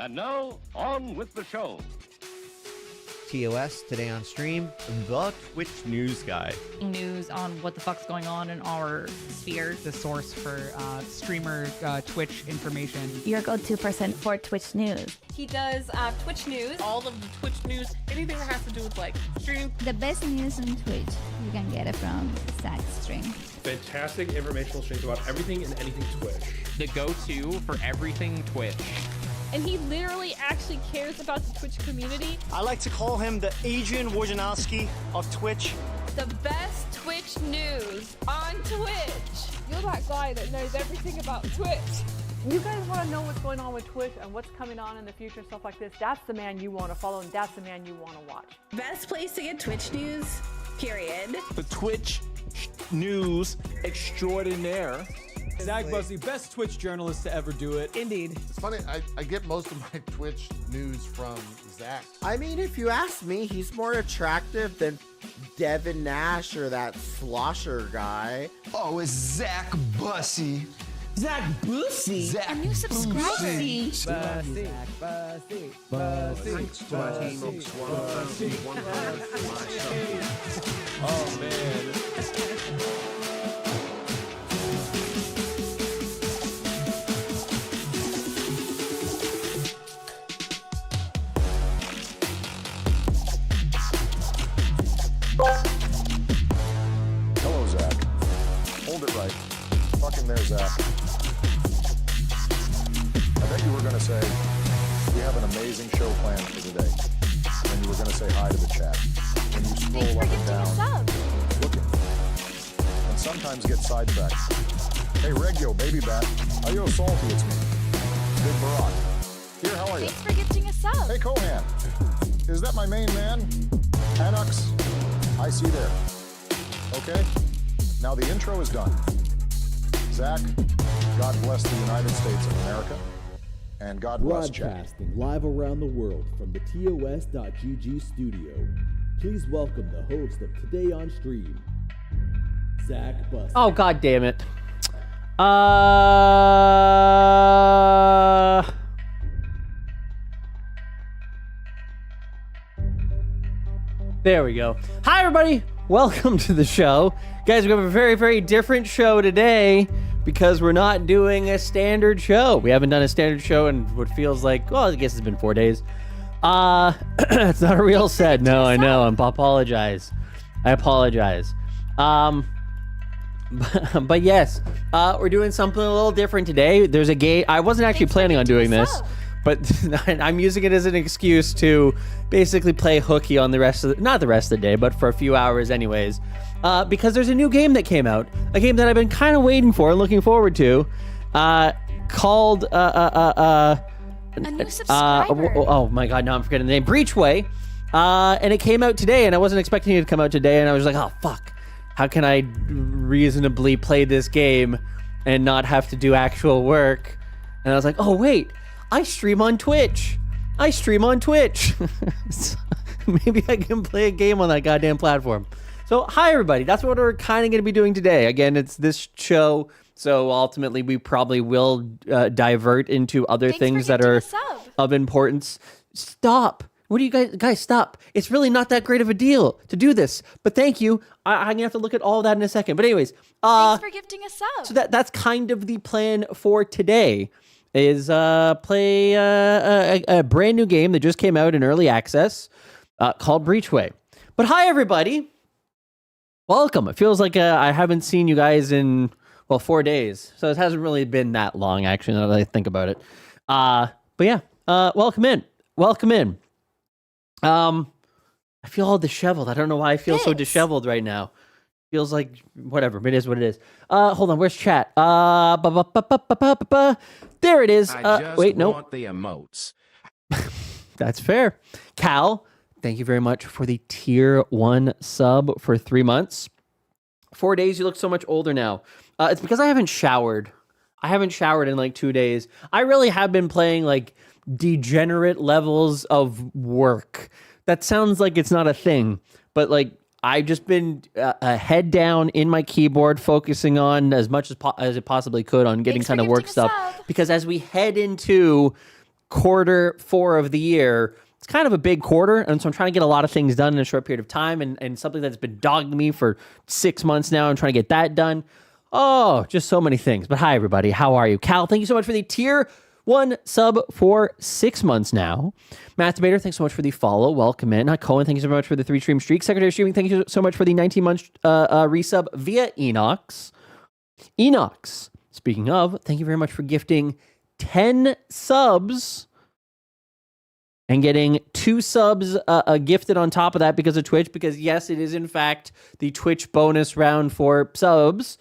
And now, on with the show. TOS, today on stream, the Twitch news guy. News on what the fuck's going on in our sphere. The source for streamer Twitch information. Your go-to person for Twitch news. He does Twitch news. All of the Twitch news, anything that has to do with like streaming. The best news on Twitch. You can get it from Zach's stream. Fantastic informational streams about everything and anything Twitch. The go-to for everything Twitch. And he literally actually cares about the Twitch community. I like to call him the Adrian Wojnarowski of Twitch. The best Twitch news on Twitch. You're that guy that knows everything about Twitch. You guys want to know what's going on with Twitch and what's coming on in the future, stuff like this. That's the man you want to follow, and that's the man you want to watch. Best place to get Twitch news, period. The Twitch news extraordinaire. Zach Bussey, best Twitch journalist to ever do it. Indeed. It's funny, I get most of my Twitch news from Zach. I mean, if you ask me, he's more attractive than Devin Nash or that Slosher guy. Oh, it's Zach Bussey. Zach Bussey. Zach A new subscriber. Bussey. Bussey. Bussey. Bussey. Thanks to my team of Oh, man. Hello, Zach. Hold it right. Fucking there, Zach. I bet you were going to say, we have an amazing show planned for today. And you were going to say hi to the chat. When you scroll up and down, looking. And sometimes get sidetracked. Hey, Regio, baby bat. Ayo, salty, it's me. Big Barack. Here, how are you? Thanks for gifting a sub. Hey, Kohan. Is that my main man? Anux? I see there. Okay, now the intro is done. Zach, God bless the United States of America, and God bless Jack. Broadcasting live around the world from the TOS.GG studio. Please welcome the host of Today on Stream, Zach Bussey. Oh, God damn it. There we go. Hi, everybody. Welcome to the show. Guys, we have a very, very different show today because we're not doing a standard show. We haven't done a standard show in what feels like, well, I guess it's been 4 days. It's not a real set. No, I know. I apologize. I apologize. But yes, we're doing something a little different today. There's a game. I wasn't actually planning on doing this, but I'm using it as an excuse to basically play hooky on the rest of not the rest of the day, but for a few hours anyways, because there's a new game that came out, a game that I've been kind of waiting for and looking forward to, called A new subscriber. Oh my God, now I'm forgetting the name. Breachway, and it came out today, and I wasn't expecting it to come out today, and I was like, oh fuck, how can I reasonably play this game and not have to do actual work? And I was like, oh wait, I stream on Twitch. So maybe I can play a game on that goddamn platform. So hi everybody, that's what we're kind of going to be doing today. Again, it's this show, so ultimately we probably will divert into other things that are of importance. Stop. What do you guys stop. It's really not that great of a deal to do this, but thank you. I'm going to have to look at all that in a second. But anyways, Thanks for gifting a sub. So that's kind of the plan for today. Is play a brand new game that just came out in early access called Breachway. But hi, everybody. Welcome. It feels like I haven't seen you guys in, 4 days. So it hasn't really been that long, actually, now that I think about it. But yeah, welcome in. I feel all disheveled. I don't know why I feel so disheveled right now. Feels like whatever. It is what it is. Hold on. Where's chat? There it is. Wait, no. Want the emotes. That's fair. Cal, thank you very much for the tier 1 sub for 3 months. 4 days. You look so much older now. It's because I haven't showered. I haven't showered in like 2 days. I really have been playing like degenerate levels of work. That sounds like it's not a thing, but like I've just been head down in my keyboard, focusing on as much as it possibly could on getting kind of work stuff. Because as we head into quarter 4 of the year. It's kind of a big quarter, and so I'm trying to get a lot of things done in a short period of time, and something that's been dogging me for 6 months now. I'm trying to get that done. Oh, just so many things. But hi, everybody. How are you? Cal, thank you so much for the tier 1 sub for 6 months now. Matt Debater, thanks so much for the follow. Welcome in. Cohen, thank you so much for the 3 stream streak. Secretary of Streaming, thank you so much for the 19-month resub via Enox. Enox, speaking of, thank you very much for gifting 10 subs and getting 2 subs gifted on top of that because of Twitch, because yes, it is in fact the Twitch bonus round for subs.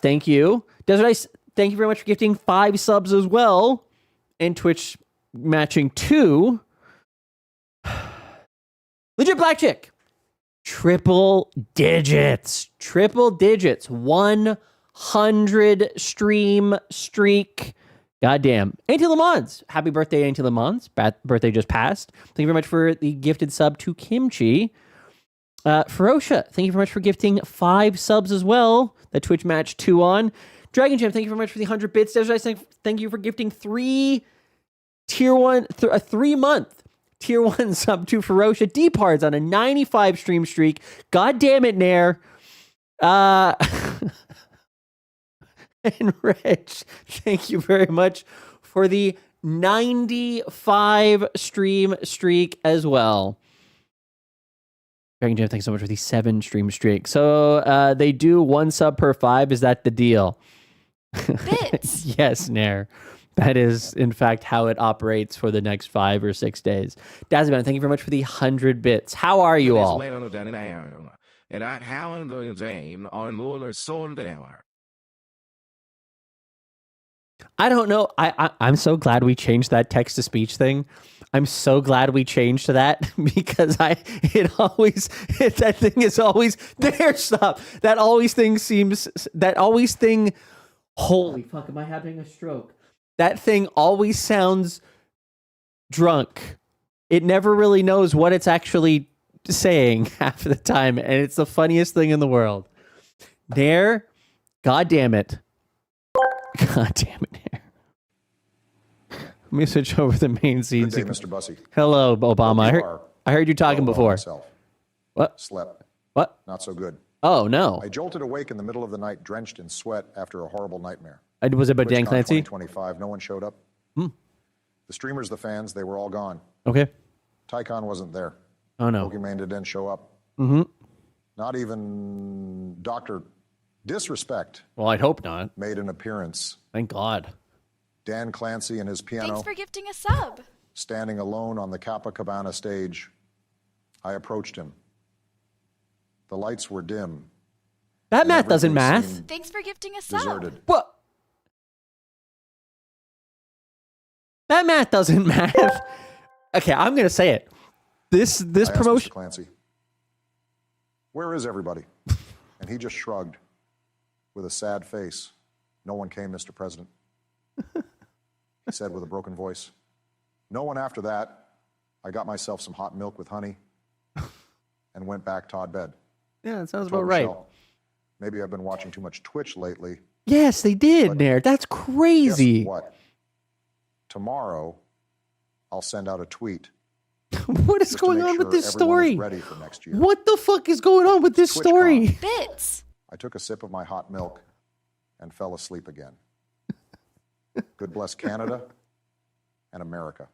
Thank you. Desert Ice, thank you very much for gifting 5 subs as well, and Twitch matching 2. Legit Black Chick, triple digits, 100 stream streak. Goddamn. Auntie Lamons. Happy birthday, Auntie Lamons. Birthday just passed. Thank you very much for the gifted sub to Kimchi. Ferocia, thank you very much for gifting 5 subs as well. That Twitch match 2 on. Dragon Jam, thank you very much for the 100 bits. Desert Ice, thank you for gifting 3 tier 1, a 3-month tier 1 sub to Ferocia. Deepards on a 95 stream streak. God damn it, Nair. And Rich, thank you very much for the 95 stream streak as well. Dragon Jam, thanks so much for the 7 stream streak. So they do 1 sub per 5. Is that the deal? Bits. Yes, Nair. That is, in fact, how it operates for the next 5 or 6 days. Dazaban, thank you very much for the 100 bits. How are you all? I don't know. I'm so glad we changed that text to speech thing. I'm so glad we changed to that because that thing is always there. Stop. Holy fuck, am I having a stroke? That thing always sounds drunk. It never really knows what it's actually saying half of the time, and it's the funniest thing in the world. There, God damn it. God damn it, Nair. Let me switch over the main scenes. Good day, Mr. Bussey. Hello, Obama. I heard you talking before. Myself. What? Slept. What? Not so good. Oh, no. I jolted awake in the middle of the night, drenched in sweat after a horrible nightmare. Was it about Dan Clancy? 2025, no one showed up. The streamers, the fans, they were all gone. Okay. Tycon wasn't there. Oh, no. Pokemon didn't show up. Mm-hmm. Not even Dr. Disrespect. Well, I'd hope not. Made an appearance. Thank God. Dan Clancy and his piano. Thanks for gifting a sub. Standing alone on the Copacabana stage. I approached him. The lights were dim. That math doesn't math. Thanks for gifting a sub. Deserted. What? That math doesn't math. Okay, I'm going to say it. This promotion. Mr. Clancy, where is everybody? And he just shrugged with a sad face. No one came, Mr. President. He said with a broken voice. No one after that. I got myself some hot milk with honey and went back to bed. Yeah, that sounds about right. Michelle, maybe I've been watching too much Twitch lately. Yes, they did, Nair. That's crazy. Guess what? Tomorrow, I'll send out a tweet. What is going on with this story? Ready for next year. What the fuck is going on with this story? Bits. I took a sip of my hot milk and fell asleep again. God bless Canada and America.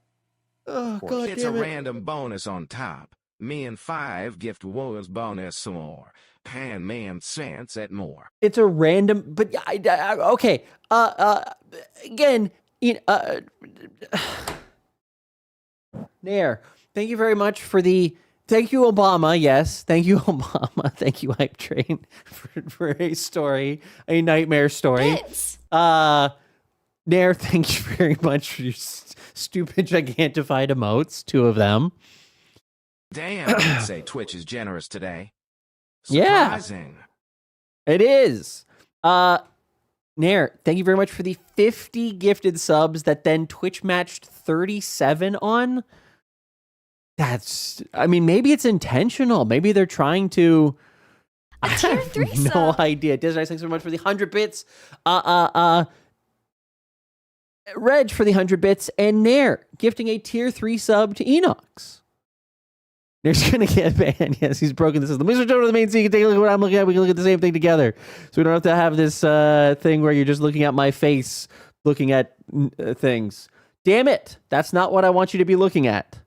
Oh, God It's damn a it. random bonus on top. Me and 5 gift was bonus some more. Pan man cents at more. It's a random, but okay. Again, Nair, thank you very much for the. Thank you, Obama. Yes, thank you, Obama. Thank you, Hype Train, for a story, a nightmare story. Bits. Nair, thank you very much for your stupid, gigantified emotes. 2 of them. Damn, I'd say Twitch is generous today. Yeah. Surprising. It is. Nair, thank you very much for the 50 gifted subs that then Twitch matched 37 on. Maybe it's intentional. Maybe they're trying to. A tier 3 no sub. idea. Desiree, thanks so much for the 100 bits. Reg for the 100 bits, and Nair gifting a tier 3 sub to Enox. Nair's gonna get banned. Yes, he's broken the system. Let's return to the main scene. You can take a look at what I'm looking at. We can look at the same thing together. So we don't have to have this thing where you're just looking at my face, looking at things. Damn it. That's not what I want you to be looking at.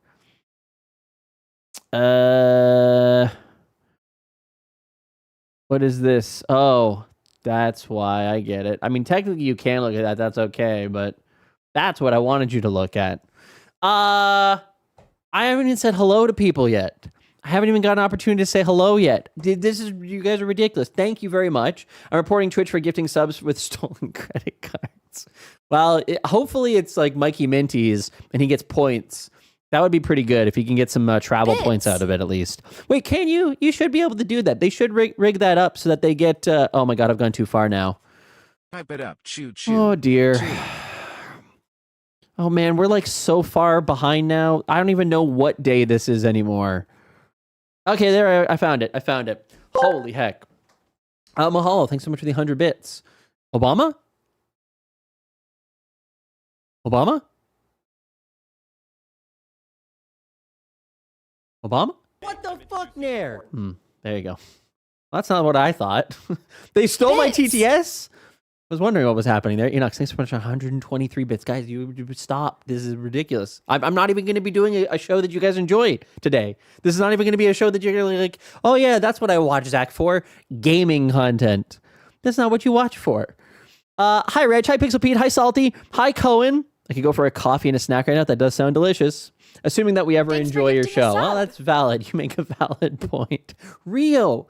What is this? Oh, that's why. I get it. I mean, technically you can look at that. That's okay, but that's what I wanted you to look at. I haven't even said hello to people yet. I haven't even got an opportunity to say hello yet. You guys are ridiculous. Thank you very much. I'm reporting Twitch for gifting subs with stolen credit cards. Well, hopefully it's like Mikey Minty's and he gets points. That would be pretty good if he can get some travel points out of it at least. Wait, can you? You should be able to do that. They should rig that up so that they get... oh my God, I've gone too far now. Pipe it up, choo choo. Oh dear. Choo. Oh man, we're like so far behind now. I don't even know what day this is anymore. Okay, there, I found it. Holy heck. Mahalo, thanks so much for the 100 bits. Obama? Obama? What the fuck, Nair? There you go. That's not what I thought. They stole my TTS? I was wondering what was happening there. Enox, thanks so much for 123 bits. Guys, you stop. This is ridiculous. I'm not even going to be doing a show that you guys enjoy today. This is not even going to be a show that you're going to like, oh yeah, that's what I watch Zach for. Gaming content. That's not what you watch for. Hi, Reg. Hi, Pixel Pete. Hi, Salty. Hi, Cohen. I could go for a coffee and a snack right now. That does sound delicious. Assuming that we ever enjoy your show. Well, that's valid. You make a valid point. Rio.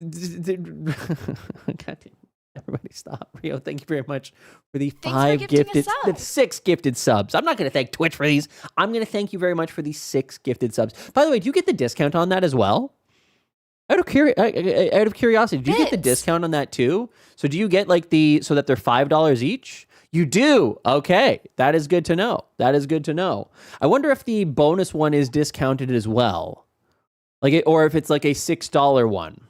God damn. Everybody stop. Rio, thank you very much for the 6 gifted subs. I'm not going to thank Twitch for these. I'm going to thank you very much for the 6 gifted subs. By the way, do you get the discount on that as well? Out of curiosity, do you get the discount on that too? So do you get like so that they're $5 each? You do. Okay. That is good to know. I wonder if the bonus one is discounted as well. Or if it's like a $6 one.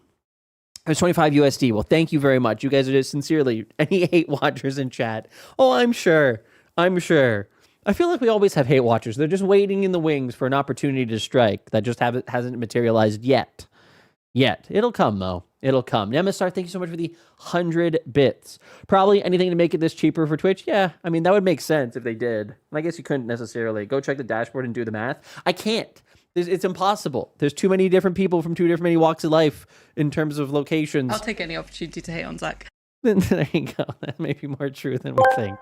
It's 25 USD. Well, thank you very much. You guys are just sincerely any hate watchers in chat. Oh, I'm sure. I feel like we always have hate watchers. They're just waiting in the wings for an opportunity to strike that just hasn't materialized yet. It'll come, though. It'll come. Nemastar, thank you so much for the 100 bits. Probably anything to make it this cheaper for Twitch. Yeah, I mean, that would make sense if they did. And I guess you couldn't necessarily go check the dashboard and do the math. I can't. It's impossible. There's too many different people from many walks of life in terms of locations. I'll take any opportunity to hate on Zach. There you go. That may be more true than we think.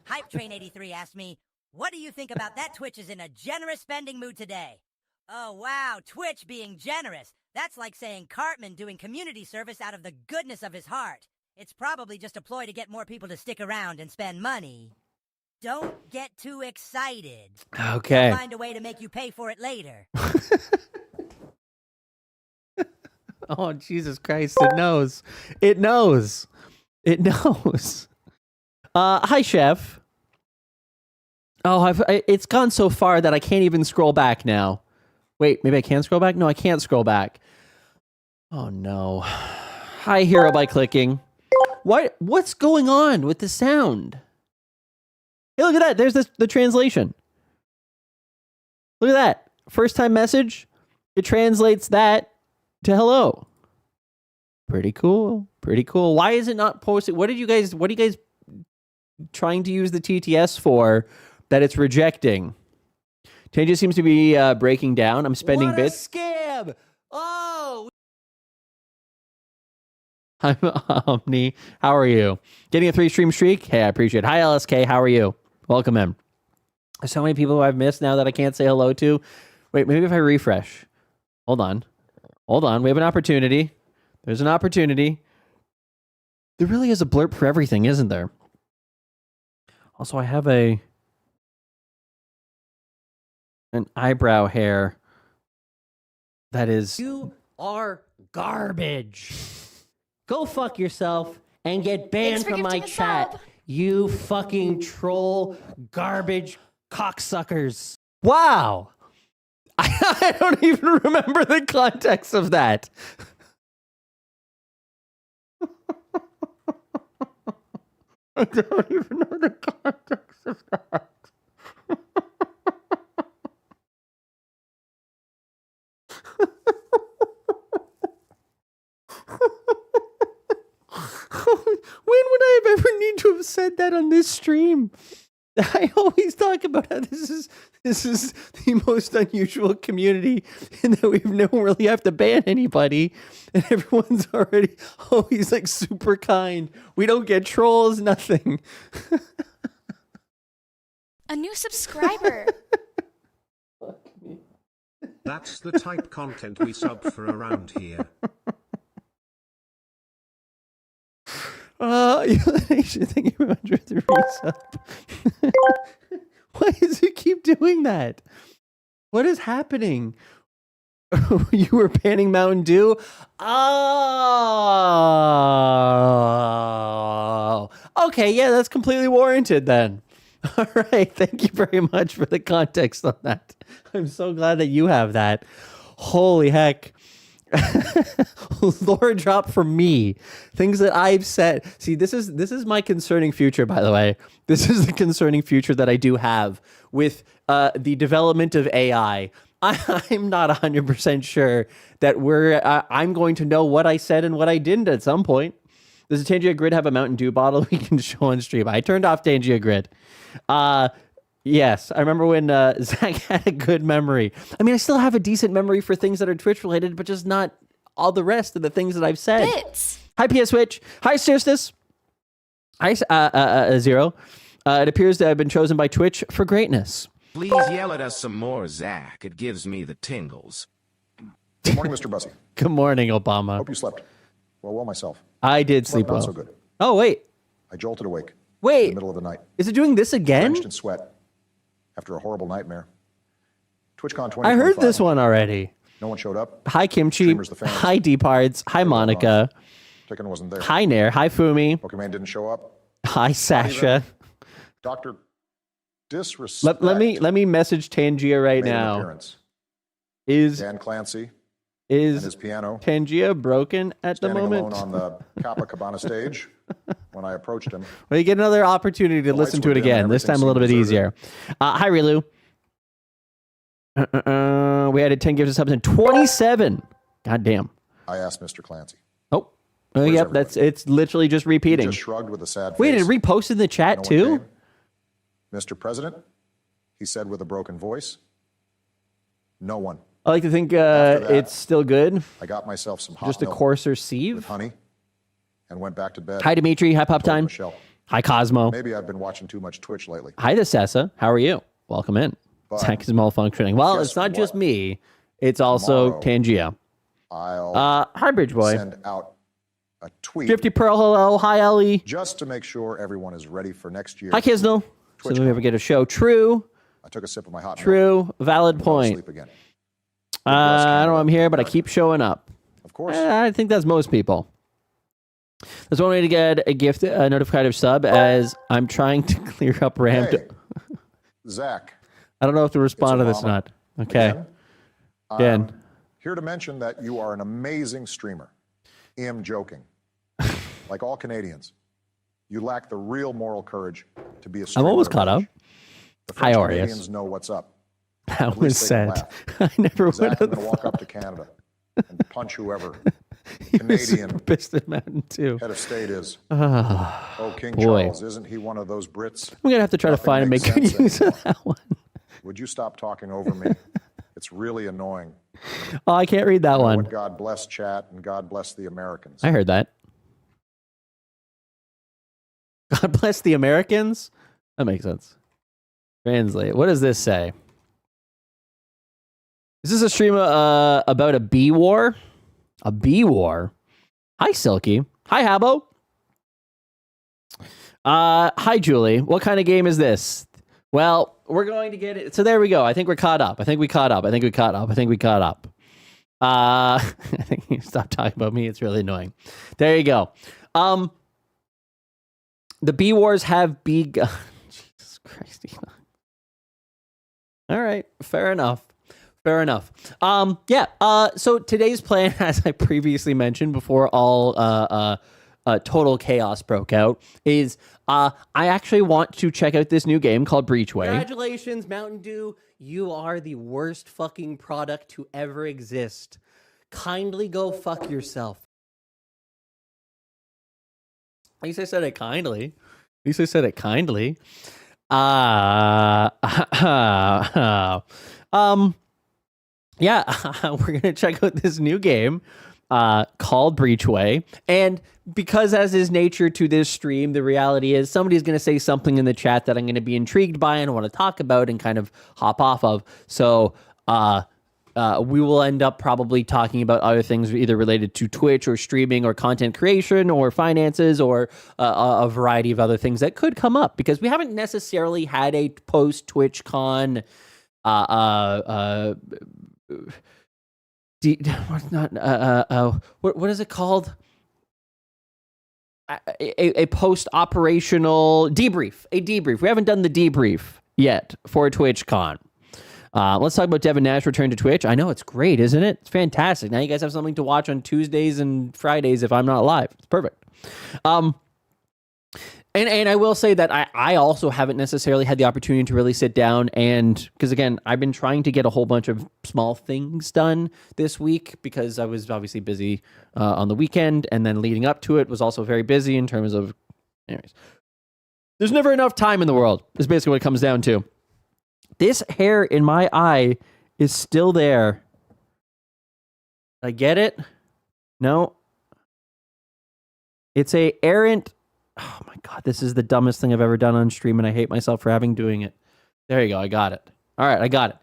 Hype Train 83 asked me, what do you think about that Twitch is in a generous spending mood today? Oh, wow, Twitch being generous. That's like saying Cartman doing community service out of the goodness of his heart. It's probably just a ploy to get more people to stick around and spend money. Don't get too excited. Okay. I'll find a way to make you pay for it later. Oh, Jesus Christ. It knows. Hi, Chef. Oh, it's gone so far that I can't even scroll back now. Wait, maybe I can scroll back? No, I can't scroll back. Oh, no. Hi, Hero by clicking. What's going on with the sound? Hey, look at that. There's the translation. Look at that. First time message. It translates that to hello. Pretty cool. Why is it not posted? What are you guys trying to use the TTS for that it's rejecting? Changes seems to be breaking down. I'm spending bits. Scam! Oh! Hi, Omni. How are you? Getting a 3-stream streak? Hey, I appreciate it. Hi, LSK. How are you? Welcome in. There's so many people who I've missed now that I can't say hello to. Wait, maybe if I refresh. Hold on. We have an opportunity. There's an opportunity. There really is a blurb for everything, isn't there? Also, I have an eyebrow hair that is... You are garbage. Go fuck yourself and get banned from my chat. You fucking troll garbage cocksuckers. Wow. I don't even remember the context of that. I don't even know for the context of that. When would I have ever need to have said that on this stream? I always talk about how this is the most unusual community in that we don't really have to ban anybody, and everyone's already always like super kind. We don't get trolls, nothing. A new subscriber. That's the type content we sub for around here. Thank you very much for the resub. Why does it keep doing that? What is happening? You were banning Mountain Dew? Oh. Okay, yeah, that's completely warranted then. All right, thank you very much for the context on that. I'm so glad that you have that. Holy heck. Lore drop from me. Things that I've said. See, this is my concerning future, by the way. This is the concerning future that I do have with the development of AI. I'm not 100% sure that I'm going to know what I said and what I didn't at some point. Does the Tangia Grid have a Mountain Dew bottle we can show on stream? I turned off Tangia Grid. Yes, I remember when Zach had a good memory. I mean, I still have a decent memory for things that are Twitch related, but just not all the rest of the things that I've said. Bits. Hi, PS Switch. Hi, Seriousness. Hi, Zero. It appears that I've been chosen by Twitch for greatness. Please yell at us some more, Zach. It gives me the tingles. Good morning, Mr. Bussey. Good morning, Obama. Hope you slept well myself. I did sleep well. Not so good. Oh, wait. I jolted awake. Wait. In the middle of the night. Is it doing this again? Drenched in sweat. After a horrible nightmare. TwitchCon 2025. I heard this one already. No one showed up. Hi, Kimchi. Hi, Deepards. Hi, Monica. Chicken wasn't there. Hi, Nair. Hi, Fumi. Pokemon didn't show up. Hi, Sasha. Dr. Disrespect. Let me message Tangia right now. Is Dan Clancy is and his piano Tangia broken at the moment? Alone on the Copacabana stage when I approached him. Well, you get another opportunity to listen to it again. This time a little bit easier. Hi, Rilu. We added 10 gifts of subs in 27. God damn. I asked Mr. Clancy. Oh, yep. It's literally just repeating. He just shrugged with a sad face. Wait, it reposted in the chat too? Mr. President, he said with a broken voice, no one. I like to think it's still good. I got myself some hot just a milk coarser sieve with honey and went back to bed. Hi, Dimitri. Hi, Pop Time. Michelle. Hi, Cosmo. Maybe I've been watching too much Twitch lately. Hi, the Sessa. How are you? Welcome in. Zach is malfunctioning. Well, it's not just me. It's also Tangia. I'll hi, Bridge Boy. Send out a tweet. 50 Pearl, hello. Hi, Ellie. Just to make sure everyone is ready for next year. Hi, Kisnell. So we ever get a show. True. I took a sip of my hot milk. True. Valid point. Sleep again. I don't know I'm here, but I keep showing up. Of course. I think that's most people. There's one way to get a gift, a notified sub, as I'm trying to clear up ramped. Hey, Zach. I don't know if to respond to this or not. Okay. Again. Here to mention that you are an amazing streamer. Am joking. Like all Canadians, you lack the real moral courage to be a streamer. I'm almost caught up. The Hi, French Aureus. Canadians know what's up. That was sad. I never would have. I'm going to walk up to Canada and punch whoever Canadian pissed at Mountain Dew. head of state is. King boy. Charles, isn't he one of those Brits? I'm gonna have to try to find and make good use of that one. Would you stop talking over me? It's really annoying. Oh, I can't read that one. God bless chat and God bless the Americans. I heard that. God bless the Americans? That makes sense. Translate. What does this say? Is this a stream about a bee war? A bee war? Hi, Silky. Hi, Habbo. Hi, Julie. What kind of game is this? Well, we're going to get it. So there we go. I think we're caught up. I think we caught up. I think we caught up. I think you stop talking about me. It's really annoying. There you go. The bee wars have begun. Jesus Christ. All right. Fair enough. So today's plan, as I previously mentioned before all total chaos broke out, is I actually want to check out this new game called Breachway. Congratulations, Mountain Dew. You are the worst fucking product to ever exist. Kindly go fuck yourself. At least I said it kindly. Yeah, we're gonna check out this new game called Breachway, and because as is nature to this stream, the reality is somebody's gonna say something in the chat that I'm gonna be intrigued by and want to talk about and kind of hop off of. So we will end up probably talking about other things either related to Twitch or streaming or content creation or finances or a variety of other things that could come up, because we haven't necessarily had a post TwitchCon what is it called? A post-operational debrief. A debrief. We haven't done the debrief yet for TwitchCon. Let's talk about Devin Nash return to Twitch. I know, it's great, isn't it? It's fantastic. Now you guys have something to watch on Tuesdays and Fridays if I'm not live. It's perfect. And I will say that I also haven't necessarily had the opportunity to really sit down and, because again, I've been trying to get a whole bunch of small things done this week because I was obviously busy on the weekend, and then leading up to it was also very busy in terms of, anyways. There's never enough time in the world, is basically what it comes down to. This hair in my eye is still there. I get it? No. It's a errant... Oh my God, this is the dumbest thing I've ever done on stream, and I hate myself for doing it. There you go, I got it. All right, I got it.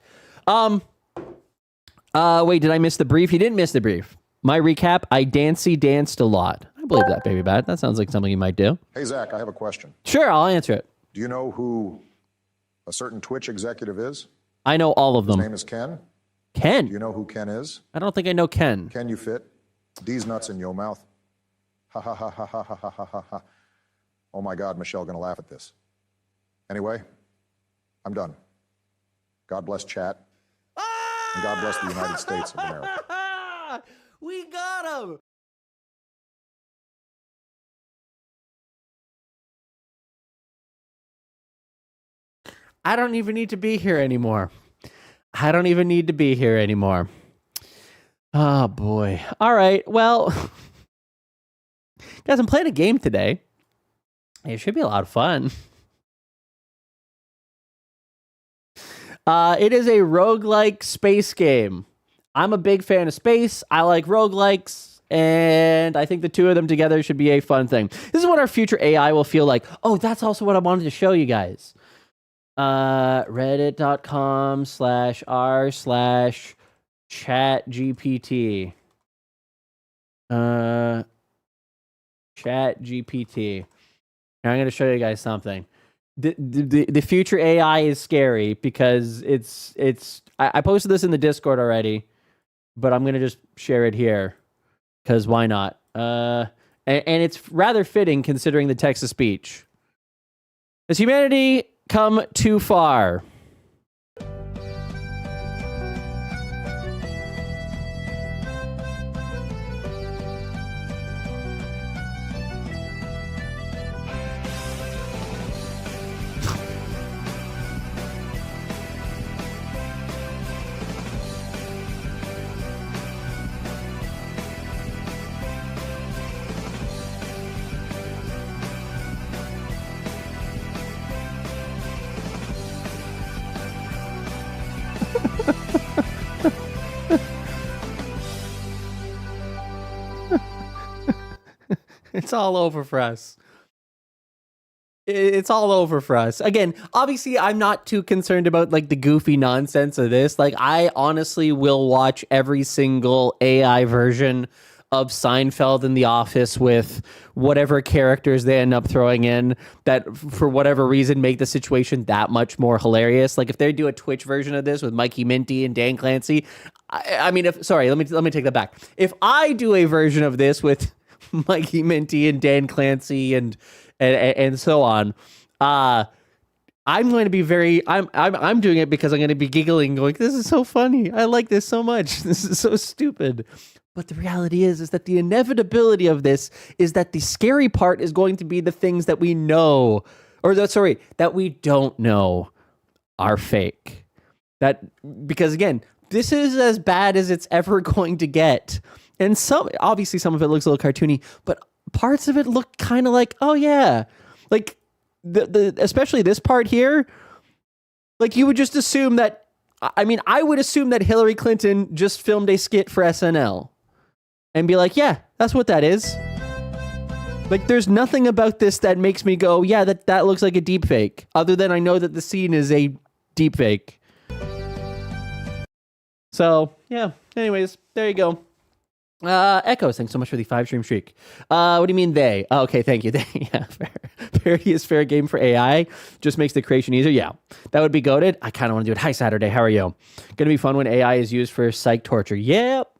Wait, did I miss the brief? You didn't miss the brief. My recap, I danced a lot. I believe that, Baby Bat. That sounds like something you might do. Hey, Zach, I have a question. Sure, I'll answer it. Do you know who a certain Twitch executive is? I know all of them. His name is Ken. Ken? Do you know who Ken is? I don't think I know Ken. Can you fit D's nuts in your mouth? Ha ha ha ha ha ha ha ha ha. Oh my God, Michelle gonna laugh at this. Anyway, I'm done. God bless chat. And God bless the United States of America. We got him! I don't even need to be here anymore. Oh boy. All right, well, guys, I'm playing a game today. It should be a lot of fun. It is a roguelike space game. I'm a big fan of space. I like roguelikes, and I think the two of them together should be a fun thing. This is what our future AI will feel like. Oh, that's also what I wanted to show you guys. Reddit.com/r/ChatGPT. ChatGPT. Now I'm going to show you guys something. The future AI is scary because I posted this in the Discord already, but I'm going to just share it here because why not? And it's rather fitting considering the text to speech. Has humanity come too far? It's all over for us. It's all over for us. Again, obviously, I'm not too concerned about like the goofy nonsense of this. Like, I honestly will watch every single AI version of Seinfeld in The Office with whatever characters they end up throwing in that, for whatever reason, make the situation that much more hilarious. Like, if they do a Twitch version of this with Mikey Minty and Dan Clancy, I mean, let me take that back. If I do a version of this with Mikey Minty and Dan Clancy and so on, I'm going to be I'm doing it because I'm going to be giggling, going, this is so funny. I like this so much. This is so stupid. But the reality is that the inevitability of this is that the scary part is going to be the things that we know, that we don't know are fake. Because again, this is as bad as it's ever going to get. And obviously some of it looks a little cartoony, but parts of it look kind of like, oh yeah, like especially this part here, like you would just assume that, I would assume that Hillary Clinton just filmed a skit for SNL and be like, yeah, that's what that is. Like, there's nothing about this that makes me go, yeah, that looks like a deep fake, other than I know that the scene is a deep fake. So, yeah, anyways, there you go. Echoes, thanks so much for the 5-stream streak. What do you mean they? Oh, okay, thank you. Yeah, fair. Parody is fair game for AI. Just makes the creation easier. Yeah, that would be goated. I kind of want to do it. Hi, Saturday. How are you? Gonna be fun when AI is used for psych torture. Yep.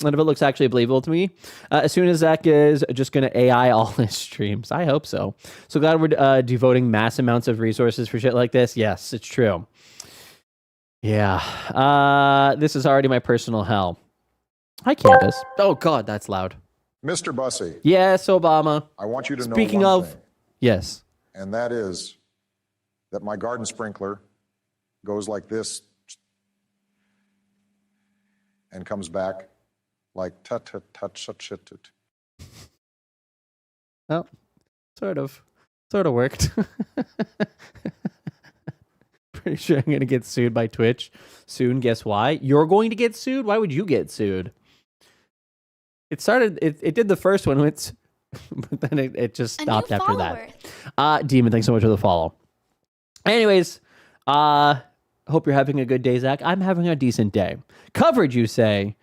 None of it looks actually believable to me. As soon as Zach is just going to AI all his streams. I hope so. So glad we're devoting mass amounts of resources for shit like this. Yes, it's true. Yeah. This is already my personal hell. Hi, Campus. Oh, God, that's loud. Mr. Bussey. Yes, Obama. I want you to know Speaking one of, thing, yes. and that is that my garden sprinkler goes like this and comes back like tut. Well, sort of worked. Pretty sure I'm going to get sued by Twitch soon. Guess why? You're going to get sued? Why would you get sued? It did the first one, but then it just stopped after that. Demon, thanks so much for the follow. Anyways, hope you're having a good day, Zach. I'm having a decent day. Coverage, you say?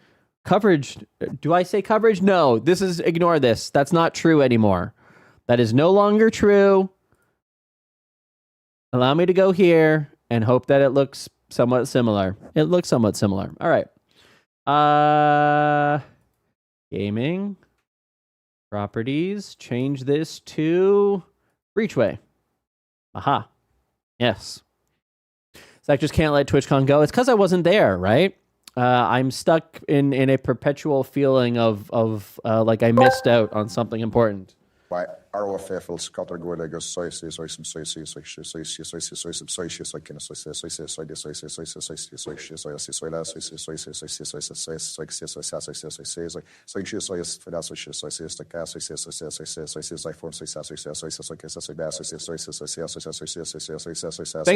Coverage, do I say coverage? No, ignore this. That's not true anymore. That is no longer true. Allow me to go here and hope that it looks somewhat similar. It looks somewhat similar. All right. Gaming. Properties. Change this to Breachway. Aha. Yes. Zach just can't let TwitchCon go. It's because I wasn't there, right? I'm stuck in a perpetual feeling of like I missed out on something important. By Thanks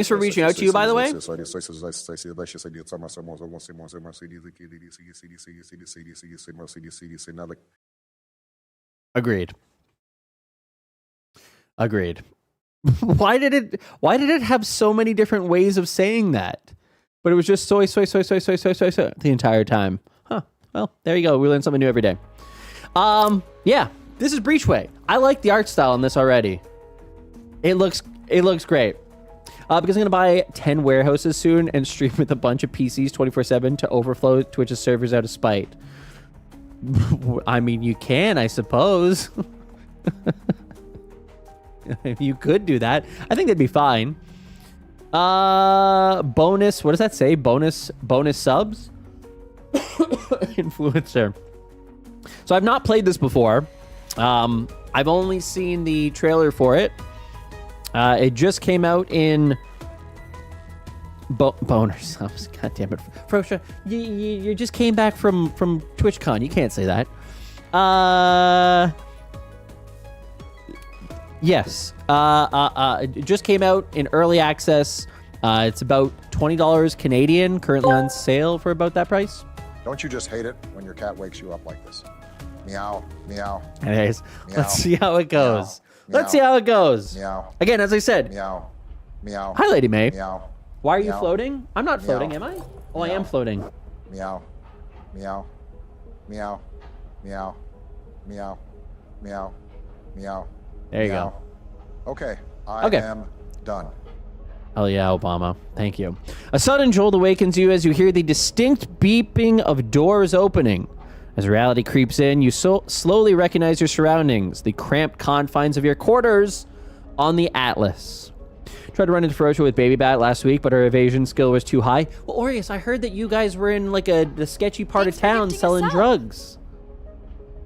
for reaching out to you, by the way. Agreed. Why did it have so many different ways of saying that? But it was just soy the entire time. Huh. Well, there you go. We learn something new every day. Yeah, this is Breachway. I like the art style on this already. It looks great. Because I'm going to buy 10 warehouses soon and stream with a bunch of PCs 24/7 to overflow Twitch's servers out of spite. I mean, you can, I suppose. You could do that. I think that'd be fine. Bonus. What does that say? Bonus subs? Influencer. So I've not played this before. I've only seen the trailer for it. It just came out in boner subs. God damn it. Frosha, you just came back from TwitchCon. You can't say that. Yes. It just came out in early access. It's about $20 Canadian, currently on sale for about that price. Don't you just hate it when your cat wakes you up like this? Meow, meow. Anyways, meow, let's see how it goes. Meow, let's see how it goes. Meow. Again, as I said. Meow, meow. Hi, Lady May. Meow. Why are you meow, floating? I'm not floating, meow, am I? Oh, I meow, am floating. Meow, meow, meow, meow, meow, meow, meow. There you meow. go. Okay, I am done. Hell yeah, Obama. Thank you. A sudden jolt awakens you as you hear the distinct beeping of doors opening. As reality creeps in, you slowly recognize your surroundings, the cramped confines of your quarters on the Atlas. Tried to run into Ferocia with Baby Bat last week, but her evasion skill was too high. Well, Aureus, I heard that you guys were in like the sketchy part of town selling drugs.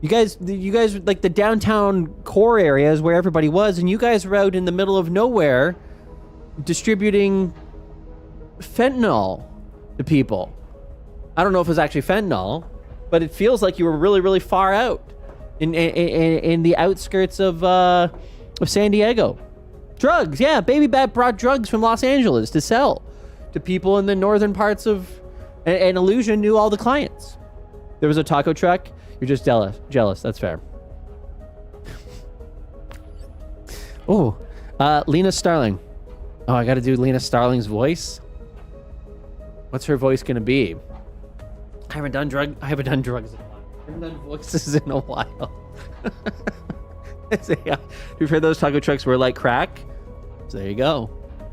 You guys, like the downtown core areas where everybody was, and you guys were out in the middle of nowhere distributing fentanyl to people. I don't know if it was actually fentanyl, but it feels like you were really, really far out in the outskirts of San Diego. Drugs, yeah. Baby Bat brought drugs from Los Angeles to sell to people in the northern parts of... And Illusion knew all the clients. There was a taco truck. You're just jealous. That's fair. Oh, Lena Starling. Oh, I got to do Lena Starling's voice. What's her voice going to be? I haven't done drugs in a while. I haven't done voices in a while. You've heard those taco trucks were like crack? So there you go.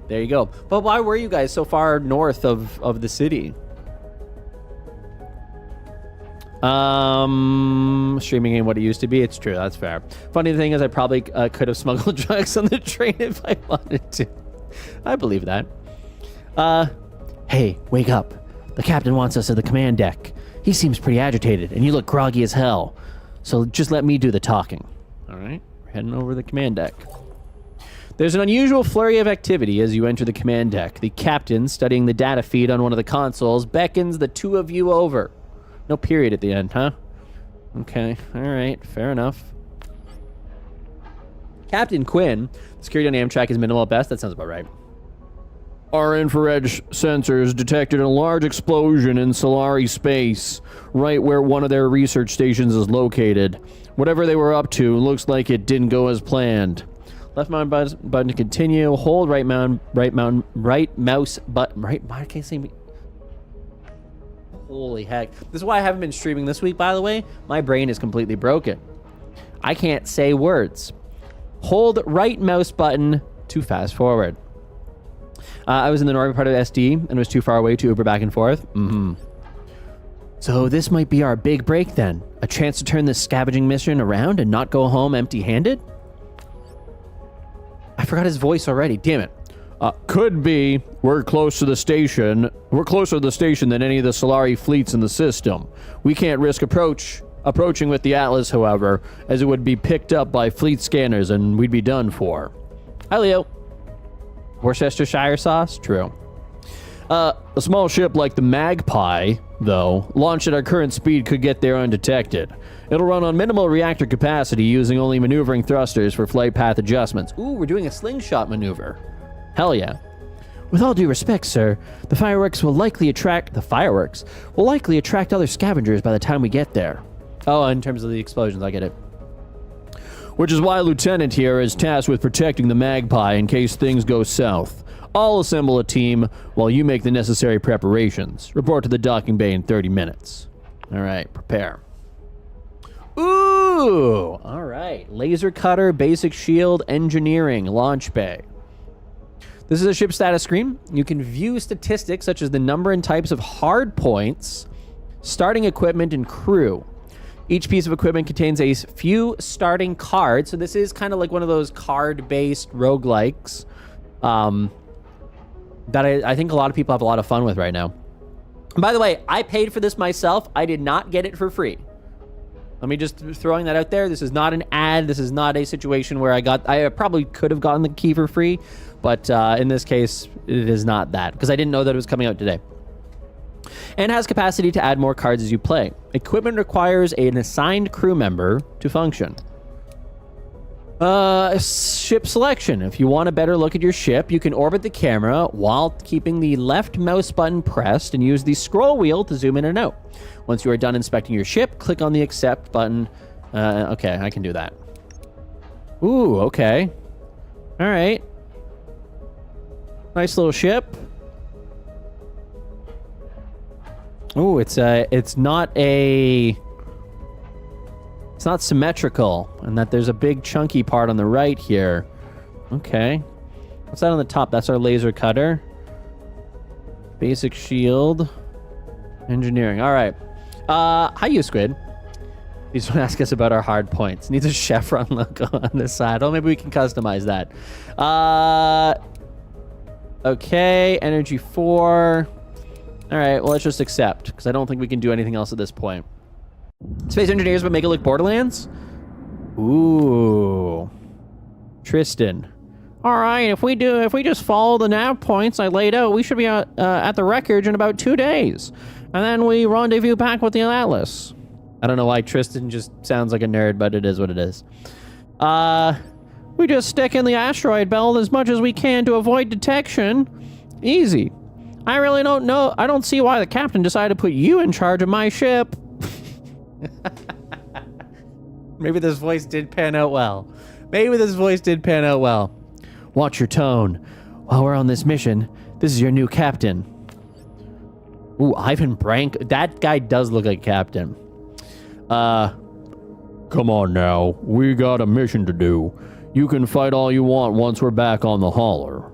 There you go. But why were you guys so far north of the city? Streaming ain't what it used to be. It's true. That's fair. Funny thing is I probably could have smuggled drugs on the train if I wanted to. I believe that. Hey, wake up. The captain wants us at the command deck. He seems pretty agitated, and you look groggy as hell. So just let me do the talking. All right, we're heading over the command deck. There's an unusual flurry of activity as you enter the command deck. The captain, studying the data feed on one of the consoles, beckons the two of you over. No period at the end, huh? Okay, all right, fair enough. Captain Quinn, security on Amtrak is minimal at best. That sounds about right. Our infrared sensors detected a large explosion in Solari space, right where one of their research stations is located. Whatever they were up to, looks like it didn't go as planned. Left mouse button to continue. Hold right mouse button. I can't say. Holy heck! This is why I haven't been streaming this week. By the way, my brain is completely broken. I can't say words. Hold right mouse button to fast forward. I was in the northern part of SD and was too far away to Uber back and forth. So this might be our big break then. A chance to turn this scavenging mission around and not go home empty-handed? I forgot his voice already. Damn it. Could be. We're close to the station. We're closer to the station than any of the Solari fleets in the system. We can't risk approaching with the Atlas, however, as it would be picked up by fleet scanners and we'd be done for. Hi, Leo. Worcestershire sauce? True. A small ship like the Magpie, though, launched at our current speed, could get there undetected. It'll run on minimal reactor capacity, using only maneuvering thrusters for flight path adjustments. Ooh, we're doing a slingshot maneuver. Hell yeah. With all due respect, sir, the fireworks will likely attract other scavengers by the time we get there. Oh, in terms of the explosions, I get it. Which is why Lieutenant here is tasked with protecting the Magpie in case things go south. I'll assemble a team while you make the necessary preparations. Report to the docking bay in 30 minutes. All right, prepare. Ooh! All right. Laser cutter, basic shield, engineering, launch bay. This is a ship status screen. You can view statistics such as the number and types of hard points, starting equipment, and crew. Each piece of equipment contains a few starting cards. So this is kind of like one of those card-based roguelikes that I think a lot of people have a lot of fun with right now. And by the way, I paid for this myself. I did not get it for free. Let me just throwing that out there. This is not an ad. This is not a situation where I probably could have gotten the key for free. But in this case, it is not that because I didn't know that it was coming out today. And has capacity to add more cards as you play. Equipment requires an assigned crew member to function. Ship selection. If you want a better look at your ship, you can orbit the camera while keeping the left mouse button pressed and use the scroll wheel to zoom in and out. Once you are done inspecting your ship, click on the accept button. Okay, I can do that. Ooh, okay. All right. Nice little ship. Ooh, it's not symmetrical, and that there's a big chunky part on the right here. Okay. What's that on the top? That's our laser cutter. Basic shield. Engineering. All right. Hi, you Squid. You just want to ask us about our hard points. Needs a chevron logo on the side. Oh, maybe we can customize that. Okay, energy 4. All right, well, let's just accept, because I don't think we can do anything else at this point. Space engineers would make it look Borderlands? Ooh. Tristan. All right, if we just follow the nav points I laid out, we should be at the wreckage in about 2 days. And then we rendezvous back with the Atlas. I don't know why Tristan just sounds like a nerd, but it is what it is. We just stick in the asteroid belt as much as we can to avoid detection. Easy. I really don't know. I don't see why the captain decided to put you in charge of my ship. Maybe this voice did pan out well. Watch your tone. While we're on this mission, this is your new captain. Ooh, Ivan Brank. That guy does look like captain. Come on now. We got a mission to do. You can fight all you want once we're back on the hauler.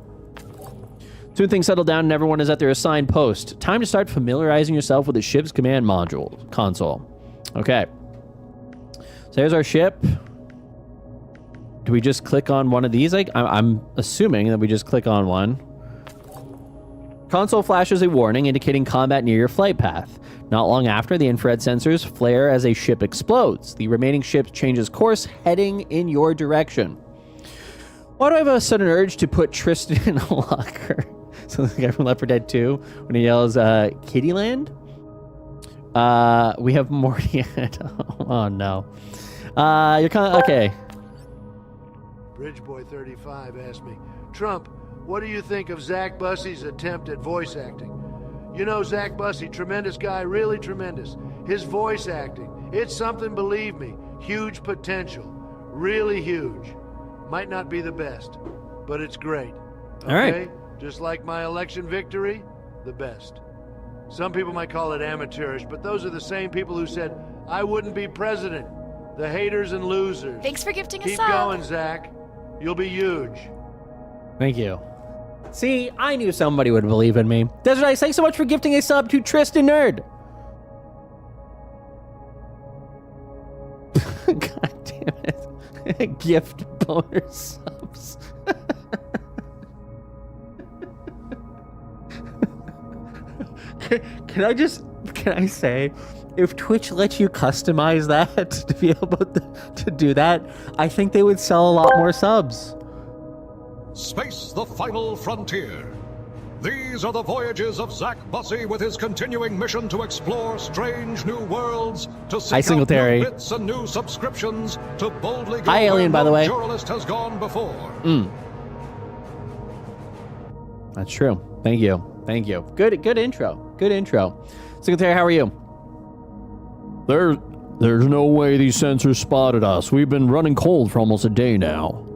Soon things settle down and everyone is at their assigned post. Time to start familiarizing yourself with the ship's command module console. Okay. So here's our ship. Do we just click on one of these? I'm assuming that we just click on one. Console flashes a warning indicating combat near your flight path. Not long after, the infrared sensors flare as a ship explodes. The remaining ship changes course, heading in your direction. Why do I have a sudden urge to put Tristan in a locker? So the guy from Left 4 Dead 2, when he yells, Kittyland? We have Morty. Oh, no. You're kind of... Okay. Bridgeboy 35 asked me, Trump, what do you think of Zach Bussey's attempt at voice acting? You know Zach Bussey, tremendous guy, really tremendous. His voice acting, it's something, believe me. Huge potential. Really huge. Might not be the best, but it's great. Okay? All right. Just like my election victory, the best. Some people might call it amateurish, but those are the same people who said, I wouldn't be president. The haters and losers. Thanks for gifting Keep us up. Keep going, Zach. You'll be huge. Thank you. See, I knew somebody would believe in me. Desert Ice, thanks so much for gifting a sub to Tristan Nerd. God damn it. Gift bonus subs. Can I say, if Twitch lets you customize that to be able to do that, I think they would sell a lot more subs. Space, the final frontier. These are the voyages of Zach Bussey with his continuing mission to explore strange new worlds, to seek out new bits and new subscriptions, to boldly go Hi, Alien, by the way. journalist has gone before. That's true. Thank you. Good intro. Secretary, how are you? There's no way these sensors spotted us. We've been running cold for almost a day now.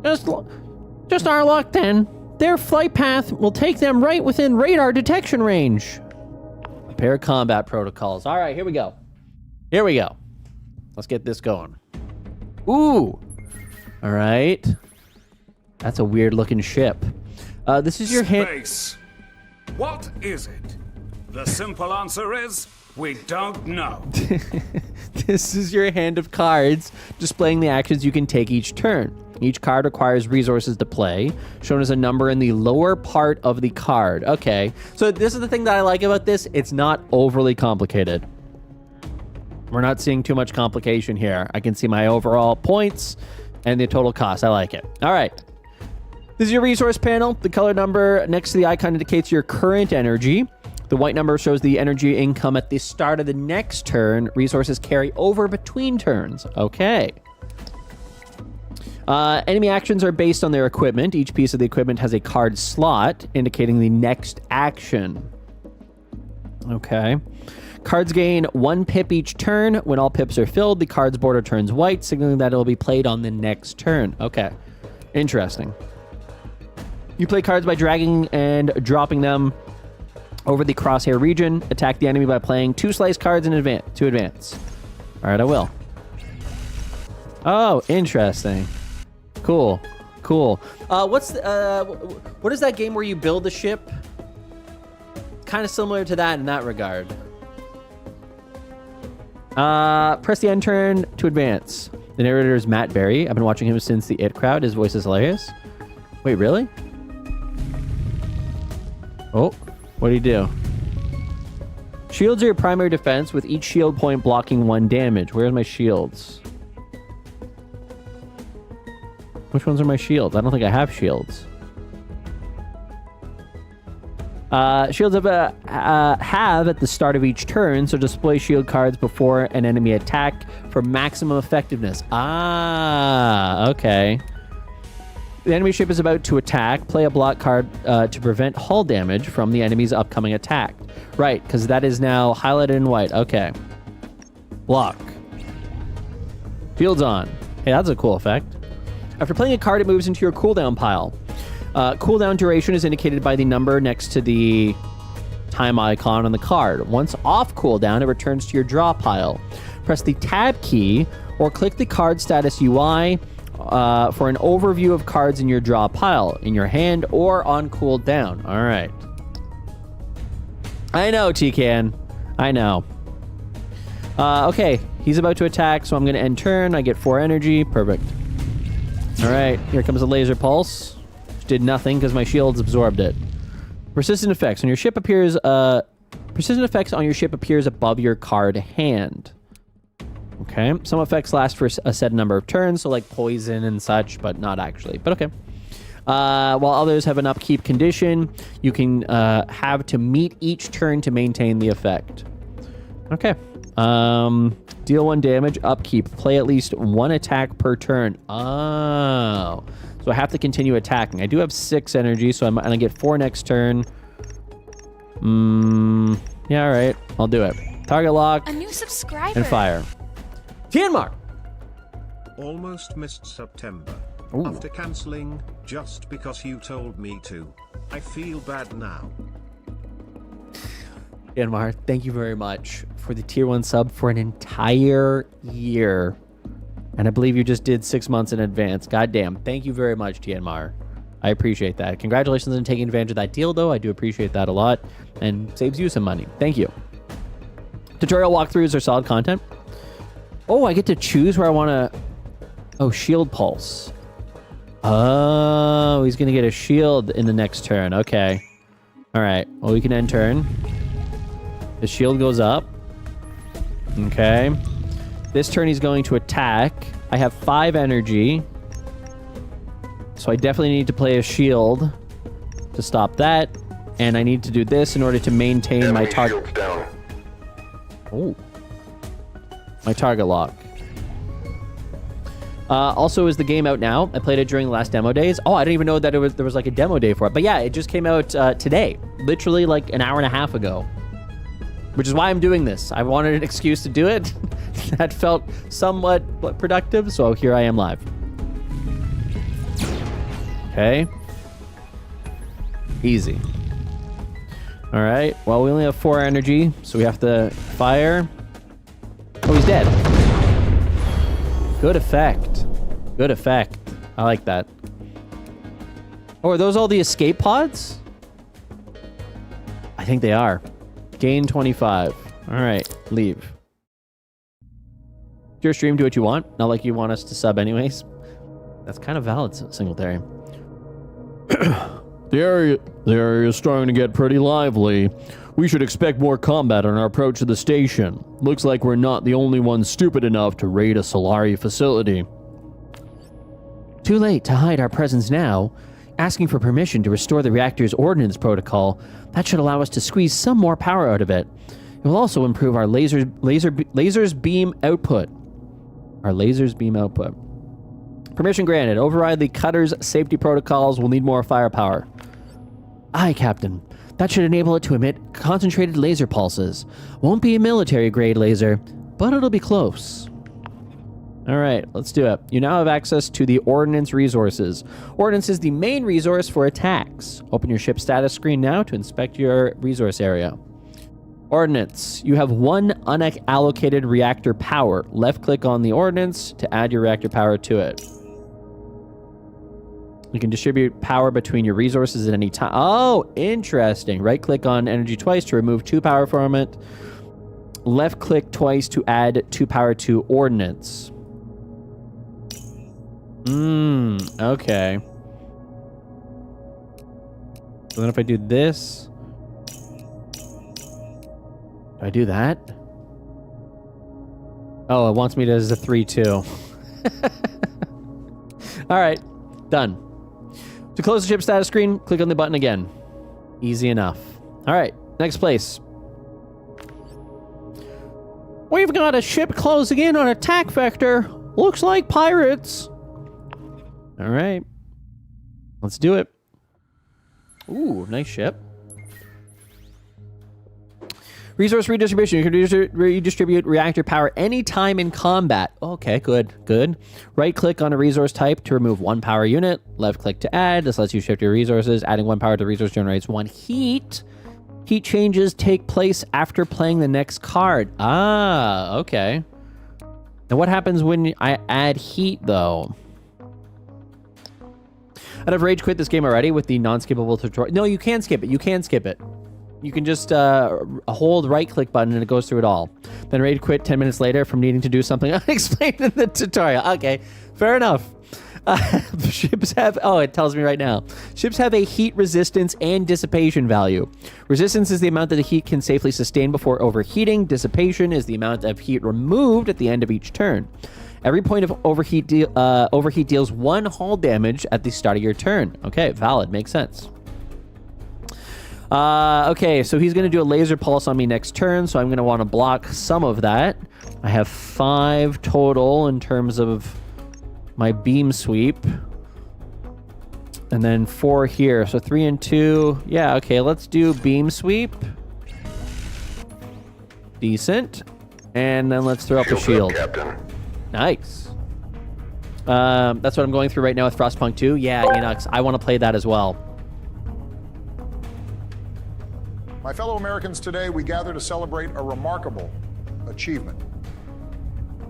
Just our luck then. Their flight path will take them right within radar detection range. Prepare combat protocols. All right, here we go. Let's get this going. Ooh. All right. That's a weird looking ship. This is your hint. Space. What is it? The simple answer is we don't know. This is your hand of cards displaying the actions you can take each turn. Each card requires resources to play, shown as a number in the lower part of the card. Okay, so this is the thing that I like about this. It's not overly complicated. We're not seeing too much complication here. I can see my overall points and the total cost. I like it. All right. This is your resource panel. The color number next to the icon indicates your current energy. The white number shows the energy income at the start of the next turn. Resources carry over between turns. Okay. Enemy actions are based on their equipment. Each piece of the equipment has a card slot indicating the next action. Okay. Cards gain 1 pip each turn. When all pips are filled, the card's border turns white, signaling that it will be played on the next turn. Okay. Interesting. You play cards by dragging and dropping them over the crosshair region. Attack the enemy by playing 2 slice cards in advance. All right, I will. Oh, interesting. Cool. What is that game where you build a ship? Kind of similar to that in that regard. Press the end turn to advance. The narrator is Matt Berry. I've been watching him since the It Crowd. His voice is hilarious. Wait, really? Oh, what do you do? Shields are your primary defense, with each shield point blocking 1 damage. Where's my shields? Which ones are my shields? I don't think I have shields. Shields have at the start of each turn, so display shield cards before an enemy attack for maximum effectiveness. Ah, okay. The enemy ship is about to attack. Play a block card to prevent hull damage from the enemy's upcoming attack. Right, because that is now highlighted in white. Okay. Block. Shields on. Hey, that's a cool effect. After playing a card, it moves into your cooldown pile. Cooldown duration is indicated by the number next to the time icon on the card. Once off cooldown, it returns to your draw pile. Press the tab key or click the card status UI for an overview of cards in your draw pile, in your hand, or on cooldown. All right. I know, T-Can. I know. Okay, he's about to attack, so I'm going to end turn. I get 4 energy. Perfect. All right, here comes a laser pulse. Which did nothing because my shields absorbed it. Persistent effects on your ship appears. Persistent effects on your ship appears above your card hand. Okay, some effects last for a set number of turns, so like poison and such, but not actually. But okay. While others have an upkeep condition, you can have to meet each turn to maintain the effect. Okay. Deal 1 damage, upkeep. Play at least 1 attack per turn. Oh. So I have to continue attacking. I do have 6 energy, so I'm going to get 4 next turn. Yeah, all right. I'll do it. Target lock. A new subscriber. And fire. Tianmar. Almost missed September. Ooh. After cancelling, just because you told me to. I feel bad now. Tianmar, thank you very much for the tier 1 sub for an entire year. And I believe you just did 6 months in advance. Goddamn. Thank you very much, Tianmar. I appreciate that. Congratulations on taking advantage of that deal, though. I do appreciate that a lot. And saves you some money. Thank you. Tutorial walkthroughs are solid content. Oh, I get to choose where I want to... Oh, shield pulse. Oh, he's going to get a shield in the next turn. Okay. All right. Well, we can end turn. The shield goes up. Okay. This turn he's going to attack. I have 5 energy. So I definitely need to play a shield to stop that. And I need to do this in order to maintain my target. Oh. My target lock. Also, is the game out now? I played it during the last demo days. Oh, I didn't even know that there was like a demo day for it. But yeah, it just came out today. Literally like an hour and a half ago. Which is why I'm doing this. I wanted an excuse to do it. That felt somewhat productive, so here I am live. Okay. Easy. All right. Well, we only have 4 energy, so we have to fire. Oh, he's dead. Good effect. Good effect. I like that. Oh, are those all the escape pods? I think they are. Gain 25. All right. Leave. Your stream, do what you want. Not like you want us to sub anyways. That's kind of valid, Singletary. The area is starting to get pretty lively. We should expect more combat on our approach to the station. Looks like we're not the only ones stupid enough to raid a Solari facility. Too late to hide our presence now. Asking for permission to restore the reactor's ordnance protocol, that should allow us to squeeze some more power out of it. It will also improve our lasers beam output. Our lasers beam output. Permission granted. Override the cutter's safety protocols. We'll need more firepower. Aye, Captain. That should enable it to emit concentrated laser pulses. Won't be a military-grade laser, but it'll be close. All right, let's do it. You now have access to the Ordnance resources. Ordnance is the main resource for attacks. Open your ship status screen now to inspect your resource area. Ordnance. You have 1 unallocated reactor power. Left-click on the Ordnance to add your reactor power to it. You can distribute power between your resources at any time. Oh, interesting. Right-click on energy twice to remove 2 power from it. Left-click twice to add 2 power to Ordnance. Okay. So then if I do this, Do I do that? Oh, it wants me to as a 3-2. All right, done. To close the ship status screen, click on the button again. Easy enough. All right, next place. We've got a ship closing in on attack vector. Looks like pirates. All right. Let's do it. Ooh, nice ship. Resource redistribution. You can redistribute reactor power anytime in combat. Okay, good, good. Right-click on a resource type to remove one power unit. Left-click to add. This lets you shift your resources. Adding one power to resource generates one heat. Heat changes take place after playing the next card. Ah, okay. Now what happens when I add heat, though? I've rage quit this game already with the non-skippable tutorial. No, you can skip it. You can skip it. You can just hold right-click button and it goes through it all. Then rage quit 10 minutes later from needing to do something unexplained in the tutorial. Okay, fair enough. Ships have... Oh, it tells me right now. Ships have a heat resistance and dissipation value. Resistance is the amount that the heat can safely sustain before overheating. Dissipation is the amount of heat removed at the end of each turn. Every point of overheat deals 1 hull damage at the start of your turn. Okay, valid. Makes sense. Okay, so he's going to do a laser pulse on me next turn, so I'm going to want to block some of that. I have 5 total in terms of my beam sweep. And then 4 here, so 3 and 2. Yeah, okay, let's do beam sweep. Decent. And then let's throw up a shield. Captain. Nice. That's what I'm going through right now with Frostpunk 2. Yeah, Enox, I want to play that as well. My fellow Americans, today we gather to celebrate a remarkable achievement.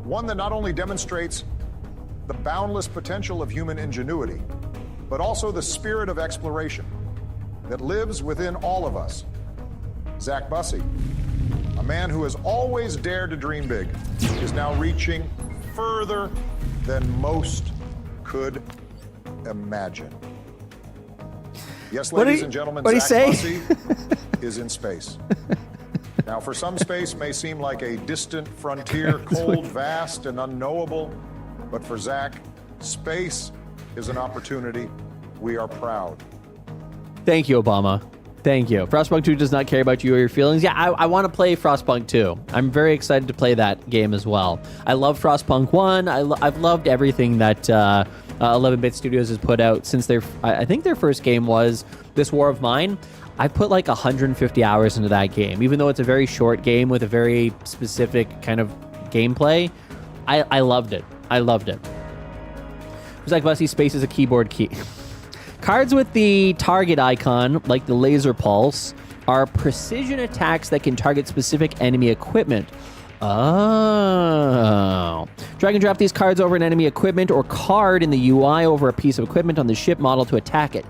One that not only demonstrates the boundless potential of human ingenuity, but also the spirit of exploration that lives within all of us. Zach Bussey, a man who has always dared to dream big, is now reaching further than most could imagine. Yes, ladies and gentlemen, Zach Bussey is in space. Now, for some, space may seem like a distant frontier, cold, vast, and unknowable. But for Zach, space is an opportunity. We are proud. Thank you, Obama. Thank you. Frostpunk 2 does not care about you or your feelings. Yeah, I want to play Frostpunk 2. I'm very excited to play that game as well. I love Frostpunk 1. I've loved everything that 11-Bit Studios has put out since I think their first game was This War of Mine. I put like 150 hours into that game. Even though it's a very short game with a very specific kind of gameplay, I loved it. I loved it. Zach Bussey, space is a keyboard key. Cards with the target icon, like the laser pulse, are precision attacks that can target specific enemy equipment. Oh. Drag and drop these cards over an enemy equipment or card in the UI over a piece of equipment on the ship model to attack it.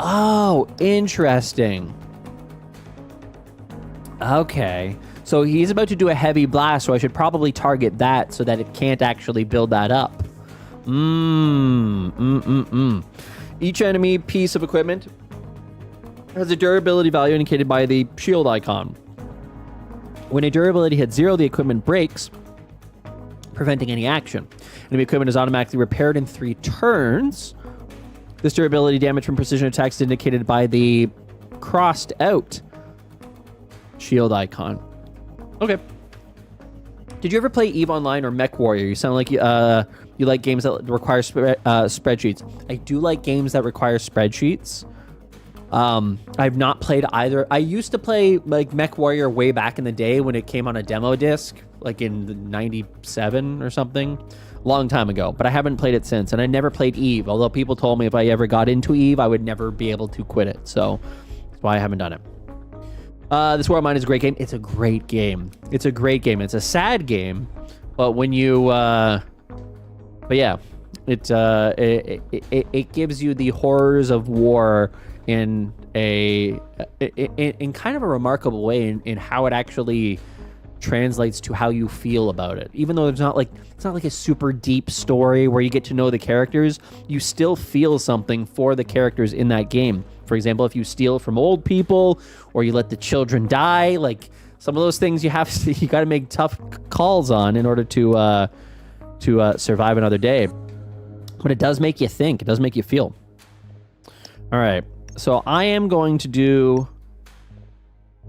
Oh, interesting. Okay. So he's about to do a heavy blast, so I should probably target that so that it can't actually build that up. Each enemy piece of equipment has a durability value indicated by the shield icon. When a durability hits 0, the equipment breaks, preventing any action. Enemy equipment is automatically repaired in 3 turns. This durability damage from precision attacks is indicated by the crossed out shield icon. Okay. Did you ever play EVE Online or Mech Warrior? You sound like you like games that require spreadsheets. I do like games that require spreadsheets. I've not played either. I used to play like Mech Warrior way back in the day when it came on a demo disc, like in 97 or something, a long time ago. But I haven't played it since, and I never played EVE. Although people told me if I ever got into EVE, I would never be able to quit it. So that's why I haven't done it. This War of Mine is a great game. It's a great game. It's a great game. It's a sad game, but when you, but yeah, it gives you the horrors of war in kind of a remarkable way in how it actually translates to how you feel about it. Even though it's not like a super deep story where you get to know the characters, you still feel something for the characters in that game. For example, if you steal from old people or you let the children die, like some of those things you got to make tough calls on in order to survive another day. But it does make you think. It does make you feel. All right. So I am going to do...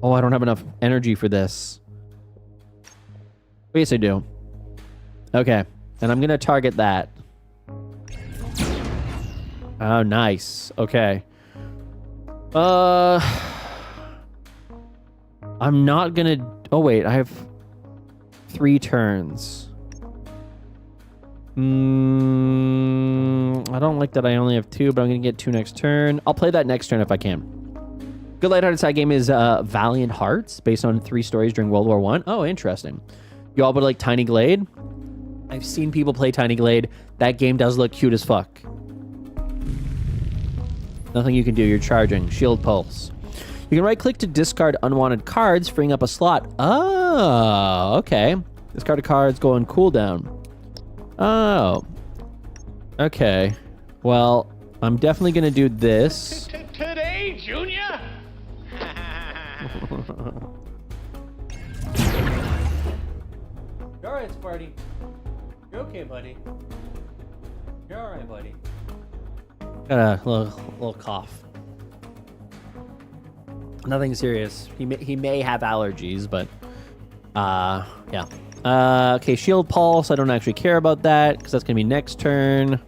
Oh, I don't have enough energy for this. Yes, I do. Okay. And I'm going to target that. Oh, nice. Okay. I'm not going to... Oh, wait. I have 3 turns. I don't like that I only have 2, but I'm going to get 2 next turn. I'll play that next turn if I can. Good lighthearted side game is Valiant Hearts, based on 3 stories during World War I. Oh, interesting. You all would like Tiny Glade? I've seen people play Tiny Glade. That game does look cute as fuck. Nothing you can do. You're charging. Shield Pulse. You can right-click to discard unwanted cards, freeing up a slot. Oh, okay. Discarded cards go on cooldown. Oh. Okay. Well, I'm definitely going to do this. Today, Junior? You're alright, Sparty. You're okay, buddy. You're alright, buddy. Got a little cough. Nothing serious. He may have allergies, but yeah. Okay, Shield Pulse. I don't actually care about that because that's gonna be next turn.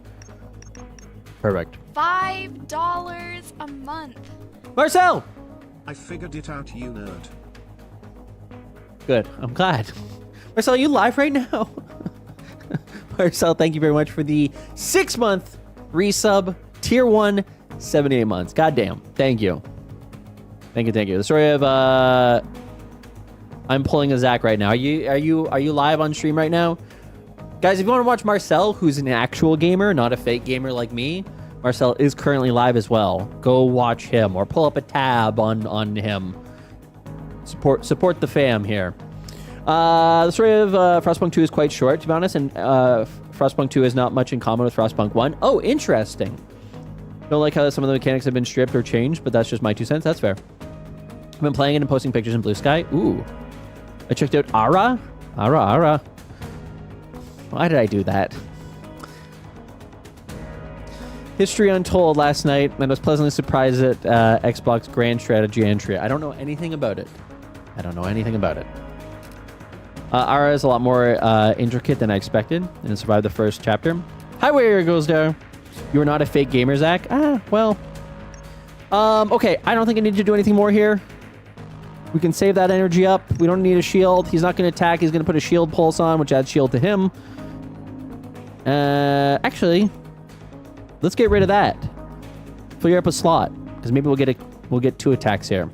Perfect. $5 a month. Marcel! I figured it out, you nerd. Good. I'm glad. Marcel, are you live right now? Marcel, thank you very much for the 6-month resub. Tier 1, 78 months. Goddamn. Thank you. Thank you. The story of I'm pulling a Zach right now. Are you live on stream right now? Guys, if you want to watch Marcel, who's an actual gamer, not a fake gamer like me, Marcel is currently live as well. Go watch him or pull up a tab on him. Support the fam here. The story of Frostpunk 2 is quite short, to be honest, and Frostpunk 2 has not much in common with Frostpunk 1. Oh, interesting. Don't like how some of the mechanics have been stripped or changed, but that's just my 2 cents. That's fair. I've been playing it and posting pictures in Blue Sky. Ooh. I checked out Ara. Why did I do that? History Untold last night, and I was pleasantly surprised at Xbox Grand Strategy entry. I don't know anything about it. Ara is a lot more intricate than I expected, and it survived the first chapter. Hi, where goes there? You are not a fake gamer, Zach. Well. Okay, I don't think I need to do anything more here. We can save that energy up. We don't need a shield. He's not going to attack. He's going to put a shield pulse on, which adds shield to him. Actually, let's get rid of that. Clear up a slot, because maybe we'll get 2 attacks here.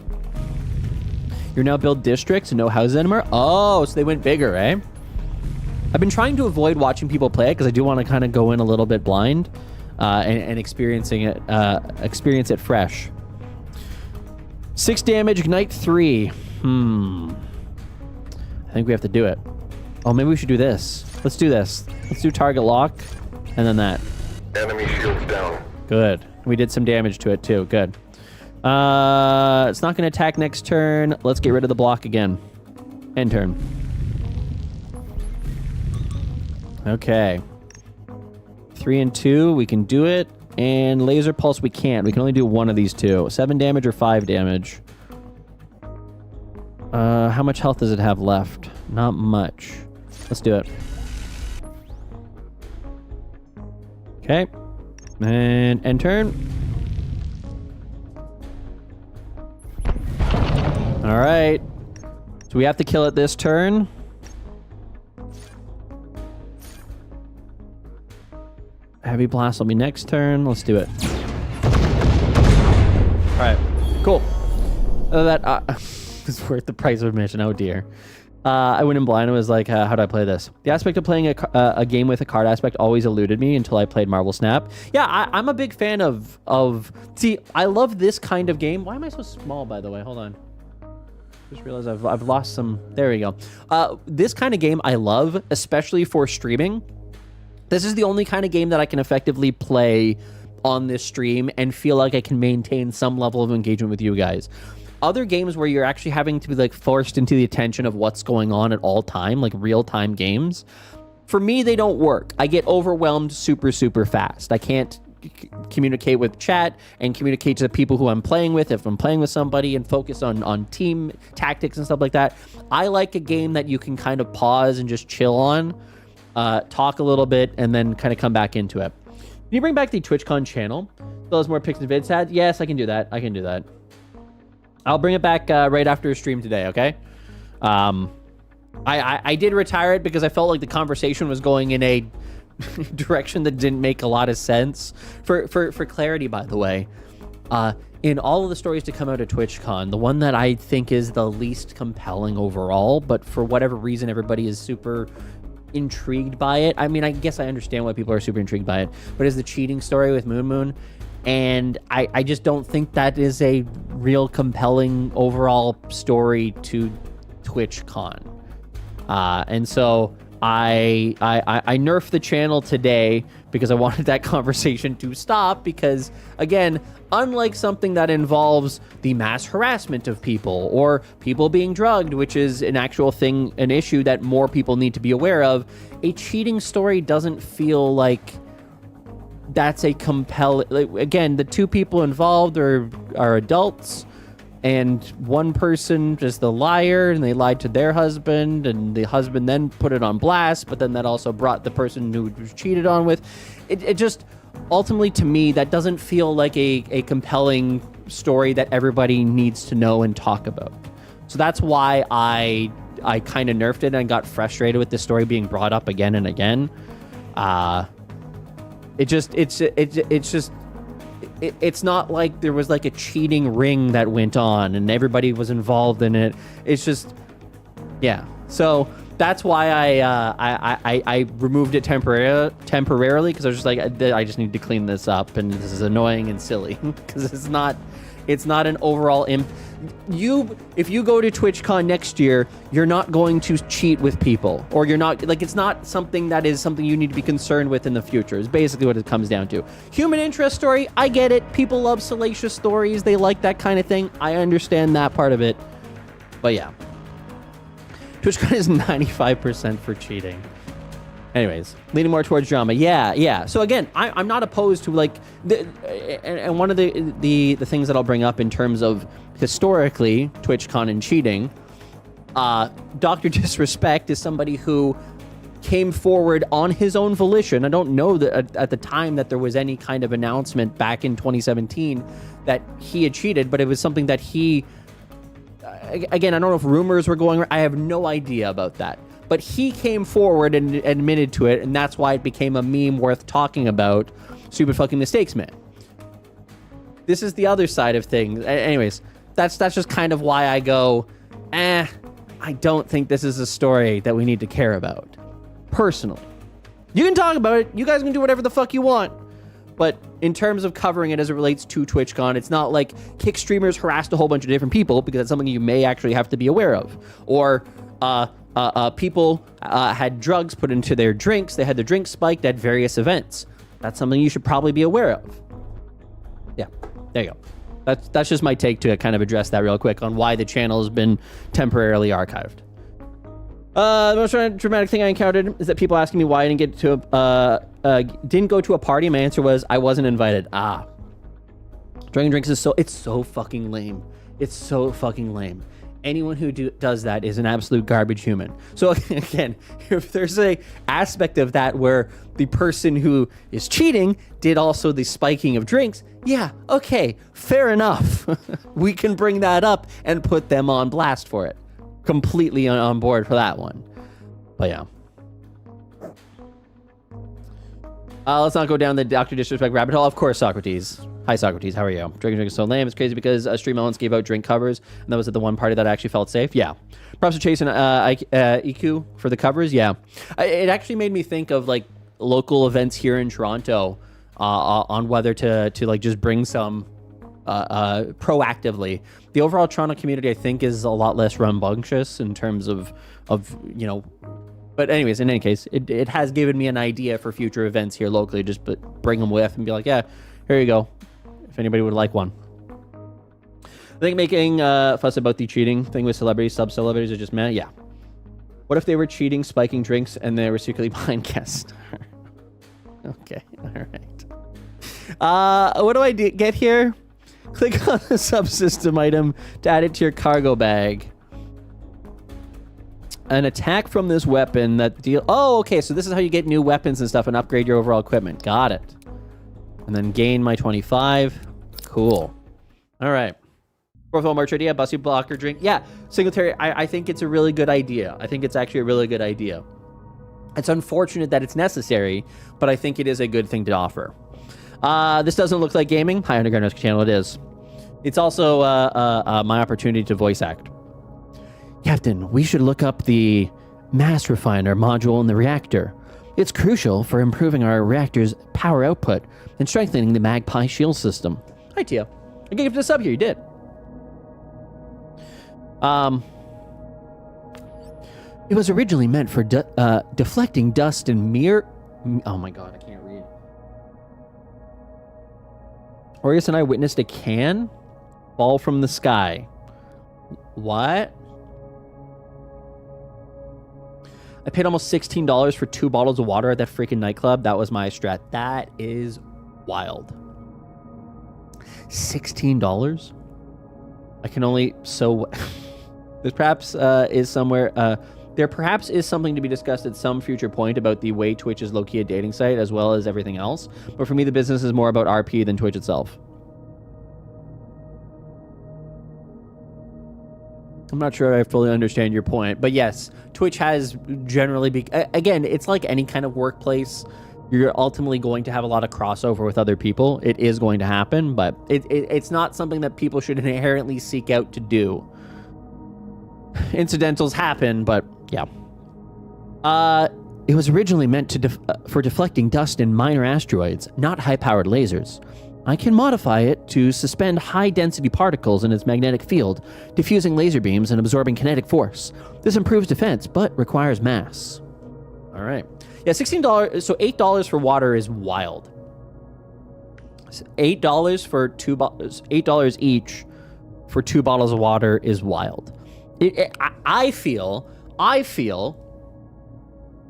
You're now build districts and no houses anymore. Oh, so they went bigger, eh? I've been trying to avoid watching people play it because I do want to kind of go in a little bit blind and experience it fresh. 6 damage, ignite 3. I think we have to do it. Oh, maybe we should do this. Let's do this. Let's do target lock and then that. Enemy shields down. Good. We did some damage to it too. Good. It's not going to attack next turn. Let's get rid of the block again. End turn. Okay. 3 and 2. We can do it. And laser pulse we can't. We can only do one of these 2. 7 damage or 5 damage. How much health does it have left? Not much. Let's do it. Okay. And end turn. All right. So we have to kill it this turn. Heavy blast will be next turn. Let's do it. All right. Cool. That is worth the price of admission. Oh dear. I went in blind and was like, how do I play this? The aspect of playing a game with a card aspect always eluded me until I played Marvel Snap. Yeah, I'm a big fan of... See, I love this kind of game. Why am I so small, by the way? Hold on. Just realized I've lost some... There we go. This kind of game I love, especially for streaming. This is the only kind of game that I can effectively play on this stream and feel like I can maintain some level of engagement with you guys. other games where you're actually having to be like forced into the attention of what's going on at all time, like real-time games, for me, they don't work. I get overwhelmed super, super fast. I can't communicate with chat and communicate to the people who I'm playing with if I'm playing with somebody and focus on team tactics and stuff like that. I like a game that you can kind of pause and just chill on, talk a little bit, and then kind of come back into it. Can you bring back the TwitchCon channel? Those more pics and vids had? Yes, I can do that. I'll bring it back right after a stream today, okay? I did retire it because I felt like the conversation was going in a direction that didn't make a lot of sense. For clarity, by the way, in all of the stories to come out of TwitchCon, the one that I think is the least compelling overall, but for whatever reason everybody is super intrigued by it. I mean, I guess I understand why people are super intrigued by it, but is the cheating story with Moon Moon. And I just don't think that is a real compelling overall story to TwitchCon. And so I nerfed the channel today because I wanted that conversation to stop because, again, unlike something that involves the mass harassment of people or people being drugged, which is an actual thing, an issue that more people need to be aware of, a cheating story doesn't feel like that's a compelling... Like, again, the two people involved are adults, and one person is the liar, and they lied to their husband, and the husband then put it on blast, but then that also brought the person who was cheated on with. It just, ultimately, to me, that doesn't feel like a compelling story that everybody needs to know and talk about. So that's why I kind of nerfed it and got frustrated with the story being brought up again and again. It's not like there was like a cheating ring that went on and everybody was involved in it. It's just, yeah. So that's why I removed it temporarily because I was just like, I just need to clean this up, and this is annoying and silly because it's not an overall if you go to TwitchCon next year, you're not going to cheat with people, or you're not, like, it's not something that is something you need to be concerned with in the future, is basically what it comes down to. Human interest story, I get it. People love salacious stories. They like that kind of thing. I understand that part of it. But yeah. TwitchCon is 95% for cheating. Anyways, leaning more towards drama. Yeah. So again, I'm not opposed to, like, and one of the things that I'll bring up in terms of historically TwitchCon and cheating, Dr. Disrespect is somebody who came forward on his own volition. I don't know that at the time that there was any kind of announcement back in 2017 that he had cheated, but it was something that he, again, I don't know if rumors were going, I have no idea about that. But he came forward and admitted to it, and that's why it became a meme worth talking about. Stupid fucking mistakes, man. This is the other side of things. Anyways, that's just kind of why I go, I don't think this is a story that we need to care about. Personally. You can talk about it. You guys can do whatever the fuck you want. But in terms of covering it as it relates to TwitchCon, it's not like Kick streamers harassed a whole bunch of different people, because that's something you may actually have to be aware of. Or, people had drugs put into their drinks. They had their drinks spiked at various events. That's something you should probably be aware of. Yeah, there you go. That's just my take to kind of address that real quick on why the channel has been temporarily archived. The most dramatic thing I encountered is that people asking me why I didn't go to a party. My answer was I wasn't invited. Drinking drinks is so fucking lame. It's so fucking lame. Anyone who does that is an absolute garbage human. So again, if there's a aspect of that where the person who is cheating did also the spiking of drinks, yeah, okay, fair enough. We can bring that up and put them on blast for it. Completely on board for that one. But yeah. Let's not go down the Dr. Disrespect rabbit hole. Of course, Socrates. Hi, Socrates. How are you? Drinking is so lame. It's crazy because Stream Elements gave out drink covers, and that was at the one party that I actually felt safe. Yeah. Props to Chase and EQ for the covers. Yeah. It actually made me think of, like, local events here in Toronto on whether to like just bring some proactively. The overall Toronto community, I think, is a lot less rambunctious in terms of you know. But anyways, in any case, it has given me an idea for future events here locally. Just bring them with and be like, yeah, here you go, if anybody would like one. I think making fuss about the cheating thing with celebrities, sub-celebrities are just meh. Yeah. What if they were cheating, spiking drinks, and they were secretly behind guests? Okay, all right. What do I get here? Click on the subsystem item to add it to your cargo bag. An attack from this weapon that deal... Oh, okay, so this is how you get new weapons and stuff and upgrade your overall equipment. Got it. And then gain my 25. Cool. All right. Fourth wall merch idea, Bussey blocker drink. Yeah, Singletary, I think it's a really good idea. I think it's actually a really good idea. It's unfortunate that it's necessary, but I think it is a good thing to offer. This doesn't look like gaming. Hi, Underground Rescue Channel, it is. It's also my opportunity to voice act. Captain, we should look up the mass refiner module in the reactor. It's crucial for improving our reactor's power output and strengthening the Magpie shield system. Hi, Tia. I gave it a sub here, you did. It was originally meant for deflecting dust and mirror... Oh my god, I can't read. Orius and I witnessed a can fall from the sky. What? I paid almost $16 for 2 bottles of water at that freaking nightclub. That was my strat. That is wild. $16? I can only... So... There perhaps is something to be discussed at some future point about the way Twitch is low-key a dating site as well as everything else. But for me, the business is more about RP than Twitch itself. I'm not sure I fully understand your point, but yes, Twitch has generally again, it's like any kind of workplace. You're ultimately going to have a lot of crossover with other people. It is going to happen, but it's not something that people should inherently seek out to do. Incidentals happen, but yeah. It was originally meant for deflecting dust and minor asteroids, not high-powered lasers. I can modify it to suspend high-density particles in its magnetic field, diffusing laser beams and absorbing kinetic force. This improves defense, but requires mass. All right. Yeah, $16, so $8 for water is wild. $8 for $8 each for 2 bottles of water is wild. I feel,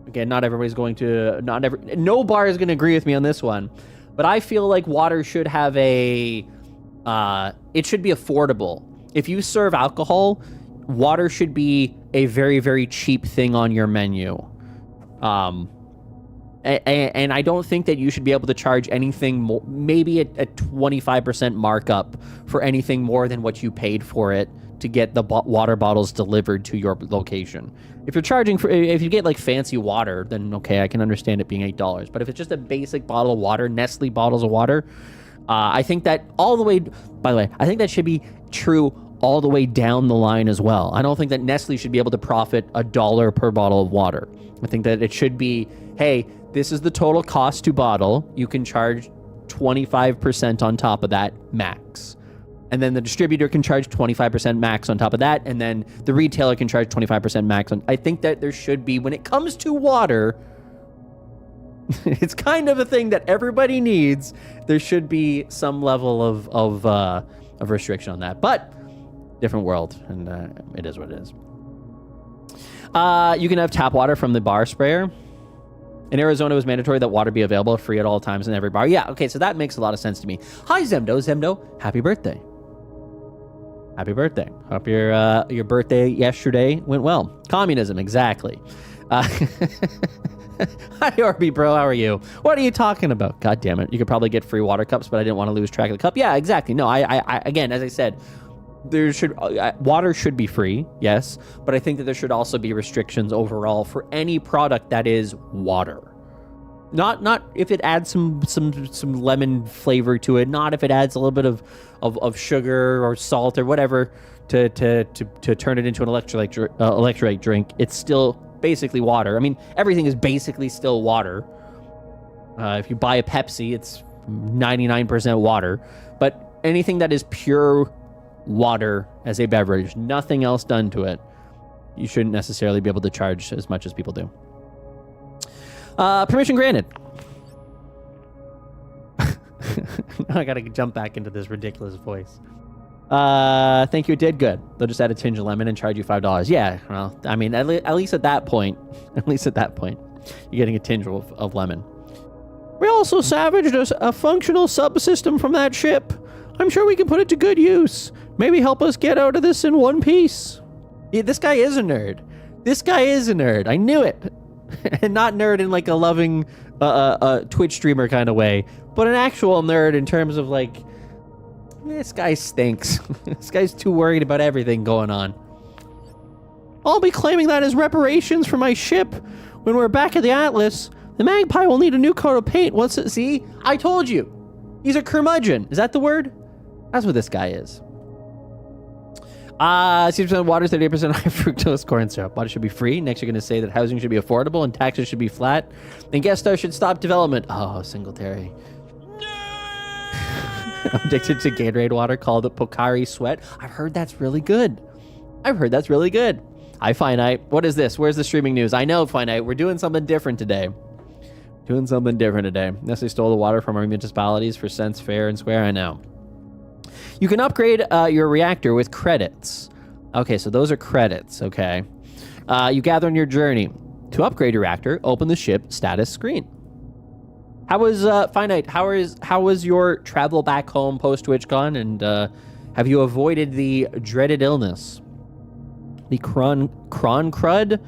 again, not everybody's going to, no bar is going to agree with me on this one, but I feel like water should have it should be affordable. If you serve alcohol, water should be a very, very cheap thing on your menu. And I don't think that you should be able to charge anything more, maybe a 25% markup for anything more than what you paid for it to get the water bottles delivered to your location. If you're charging if you get like fancy water, then okay, I can understand it being $8. But if it's just a basic bottle of water, Nestle bottles of water, I think that all the way, by the way, I think that should be true all the way down the line as well. I don't think that Nestle should be able to profit $1 per bottle of water. I think that it should be, hey, this is the total cost to bottle. You can charge 25% on top of that max. And then the distributor can charge 25% max on top of that. And then the retailer can charge 25% max. I think that there should be, when it comes to water, it's kind of a thing that everybody needs. There should be some level of restriction on that. But different world, and it is what it is. You can have tap water from the bar sprayer. In Arizona, it was mandatory that water be available free at all times in every bar. Yeah, okay, so that makes a lot of sense to me. Hi, Zemdo. Zemdo, happy birthday. Happy birthday. Hope your birthday yesterday went well. Communism, exactly. Hi, RB bro, how are you? What are you talking about? God damn it. You could probably get free water cups, but I didn't want to lose track of the cup. Yeah, exactly. No, I again, as I said, water should be free, yes, but I think that there should also be restrictions overall for any product that is water. Not if it adds some lemon flavor to it, not if it adds a little bit of sugar or salt or whatever to turn it into an electrolyte drink. It's still basically water. I mean, everything is basically still water. If you buy a Pepsi, it's 99% water, but anything that is pure water as a beverage, nothing else done to it, you shouldn't necessarily be able to charge as much as people do. Permission granted. I gotta jump back into this ridiculous voice. Thank you, it did good. They'll just add a tinge of lemon and charge you $5. Yeah, well, I mean, at least at that point, you're getting a tinge of lemon. We also salvaged a functional subsystem from that ship. I'm sure we can put it to good use. Maybe help us get out of this in one piece. Yeah, this guy is a nerd. I knew it. And not nerd in like a loving Twitch streamer kind of way, but an actual nerd in terms of like, this guy stinks. This guy's too worried about everything going on. I'll be claiming that as reparations for my ship. When we're back at the Atlas, the Magpie will need a new coat of paint. See? I told you. He's a curmudgeon. Is that the word? That's what this guy is. 60% water, 38% high fructose corn syrup. Water should be free. Next, you're going to say that housing should be affordable and taxes should be flat. And guest stars should stop development. Oh, Singletary. I'm addicted to Gatorade water called the Pocari Sweat. I've heard that's really good. Hi, Finite. What is this? Where's the streaming news? I know, Finite. We're doing something different today. Nestle stole the water from our municipalities for cents fair and square. I know. You can upgrade your reactor with credits. Okay, so those are credits, okay. You gather on your journey. To upgrade your reactor, open the ship status screen. How was, Finite, how was your travel back home post-TwitchCon, and have you avoided the dreaded illness? The Con crud,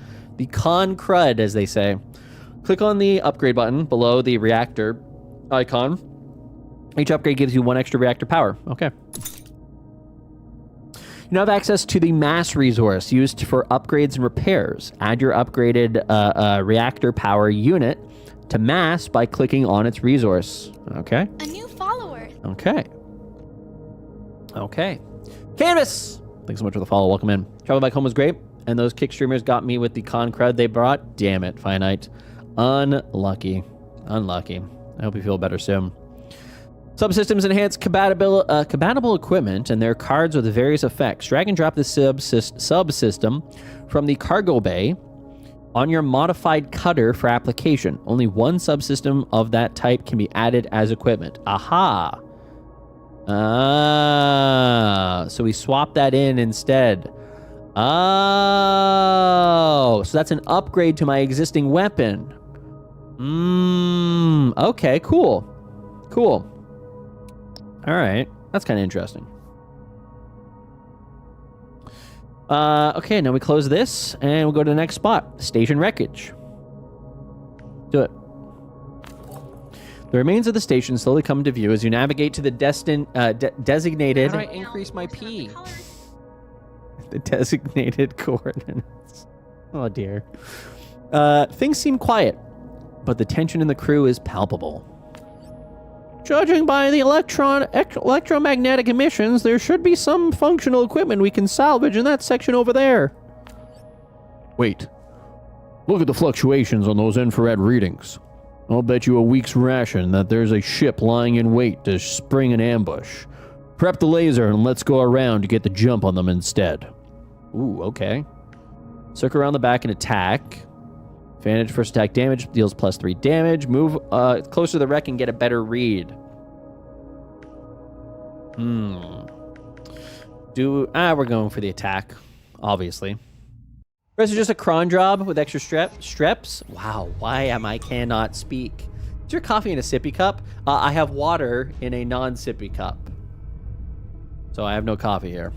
as they say. Click on the upgrade button below the reactor icon. Each upgrade gives you 1 extra reactor power. Okay. You now have access to the mass resource used for upgrades and repairs. Add your upgraded reactor power unit to mass by clicking on its resource. Okay. A new follower. Okay. Canvas! Thanks so much for the follow. Welcome in. Travel back home was great, and those kick streamers got me with the con crud they brought. Damn it, Finite. Unlucky. I hope you feel better soon. Subsystems enhance compatible equipment and their cards with various effects. Drag and drop the subsystem from the cargo bay on your modified cutter for application. Only one subsystem of that type can be added as equipment. Aha! So we swap that in instead. Oh, so that's an upgrade to my existing weapon. Okay, cool. All right, that's kind of interesting. Okay, now we close this, and we'll go to the next spot. Station wreckage. Do it. The remains of the station slowly come to view as you navigate to the designated... How do I increase my P? The designated coordinates. Oh, dear. Things seem quiet, but the tension in the crew is palpable. Judging by the electromagnetic emissions, there should be some functional equipment we can salvage in that section over there. Wait. Look at the fluctuations on those infrared readings. I'll bet you a week's ration that there's a ship lying in wait to spring an ambush. Prep the laser and let's go around to get the jump on them instead. Ooh, okay. Circle around the back and attack. Advantage first attack damage, deals +3 damage. Move closer to the wreck and get a better read. We're going for the attack, obviously. Rest is just a cron job with extra streps. Wow, why am I cannot speak? Is your coffee in a sippy cup? I have water in a non-sippy cup. So I have no coffee here.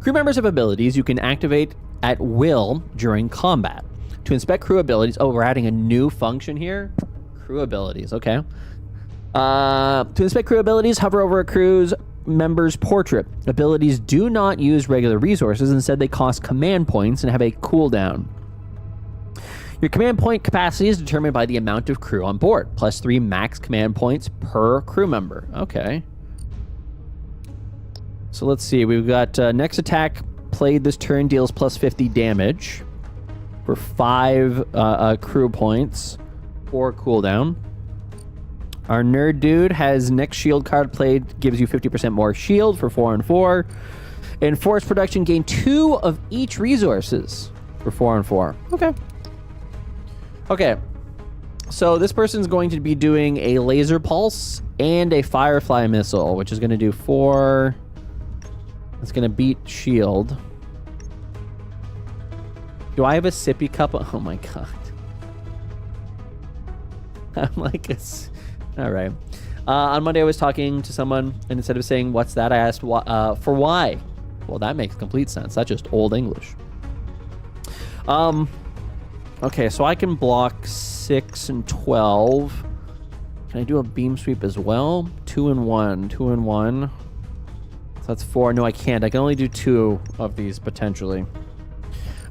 Crew members have abilities you can activate at will during combat. To inspect crew abilities... Oh, we're adding a new function here? Crew abilities, okay. To inspect crew abilities, hover over a crew's member's portrait. Abilities do not use regular resources. Instead, they cost command points and have a cooldown. Your command point capacity is determined by the amount of crew on board. +3 max command points per crew member. Okay. So let's see. We've got next attack played this turn deals +50 damage for 5 crew points, 4 cooldown. Our nerd dude has next shield card played, gives you 50% more shield for 4 and 4. And force production gain 2 of each resources for 4 and 4. Okay. So this person's going to be doing a laser pulse and a firefly missile, which is going to do 4. It's going to beat shield. Do I have a sippy cup? Oh my god. I'm like, it's all right. On Monday, I was talking to someone, and instead of saying "What's that?" I asked for why. Well, that makes complete sense. That's just old English. Okay, so I can block 6 and 12. Can I do a beam sweep as well? 2 and 1. 2 and 1. So that's 4. No, I can't. I can only do 2 of these potentially.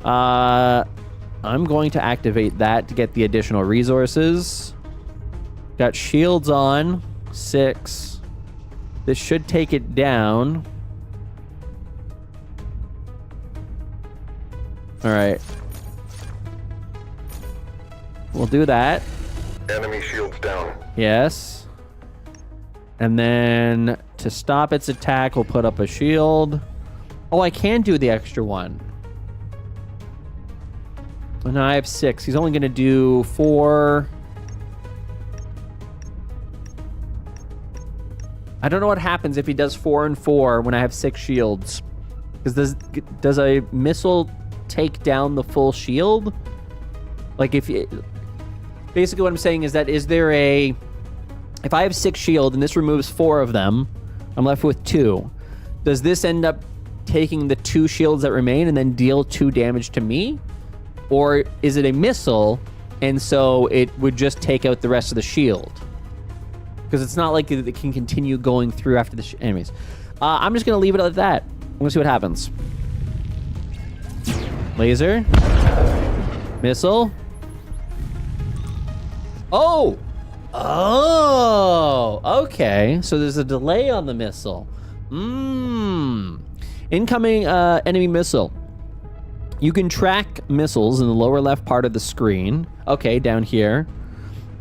I'm going to activate that to get the additional resources. Got shields on. 6. This should take it down. All right. We'll do that. Enemy shields down. Yes. And then to stop its attack, we'll put up a shield. Oh, I can do the extra one. And I have 6. He's only going to do 4. I don't know what happens if he does 4 and 4 when I have 6 shields. Because does a missile take down the full shield? Like if you... Basically what I'm saying is that if I have 6 shield and this removes 4 of them, I'm left with 2. Does this end up taking the 2 shields that remain and then deal 2 damage to me? Or is it a missile and so it would just take out the rest of the shield? Because it's not like it can continue going through after the anyways. I'm just going to leave it at that. I'm going to see what happens. Laser. Missile. Oh! Oh! Okay. So there's a delay on the missile. Incoming enemy missile. You can track missiles in the lower left part of the screen. Okay, down here.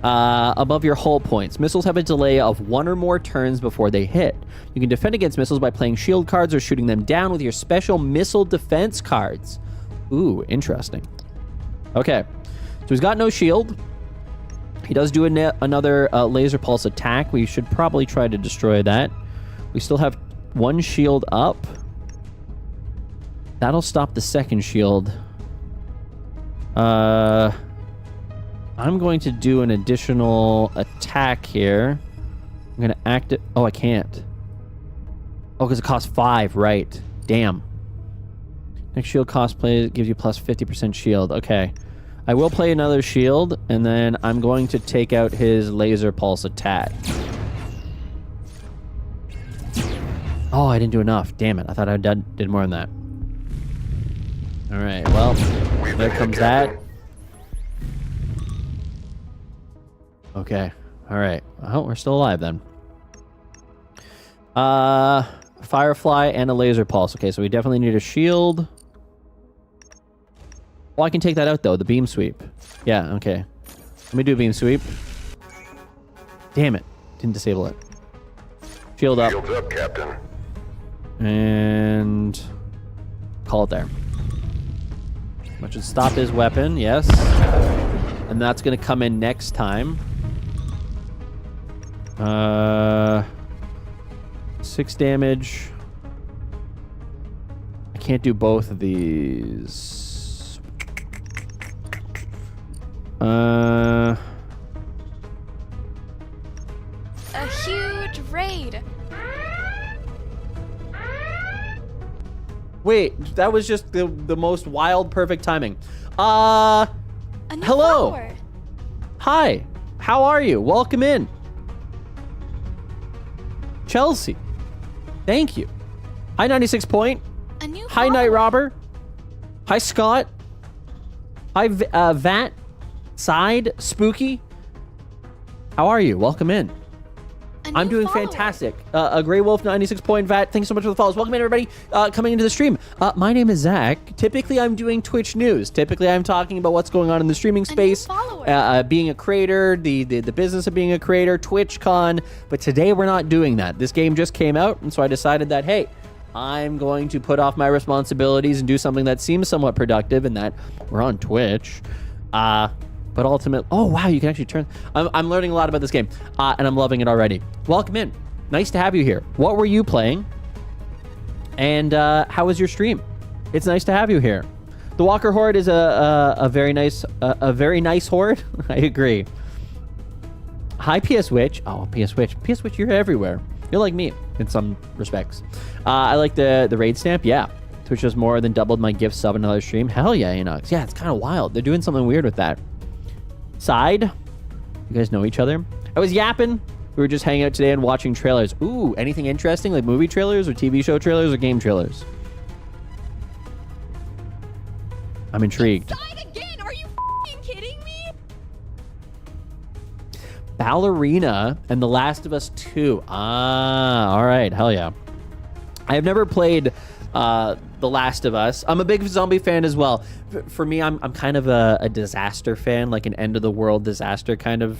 Above your hull points. Missiles have a delay of 1 or more turns before they hit. You can defend against missiles by playing shield cards or shooting them down with your special missile defense cards. Ooh, interesting. Okay. So he's got no shield. He does do another laser pulse attack. We should probably try to destroy that. We still have 1 shield up. That'll stop the second shield. I'm going to do an additional attack here. I'm going to activate... Oh, I can't. Oh, because it costs 5. Right. Damn. Next shield cost play gives you plus 50% shield. Okay. I will play another shield, and then I'm going to take out his laser pulse attack. Oh, I didn't do enough. Damn it. I thought I did more than that. All right. Well, there comes that. Okay. All right. Oh, we're still alive then. Firefly and a laser pulse. Okay, so we definitely need a shield. Well, I can take that out, though. The beam sweep. Yeah, okay. Let me do a beam sweep. Damn it. Didn't disable it. Shield up. Shields up, Captain. And... call it there. Which should stop his weapon, yes. And that's going to come in next time. 6 damage. I can't do both of these. A huge raid. Wait, that was just the most wild, perfect timing. A new hello. follower. Hi. How are you? Welcome in. Chelsea. Thank you. Hi, 96 Point. A new Hi, follower. Night Robber. Hi, Scott. Hi, Vat. Side. Spooky. How are you? Welcome in. I'm doing fantastic. A Grey Wolf 96 Point Vat. Thanks so much for the follows. Welcome in, everybody coming into the stream. My name is Zach. Typically, I'm doing Twitch news. Typically, I'm talking about what's going on in the streaming space. Being a creator, the business of being a creator, TwitchCon. But today, we're not doing that. This game just came out, and so I decided that, hey, I'm going to put off my responsibilities and do something that seems somewhat productive, and that we're on Twitch. But ultimately, oh wow, you can actually turn. I'm learning a lot about this game, and I'm loving it already. Welcome in. Nice to have you here. What were you playing? And how was your stream? It's nice to have you here. The Walker Horde is a very nice horde. I agree. Hi, PS Witch. Oh, PS Witch. PS Witch, you're everywhere. You're like me in some respects. I like the raid stamp. Yeah. Twitch just more than doubled my gift sub another stream. Hell yeah, Enox. Yeah, it's kind of wild. They're doing something weird with that. Side. You guys know each other? I was yapping. We were just hanging out today and watching trailers. Ooh, anything interesting? Like movie trailers or TV show trailers or game trailers? I'm intrigued. Died again? Are you f***ing kidding me? Ballerina and The Last of Us 2. Ah, all right. Hell yeah. I have never played The Last of Us. I'm a big zombie fan as well. For me, I'm kind of a disaster fan, like an end of the world disaster kind of.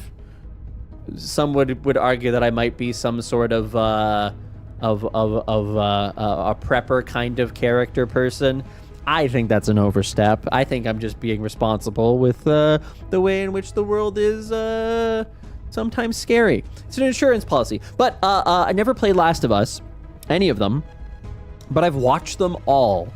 Some would argue that I might be some sort of a prepper kind of character person. I think that's an overstep. I think I'm just being responsible with the way in which the world is sometimes scary. It's an insurance policy. But I never played Last of Us, any of them, but I've watched them all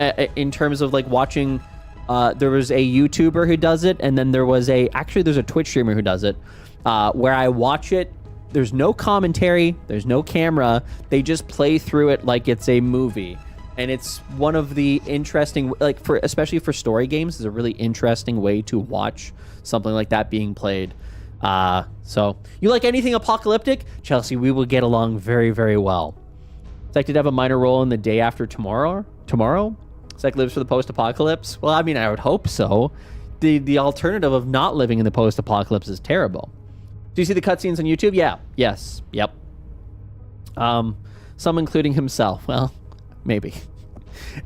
in terms of like watching. There was a YouTuber who does it, and then there's a Twitch streamer who does it, where I watch it. There's no commentary, there's no camera. They just play through it like it's a movie. And it's one of the interesting, like especially for story games, is a really interesting way to watch something like that being played. So you like anything apocalyptic? Chelsea, we will get along very, very well. Zach did have a minor role in The Day After Tomorrow. Zach lives for the post-apocalypse. Well, I mean, I would hope so. The alternative of not living in the post-apocalypse is terrible. Do you see the cutscenes on YouTube? Yeah. Yes. Yep. Some including himself. Well, maybe.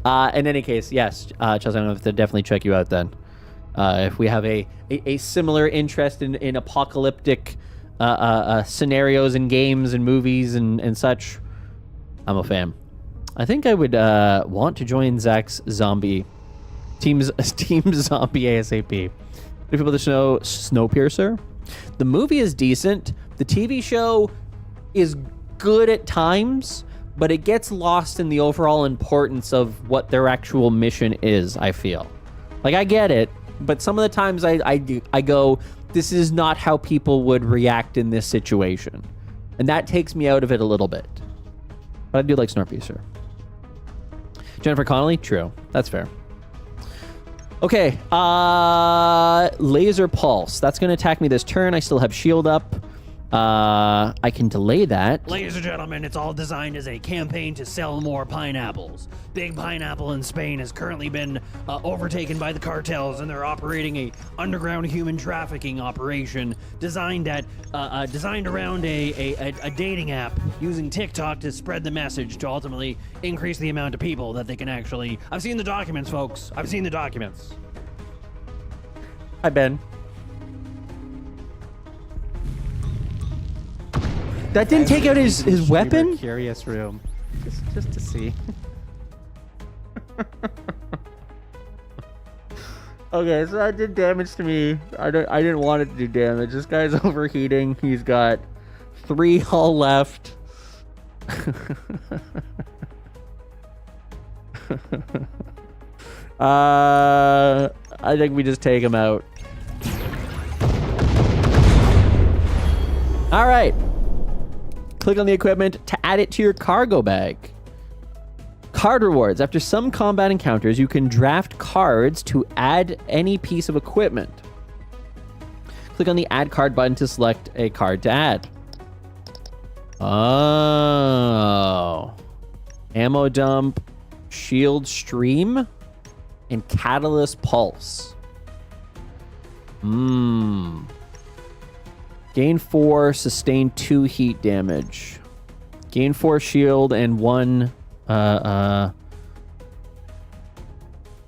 In any case, yes, Chelsea, I'm going to have to definitely check you out then. If we have a similar interest in apocalyptic scenarios and games and movies and such, I'm a fan. I think I would want to join Zach's zombie team zombie ASAP. If people to know Snowpiercer, the movie is decent. The TV show is good at times, but it gets lost in the overall importance of what their actual mission is, I feel. Like, I get it, but some of the times I go, this is not how people would react in this situation. And that takes me out of it a little bit. But I do like Snowpiercer. Jennifer Connelly? True. That's fair. Okay. Laser Pulse. That's going to attack me this turn. I still have shield up. I can delay that. Ladies and gentlemen, it's all designed as a campaign to sell more pineapples. Big Pineapple in Spain has currently been overtaken by the cartels, and they're operating a underground human trafficking operation designed around a dating app using TikTok to spread the message to ultimately increase the amount of people that they can actually. I've seen the documents, folks. I've seen the documents. Hi, Ben. That didn't take out his weapon? Curious room. Just to see. Okay, so that did damage to me. I didn't want it to do damage. This guy's overheating. He's got 3 hull left. I think we just take him out. All right. Click on the equipment to add it to your cargo bag. Card rewards. After some combat encounters, you can draft cards to add any piece of equipment. Click on the Add Card button to select a card to add. Oh. Ammo Dump, Shield Stream, and Catalyst Pulse. Gain 4, sustain 2 heat damage. Gain 4 shield and 1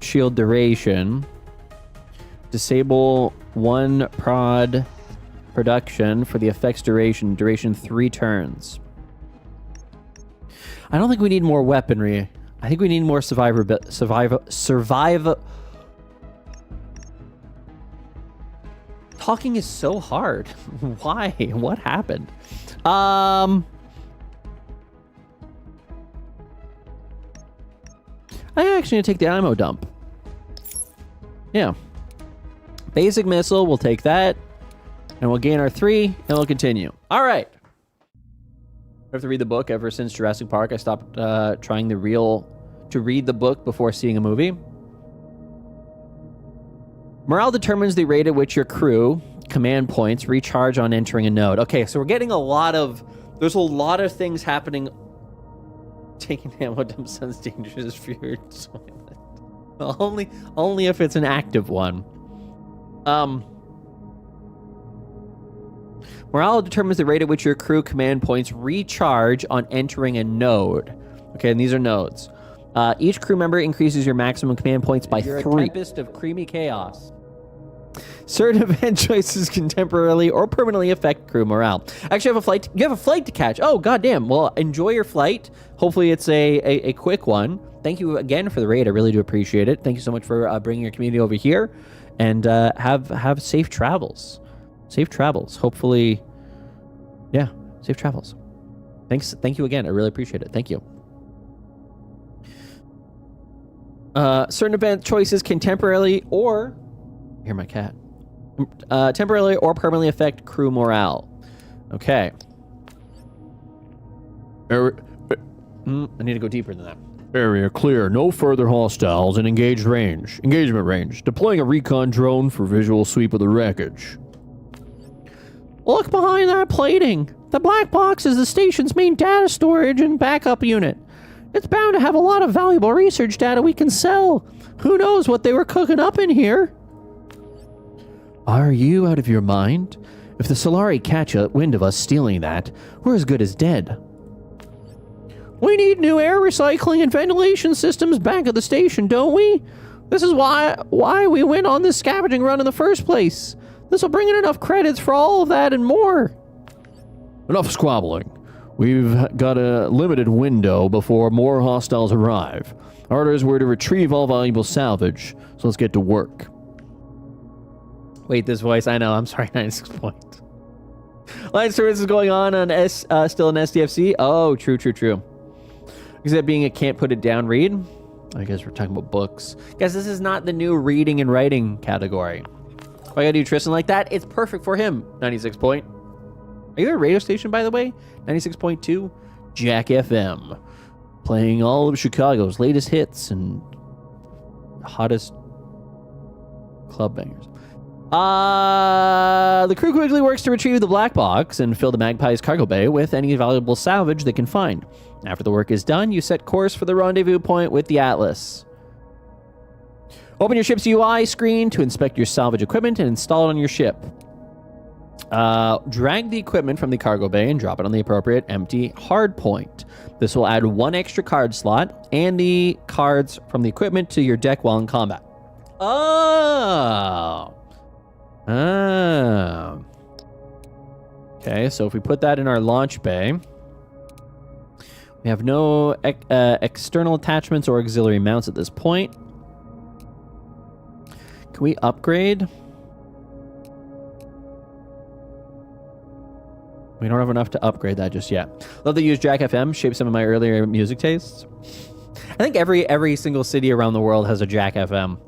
shield duration. Disable 1 prod production for the effects duration. Duration 3 turns. I don't think we need more weaponry. I think we need more Talking is so hard. Why? What happened? I'm actually gonna take the ammo dump. Yeah. Basic missile, we'll take that. And we'll gain our 3, and we'll continue. All right. I have to read the book. Ever since Jurassic Park, I stopped trying to read the book before seeing a movie. Morale determines the rate at which your crew, command points, recharge on entering a node. Okay, so we're getting there's a lot of things happening. Taking ammo dump sounds dangerous for your toilet. Only if it's an active one. Morale determines the rate at which your crew command points recharge on entering a node. Okay, and these are nodes. Each crew member increases your maximum command points by 3. You're a tempest of creamy chaos. Certain event choices can temporarily or permanently affect crew morale. Actually, you have a flight to catch. Oh, goddamn. Well, enjoy your flight. Hopefully it's a quick one. Thank you again for the raid. I really do appreciate it. Thank you so much for bringing your community over here. And have safe travels. Safe travels. Hopefully, yeah, safe travels. Thanks. Thank you again. I really appreciate it. Thank you. Certain event choices can temporarily or... Hear my cat. Temporarily or permanently affect crew morale. Okay. I need to go deeper than that. Area clear. No further hostiles in engagement range. Deploying a recon drone for visual sweep of the wreckage. Look behind that plating. The black box is the station's main data storage and backup unit. It's bound to have a lot of valuable research data we can sell. Who knows what they were cooking up in here? Are you out of your mind? If the Solari catch a wind of us stealing that, we're as good as dead. We need new air recycling and ventilation systems back at the station, don't we? This is why we went on this scavenging run in the first place. This will bring in enough credits for all of that and more. Enough squabbling. We've got a limited window before more hostiles arrive. Our orders were to retrieve all valuable salvage, so let's get to work. Wait, this voice, I know. I'm sorry, 96 point. Line service is going on still in SDFC. Oh, true. Is that being a can't put it down read? I guess we're talking about books. Guys, this is not the new reading and writing category. Why I gotta do Tristan like that? It's perfect for him. 96 point. Are you at a radio station, by the way? 96.2? Jack FM. Playing all of Chicago's latest hits and hottest club bangers. The crew quickly works to retrieve the black box and fill the Magpie's cargo bay with any valuable salvage they can find. After the work is done, you set course for the rendezvous point with the Atlas. Open your ship's UI screen to inspect your salvage equipment and install it on your ship. Drag the equipment from the cargo bay and drop it on the appropriate empty hard point. This will add 1 extra card slot and the cards from the equipment to your deck while in combat. Oh. Okay, so if we put that in our launch bay, we have no external attachments or auxiliary mounts at this point. Can we upgrade? We don't have enough to upgrade that just yet. Love that you use Jack FM, shaped some of my earlier music tastes. I think every single city around the world has a Jack FM.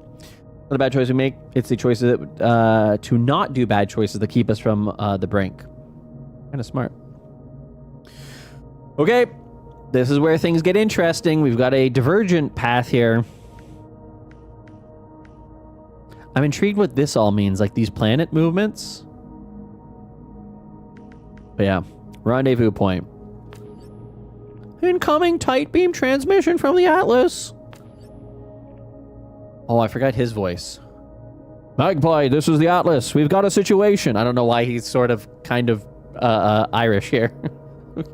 Not a bad choice we make. It's the choices that, to not do bad choices that keep us from the brink. Kind of smart. Okay, this is where things get interesting. We've got a divergent path here. I'm intrigued what this all means, like these planet movements. But yeah, rendezvous point. Incoming tight beam transmission from the Atlas. Oh, I forgot his voice. Magpie, this is the Atlas. We've got a situation. I don't know why he's sort of kind of Irish here.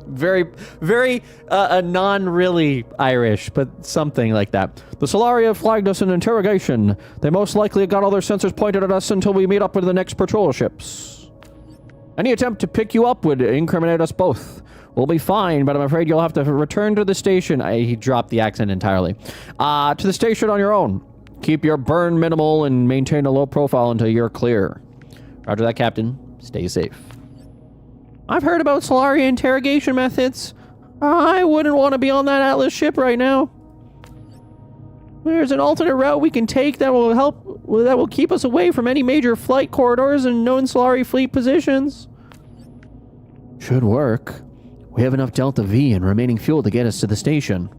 very non-really Irish, but something like that. The Solaria flagged us in interrogation. They most likely got all their sensors pointed at us until we meet up with the next patrol ships. Any attempt to pick you up would incriminate us both. We'll be fine, but I'm afraid you'll have to return to the station. He dropped the accent entirely. To the station on your own. Keep your burn minimal and maintain a low profile until you're clear. Roger that, Captain. Stay safe. I've heard about Solari interrogation methods. I wouldn't want to be on that Atlas ship right now. There's an alternate route we can take that will keep us away from any major flight corridors and known Solari fleet positions. Should work. We have enough Delta V and remaining fuel to get us to the station.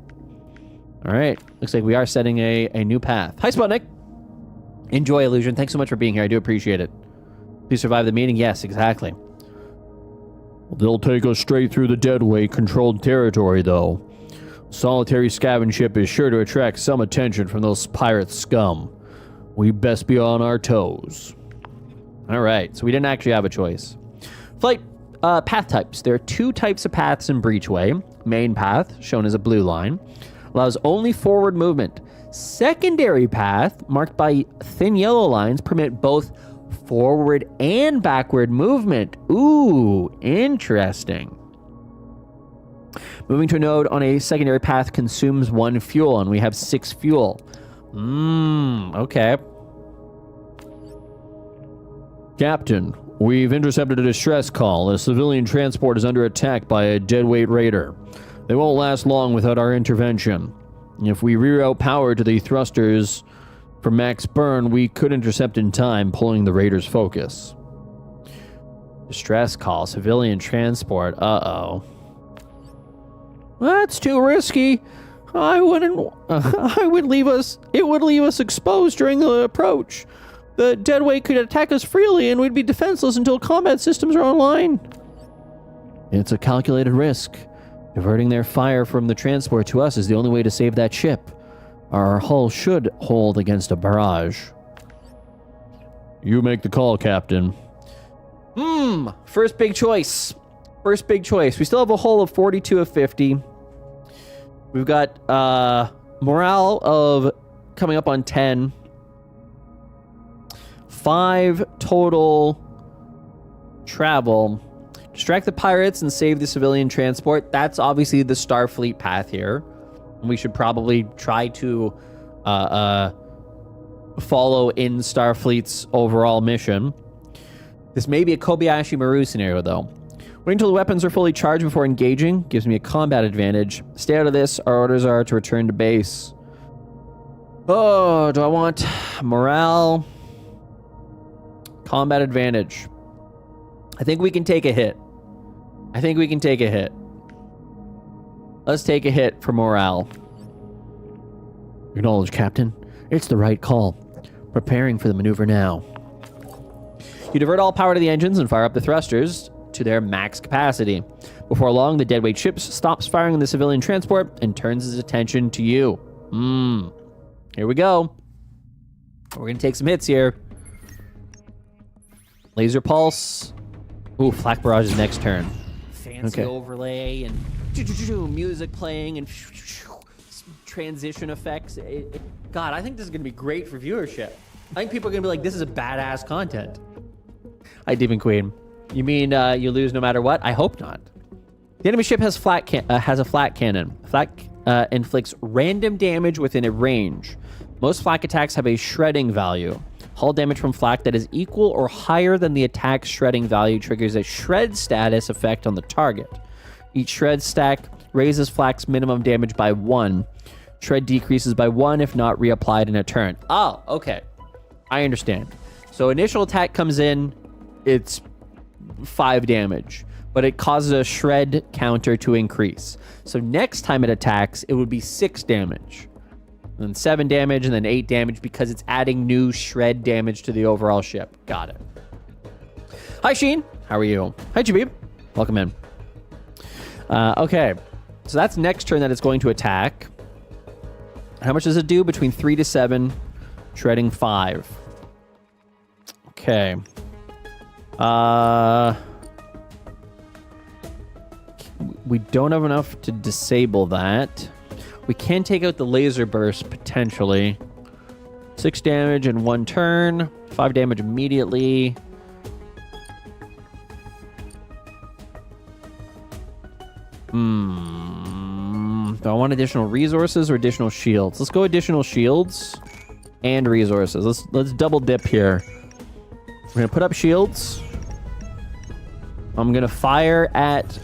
All right. Looks like we are setting a new path. Hi, Sputnik. Enjoy, Illusion. Thanks so much for being here. I do appreciate it. Please survive the meeting. Yes, exactly. They'll take us straight through the deadweight controlled territory, though. Solitary scavenge ship is sure to attract some attention from those pirate scum. We best be on our toes. All right, so we didn't actually have a choice. Flight path types. There are 2 types of paths in Breachway. Main path, shown as a blue line, allows only forward movement. Secondary path, marked by thin yellow lines, permit both forward and backward movement. Ooh, interesting. Moving to a node on a secondary path consumes 1 fuel, and we have 6 fuel. Okay. Captain, we've intercepted a distress call. A civilian transport is under attack by a deadweight raider. They won't last long without our intervention. If we reroute power to the thrusters for max burn, we could intercept in time, pulling the raider's focus. Distress call, civilian transport. Uh-oh. That's too risky. It would leave us exposed during the approach. The deadweight could attack us freely and we'd be defenseless until combat systems are online. It's a calculated risk. Diverting their fire from the transport to us is the only way to save that ship. Our hull should hold against a barrage. You make the call, Captain. First big choice. First big choice. We still have a hull of 42 of 50. We've got morale of coming up on 10. 5 total travel. Distract the pirates and save the civilian transport. That's obviously the Starfleet path here. We should probably try to follow in Starfleet's overall mission. This may be a Kobayashi Maru scenario, though. Wait until the weapons are fully charged before engaging. Gives me a combat advantage. Stay out of this. Our orders are to return to base. Oh, do I want morale? Combat advantage. I think we can take a hit. Let's take a hit for morale. Acknowledge, Captain. It's the right call. Preparing for the maneuver now. You divert all power to the engines and fire up the thrusters to their max capacity. Before long, the deadweight ship stops firing on the civilian transport and turns its attention to you. Here we go. We're going to take some hits here. Laser pulse. Ooh, flak barrage is next turn. Fancy overlay and music playing and transition effects. God, I think this is going to be great for viewership. I think people are going to be like, this is a badass content. Hi, Demon Queen. You mean you lose no matter what? I hope not. The enemy ship has a flak cannon. Flak inflicts random damage within a range. Most flak attacks have a shredding value. Hull damage from flak that is equal or higher than the attack's shredding value triggers a shred status effect on the target. Each shred stack raises flak's minimum damage by 1. Shred decreases by 1 if not reapplied in a turn. Oh, okay. I understand. So initial attack comes in, it's 5 damage, but it causes a shred counter to increase. So next time it attacks, it would be 6 damage. Then 7 damage, and then 8 damage because it's adding new shred damage to the overall ship. Got it. Hi, Sheen. How are you? Hi, Jabib. Welcome in. Okay. So that's next turn that it's going to attack. How much does it do? Between 3 to 7. Shredding 5. Okay. We don't have enough to disable that. We can take out the laser burst, potentially. 6 damage in 1 turn. 5 damage immediately. Do I want additional resources or additional shields? Let's go additional shields and resources. Let's double dip here. We're going to put up shields. I'm going to fire at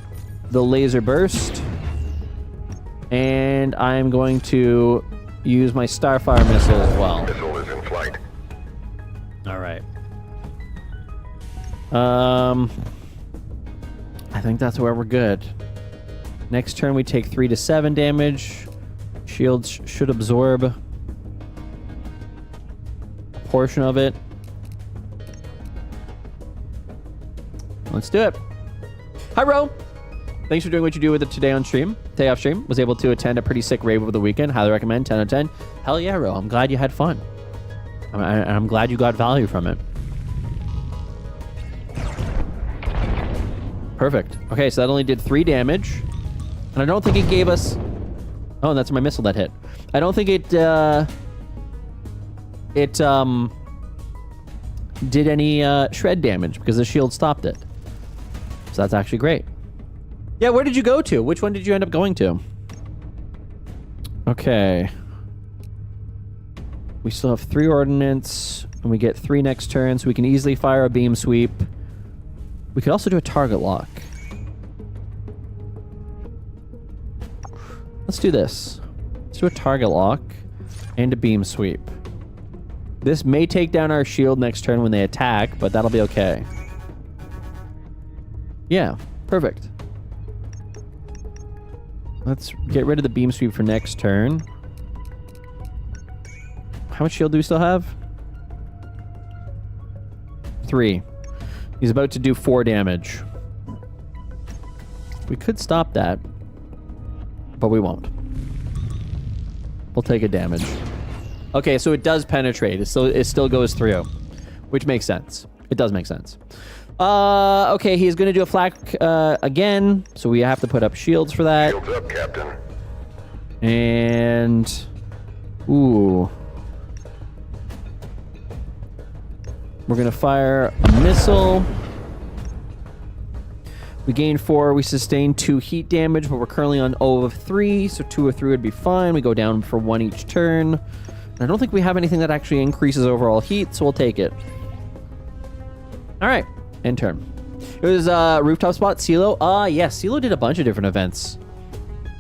the laser burst. And I'm going to use my Starfire missile as well. Missile is in flight. All right. I think that's where we're good. Next turn we take 3 to 7 damage. Shields should absorb a portion of it. Let's do it. Hi, Ro. Thanks for doing what you do with it today on stream. Today off stream. Was able to attend a pretty sick rave over the weekend. Highly recommend. 10 out of 10. Hell yeah, Ro. I'm glad you had fun. I'm glad you got value from it. Perfect. Okay, so that only did 3 damage. And I don't think it gave us... Oh, that's my missile that hit. I don't think it did any shred damage because the shield stopped it. So that's actually great. Yeah, where did you go to? Which one did you end up going to? Okay. We still have 3 ordnance, and we get 3 next turn, so we can easily fire a beam sweep. We could also do a target lock. Let's do this. Let's do a target lock and a beam sweep. This may take down our shield next turn when they attack, but that'll be okay. Yeah, perfect. Let's get rid of the beam sweep for next turn. How much shield do we still have? 3. He's about to do 4 damage. We could stop that, but we won't. We'll take a damage. Okay, so it does penetrate. It still goes through, which makes sense. It does make sense. Okay, he's going to do a flak again, so we have to put up shields for that. Shields up, Captain. And... Ooh. We're going to fire a missile. We gain 4. We sustain 2 heat damage, but we're currently on 0 of 3, so 2 of 3 would be fine. We go down for 1 each turn. And I don't think we have anything that actually increases overall heat, so we'll take it. All right. End turn. It was rooftop spot, CeeLo. Yes, CeeLo did a bunch of different events.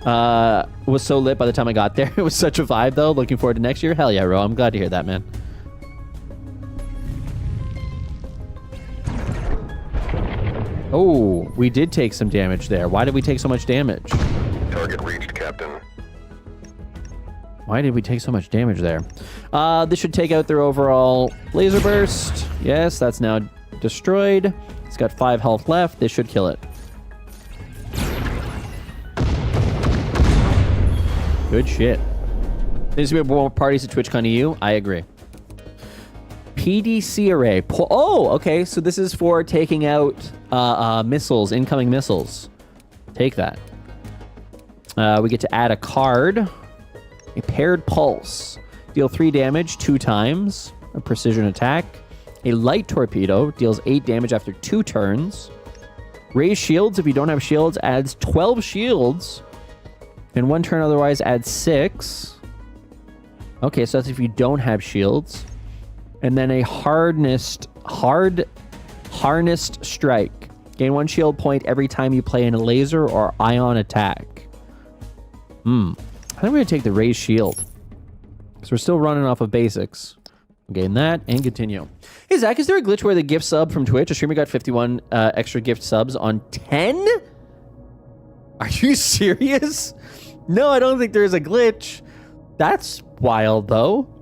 It was so lit by the time I got there. It was such a vibe, though. Looking forward to next year. Hell yeah, Ro. I'm glad to hear that, man. Oh, we did take some damage there. Why did we take so much damage? Target reached, Captain. Why did we take so much damage there? This should take out their overall laser burst. Yes, that's now destroyed. It's got 5 health left. This should kill it. Good shit. There's gonna be more parties at TwitchCon EU. I agree. PDC array. Oh, okay. So this is for taking out missiles, incoming missiles. Take that. We get to add a card. A paired pulse. Deal 3 damage 2 times. A precision attack. A light torpedo. Deals 8 damage after 2 turns. Raise shields. If you don't have shields, adds 12 shields. And 1 turn otherwise adds 6. Okay, so that's if you don't have shields. And then a harnessed strike. Gain 1 shield point every time you play in a laser or ion attack. I think we're going to take the raised shield. Because we're still running off of basics. Gain that and continue. Hey, Zach, is there a glitch where the gift sub from Twitch, a streamer got 51 extra gift subs on 10? Are you serious? No, I don't think there's a glitch. That's wild, though.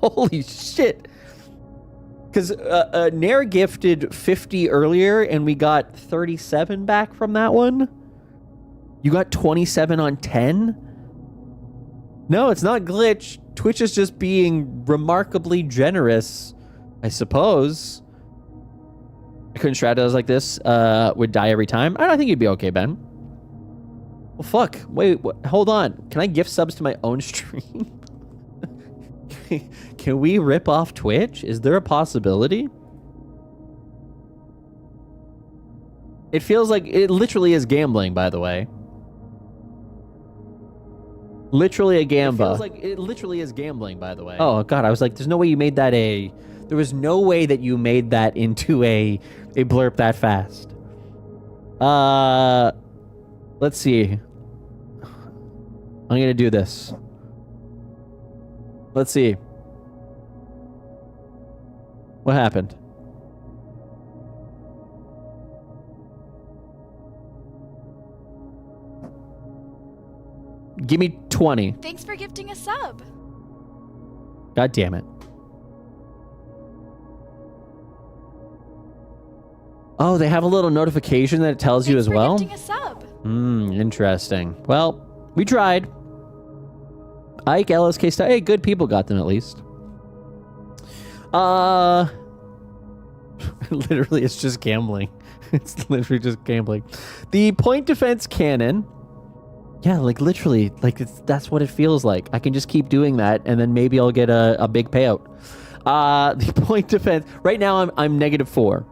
Holy shit. Because Nair gifted 50 earlier, and we got 37 back from that one. You got 27 on 10? No, it's not glitch. Twitch is just being remarkably generous, I suppose. I couldn't strategize like this. Would die every time. I think you'd be okay, Ben. Well, fuck. Wait, hold on. Can I gift subs to my own stream? Can we rip off Twitch? Is there a possibility? It feels like it literally is gambling, by the way. Literally a gamba. It feels like it literally is gambling, by the way. Oh god, I was like, there's no way you made that a There was no way that you made that into a blurb that fast. Let's see. I'm going to do this. Let's see. What happened? Give me 20. Thanks for gifting a sub. God damn it. Oh, they have a little notification that it tells you as well? Thanks for gifting a sub. Interesting. Well, we tried. Ike, LSK style. Hey, good people got them at least. Literally, it's just gambling. It's literally just gambling. The point defense cannon. Yeah, like literally, like that's what it feels like. I can just keep doing that, and then maybe I'll get a big payout. The point defense. Right now, I'm -4.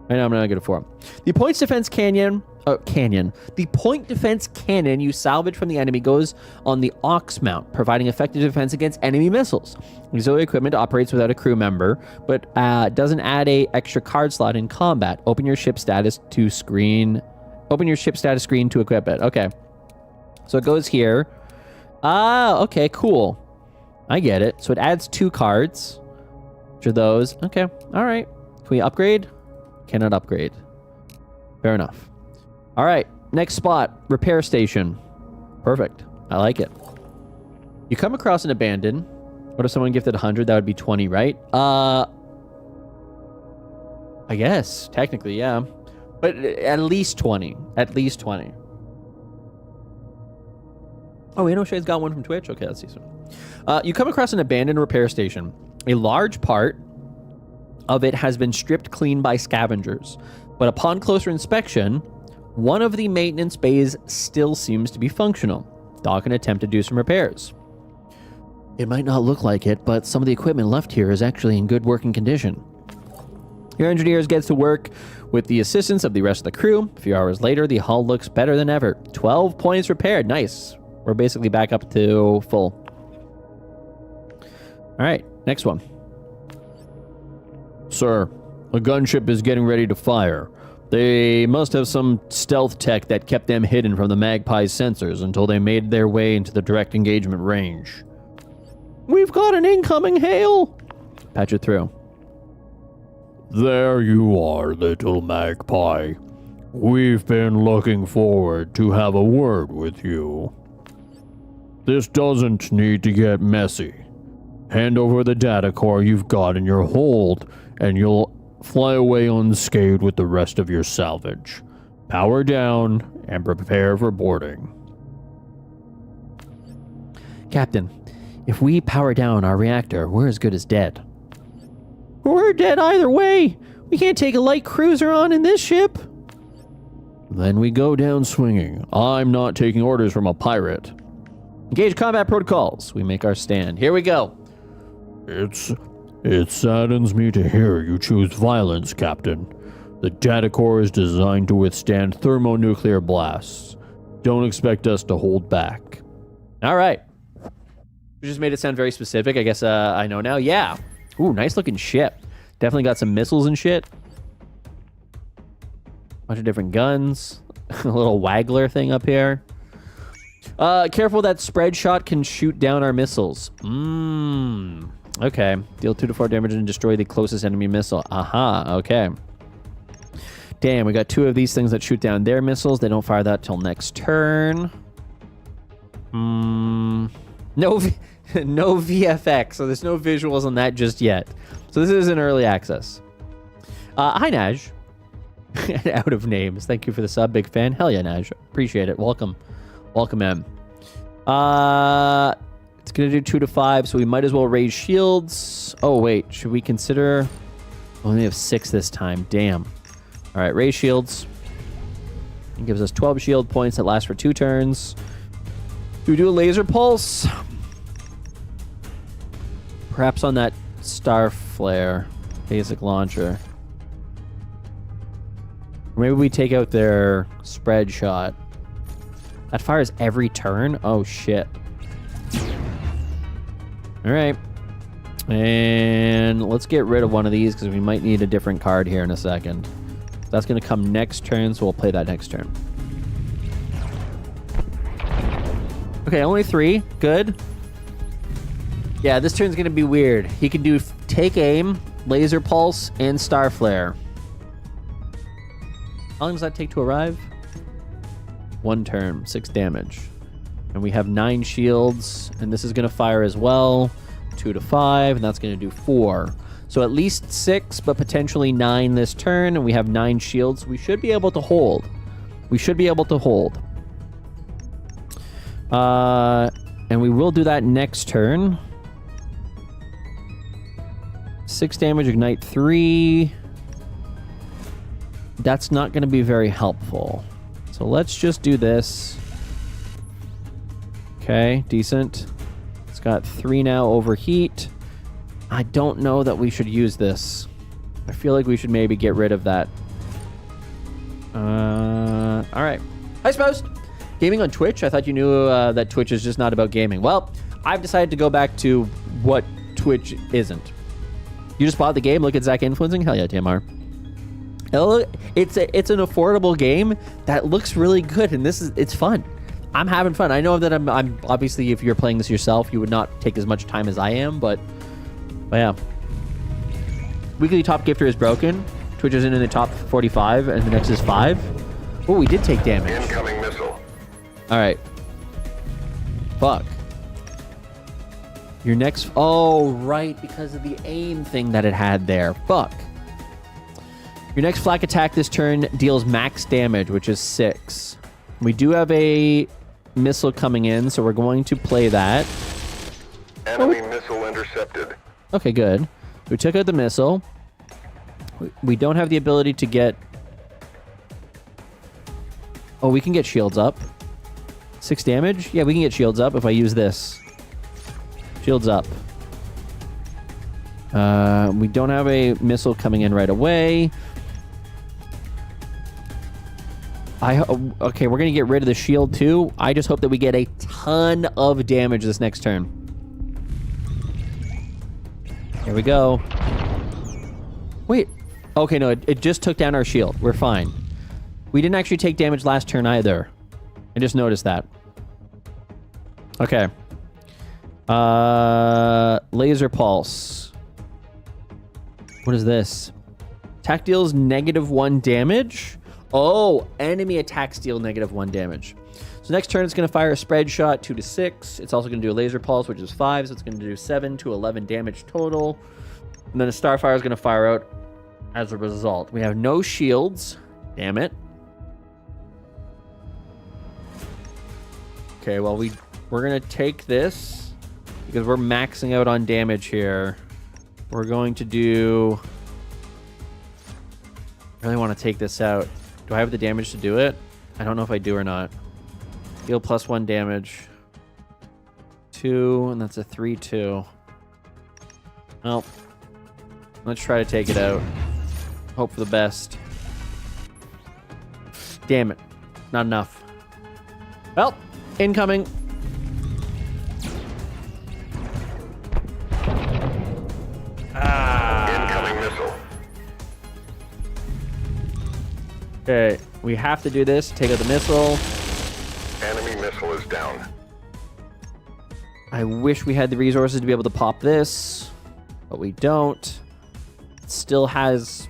Right now, I'm -4. The points defense canyon. The point defense cannon you salvage from the enemy goes on the Ox mount, providing effective defense against enemy missiles. Auxiliary equipment operates without a crew member, but doesn't add a extra card slot in combat. Open your ship status screen to equip it. Okay. So it goes here. Okay, cool. I get it. So it adds 2 cards. Which are those? Okay. All right. Can we upgrade? Cannot upgrade. Fair enough. All right, next spot, repair station. Perfect. I like it. You come across an abandoned. What if someone gifted 100? That would be 20, right? I guess technically, yeah, but at least 20. At least 20. Oh, wait, no, Shade's got one from Twitch. Okay, let's see some. You come across an abandoned repair station. A large part of it has been stripped clean by scavengers, but upon closer inspection, one of the maintenance bays still seems to be functional. Doc can attempt to do some repairs. It might not look like it, but some of the equipment left here is actually in good working condition. Your engineers gets to work with the assistance of the rest of the crew. A few hours later, the hull looks better than ever. 12 points repaired. Nice. We're basically back up to full. All right, next one. Sir, a gunship is getting ready to fire. They must have some stealth tech that kept them hidden from the Magpie's sensors until they made their way into the direct engagement range. We've got an incoming hail! Patch it through. There you are, little Magpie. We've been looking forward to have a word with you. This doesn't need to get messy. Hand over the data core you've got in your hold, and you'll fly away unscathed with the rest of your salvage. Power down and prepare for boarding. Captain, if we power down our reactor, we're as good as dead. We're dead either way. We can't take a light cruiser on in this ship. Then we go down swinging. I'm not taking orders from a pirate. Engage combat protocols. We make our stand. Here we go. It saddens me to hear you choose violence, Captain. The data core is designed to withstand thermonuclear blasts. Don't expect us to hold back. All right. You just made it sound very specific. I guess I know now. Yeah. Ooh, nice looking ship. Definitely got some missiles and shit. Bunch of different guns. A little waggler thing up here. Careful, that spread shot can shoot down our missiles. Okay. Deal 2 to 4 damage and destroy the closest enemy missile. Aha, okay. Damn, we got 2 of these things that shoot down their missiles. They don't fire that till next turn. No VFX, so there's no visuals on that just yet. So this is an early access. Hi, Naj. Out of names. Thank you for the sub. Big fan. Hell yeah, Naj. Appreciate it. Welcome. Welcome, M. It's going to do 2 to 5, so we might as well raise shields. Oh, wait. Should we consider... We only have 6 this time. Damn. All right, raise shields. It gives us 12 shield points that last for 2 turns. Do we do a laser pulse? Perhaps on that star flare basic launcher. Or maybe we take out their spread shot. That fires every turn? Oh, shit. All right. And let's get rid of one of these because we might need a different card here in a second. That's going to come next turn, so we'll play that next turn. Okay, only 3. Good. Yeah, this turn's going to be weird. He can do Take Aim, Laser Pulse, and Star Flare. How long does that take to arrive? 1 turn, 6 damage. And we have 9 shields, and this is going to fire as well. 2 to 5, and that's going to do 4. So at least 6, but potentially 9 this turn, and we have 9 shields. We should be able to hold. We should be able to hold. And we will do that next turn. 6 damage, ignite 3. That's not going to be very helpful. So let's just do this. Okay, decent. It's got 3 now, overheat. I don't know that we should use this. I feel like we should maybe get rid of that. All right. Hi, Spouse. Gaming on Twitch? I thought you knew that Twitch is just not about gaming. Well, I've decided to go back to what Twitch isn't. You just bought the game? Look at Zach influencing? Hell yeah, TMR. It's an affordable game that looks really good, and it's fun. I'm having fun. I know that I'm obviously, if you're playing this yourself, you would not take as much time as I am, but yeah. Weekly top gifter is broken. Twitch is in the top 45, and the next is 5. Oh, we did take damage. Incoming missile. All right. Fuck. Your next... Oh, right, because of the aim thing that it had there. Fuck. Your next flak attack this turn deals max damage, which is 6. We do have a missile coming in, so we're going to play that. Enemy missile intercepted. Okay, good. We took out the missile. We don't have the ability to get... Oh, we can get shields up. 6 damage? Yeah, we can get shields up if I use this. Shields up. We don't have a missile coming in right away. Okay, we're going to get rid of the shield too. I just hope that we get a ton of damage this next turn. Here we go. Wait. Okay, no, it just took down our shield. We're fine. We didn't actually take damage last turn either. I just noticed that. Okay. Laser Pulse. What is this? Attack deals -1 damage. Oh, enemy attacks deal -1 damage. So next turn it's going to fire a spread shot, 2 to 6. It's also going to do a laser pulse, which is 5, so it's going to do 7 to 11 damage total. And then a Starfire is going to fire out as a result. We have no shields. Damn it. Okay, well, we're going to take this because we're maxing out on damage here. We're going to do... I really want to take this out. Do I have the damage to do it? I don't know if I do or not. Deal +1 damage. 2, and that's a 3-2. Well, let's try to take it out. Hope for the best. Damn it. Not enough. Well, incoming. Incoming missile. Okay, we have to do this. Take out the missile. Enemy missile is down. I wish we had the resources to be able to pop this, but we don't. It still has...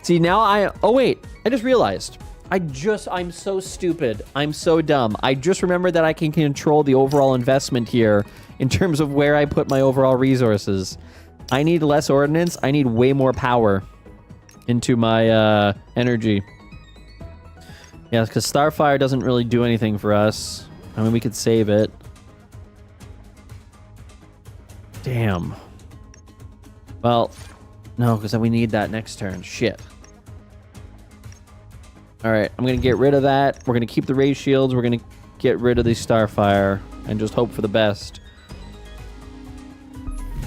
See, now oh, wait. I just realized. I'm so stupid. I'm so dumb. I just remembered that I can control the overall investment here in terms of where I put my overall resources. I need less ordnance. I need way more power into my energy. Yeah, because Starfire doesn't really do anything for us. I mean, we could save it. Damn. Well, no, because then we need that next turn. Shit. All right, I'm going to get rid of that. We're going to keep the raise shields. We're going to get rid of the Starfire and just hope for the best.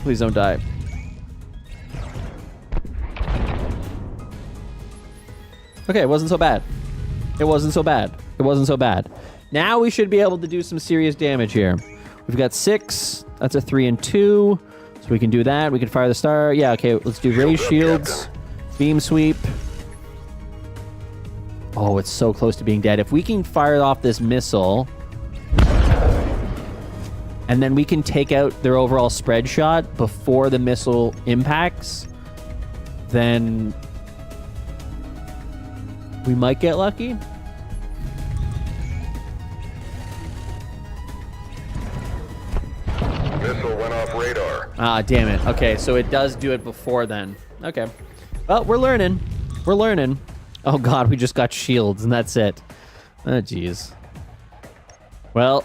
Please don't die. Okay, it wasn't so bad. It wasn't so bad. It wasn't so bad. Now we should be able to do some serious damage here. We've got 6. That's a 3 and 2. So we can do that. We can fire the star. Yeah, okay. Let's do raise shields. Beam sweep. Oh, it's so close to being dead. If we can fire off this missile, and then we can take out their overall spread shot before the missile impacts, then we might get lucky. Missile went off radar. Ah, damn it. Okay, so it does do it before then. Okay. Well, we're learning. We're learning. Oh, God, we just got shields, and that's it. Oh, jeez. Well,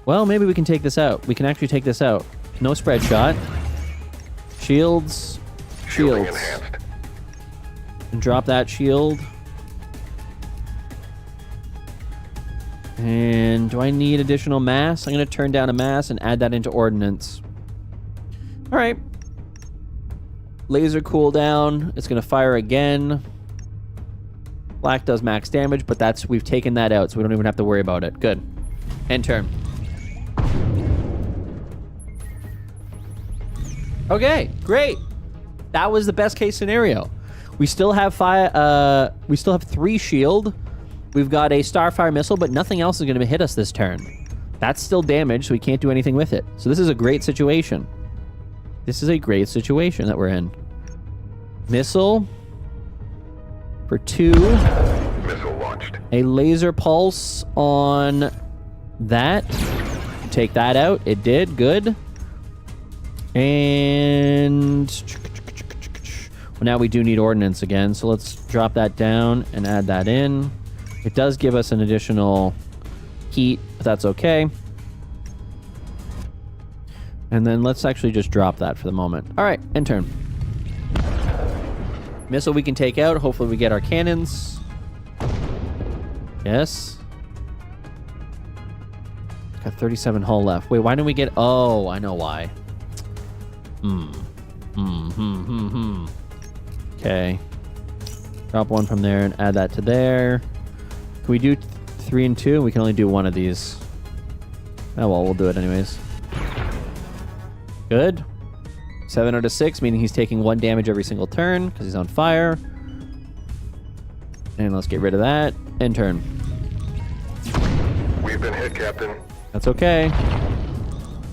well, maybe we can take this out. We can actually take this out. No spread shot. Shields. Shields. And drop that shield. And do I need additional mass? I'm going to turn down a mass and add that into ordnance. All right. Laser cooldown. It's going to fire again. Black does max damage, but we've taken that out, so we don't even have to worry about it. Good. End turn. Okay, great. That was the best case scenario. We still have 3 shield. We've got a Starfire missile, but nothing else is going to hit us this turn. That's still damaged, so we can't do anything with it. So this is a great situation. This is a great situation that we're in. Missile for 2. Missile launched. A laser pulse on that. Take that out. It did. Good. And well, now we do need ordnance again, so let's drop that down and add that in. It does give us an additional heat, but that's okay. And then let's actually just drop that for the moment. All right, end turn. Missile we can take out. Hopefully we get our cannons. Yes. Got 37 hull left. Wait, why didn't we get... Oh, I know why. Okay. Drop one from there and add that to there. Can we do 3 and 2? We can only do one of these. Oh, well, we'll do it anyways. Good. 7 out of 6, meaning he's taking 1 damage every single turn because he's on fire. And let's get rid of that. End turn. We've been hit, Captain. That's okay.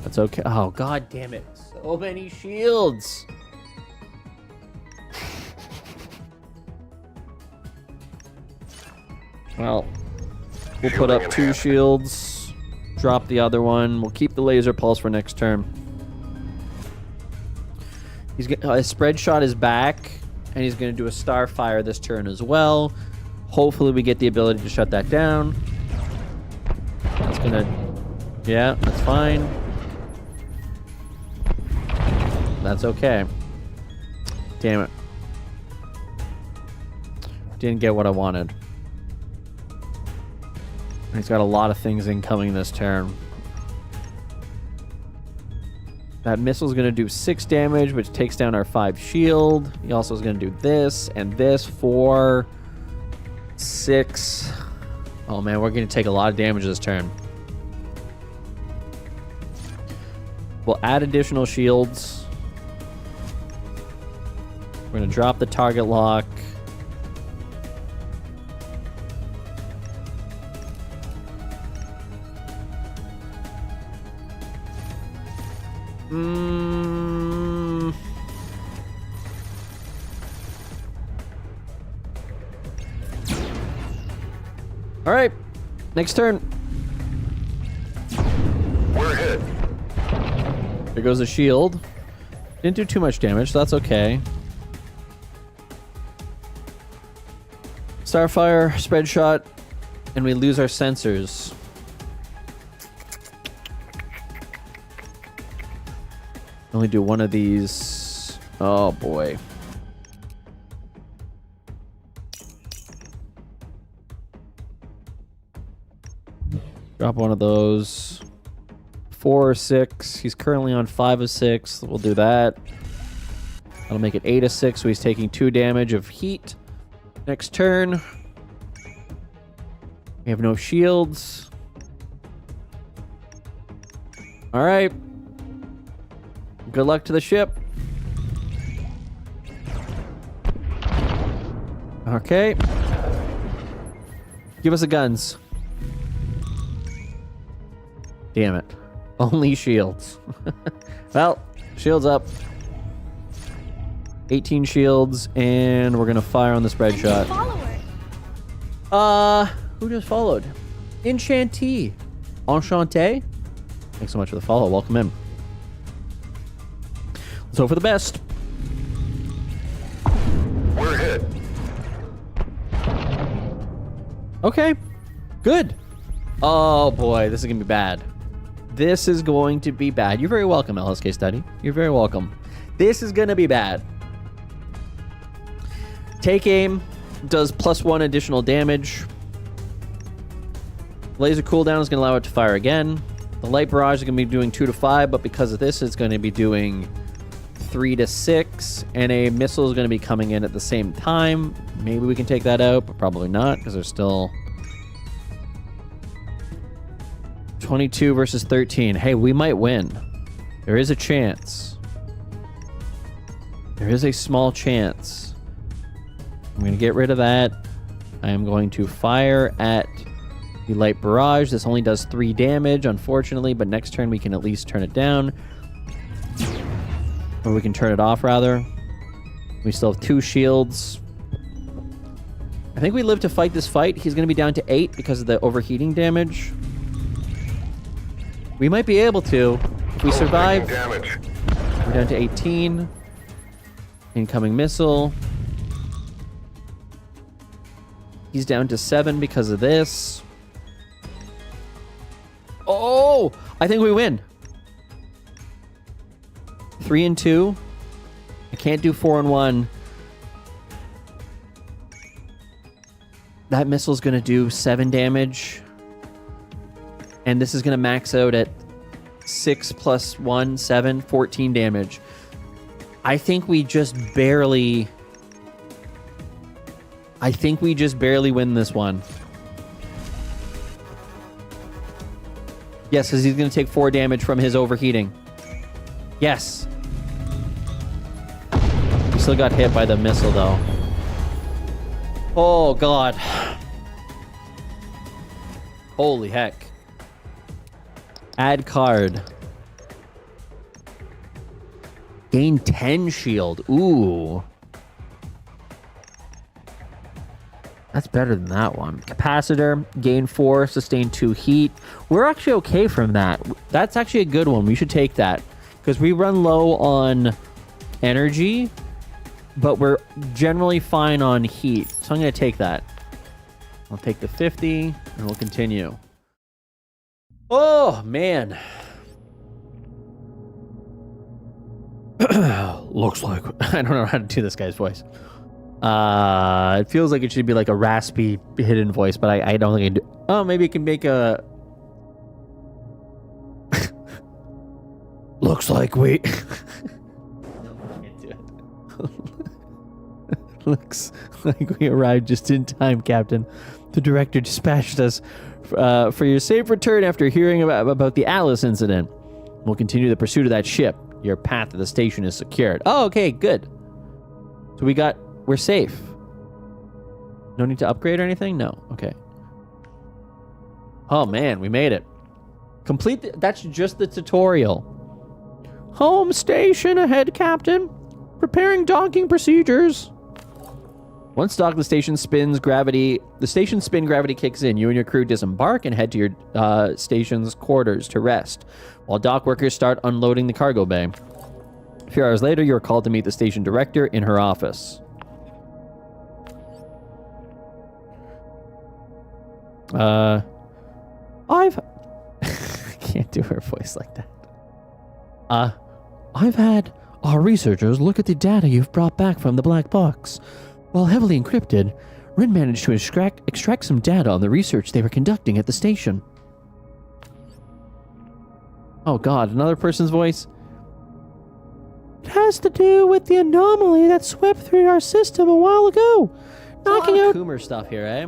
That's okay. Oh, God damn it. So many shields. Well, we'll put up 2 shields. Drop the other one. We'll keep the laser pulse for next turn. His spread shot is back, and he's going to do a Starfire this turn as well. Hopefully we get the ability to shut that down. That's going to... Yeah, that's fine. That's okay. Damn it. Didn't get what I wanted. He's got a lot of things incoming this turn. That missile's going to do 6 damage, which takes down our 5 shield. He also is going to do this and this. 4, 6. Oh, man, we're going to take a lot of damage this turn. We'll add additional shields. We're going to drop the target lock. All right, next turn. We're hit. There goes the shield. Didn't do too much damage, so that's okay. Starfire, spread shot, and we lose our sensors. Only do one of these. Oh boy. Drop one of those. 4 or 6. He's currently on 5 of 6. We'll do that. That'll make it 8 of 6, so he's taking 2 damage of heat. Next turn. We have no shields. All right. Good luck to the ship. Okay. Give us the guns. Damn it. Only shields. Well, shields up. 18 shields, and we're gonna fire on the spread shot. Who just followed? Enchantee. Enchanté. Thanks so much for the follow. Welcome in. Let's hope for the best. We're hit. Okay. Good. Oh boy, this is gonna be bad. This is going to be bad. You're very welcome, LSK Study. You're very welcome. This is gonna be bad. Take aim. Does +1 additional damage. Laser cooldown is going to allow it to fire again. The light barrage is going to be doing 2 to 5, but because of this, it's going to be doing 3 to 6, and a missile is going to be coming in at the same time. Maybe we can take that out, but probably not, because there's still 22 versus 13. Hey, we might win. There is a chance. There is a small chance. I'm going to get rid of that. I am going to fire at the light barrage. This only does 3 damage, unfortunately, but next turn we can at least turn it down. Or we can turn it off, rather. We still have 2 shields. I think we live to fight this fight. He's going to be down to 8 because of the overheating damage. We might be able to. If we survive, we're down to 18. Incoming missile. He's down to 7 because of this. Oh! I think we win. 3 and 2. I can't do 4 and 1. That missile's going to do 7 damage. And this is going to max out at 6 plus 1, 7, 14 damage. I think we just barely... win this one. Yes, because he's going to take 4 damage from his overheating. Yes. We still got hit by the missile, though. Oh, God. Holy heck. Add card. Gain 10 shield. Ooh. That's better than that one. Capacitor, gain 4, sustain 2 heat. We're actually okay from that. That's actually a good one. We should take that. Because we run low on energy, but we're generally fine on heat. So I'm going to take that. I'll take the 50, and we'll continue. Oh, man. Looks like... I don't know how to do this guy's voice. It feels like it should be like a raspy hidden voice, but I don't think I do. Oh, maybe it can make a... Looks like we... Looks like we arrived just in time, Captain. The director dispatched us for your safe return after hearing about the Alice incident. We'll continue the pursuit of that ship. Your path to the station is secured. Oh, okay, good. So we're safe. No need to upgrade or anything? No. Okay. Oh, man, we made it. That's just the tutorial. Home station ahead, Captain. Preparing docking procedures. Once docked, the station's spin gravity kicks in. You and your crew disembark and head to your station's quarters to rest, while dock workers start unloading the cargo bay. A few hours later, you are called to meet the station director in her office. I can't do her voice like that. I've had our researchers look at the data you've brought back from the black box. While heavily encrypted, Rin managed to extract some data on the research they were conducting at the station. Oh God, another person's voice? It has to do with the anomaly that swept through our system a while ago, knocking out Coomer stuff here, eh?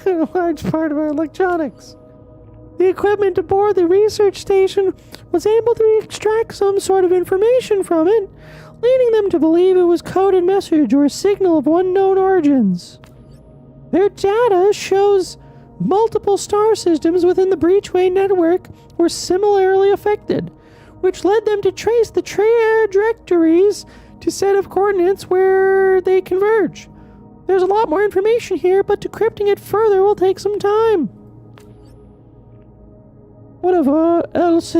A large part of our electronics. The equipment aboard the research station was able to extract some sort of information from it, leading them to believe it was coded message or a signal of unknown origins. Their data shows multiple star systems within the Breachway network were similarly affected, which led them to trace the trajectories to set of coordinates where they converge. There's a lot more information here, but decrypting it further will take some time. Whatever else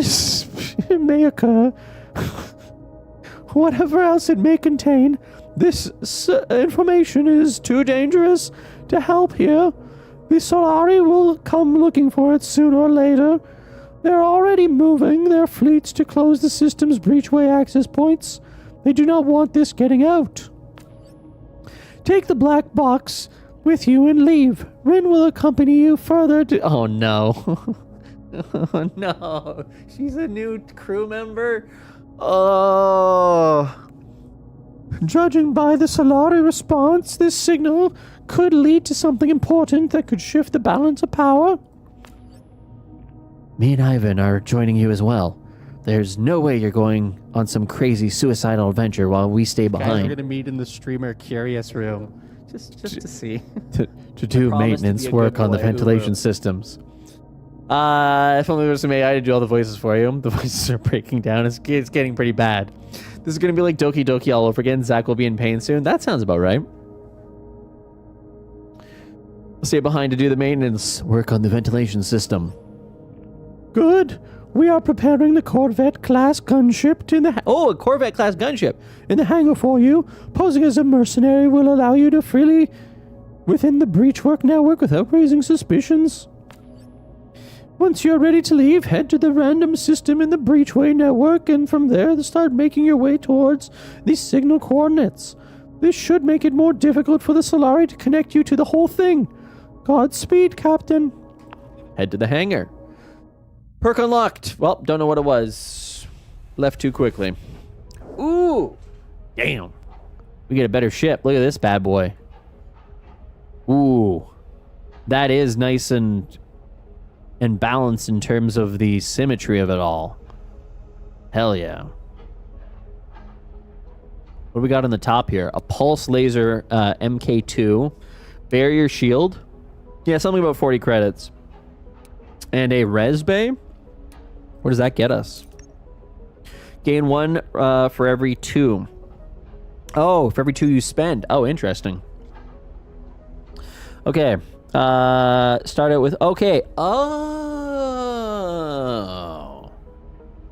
may occur, whatever else it may contain, this information is too dangerous to help here. The Solari will come looking for it sooner or later. They're already moving their fleets to close the system's breachway access points. They do not want this getting out. Take the black box with you and leave. Rin will accompany you further to... Oh, no. Oh, no. She's a new crew member? Oh. Judging by the Solari response, this signal could lead to something important that could shift the balance of power. Me and Ivan are joining you as well. There's no way you're going on some crazy suicidal adventure while we stay behind. Guys, we're gonna meet in the streamer curious room, just to see. to do maintenance work on the ventilation systems. If only there was somebody I to do all the voices for you. The voices are breaking down. It's getting pretty bad. This is gonna be like Doki Doki all over again. Zach will be in pain soon. That sounds about right. We'll stay behind to do the maintenance work on the ventilation system. Good. We are preparing the Corvette-class gunship in the... a Corvette-class gunship in the hangar for you. Posing as a mercenary will allow you to freely within the breachwork network without raising suspicions. Once you're ready to leave, head to the random system in the breachway network, and from there, start making your way towards the signal coordinates. This should make it more difficult for the Solari to connect you to the whole thing. Godspeed, Captain. Head to the hangar. Perk unlocked. Well, don't know what it was. Left too quickly. Ooh. Damn. We get a better ship. Look at this bad boy. Ooh. That is nice and balanced in terms of the symmetry of it all. Hell yeah. What do we got on the top here? A pulse laser MK2. Barrier shield. Yeah, something about 40 credits. And a res bay. What does that get us? Gain 1 for every 2. Oh, for every 2 you spend. Oh, interesting. Okay. Start out with... Okay. Oh.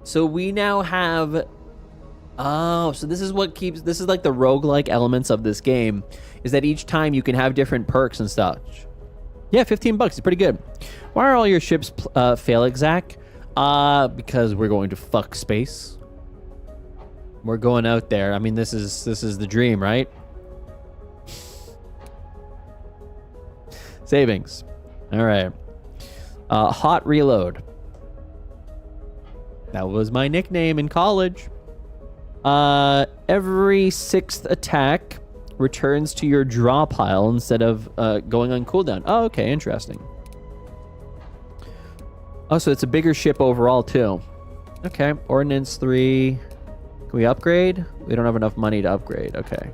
So we now have... Oh, so this is what keeps... This is like the roguelike elements of this game. Is that each time you can have different perks and stuff. Yeah, $15. It's pretty good. Why are all your ships failing, Zach? Because we're going to fuck space. We're going out there. I mean, this is the dream, right? Savings. All right. Hot reload. That was my nickname in college. Every 6th attack returns to your draw pile instead of going on cooldown. Oh, okay, interesting. Oh, so it's a bigger ship overall, too. Okay, Ordnance 3. Can we upgrade? We don't have enough money to upgrade. Okay.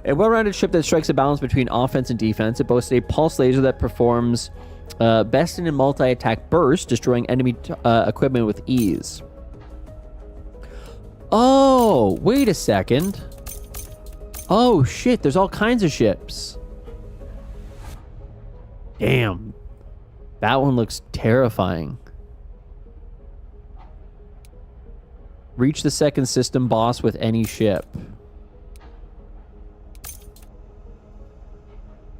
A well-rounded ship that strikes a balance between offense and defense. It boasts a pulse laser that performs best in a multi-attack burst, destroying enemy equipment with ease. Oh, wait a second. Oh, shit, there's all kinds of ships. Damn. That one looks terrifying. Reach the second system boss with any ship.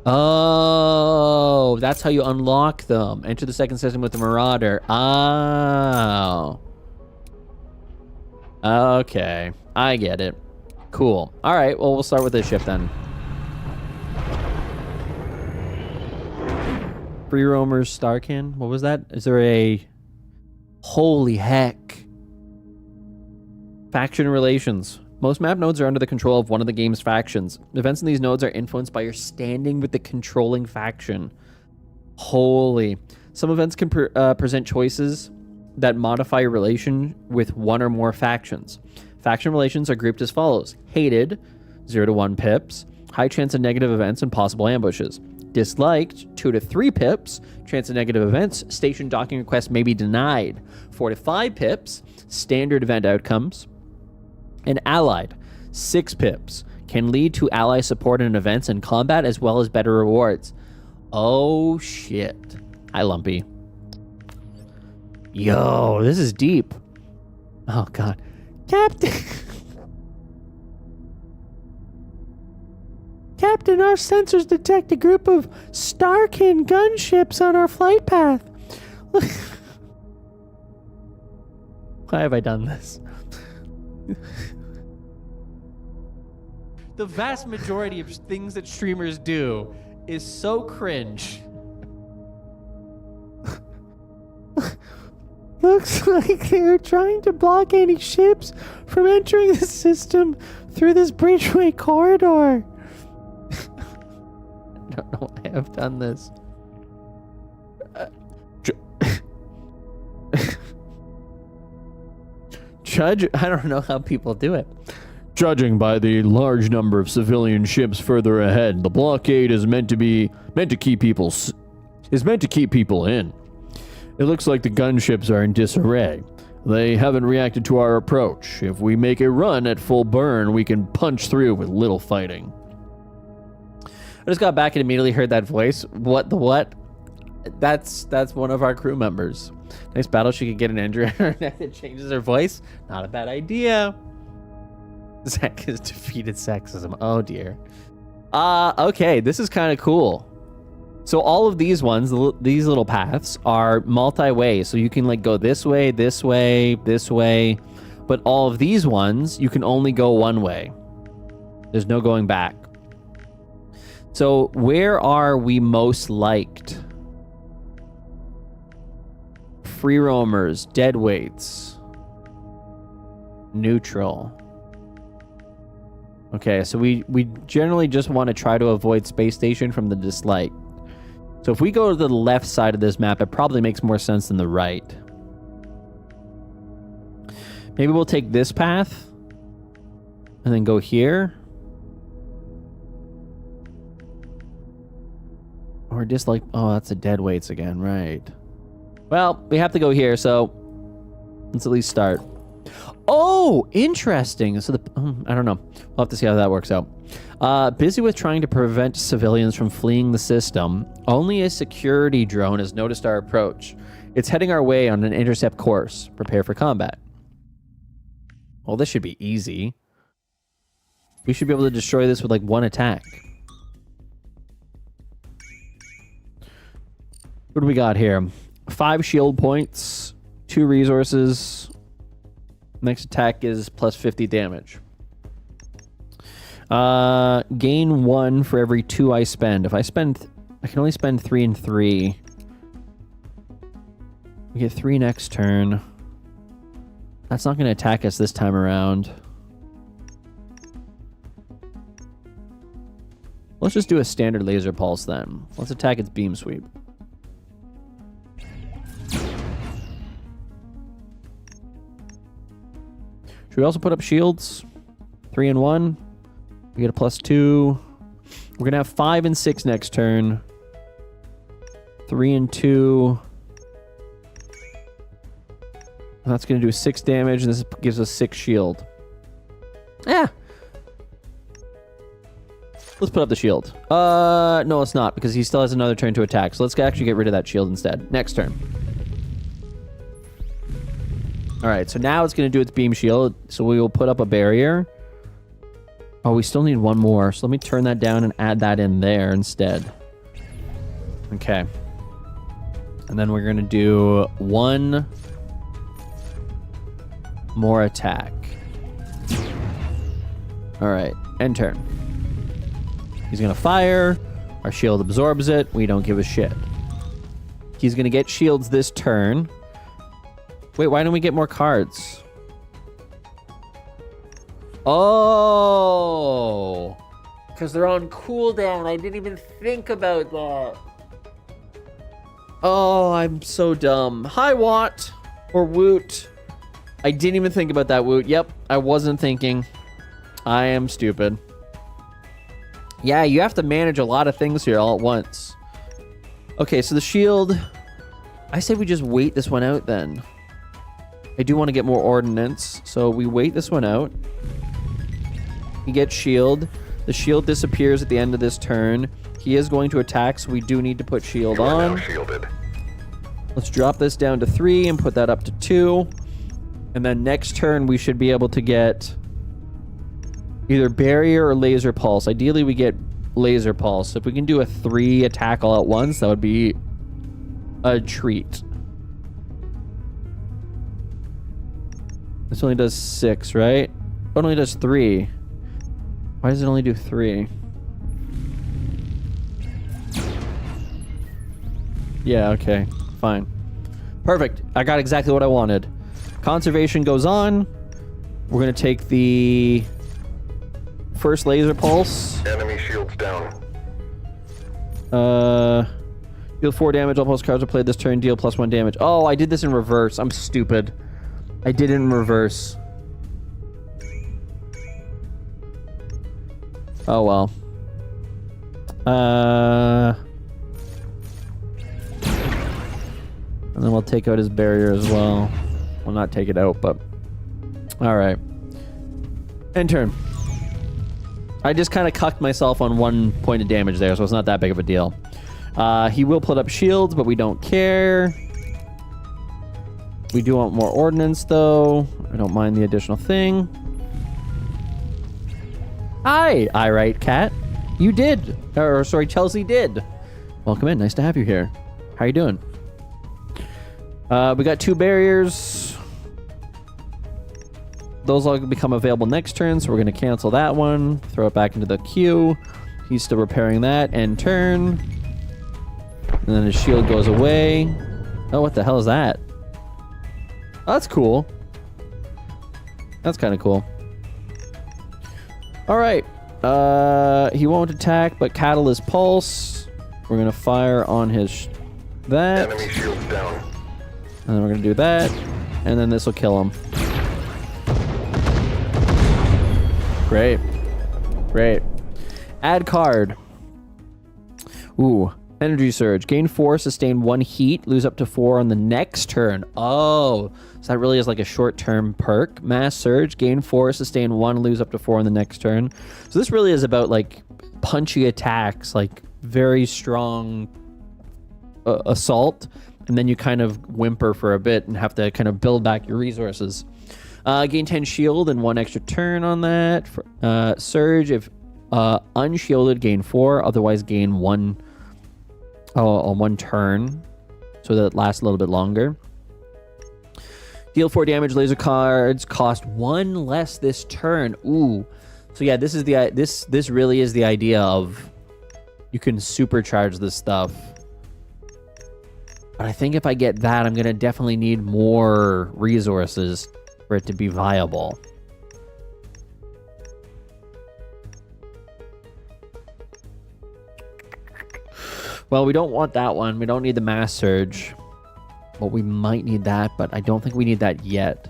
Oh, that's how you unlock them. Enter the second system with the Marauder. Oh. Okay, I get it. Cool. All right, well, we'll start with this ship then. Free Roamers Starkin. What was that? Is there a... Holy heck. Faction relations. Most map nodes are under the control of one of the game's factions. Events in these nodes are influenced by your standing with the controlling faction. Holy. Some events can present choices that modify your relation with one or more factions. Faction relations are grouped as follows. Hated, 0 to 1 pips. High chance of negative events and possible ambushes. Disliked, 2 to 3 pips. Chance of negative events. Station docking requests may be denied. 4 to 5 pips. Standard event outcomes. And allied, 6 pips. Can lead to ally support in events and combat as well as better rewards. Oh shit. Hi, Lumpy. Yo, this is deep. Oh god. Captain. Captain, our sensors detect a group of Starkin gunships on our flight path. Why have I done this? The vast majority of things that streamers do is so cringe. Looks like they're trying to block any ships from entering the system through this Breachway corridor. I don't know why I've done this. Judge, I don't know how people do it. Judging by the large number of civilian ships further ahead, the blockade is meant to keep people in. It looks like the gunships are in disarray. They haven't reacted to our approach. If we make a run at full burn, we can punch through with little fighting. I just got back and immediately heard that voice. What the what? That's one of our crew members. Nice battle. She could get an injury and it changes her voice. Not a bad idea. Zach has defeated sexism. Oh dear. Okay, this is kind of cool. So all of these ones, these little paths are multi-way. So you can like go this way, this way, this way. But all of these ones, you can only go one way. There's no going back. So where are we most liked? Free roamers, dead weights, neutral. Okay, so we generally just want to try to avoid space station from the dislike. So if we go to the left side of this map, it probably makes more sense than the right. Maybe we'll take this path and then go here. Or dislike. Oh, that's a dead weights again, right? Well, we have to go here, so let's at least start. Oh, interesting. So I don't know. We'll have to see how that works out. Busy with trying to prevent civilians from fleeing the system. Only a security drone has noticed our approach. It's heading our way on an intercept course. Prepare for combat. Well, this should be easy. We should be able to destroy this with like one attack. What do we got here? 5 shield points, 2 resources. Next attack is plus 50 damage. Gain 1 for every 2 I spend. I can only spend 3 and 3. We get 3 next turn. That's not going to attack us this time around. Let's just do a standard laser pulse then. Let's attack its beam sweep. Should we also put up shields? 3 and 1. We get a plus 2. We're going to have 5 and 6 next turn. 3 and 2. That's going to do 6 damage, and this gives us 6 shield. Yeah. Let's put up the shield. No, it's not, because he still has another turn to attack. So let's actually get rid of that shield instead. Next turn. All right, so now it's going to do its beam shield. So we will put up a barrier. Oh, we still need 1 more. So let me turn that down and add that in there instead. Okay. And then we're going to do 1 more attack. All right, end turn. He's going to fire. Our shield absorbs it. We don't give a shit. He's going to get shields this turn. Wait, why don't we get more cards? Oh, because they're on cooldown. I didn't even think about that. Oh, I'm so dumb. Hi, Watt. Or Woot. I didn't even think about that, Woot. Yep, I wasn't thinking. I am stupid. Yeah, you have to manage a lot of things here all at once. Okay, so the shield... I say we just wait this one out then. I do want to get more ordnance, so we wait this one out. He gets shield. The shield disappears at the end of this turn. He is going to attack, so we do need to put shield on. Shielded. Let's drop this down to 3 and put that up to 2. And then next turn, we should be able to get either barrier or laser pulse. Ideally, we get laser pulse. If we can do a 3 attack all at once, that would be a treat. This only does 6, right? Oh, it only does 3. Why does it only do 3? Yeah, okay. Fine. Perfect. I got exactly what I wanted. Conservation goes on. We're going to take the first laser pulse. Enemy shields down. Deal 4 damage. All pulse cards are played this turn. Deal +1 damage. Oh, I did this in reverse. I'm stupid. I did it in reverse. Oh, well. And then we'll take out his barrier as well. We'll not take it out, but... Alright. End turn. I just kind of cucked myself on 1 point of damage there, so it's not that big of a deal. He will put up shields, but we don't care. We do want more ordnance, though. I don't mind the additional thing. Hi, Irite Cat. You did. Or, sorry, Chelsea did. Welcome in. Nice to have you here. How you doing? We got 2 barriers. Those all become available next turn, so we're going to cancel that one. Throw it back into the queue. He's still repairing that. End turn. And then his shield goes away. Oh, what the hell is that? Oh, that's cool. That's kind of cool. Alright. He won't attack, but Catalyst Pulse. We're going to fire on his... that. Enemy shields down. And then we're going to do that. And then this will kill him. Great. Great. Add card. Ooh. Energy Surge. Gain 4, sustain 1 heat, lose up to 4 on the next turn. Oh. So that really is like a short-term perk. Mass Surge. Gain 4, sustain 1, lose up to 4 on the next turn. So this really is about like punchy attacks, like very strong assault. And then you kind of whimper for a bit and have to kind of build back your resources. Gain 10 shield and 1 extra turn on that. Surge, if unshielded, gain 4. Otherwise, gain 1 on 1 turn. So that it lasts a little bit longer. Deal 4 damage. Laser cards cost 1 less this turn. Ooh. So yeah, this is the this really is the idea of you can supercharge this stuff. But I think if I get that, I'm going to definitely need more resources for it to be viable. Well, we don't want that one. We don't need the Mass Surge. But we might need that, but I don't think we need that yet.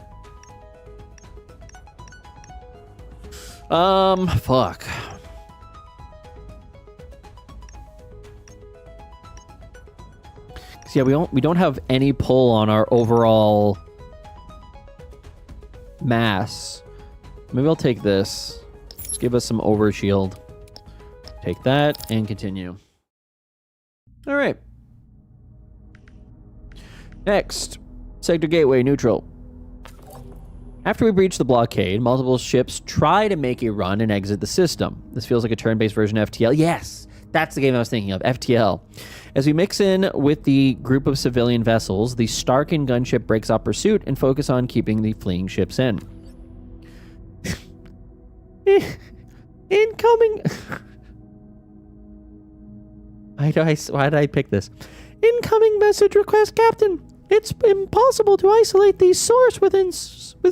Fuck. Yeah, we don't have any pull on our overall mass. Maybe I'll take this. Let's give us some overshield. Take that and continue. All right. Next, Sector Gateway neutral. After we breach the blockade, multiple ships try to make a run and exit the system. This feels like a turn-based version of FTL. Yes, that's the game I was thinking of, FTL. As we mix in with the group of civilian vessels, the Starkin gunship breaks off pursuit and focus on keeping the fleeing ships in. Incoming... Why did I pick this? Incoming message request, Captain. It's impossible to isolate the source with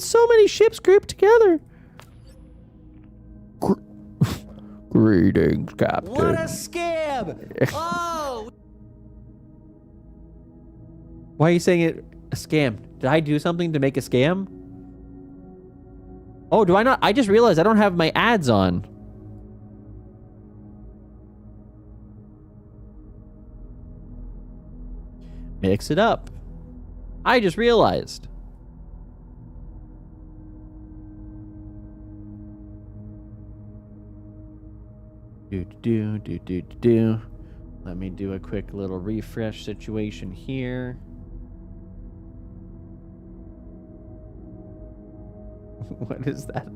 so many ships grouped together. Greetings, Captain. What a scam! Oh! Why are you saying it a scam? Did I do something to make a scam? Oh, do I not? I just realized I don't have my ads on. Mix it up. I just realized. Do. Let me do a quick little refresh situation here. What is that?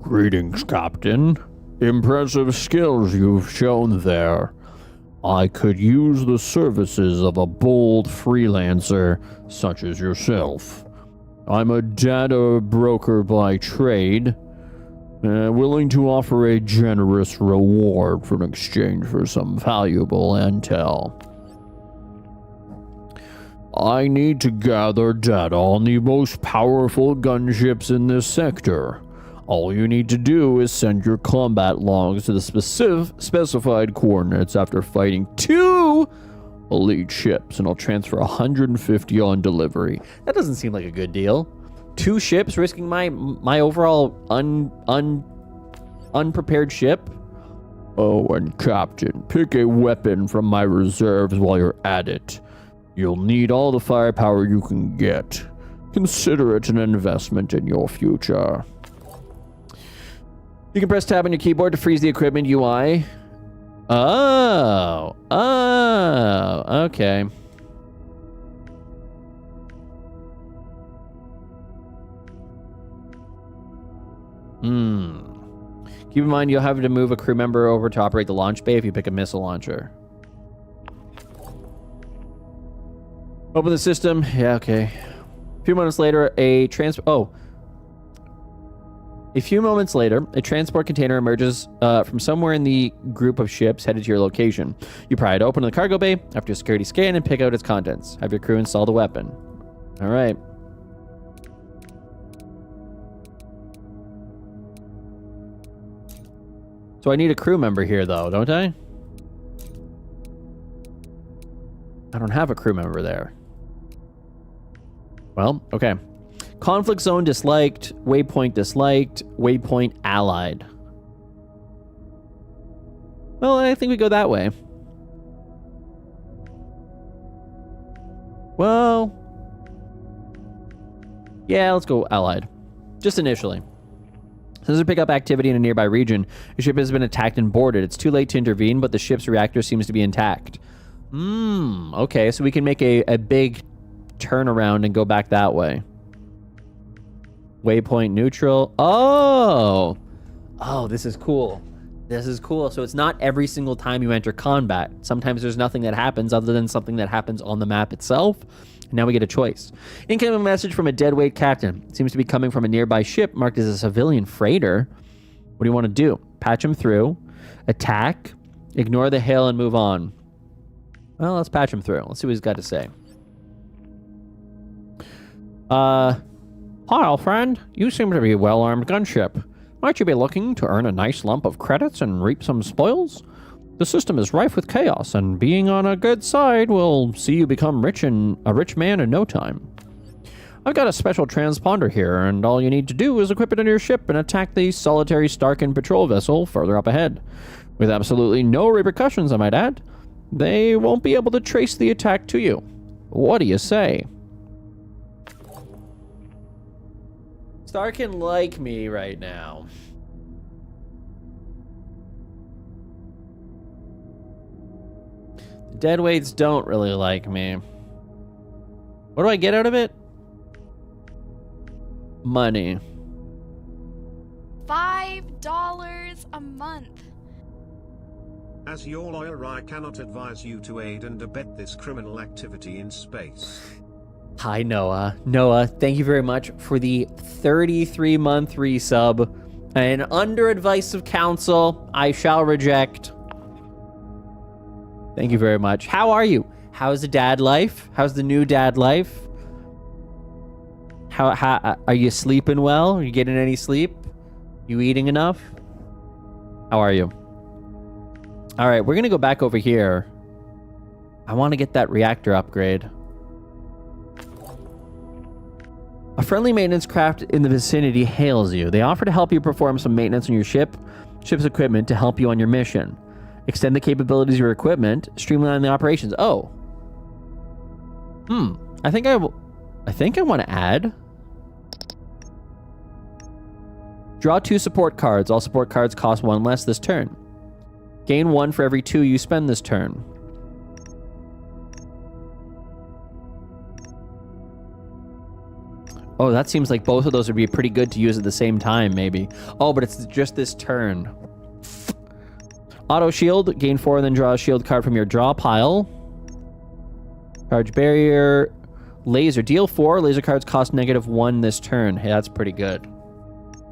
Greetings, Captain. Impressive skills you've shown there. I could use the services of a bold freelancer such as yourself. I'm a data broker by trade, willing to offer a generous reward in exchange for some valuable intel. I need to gather data on the most powerful gunships in this sector. All you need to do is send your combat logs to the specified coordinates after fighting 2 elite ships, and I'll transfer 150 on delivery. That doesn't seem like a good deal. 2 ships risking my overall unprepared ship? Oh, and Captain, pick a weapon from my reserves while you're at it. You'll need all the firepower you can get. Consider it an investment in your future. You can press tab on your keyboard to freeze the equipment UI. Oh, okay. Keep in mind, you'll have to move a crew member over to operate the launch bay if you pick a missile launcher. Open the system. Yeah, okay. A few moments later, a transport container emerges from somewhere in the group of ships headed to your location. You pry it open in the cargo bay after a security scan and pick out its contents. Have your crew install the weapon. All right. So I need a crew member here, though, don't I? I don't have a crew member there. Well, okay. Conflict zone disliked, waypoint disliked, waypoint allied. Well, I think we go that way. Well, yeah, let's go allied. Just initially. Since we pick up activity in a nearby region, your ship has been attacked and boarded. It's too late to intervene, but the ship's reactor seems to be intact. Okay, so we can make a big turnaround and go back that way. Waypoint neutral. Oh, this is cool. This is cool. So it's not every single time you enter combat. Sometimes there's nothing that happens other than something that happens on the map itself. Now we get a choice. Incoming message from a deadweight captain. It seems to be coming from a nearby ship marked as a civilian freighter. What do you want to do? Patch him through, attack, ignore the hail, and move on. Well, let's patch him through. Let's see what he's got to say. Hi, old friend. You seem to be a well-armed gunship. Might you be looking to earn a nice lump of credits and reap some spoils? The system is rife with chaos, and being on a good side will see you become a rich man in no time. I've got a special transponder here, and all you need to do is equip it on your ship and attack the solitary Starkin patrol vessel further up ahead. With absolutely no repercussions, I might add. They won't be able to trace the attack to you. What do you say? Starkin like me right now. The deadweights don't really like me. What do I get out of it? Money. $5 a month. As your lawyer, I cannot advise you to aid and abet this criminal activity in space. Hi, Noah. Noah, thank you very much for the 33-month resub. And under advice of counsel, I shall reject. Thank you very much. How are you? How's the dad life? How's the new dad life? How are you sleeping well? Are you getting any sleep? You eating enough? How are you? All right, we're going to go back over here. I want to get that reactor upgrade. A friendly maintenance craft in the vicinity hails you. They offer to help you perform some maintenance on your ship's equipment to help you on your mission. Extend the capabilities of your equipment, streamline the operations. Oh. I think I want to add. Draw 2 support cards. All support cards cost 1 less this turn. Gain 1 for every 2 you spend this turn. Oh, that seems like both of those would be pretty good to use at the same time, maybe. Oh, but it's just this turn. Auto shield. Gain 4 and then draw a shield card from your draw pile. Charge barrier. Laser. Deal 4. Laser cards cost -1 this turn. Hey, that's pretty good.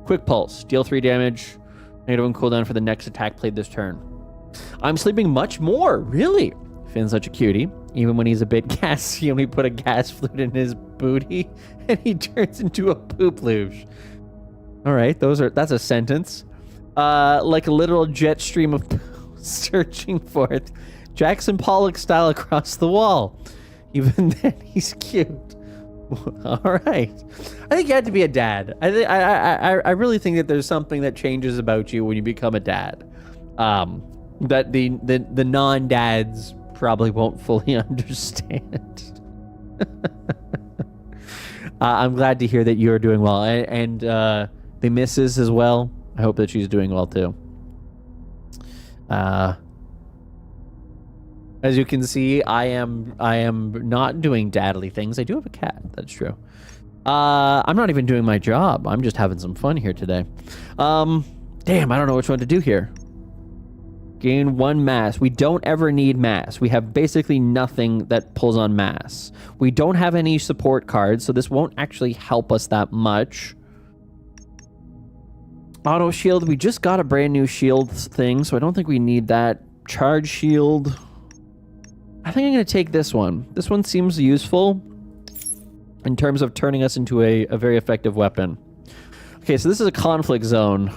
Quick pulse. Deal 3 damage. -1 cooldown for the next attack played this turn. I'm sleeping much more. Really? Finn's such a cutie. Even when he's a bit gassy and we put a gas flute in his booty and he turns into a poop luge. All right, that's a sentence. Like a literal jet stream of searching forth. Jackson Pollock style across the wall. Even then, he's cute. All right. I think you had to be a dad. I really think that there's something that changes about you when you become a dad. That the non-dads probably won't fully understand. I'm glad to hear that you're doing well, and the missus as well. I hope that she's doing well too. As you can see, I am not doing dadly things. I do have a cat. That's true. I'm not even doing my job. I'm just having some fun here today. Damn, I don't know which one to do here. Gain 1 mass. We don't ever need mass. We have basically nothing that pulls on mass. We don't have any support cards, so this won't actually help us that much. Auto shield. We just got a brand new shield thing, so I don't think we need that. Charge shield. I think I'm going to take this one. This one seems useful in terms of turning us into a very effective weapon. Okay, so this is a conflict zone.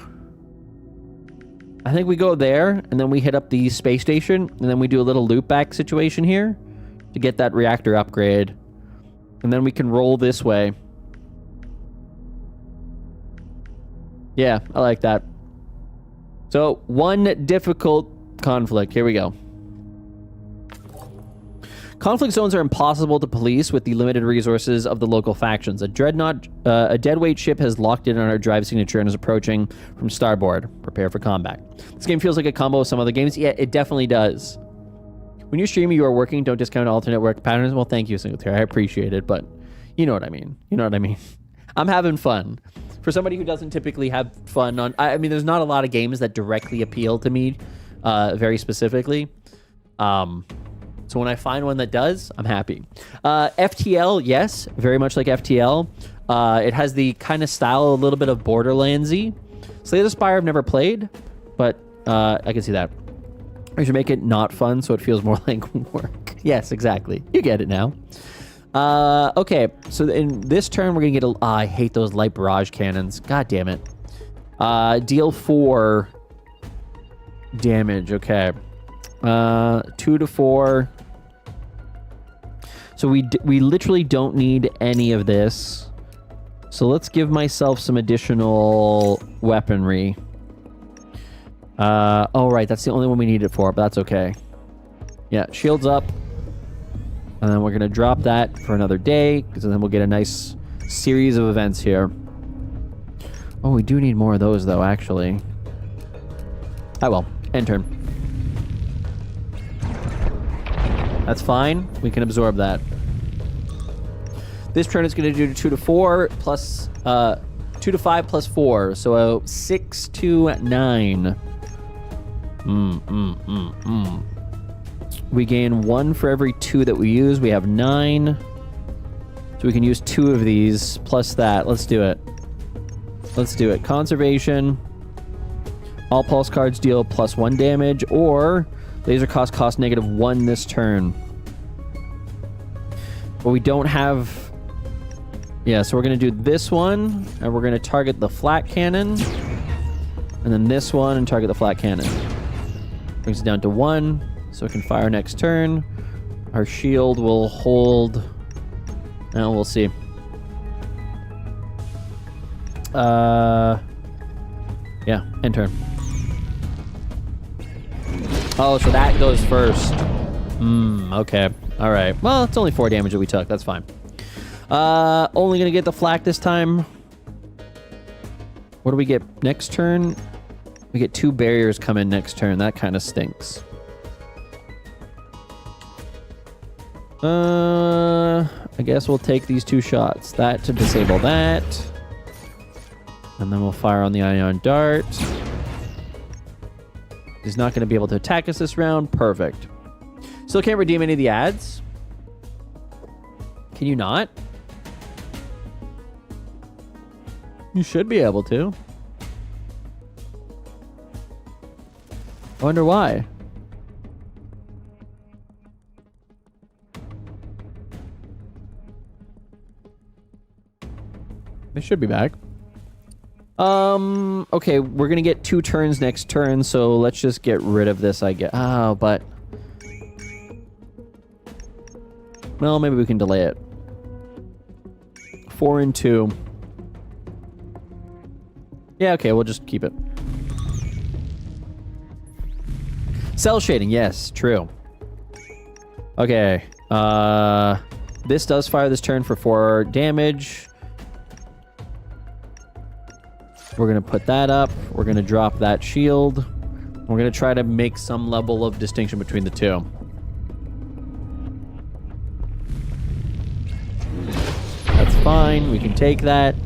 I think we go there, and then we hit up the space station, and then we do a little loop back situation here to get that reactor upgrade. And then we can roll this way. Yeah, I like that. So, 1 difficult conflict. Here we go. Conflict zones are impossible to police with the limited resources of the local factions. A deadweight ship has locked in on our drive signature and is approaching from starboard. Prepare for combat. This game feels like a combo of some other games. Yeah, it definitely does. When you stream, you are working. Don't discount alternate work patterns. Well, thank you, Singletary. I appreciate it, but you know what I mean. You know what I mean. I'm having fun. For somebody who doesn't typically have fun on... I mean, there's not a lot of games that directly appeal to me very specifically. So when I find one that does, I'm happy. FTL, yes, very much like FTL. It has the kind of style, a little bit of Borderlands-y. Slay the Spire I've never played, but I can see that. I should make it not fun so it feels more like work. Yes, exactly. You get it now. Okay, so in this turn, we're going to get a... I hate those light barrage cannons. God damn it. Deal 4 damage, okay. 2 to 4. So we literally don't need any of this. So let's give myself some additional weaponry. Oh, right. That's the only one we need it for, but that's okay. Yeah, shields up. And then we're going to drop that for another day, because then we'll get a nice series of events here. Oh, we do need more of those, though, actually. Oh, well. End turn. That's fine. We can absorb that. This turn is going to do 2 to 4 plus 2 to 5 plus 4, so 6 to 9. We gain 1 for every 2 that we use. We have 9, so we can use 2 of these plus that. Let's do it. Let's do it. Conservation. All pulse cards deal plus 1 damage, or laser cost -1 this turn. But we don't have... Yeah, so we're going to do this one, and we're going to target the flat cannon. And then this one, and target the flat cannon. Brings it down to 1, so it can fire next turn. Our shield will hold. Now we'll see. Yeah, end turn. Oh, so that goes first. Okay. All right. Well, it's only 4 damage that we took. That's fine. Only gonna get the flak this time. What do we get next turn? We get 2 barriers come in next turn. That kind of stinks. I guess we'll take these 2 shots. That to disable that. And then we'll fire on the ion dart. He's not going to be able to attack us this round. Perfect. Still can't redeem any of the ads? Can you not? You should be able to. I wonder why. They should be back. Okay, we're gonna get 2 turns next turn, so let's just get rid of this, I guess. Oh, but... Well, maybe we can delay it. 4 and 2. Yeah, okay, we'll just keep it. Cell shading, yes, true. Okay, this does fire this turn for 4 damage. We're going to put that up. We're going to drop that shield. We're going to try to make some level of distinction between the 2. That's fine. We can take that.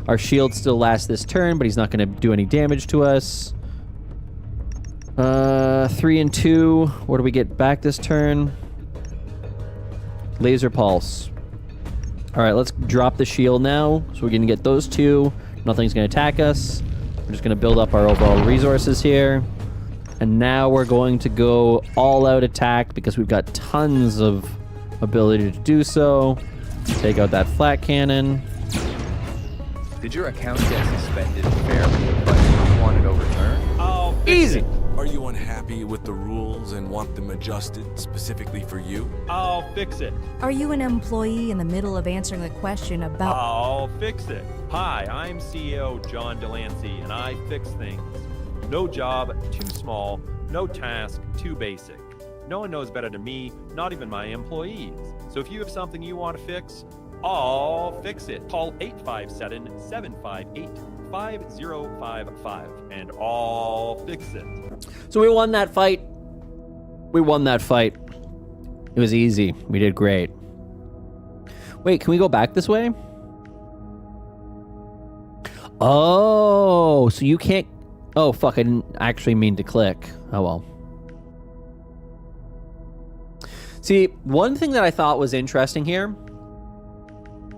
Our shield still lasts this turn, but he's not going to do any damage to us. 3 and 2. What do we get back this turn? Laser pulse. All right, let's drop the shield now. So we're going to get those 2. Nothing's going to attack us. We're just going to build up our overall resources here. And now we're going to go all-out attack because we've got tons of ability to do so. Take out that flat cannon. Did your account get suspended fairly, but you want it overturned? Oh, easy. Are you unhappy with the rules and want them adjusted specifically for you? I'll fix it. Are you an employee in the middle of answering a question about... I'll fix it. Hi, I'm CEO John Delancey, and I fix things. No job too small, no task too basic. No one knows better than me, not even my employees. So if you have something you want to fix, I'll fix it. Call 857-758-5055, and I'll fix it. So we won that fight. We won that fight. It was easy. We did great. Wait, can we go back this way? Oh, so you can't... Oh, fuck, I didn't actually mean to click. Oh, well. See, one thing that I thought was interesting here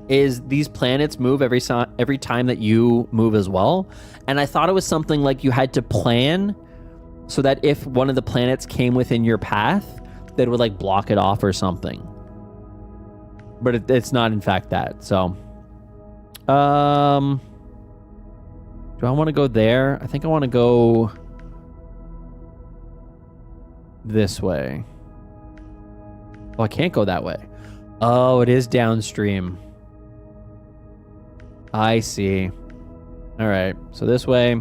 is these planets move every time that you move as well. And I thought it was something like you had to plan so that if one of the planets came within your path, that would like block it off or something. But it's not in fact that. So, do I want to go there? I think I want to go this way. Oh, I can't go that way. Oh, it is downstream. I see. All right, so this way.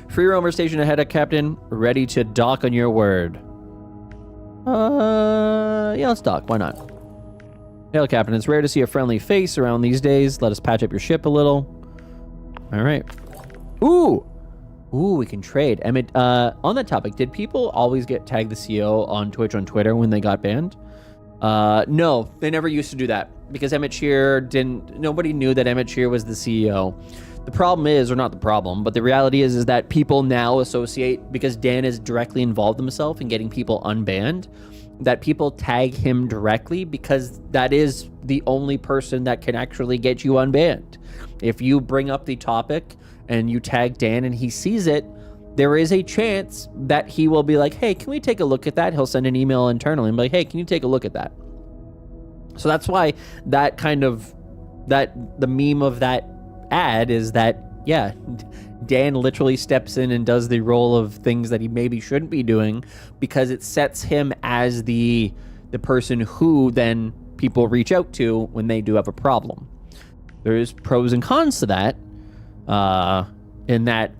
Free roamer station ahead, Captain. Ready to dock on your word. Yeah, let's dock. Why not? Hail, Captain. It's rare to see a friendly face around these days. Let us patch up your ship a little. All right. Ooh, we can trade. Emmett, on that topic, did people always get tagged the CEO on Twitch on Twitter when they got banned? No, they never used to do that because Emmett Shear nobody knew that Emmett Shear was the CEO. The problem is, or not the problem, but the reality is that people now associate, because Dan has directly involved himself in getting people unbanned, that people tag him directly because that is the only person that can actually get you unbanned. If you bring up the topic and you tag Dan and he sees it, there is a chance that he will be like, hey, can we take a look at that? He'll send an email internally and be like, hey, can you take a look at that? So that's why that kind of, the meme of that ad is that, yeah, Dan literally steps in and does the role of things that he maybe shouldn't be doing because it sets him as the person who then people reach out to when they do have a problem. There's pros and cons to that, in that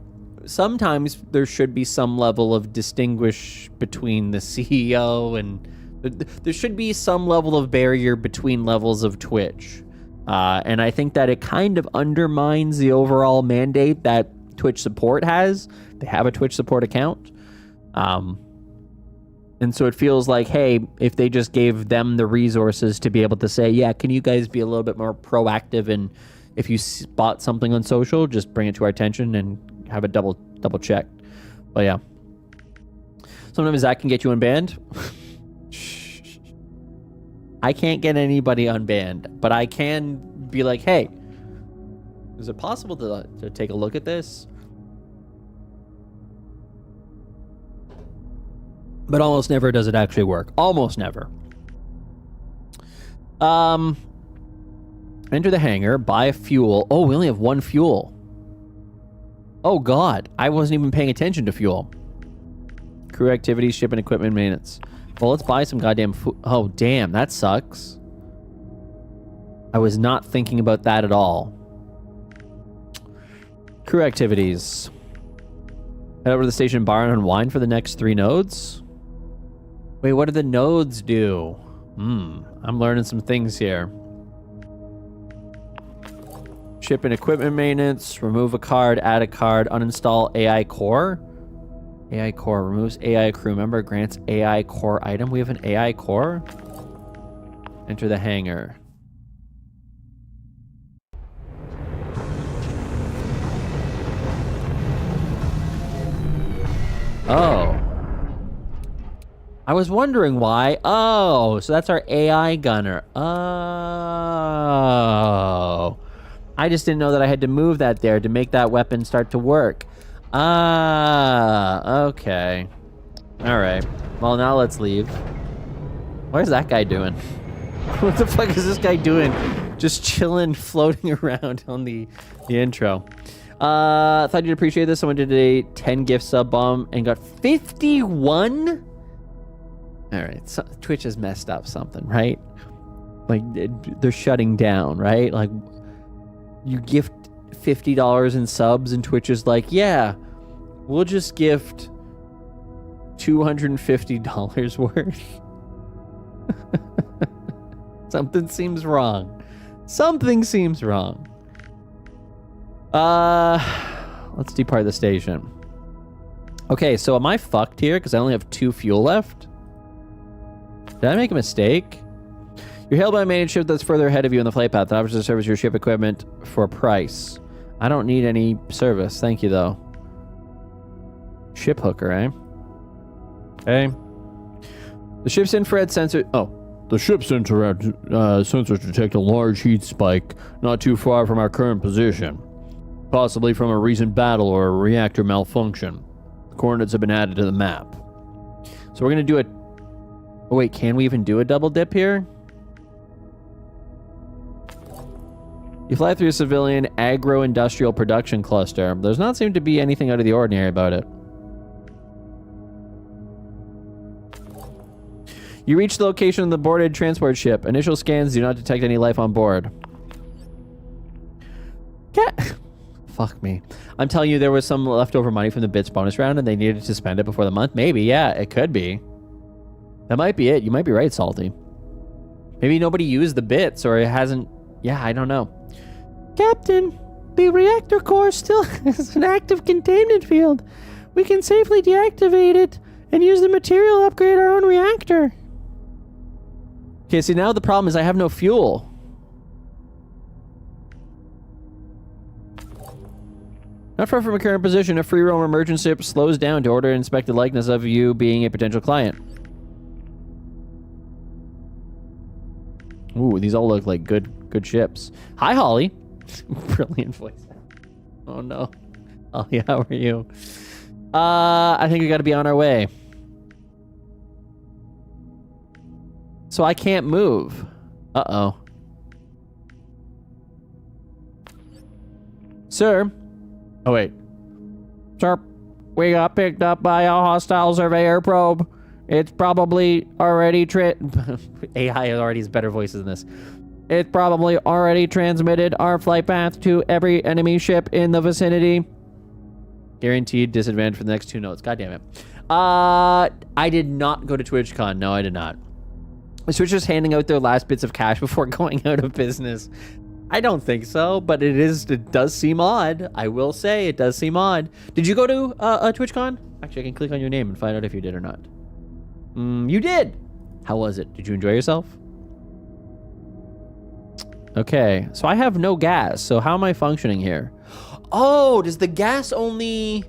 sometimes there should be some level of distinguish between the CEO and there should be some level of barrier between levels of Twitch. And I think that it kind of undermines the overall mandate that Twitch support has. They have a Twitch support account. And so it feels like, hey, if they just gave them the resources to be able to say, yeah, can you guys be a little bit more proactive, and if you spot something on social, just bring it to our attention and have it double checked. But yeah. Sometimes that can get you unbanned. I can't get anybody unbanned, but I can be like, hey, is it possible to take a look at this? But almost never does it actually work. Almost never. Enter the hangar, buy fuel. Oh, we only have one fuel. Oh God, I wasn't even paying attention to fuel. Crew activities, ship and equipment maintenance. Well, let's buy some goddamn food. Oh, damn, that sucks. I was not thinking about that at all. Crew activities. Head over to the station bar and unwind for the next 3 nodes. Wait, what do the nodes do? I'm learning some things here. Ship and equipment maintenance. Remove a card, add a card, uninstall AI core. AI core removes AI crew member, grants AI core item. We have an AI core. Enter the hangar. Oh. I was wondering why. Oh, so that's our AI gunner. Oh. I just didn't know that I had to move that there to make that weapon start to work. Ah, okay. All right. Well, now let's leave. What is that guy doing? What the fuck is this guy doing? Just chilling, floating around on the intro. Thought you'd appreciate this. Someone did a 10 gift sub bomb and got 51. All right. So Twitch has messed up something, right? Like they're shutting down, right? Like you gift $50 in subs and Twitch is like, yeah, we'll just gift $250 worth. Something seems wrong. Something seems wrong. Let's depart the station. Okay, so am I fucked here because I only have 2 fuel left? Did I make a mistake? You're hailed by a main ship that's further ahead of you in the flight path that offers to service your ship equipment for a price. I don't need any service. Thank you, though. Ship hooker, eh? Okay. The ship's infrared sensor... Oh. The ship's infrared sensors detect a large heat spike not too far from our current position. Possibly from a recent battle or a reactor malfunction. The coordinates have been added to the map. So we're going to do a... Oh, wait. Can we even do a double dip here? You fly through a civilian agro-industrial production cluster. There's not seem to be anything out of the ordinary about it. You reach the location of the boarded transport ship. Initial scans do not detect any life on board. Fuck me. I'm telling you, there was some leftover money from the bits bonus round and they needed to spend it before the month. Maybe, yeah, it could be. That might be it. You might be right, Salty. Maybe nobody used the bits or it hasn't... Yeah, I don't know. Captain, the reactor core still has an active containment field. We can safely deactivate it and use the material to upgrade our own reactor. Okay, see, now the problem is I have no fuel. Not far from a current position, a free roam emergent ship slows down to order and inspect the likeness of you being a potential client. Ooh, these all look like good ships. Hi, Holly. Brilliant voice. Oh, no. Holly, how are you? I think we got to be on our way. So I can't move. Uh-oh. Sir. Oh, wait. Sir, we got picked up by a hostile surveyor probe. It's probably already AI already has better voices than this. It's probably already transmitted our flight path to every enemy ship in the vicinity. Guaranteed disadvantage for the next 2 notes. God damn it. I did not go to TwitchCon. No, I did not. Twitch just handing out their last bits of cash before going out of business. I don't think so, but it does seem odd. I will say it does seem odd. Did you go to a TwitchCon? Actually, I can click on your name and find out if you did or not. You did. How was it? Did you enjoy yourself? Okay, so I have no gas. So how am I functioning here? Oh, does the gas only...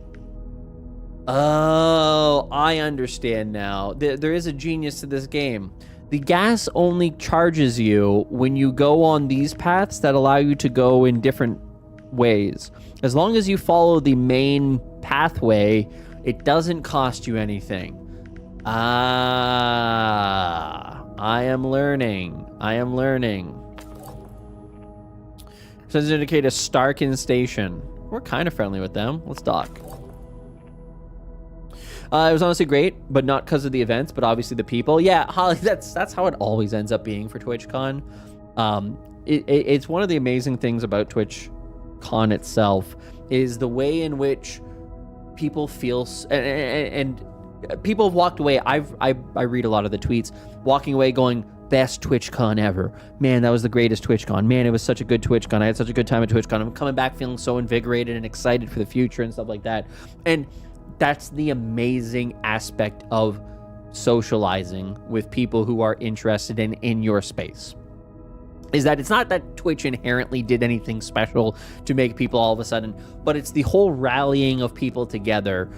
Oh, I understand now. There is a genius to this game. The gas only charges you when you go on these paths that allow you to go in different ways. As long as you follow the main pathway, it doesn't cost you anything. Ah, I am learning. Says indicate a Starkin station. We're kind of friendly with them. Let's dock. It was honestly great, but not because of the events, but obviously the people. Yeah, Holly, that's how it always ends up being for TwitchCon. It's one of the amazing things about TwitchCon itself is the way in which people feel, and people have walked away. I read a lot of the tweets, walking away going, best TwitchCon ever. Man, that was the greatest TwitchCon. Man, it was such a good TwitchCon. I had such a good time at TwitchCon. I'm coming back feeling so invigorated and excited for the future and stuff like that. And that's the amazing aspect of socializing with people who are interested in your space. Is that it's not that Twitch inherently did anything special to make people all of a sudden, but it's the whole rallying of people together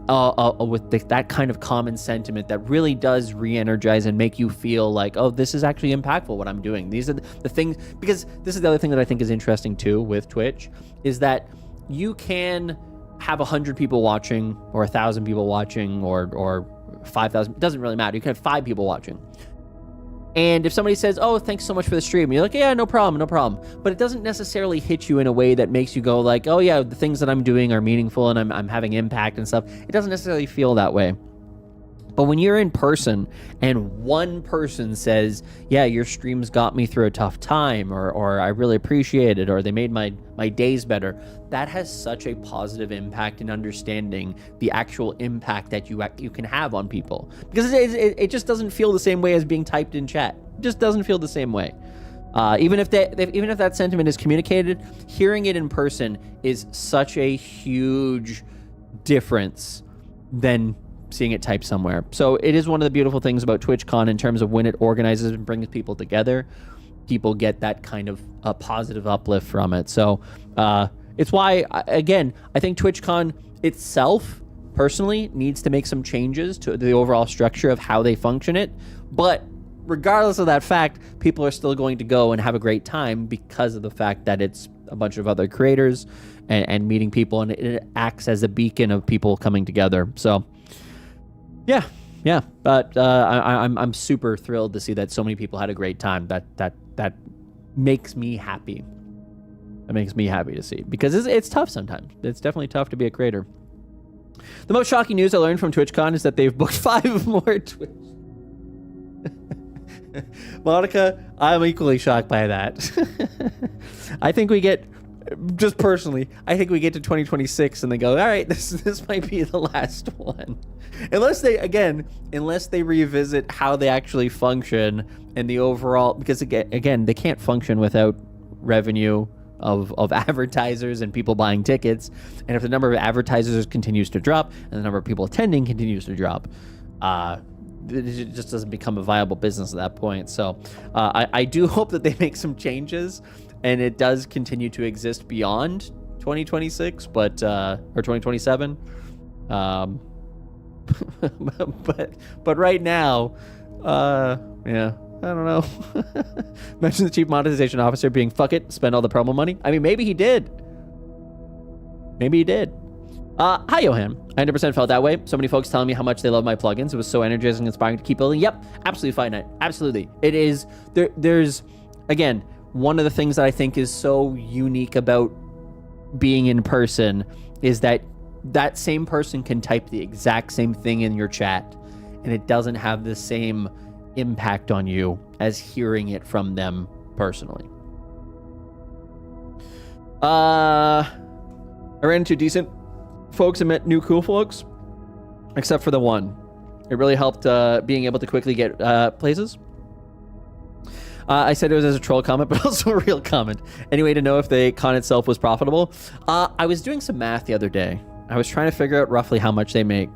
with that kind of common sentiment that really does re-energize and make you feel like, oh, this is actually impactful what I'm doing. These are the things, because this is the other thing that I think is interesting too with Twitch, is that you can have 100 people watching or 1,000 people watching or 5,000, it doesn't really matter. You can have 5 people watching. And if somebody says, oh, thanks so much for the stream, you're like, yeah, no problem. But it doesn't necessarily hit you in a way that makes you go like, oh yeah, the things that I'm doing are meaningful and I'm having impact and stuff. It doesn't necessarily feel that way. But when you're in person and one person says, yeah, your streams got me through a tough time, or I really appreciate it, or they made my days better, that has such a positive impact in understanding the actual impact that you can have on people. Because it just doesn't feel the same way as being typed in chat. It just doesn't feel the same way. Even if that sentiment is communicated, hearing it in person is such a huge difference than seeing it typed somewhere. So it is one of the beautiful things about TwitchCon in terms of when it organizes and brings people together. People get that kind of a positive uplift from it. So it's why, again, I think TwitchCon itself, personally, needs to make some changes to the overall structure of how they function it. But regardless of that fact, people are still going to go and have a great time because of the fact that it's a bunch of other creators and meeting people, and it acts as a beacon of people coming together. So yeah, but I'm super thrilled to see that so many people had a great time. That makes me happy. That makes me happy to see, because it's tough sometimes. It's definitely tough to be a creator. The most shocking news I learned from TwitchCon is that they've booked 5 more Twitch. Monica, I'm equally shocked by that. I think we get, just personally, I think we get to 2026 and they go, all right, this might be the last one. Unless they revisit how they actually function and the overall, because again, they can't function without revenue of advertisers and people buying tickets. And if the number of advertisers continues to drop and the number of people attending continues to drop, it just doesn't become a viable business at that point. So I do hope that they make some changes and it does continue to exist beyond 2026, or 2027. But right now, yeah, I don't know. Mention the chief monetization officer being, fuck it, spend all the promo money. I mean, maybe he did. Hi, Johan. I 100% felt that way. So many folks telling me how much they love my plugins. It was so energizing and inspiring to keep building. Yep, absolutely fine. Absolutely. It is. There's, again, one of the things that I think is so unique about being in person is that that same person can type the exact same thing in your chat, and it doesn't have the same impact on you as hearing it from them personally. I ran into decent folks and met new cool folks, except for the one. It really helped being able to quickly get places. I said it was as a troll comment, but also a real comment. Any way to know if the con itself was profitable? I was doing some math the other day. I was trying to figure out roughly how much they make.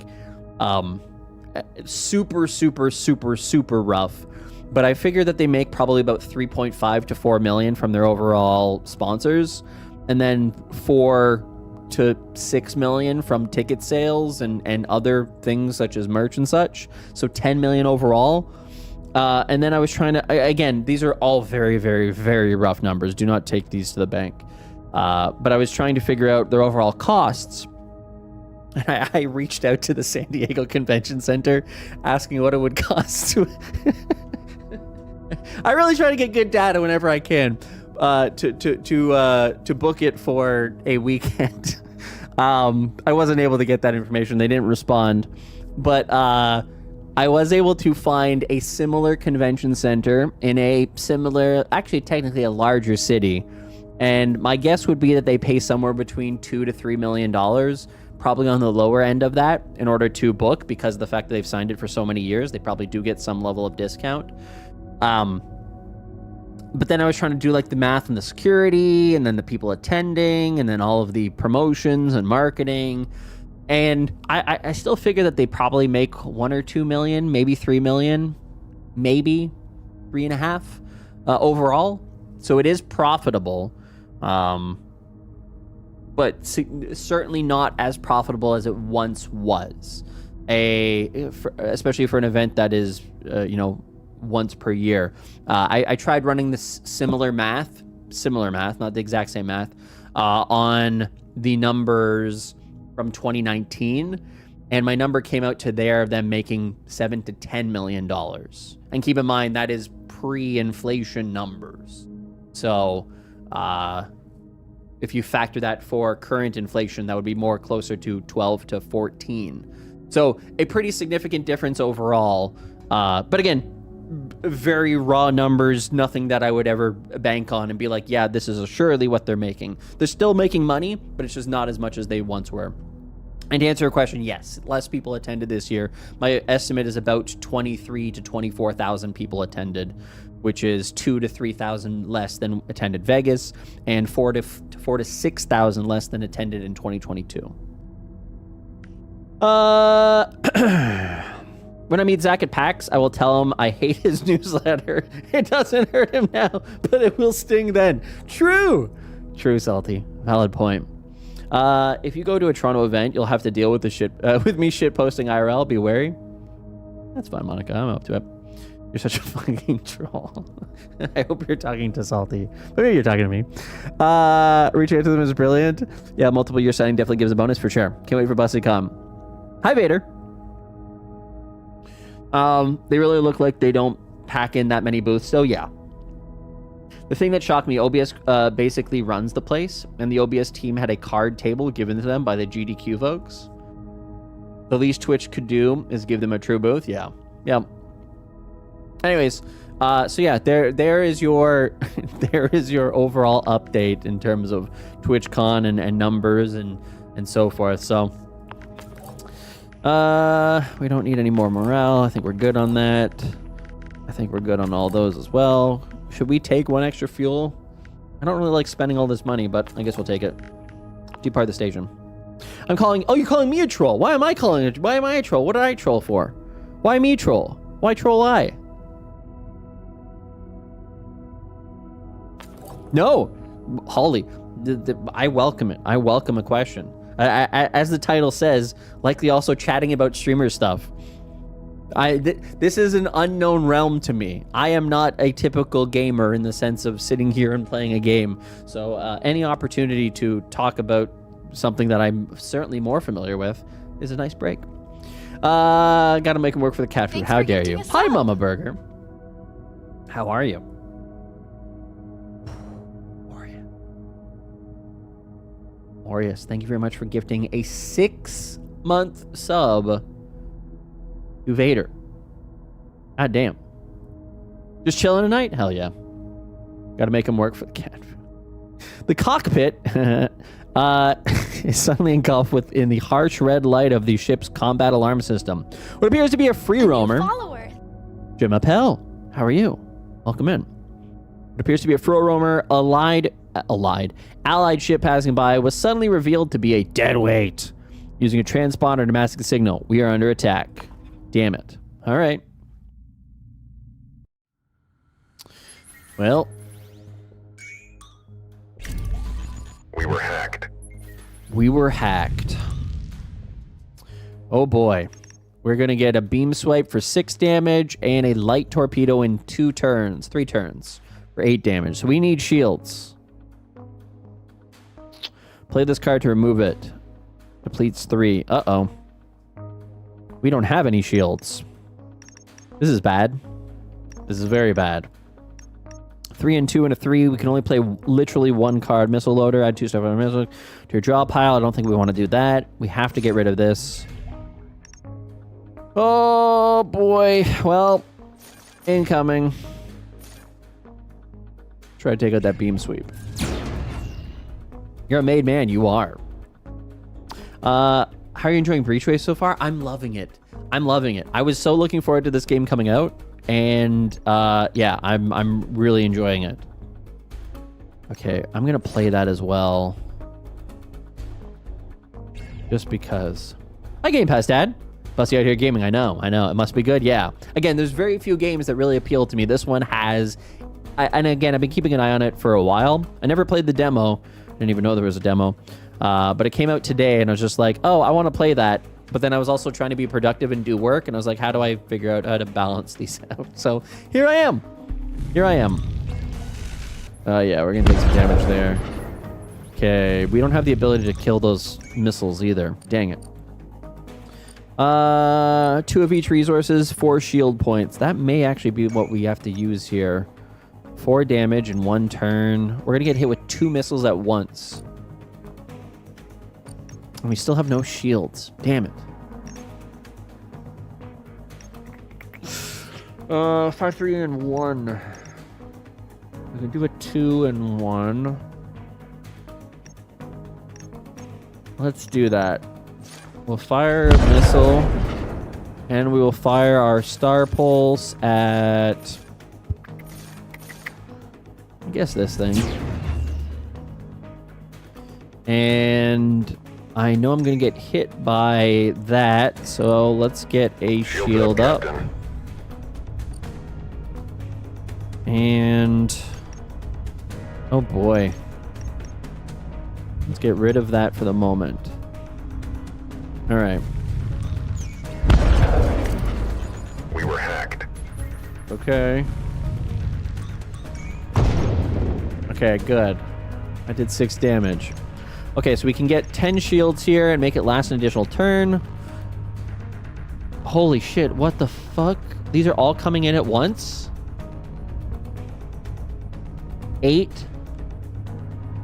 Super rough. But I figured that they make probably about 3.5 to 4 million from their overall sponsors. And then 4 to 6 million from ticket sales and other things such as merch and such. So 10 million overall. And then I was trying to, again, these are all very, very, very rough numbers. Do not take these to the bank. But I was trying to figure out their overall costs. And I reached out to the San Diego Convention Center asking what it would cost to... I really try to get good data whenever I can to book it for a weekend. I wasn't able to get that information. They didn't respond. But I was able to find a similar convention center in a similar, actually technically a larger city. And my guess would be that they pay somewhere between $2 to $3 million, probably on the lower end of that, in order to book, because of the fact that they've signed it for so many years. They probably do get some level of discount. But then I was trying to do like the math and the security and then the people attending and then all of the promotions and marketing. And I still figure that they probably make 1 or 2 million, maybe 3 million, maybe 3.5 overall. So it is profitable, but certainly not as profitable as it once was. Especially for an event that is, once per year. I tried running this similar math, not the exact same math, on the numbers from 2019, and my number came out to there of them making $7 to $10 million. And keep in mind, that is pre-inflation numbers. So if you factor that for current inflation, that would be more closer to 12 to 14. So a pretty significant difference overall. But again, very raw numbers, nothing that I would ever bank on and be like, yeah, this is surely what they're making. They're still making money, but it's just not as much as they once were. And to answer your question, yes, less people attended this year. My estimate is about 23 to 24,000 people attended, which is 2 to 3,000 less than attended Vegas and 4 to 6,000 less than attended in 2022. When I meet Zach at PAX, I will tell him I hate his newsletter. It doesn't hurt him now, but it will sting then. True, Salty. Valid point. If you go to a Toronto event, you'll have to deal with with me shit posting IRL. Be wary. That's fine, Monica. I'm up to it. You're such a fucking troll. I hope you're talking to Salty. Maybe you're talking to me. Reaching out to them is brilliant. Yeah, multiple year signing definitely gives a bonus for sure. Can't wait for Bussey to come. Hi, Vader. They really look like they don't pack in that many booths. So yeah. The thing that shocked me, OBS basically runs the place, and the OBS team had a card table given to them by the GDQ folks. The least Twitch could do is give them a true booth. Yeah. Anyways, so yeah, there is your overall update in terms of TwitchCon and numbers and so forth. So we don't need any more morale. I think we're good on that. I think we're good on all those as well. Should we take 1 extra fuel? I don't really like spending all this money, but I guess we'll take it. Depart the station. You're calling me a troll. Why am I a troll? What did I troll for? Why me troll? Why troll I? No, Holly, I welcome it. I welcome a question. As the title says, likely also chatting about streamer stuff. This is an unknown realm to me. I am not a typical gamer in the sense of sitting here and playing a game. So any opportunity to talk about something that I'm certainly more familiar with is a nice break. Gotta make him work for the cat food. How dare you? Hi, Mama Burger. How are you? Aureus, thank you very much for gifting a 6-month sub to Vader. God damn. Just chilling tonight? Hell yeah. Gotta make him work for the cat. The cockpit is suddenly engulfed within the harsh red light of the ship's combat alarm system. What appears to be a free roamer. Follower. Jim Appel, how are you? Welcome in. What appears to be a free roamer allied ship passing by was suddenly revealed to be a deadweight. Using a transponder to mask the signal. We are under attack. Damn it. All right. Well. We were hacked. We were hacked. Oh boy. We're going to get a beam swipe for 6 damage and a light torpedo in 3 turns for 8 damage. So we need shields. Play this card to remove it. Depletes 3. Uh-oh. We don't have any shields. This is bad. This is very bad. 3 and 2 and a 3. We can only play literally 1 card. Missile loader. Add 2 stuff on a missile to your draw pile. I don't think we want to do that. We have to get rid of this. Oh boy. Well, incoming. Try to take out that beam sweep. You're a made man. You are. How are you enjoying Breachway so far? I'm loving it. I'm loving it. I was so looking forward to this game coming out. And yeah, I'm really enjoying it. Okay, I'm gonna play that as well. Just because. Hi, Game Pass, Dad. Bussey out here gaming. I know. It must be good. Yeah. Again, there's very few games that really appeal to me. This one has. And again, I've been keeping an eye on it for a while. I never played the demo. I didn't even know there was a demo. But it came out today, and I was just like, oh, I want to play that. But then I was also trying to be productive and do work, and I was like, how do I figure out how to balance these out? So here I am. Yeah, we're going to take some damage there. Okay, we don't have the ability to kill those missiles either. Dang it. 2 of each resources, 4 shield points. That may actually be what we have to use here. 4 damage in 1 turn. We're going to get hit with 2 missiles at once. And we still have no shields. Damn it. 5, 3, and 1. We can do a 2 and 1. Let's do that. We'll fire a missile. And we will fire our star pulse at... I guess this thing. And... I know I'm going to get hit by that, so let's get a shield up. And... oh boy. Let's get rid of that for the moment. Alright. We were hacked. Okay. Okay, good. I did 6 damage. Okay, so we can get 10 shields here and make it last an additional turn. Holy shit, what the fuck? These are all coming in at once? 8?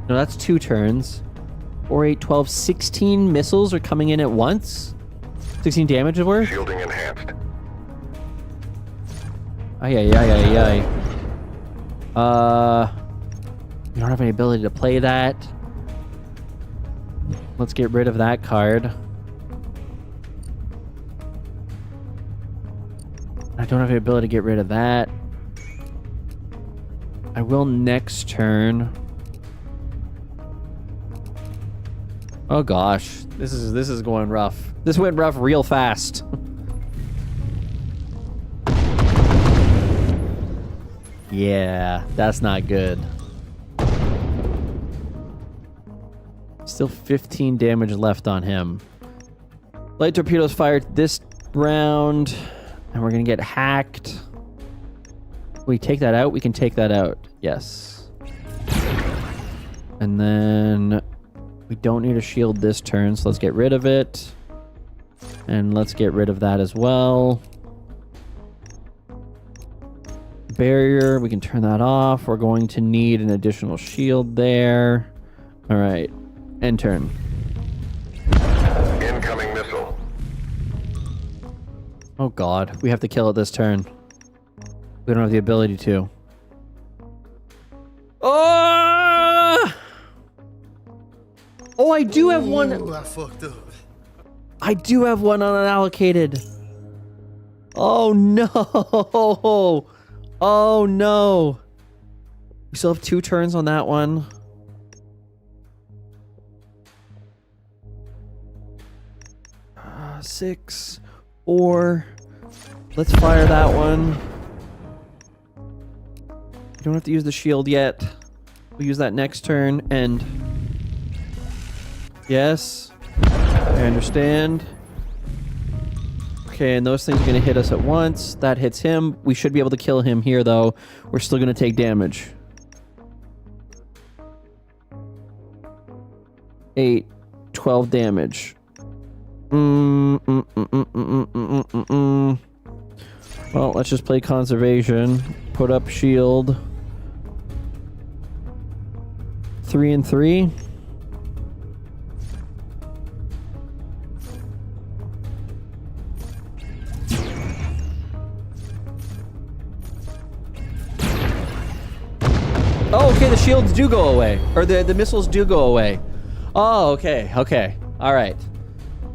No, that's 2 turns. 4, 8, 12, 16 missiles are coming in at once? 16 damage is worth? Shielding enhanced. We don't have any ability to play that. Let's get rid of that card. I don't have the ability to get rid of that. I will next turn. Oh gosh, this is going rough. This went rough real fast. Yeah, that's not good. Still 15 damage left on him. Light torpedoes fired this round, and we're gonna get hacked. We take that out? We can take that out. Yes. And then we don't need a shield this turn, so let's get rid of it. And let's get rid of that as well. Barrier, we can turn that off. We're going to need an additional shield there. All right. End turn. Incoming missile. Oh god, we have to kill it this turn. We don't have the ability to. Oh! Oh, I do have one. Ooh, I fucked up. I do have one unallocated. Oh no. Oh no. We still have 2 turns on that one. Six, 4. Let's fire that one. You don't have to use the shield yet. We'll use that next turn and... Yes. I understand. Okay, and those things are going to hit us at once. That hits him. We should be able to kill him here, though. We're still going to take damage. 8, 12 damage. Well, let's just play conservation. Put up shield. 3 and 3. Oh, okay, the shields do go away. Or the missiles do go away. Oh, okay, okay. Alright.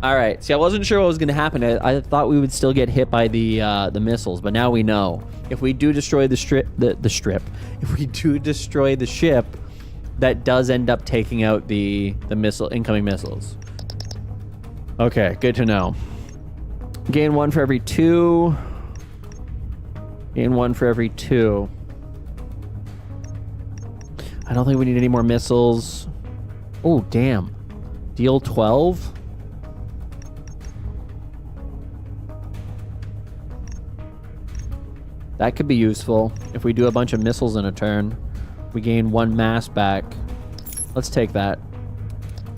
Alright, see, I wasn't sure what was going to happen. I thought we would still get hit by the missiles, but now we know. If we do destroy the strip, if we do destroy the ship, that does end up taking out the incoming missiles. Okay, good to know. Gain 1 for every 2. Gain 1 for every 2. I don't think we need any more missiles. Oh, damn. Deal 12? That could be useful. If we do a bunch of missiles in a turn, we gain 1 mass back. Let's take that.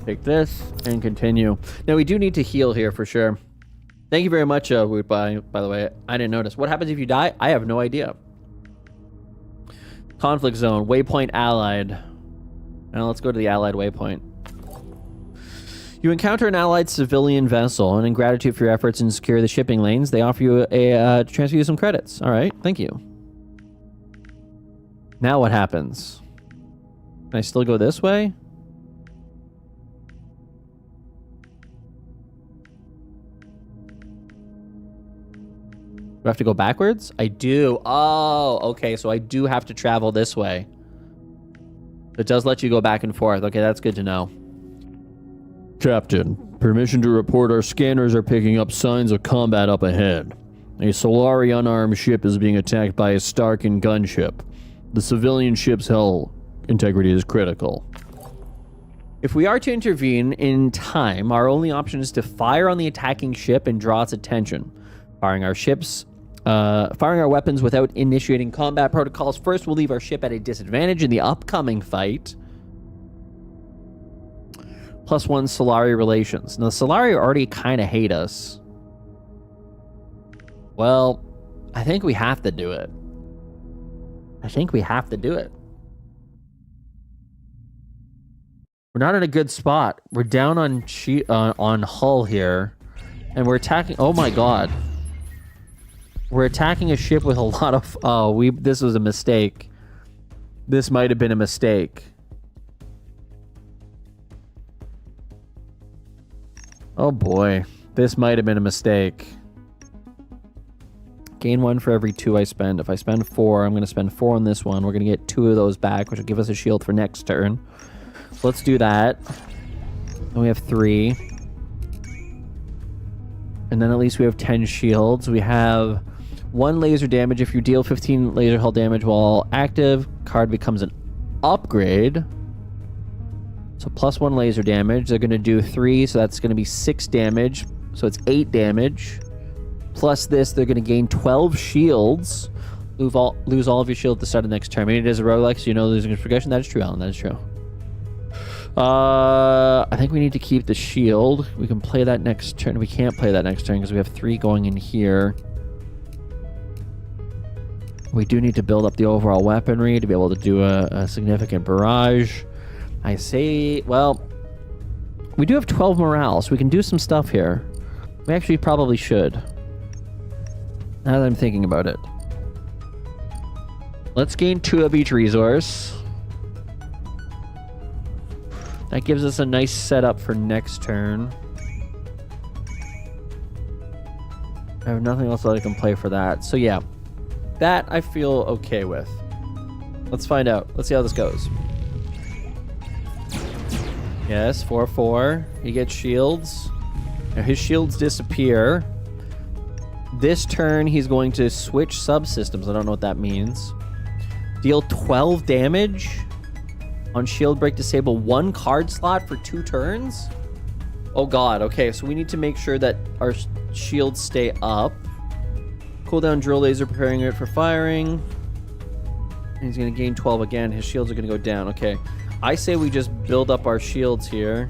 Take this and continue. Now, we do need to heal here for sure. Thank you very much, Woot, by the way. I didn't notice. What happens if you die? I have no idea. Conflict zone. Waypoint allied. Now let's go to the allied waypoint. You encounter an allied civilian vessel, and in gratitude for your efforts in secure the shipping lanes, they offer you to transfer you some credits. All right, thank you. Now what happens? Can I still go this way? Do I have to go backwards? I do. Oh, okay, so I do have to travel this way. It does let you go back and forth. Okay, that's good to know. Captain, permission to report our scanners are picking up signs of combat up ahead. A Solari unarmed ship is being attacked by a Starkin gunship. The civilian ship's hull integrity is critical. If we are to intervene in time, our only option is to fire on the attacking ship and draw its attention. Firing our weapons without initiating combat protocols first will leave our ship at a disadvantage in the upcoming fight. +1 Solari relations. Now, the Solari already kind of hate us. Well, I think we have to do it. We're not in a good spot. We're down on hull here, and we're attacking. Oh my god. We're attacking a ship with a lot of... Oh, this was a mistake. This might have been a mistake. Oh boy. This might have been a mistake. Gain 1 for every 2 I spend. If I spend 4, I'm going to spend 4 on this one. We're going to get 2 of those back, which will give us a shield for next turn. So let's do that. Then we have 3. And then at least we have 10 shields. We have 1 laser damage. If you deal 15 laser hull damage while active, card becomes an upgrade. So +1 laser damage. They're going to do 3, so that's going to be 6 damage. So it's 8 damage. Plus this, they're going to gain 12 shields. Lose all of your shield at the start of the next turn. I mean, it is a roguelike, so you know losing is progression. That is true, Alan. That is true. I think we need to keep the shield. We can play that next turn. We can't play that next turn because we have 3 going in here. We do need to build up the overall weaponry to be able to do a significant barrage. I say, well, We do have 12 morale, so we can do some stuff here. We actually probably should. Now that I'm thinking about it. Let's gain 2 of each resource. That gives us a nice setup for next turn. I have nothing else that I can play for that. So yeah, that I feel okay with. Let's find out. Let's see how this goes. Yes, 4/4. He gets shields. Now his shields disappear. This turn, he's going to switch subsystems. I don't know what that means. Deal 12 damage on shield break. Disable 1 card slot for 2 turns. Oh god. Okay, so we need to make sure that our shields stay up. Cooldown drill laser, preparing it for firing. And he's going to gain 12 again. His shields are going to go down. Okay. I say we just build up our shields here.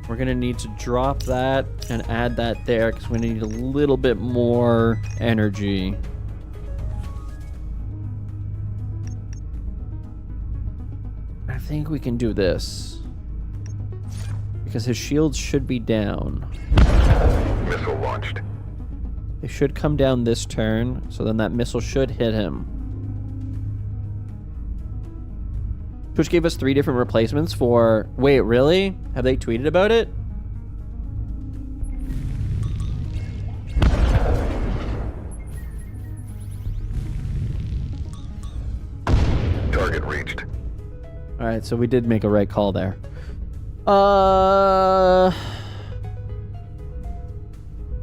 We're going to need to drop that and add that there because we need a little bit more energy. I think we can do this. Because his shields should be down. Missile launched. They should come down this turn, so then that missile should hit him. Twitch gave us 3 different replacements for... Wait, really? Have they tweeted about it? Target reached. Alright, so we did make a right call there.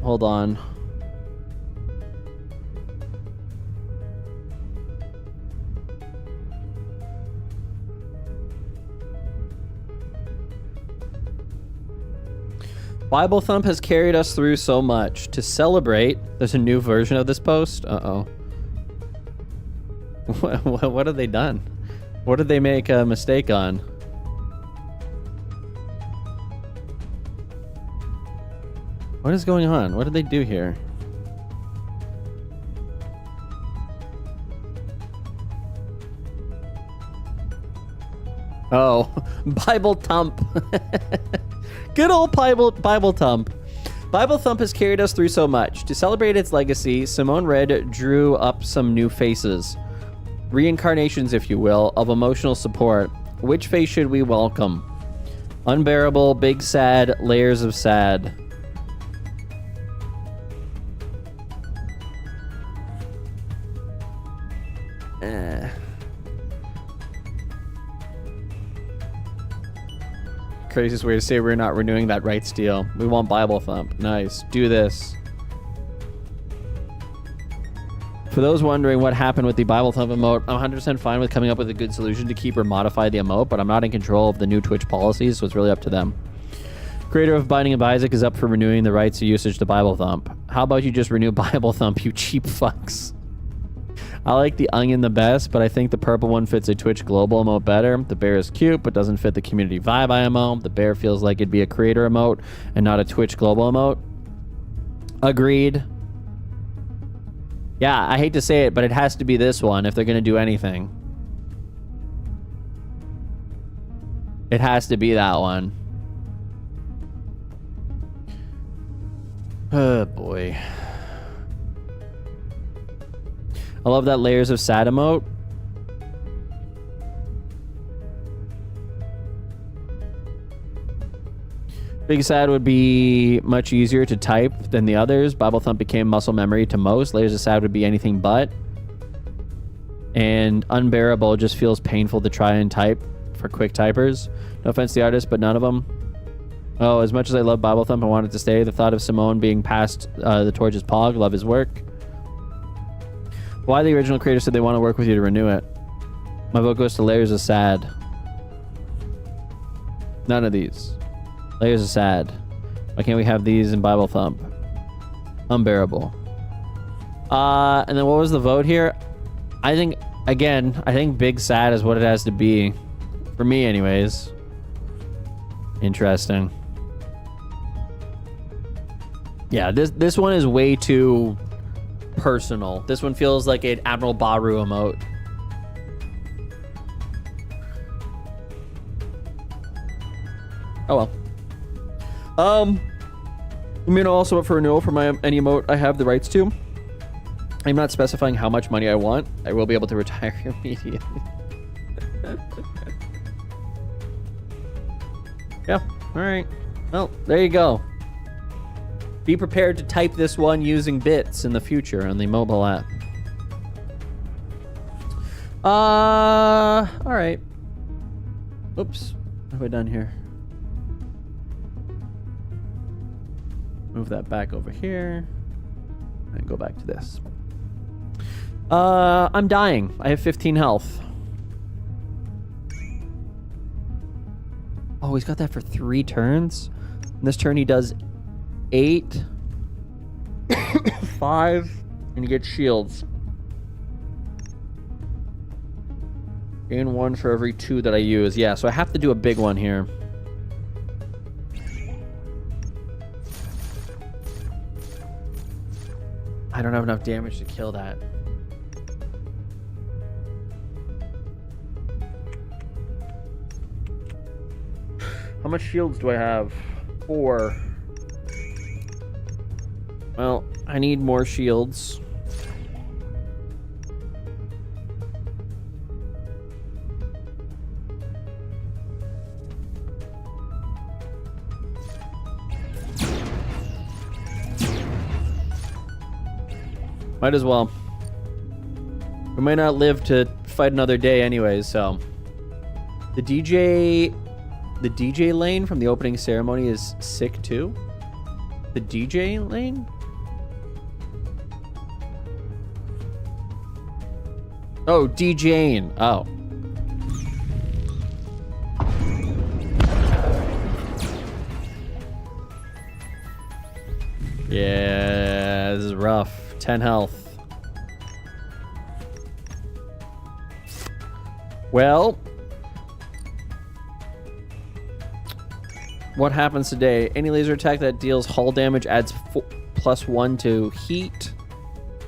Hold on. Bible Thump has carried us through so much. To celebrate, there's a new version of this post. Uh-oh. What have they done? What did they make a mistake on? What is going on? What did they do here? Oh, Bible Thump. Good old Bible Thump. Bible Thump has carried us through so much. To celebrate its legacy, Simone Red drew up some new faces. Reincarnations, if you will, of emotional support. Which face should we welcome? Unbearable, big sad, layers of sad. Craziest way to say we're not renewing that rights deal. We want Bible Thump. Nice. Do this. For those wondering what happened with the Bible Thump emote, I'm 100% fine with coming up with a good solution to keep or modify the emote, but I'm not in control of the new Twitch policies, so it's really up to them. Creator of Binding of Isaac is up for renewing the rights of usage to Bible Thump. How about you just renew Bible Thump, you cheap fucks? I like the onion the best, but I think the purple one fits a Twitch global emote better. The bear is cute, but doesn't fit the community vibe IMO. The bear feels like it'd be a creator emote and not a Twitch global emote. Agreed. Yeah, I hate to say it, but it has to be this one if they're going to do anything. It has to be that one. Oh, boy. I love that layers of sad emote. Big sad would be much easier to type than the others. Bible Thump became muscle memory to most. Layers of sad would be anything but. And unbearable just feels painful to try and type for quick typers. No offense to the artist, but none of them. Oh, as much as I love Bible Thump, I wanted to stay. The thought of Simone being passed the torch is Pog. Love his work. Why the original creator said they want to work with you to renew it. My vote goes to Layers of Sad. None of these. Layers of Sad. Why can't we have these in Bible Thump? Unbearable. And then what was the vote here? I think, again, I think Big Sad is what it has to be. For me, anyways. Interesting. Yeah, this one is way too personal. This one feels like an Admiral Baru emote. Oh well. I mean, also up for renewal for any emote I have the rights to. I'm not specifying how much money I want. I will be able to retire immediately. Yeah, alright. Well, there you go. Be prepared to type this one using bits in the future on the mobile app. Alright. Oops. What have I done here? Move that back over here. And go back to this. I'm dying. I have 15 health. Oh, he's got that for 3 turns. And this turn he does 8, 5, and he gets shields. Gain 1 for every 2 that I use. Yeah, so I have to do a big one here. I don't have enough damage to kill that. How much shields do I have? 4. Well, I need more shields. Might as well. We might not live to fight another day anyways, so. The DJ lane from the opening ceremony is sick too. The DJ lane? Oh, DJing. Oh. Yeah, this is rough. 10 health. Well, what happens today? Any laser attack that deals hull damage adds +1 to heat,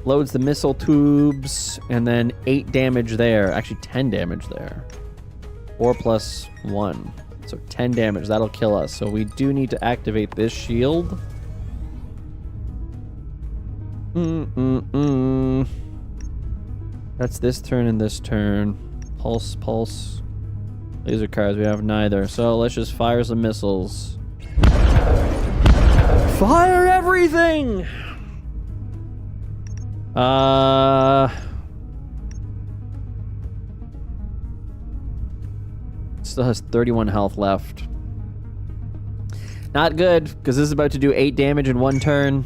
loads the missile tubes, and then 8 damage there. Actually, 10 damage there. 4 + 1. So 10 damage. That'll kill us. So we do need to activate this shield. That's this turn and this turn. Pulse. Laser cards, we have neither. So let's just fire some missiles. Fire everything! Still has 31 health left. Not good, because this is about to do 8 damage in 1 turn.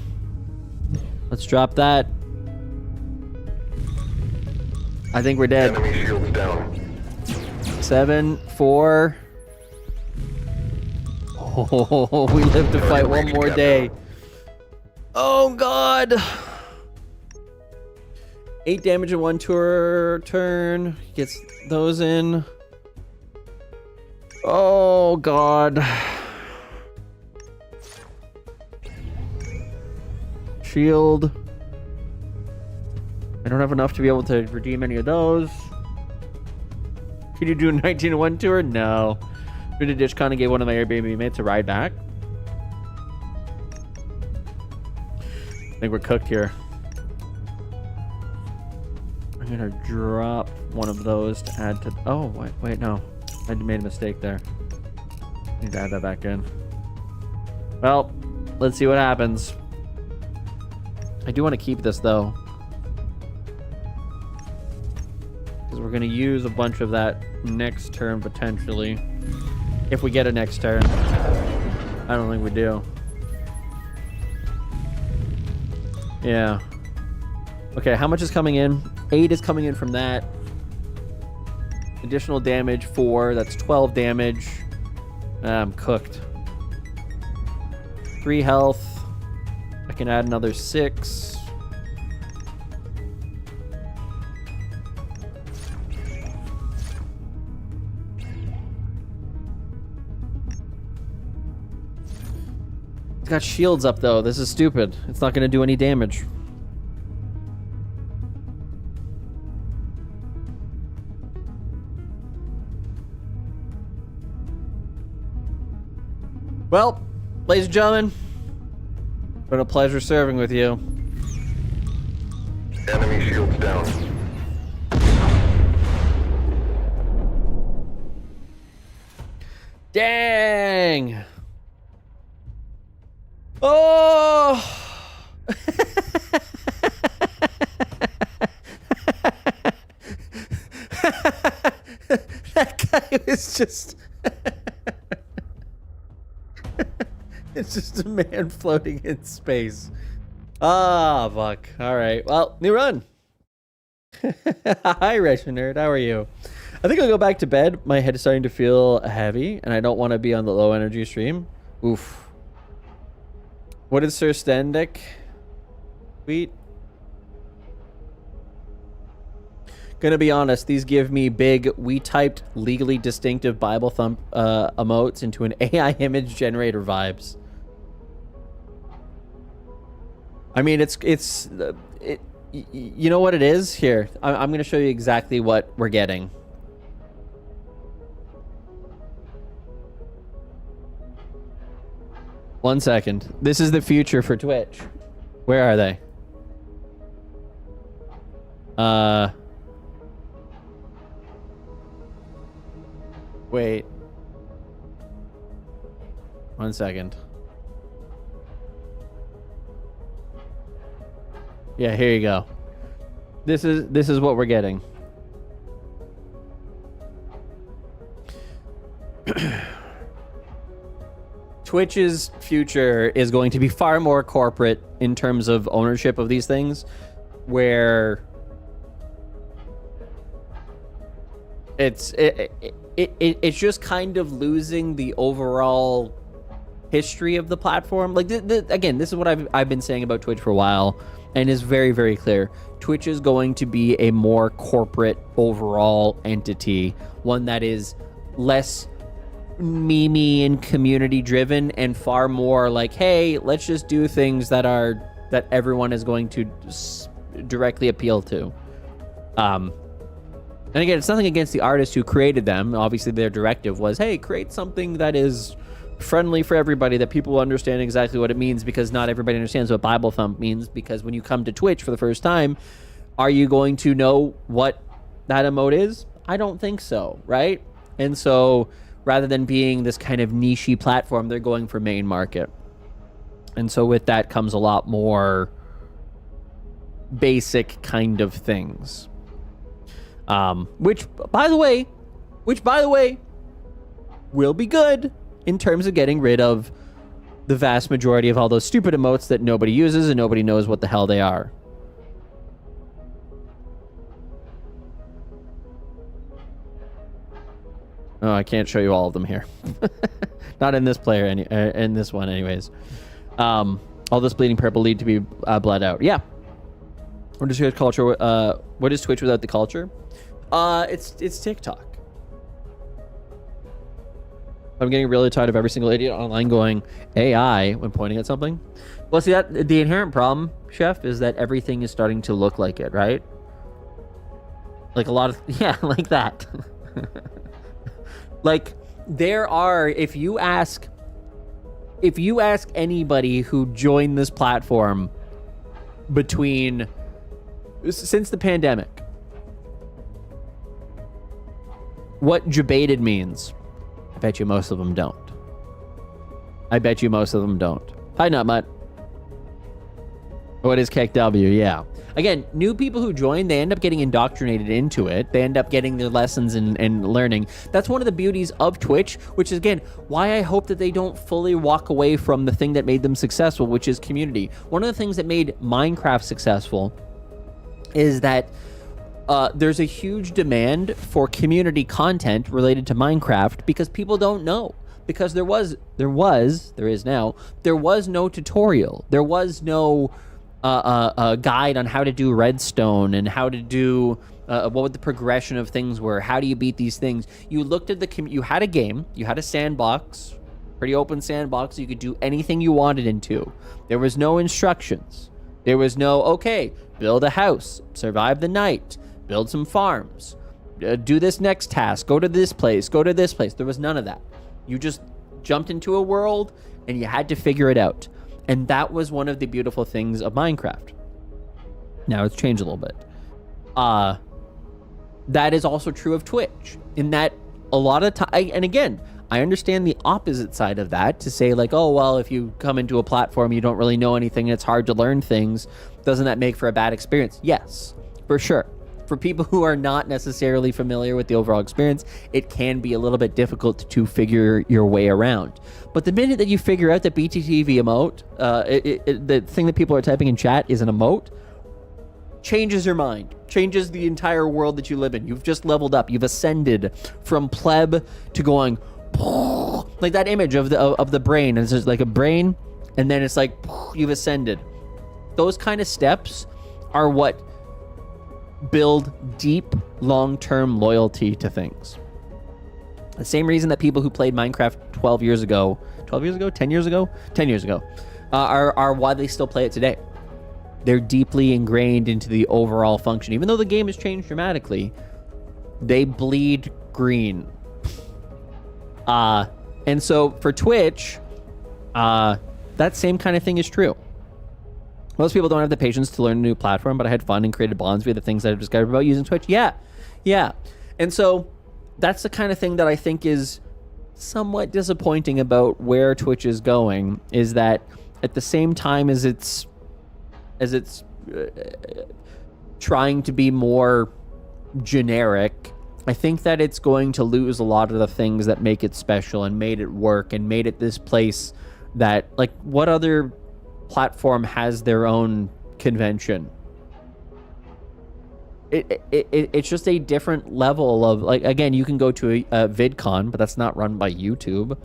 Let's drop that. I think we're dead. Enemy shields down. 7, 4. Oh, we live to fight one more day. Oh, God. 8 damage in 1 turn. Gets those in. Oh, God. Shield. I don't have enough to be able to redeem any of those. Can you do a 19 in 1 tour? No. Really just kind of gave one of my Airbnb mates a ride back. I think we're cooked here. I'm gonna drop one of those to add to... Oh, wait, no. I made a mistake there. Need to add that back in. Well, let's see what happens. I do want to keep this, though. Because we're going to use a bunch of that next turn, potentially. If we get a next turn. I don't think we do. Yeah. Okay, how much is coming in? 8 is coming in from that. Additional damage, 4. That's 12 damage. I'm cooked. 3 health. I can add another 6. It's got shields up, though. This is stupid. It's not going to do any damage. Well, ladies and gentlemen, been a pleasure serving with you. Enemy shields down. Dang. Oh. That guy was just... It's just a man floating in space. Ah, fuck. All right. Well, new run. Hi, Russian Nerd. How are you? I think I'll go back to bed. My head is starting to feel heavy, and I don't want to be on the low energy stream. Oof. What did Sir Stendick tweet? Gonna be honest, these give me big, we typed legally distinctive Bible thump emotes into an AI image generator vibes. I mean, you know what it is? Here, I'm gonna show you exactly what we're getting. One second. This is the future for Twitch. Where are they? Wait. One second. Yeah, here you go. This is what we're getting. Twitch's future is going to be far more corporate in terms of ownership of these things, where it's just kind of losing the overall history of the platform. Like, again, this is what I've been saying about Twitch for a while, and is very, very clear. Twitch is going to be a more corporate overall entity, one that is less meme and community driven and far more like, hey, let's just do things that everyone is going to directly appeal to. And again, it's nothing against the artists who created them. Obviously their directive was, hey, create something that is friendly for everybody, that people will understand exactly what it means, because not everybody understands what Bible thump means. Because when you come to Twitch for the first time, are you going to know what that emote is? I don't think so, right? And so rather than being this kind of niche-y platform, they're going for main market. And so with that comes a lot more basic kind of things. Which by the way, will be good in terms of getting rid of the vast majority of all those stupid emotes that nobody uses and nobody knows what the hell they are. Oh, I can't show you all of them here. Not in this player, in this one anyways. All this bleeding purple lead to be bled out. Yeah. What is Twitch culture? What is Twitch without the culture? It's TikTok. I'm getting really tired of every single idiot online going AI when pointing at something. Well, see, that the inherent problem, Chef, is that everything is starting to look like it, right? Like a lot of, yeah, like that. Like there are, if you ask anybody who joined this platform since the pandemic, what debated means, I bet you most of them don't. Hi, Nutmutt. What is KEKW? Yeah. Again, new people who join, they end up getting indoctrinated into it. They end up getting their lessons and learning. That's one of the beauties of Twitch, which is, again, why I hope that they don't fully walk away from the thing that made them successful, which is community. One of the things that made Minecraft successful is that there's a huge demand for community content related to Minecraft because people don't know. Because there is now, there was no tutorial. There was no a guide on how to do redstone and how to do what the progression of things were. How do you beat these things? You looked at you had a game, you had a sandbox, pretty open sandbox. You could do anything you wanted into. There was no instructions. There was no, okay, build a house, survive the night, build some farms, do this next task, go to this place, go to this place. There was none of that. You just jumped into a world and you had to figure it out. And that was one of the beautiful things of Minecraft. Now it's changed a little bit. That is also true of Twitch, in that a lot of time, and again, I understand the opposite side of that, to say like, oh, well, if you come into a platform, you don't really know anything, and it's hard to learn things, doesn't that make for a bad experience? Yes, for sure. For people who are not necessarily familiar with the overall experience, it can be a little bit difficult to figure your way around. But the minute that you figure out that BTTV emote, the thing that people are typing in chat is an emote, changes your mind, changes the entire world that you live in. You've just leveled up. You've ascended from pleb to going, like that image of the brain. And it's just like a brain, and then it's like, you've ascended. Those kind of steps are what build deep, long-term loyalty to things. The same reason that people who played Minecraft 10 years ago, are why they still play it today. They're deeply ingrained into the overall function. Even though the game has changed dramatically, they bleed green. And so for Twitch, that same kind of thing is true. Most people don't have the patience to learn a new platform, but I had fun and created bonds via the things that I've discovered about using Twitch. Yeah. And so that's the kind of thing that I think is somewhat disappointing about where Twitch is going, is that at the same time as it's trying to be more generic, I think that it's going to lose a lot of the things that make it special and made it work and made it this place that, like, what other platform has their own convention? It's just a different level of, like, again, you can go to a VidCon, but that's not run by YouTube.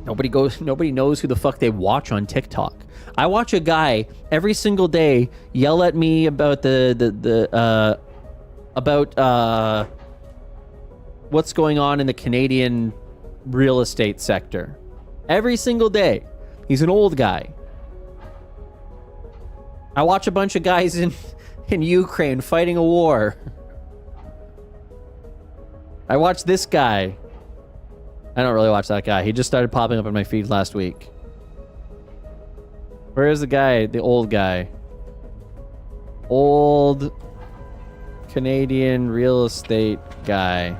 Nobody knows who the fuck they watch on TikTok. I watch a guy every single day yell at me about what's going on in the Canadian real estate sector. Every single day. He's an old guy. I watch a bunch of guys in Ukraine fighting a war. I watch this guy. I don't really watch that guy. He just started popping up in my feed last week. Where is the guy? The old guy. Old Canadian real estate guy.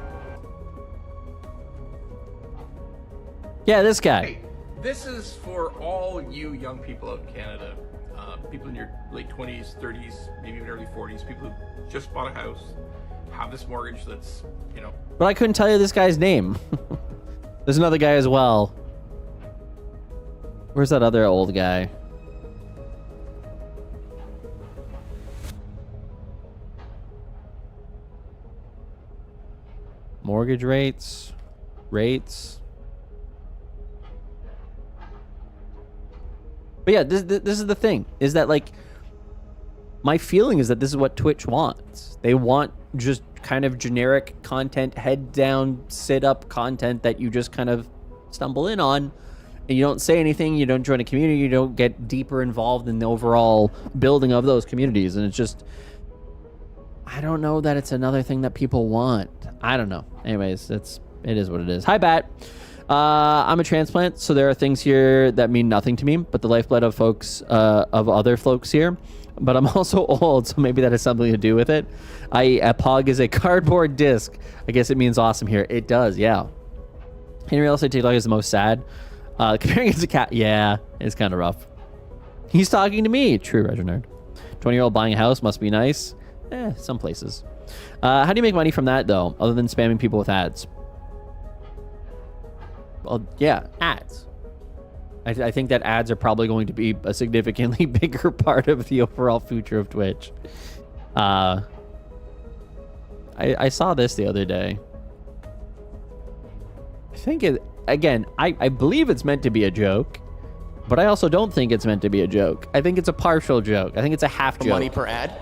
Yeah, this guy. Hey, this is for all you young people out in Canada. People in your late 20s, 30s, maybe even early 40s. People who just bought a house, have this mortgage that's, But I couldn't tell you this guy's name. There's another guy as well. Where's that other old guy? Mortgage rates. But yeah, this is the thing, is that, like, my feeling is that this is what Twitch wants. They want just kind of generic content, head down, sit up content that you just kind of stumble in on, and you don't say anything, you don't join a community, you don't get deeper involved in the overall building of those communities. And it's just, I don't know that it's another thing that people want. I don't know. Anyways, it is what it is. Hi, Bat. I'm a transplant, so there are things here that mean nothing to me, but the lifeblood of other folks here. But I'm also old, so maybe that has something to do with it. A pog is a cardboard disc. I guess it means awesome here. It does, yeah. In real estate, TikTok is the most sad. Comparing it to cat, yeah, it's kind of rough. He's talking to me. True, Reginald. 20-year-old buying a house must be nice. Some places. How do you make money from that, though, other than spamming people with ads? Well, yeah, ads. I think that ads are probably going to be a significantly bigger part of the overall future of Twitch. I saw this the other day. I think I believe it's meant to be a joke, but I also don't think it's meant to be a joke. I think it's a partial joke. I think it's a half joke. Money per ad?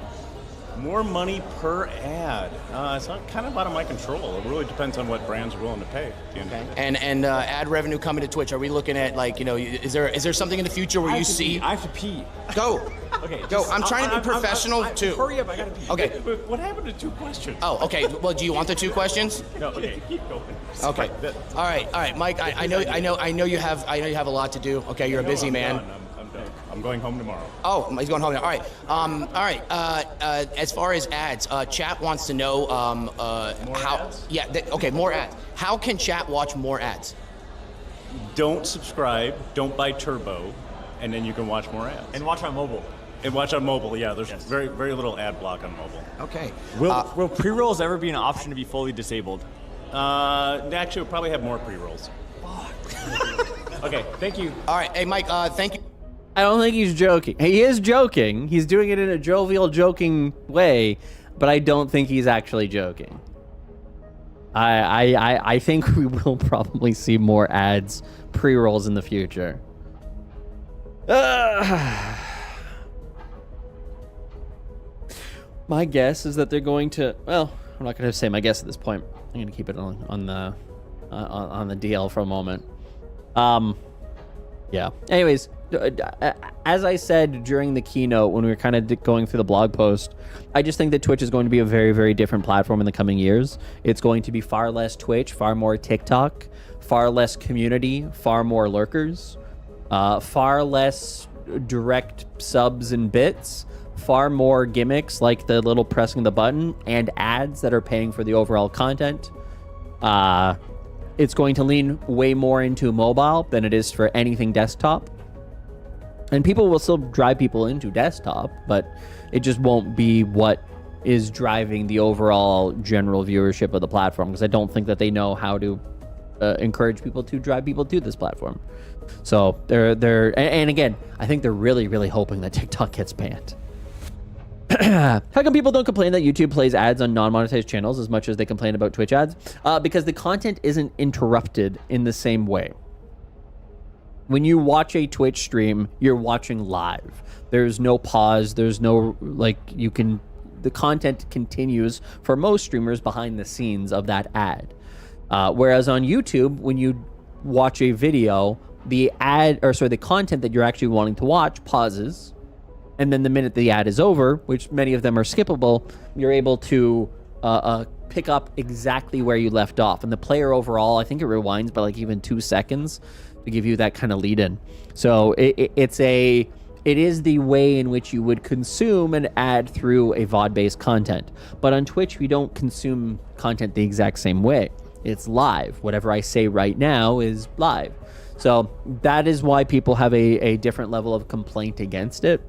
More money per ad. It's not kind of out of my control. It really depends on what brands are willing to pay. And ad revenue coming to Twitch. Are we looking at, like, is there something in the future where you see? I have to pee. Go. Okay, Joe, I'm trying to be professional too. Hurry up, I gotta pee. Okay. What happened to 2 questions? Oh, okay. Well, do you want the 2 questions? No, okay, keep going. Okay. All right, Mike. I know you have a lot to do. Okay, you're a busy man. I'm done. I'm going home tomorrow. Oh, he's going home now. All right. As far as ads, chat wants to know how. Ads? Yeah. Okay, more ads. How can chat watch more ads? Don't subscribe. Don't buy Turbo, and then you can watch more ads. And watch on mobile. And watch on mobile. Yeah, there's very little ad block on mobile. Okay. Will pre-rolls ever be an option to be fully disabled? Actually, we'll probably have more pre-rolls. Okay, thank you. All right. Hey, Mike. Thank you. I don't think he's joking. He is joking. He's doing it in a jovial, joking way, but I don't think he's actually joking. I think we will probably see more ads, pre-rolls in the future. My guess is that they're going to. Well, I'm not going to say my guess at this point. I'm going to keep it on the DL for a moment. Yeah. Anyways, as I said during the keynote when we were kind of going through the blog post, I just think that Twitch is going to be a very, very different platform in the coming years. It's going to be far less Twitch, far more TikTok, far less community, far more lurkers, far less direct subs and bits, far more gimmicks like the little pressing the button and ads that are paying for the overall content. It's going to lean way more into mobile than it is for anything desktop. And people will still drive people into desktop, but it just won't be what is driving the overall general viewership of the platform, because I don't think that they know how to encourage people to drive people to this platform. So and again, I think they're really, really hoping that TikTok gets banned. How come people don't complain that YouTube plays ads on non-monetized channels as much as they complain about Twitch ads? Because the content isn't interrupted in the same way. When you watch a Twitch stream, you're watching live. There's no pause. There's no, the content continues for most streamers behind the scenes of that ad. Whereas on YouTube, when you watch a video, the content that you're actually wanting to watch pauses. And then the minute the ad is over, which many of them are skippable, you're able to pick up exactly where you left off. And the player overall, I think it rewinds by even 2 seconds to give you that kind of lead in. So it is the way in which you would consume an ad through a VOD-based content. But on Twitch, we don't consume content the exact same way. It's live. Whatever I say right now is live. So that is why people have a different level of complaint against it.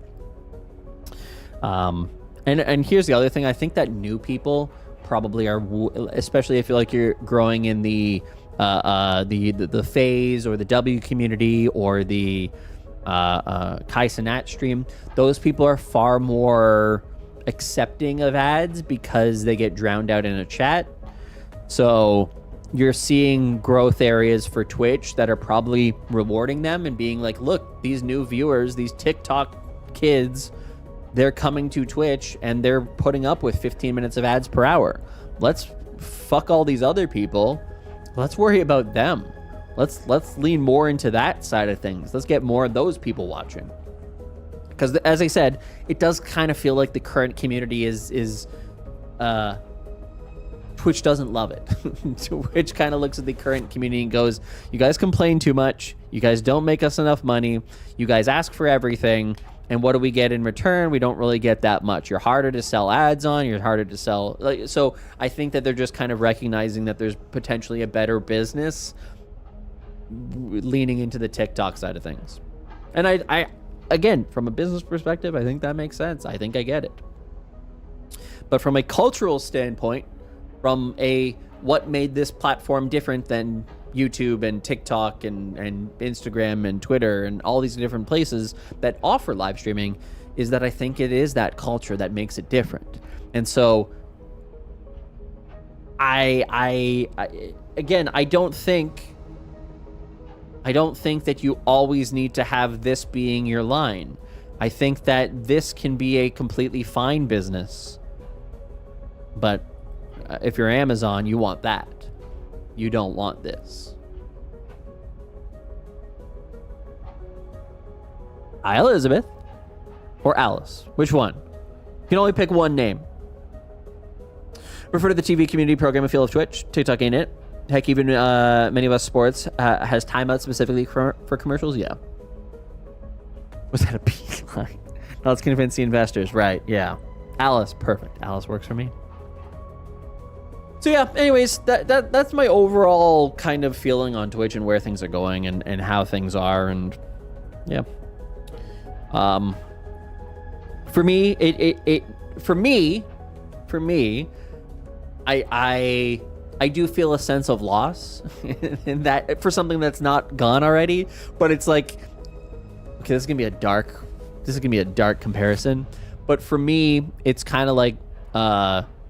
And here's the other thing. I think that new people probably are, especially if you're growing in the phase or the W community or the Kai Cenat stream. Those people are far more accepting of ads because they get drowned out in a chat. So you're seeing growth areas for Twitch that are probably rewarding them and being like, look, these new viewers, these TikTok kids, they're coming to Twitch and they're putting up with 15 minutes of ads per hour. Let's fuck all these other people. Let's worry about them. Let's lean more into that side of things. Let's get more of those people watching. Because as I said, it does kind of feel like the current community is Twitch doesn't love it. Twitch kind of looks at the current community and goes, you guys complain too much. You guys don't make us enough money. You guys ask for everything. And what do we get in return? We don't really get that much. You're harder to sell ads on. You're harder to sell. So I think that they're just kind of recognizing that there's potentially a better business leaning into the TikTok side of things. And I again, from a business perspective, I think that makes sense. I think I get it. But from a cultural standpoint, from what made this platform different than YouTube and TikTok and Instagram and Twitter and all these different places that offer live streaming, is that I think it is that culture that makes it different. And so I don't think that you always need to have this being your line. I think that this can be a completely fine business. But if you're Amazon, you want that. You don't want this. Hi, Elizabeth. or Alice? Which one? You can only pick one name. Refer to the TV community program and feel of Twitch. TikTok ain't it. Heck, even many of us sports has timeouts specifically for commercials. Yeah. Was that a beeline? No, let's convince the investors. Right. Yeah. Alice. Perfect. Alice works for me. So yeah, anyways, that's my overall kind of feeling on Twitch and where things are going and how things are, and yeah. For me, I do feel a sense of loss in that for something that's not gone already, but it's like, okay, this is gonna be a dark comparison, but for me, it's kind of like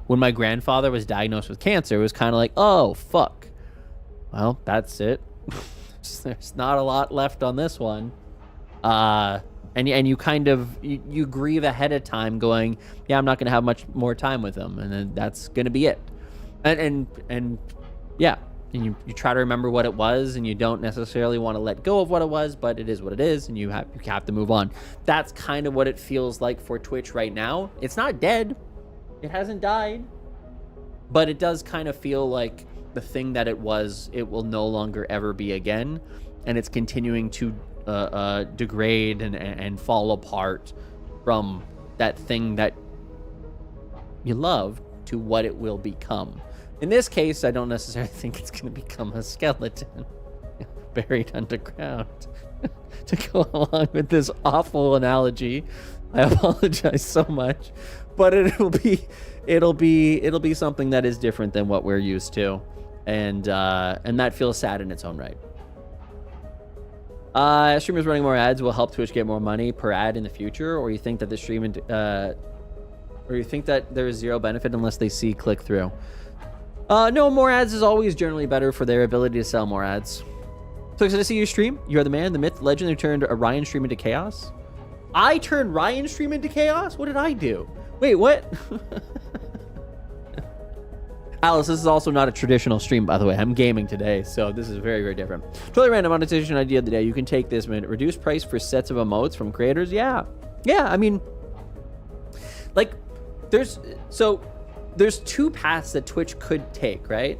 when my grandfather was diagnosed with cancer. It was kind of like, oh fuck, well, that's it. There's not a lot left on this one, and you kind of you grieve ahead of time, going, yeah, I'm not gonna have much more time with him, and then that's gonna be it. And yeah, and you try to remember what it was, and you don't necessarily want to let go of what it was, but it is what it is, and you have to move on. That's kind of what it feels like for Twitch right now. It's not dead, it hasn't died, but it does kind of feel like the thing that it was, it will no longer ever be again, and it's continuing to degrade and fall apart from that thing that you love to what it will become. In this case, I don't necessarily think it's going to become a skeleton buried underground. To go along with this awful analogy, I apologize so much, but it'll be something that is different than what we're used to, and that feels sad in its own right. Streamers running more ads will help Twitch get more money per ad in the future, or you think that the stream or you think that there is zero benefit unless they see click through? No, more ads is always generally better for their ability to sell more ads. So excited to see you stream. You are the man, the myth, the legend who turned a Ryan stream into chaos. I turned Ryan stream into chaos? What did I do? Wait, what? Alice, this is also not a traditional stream, by the way. I'm gaming today, so this is very, very different. Totally random monetization idea of the day. You can take this minute. Reduce price for sets of emotes from creators. Yeah. I mean, like, there's two paths that Twitch could take, right?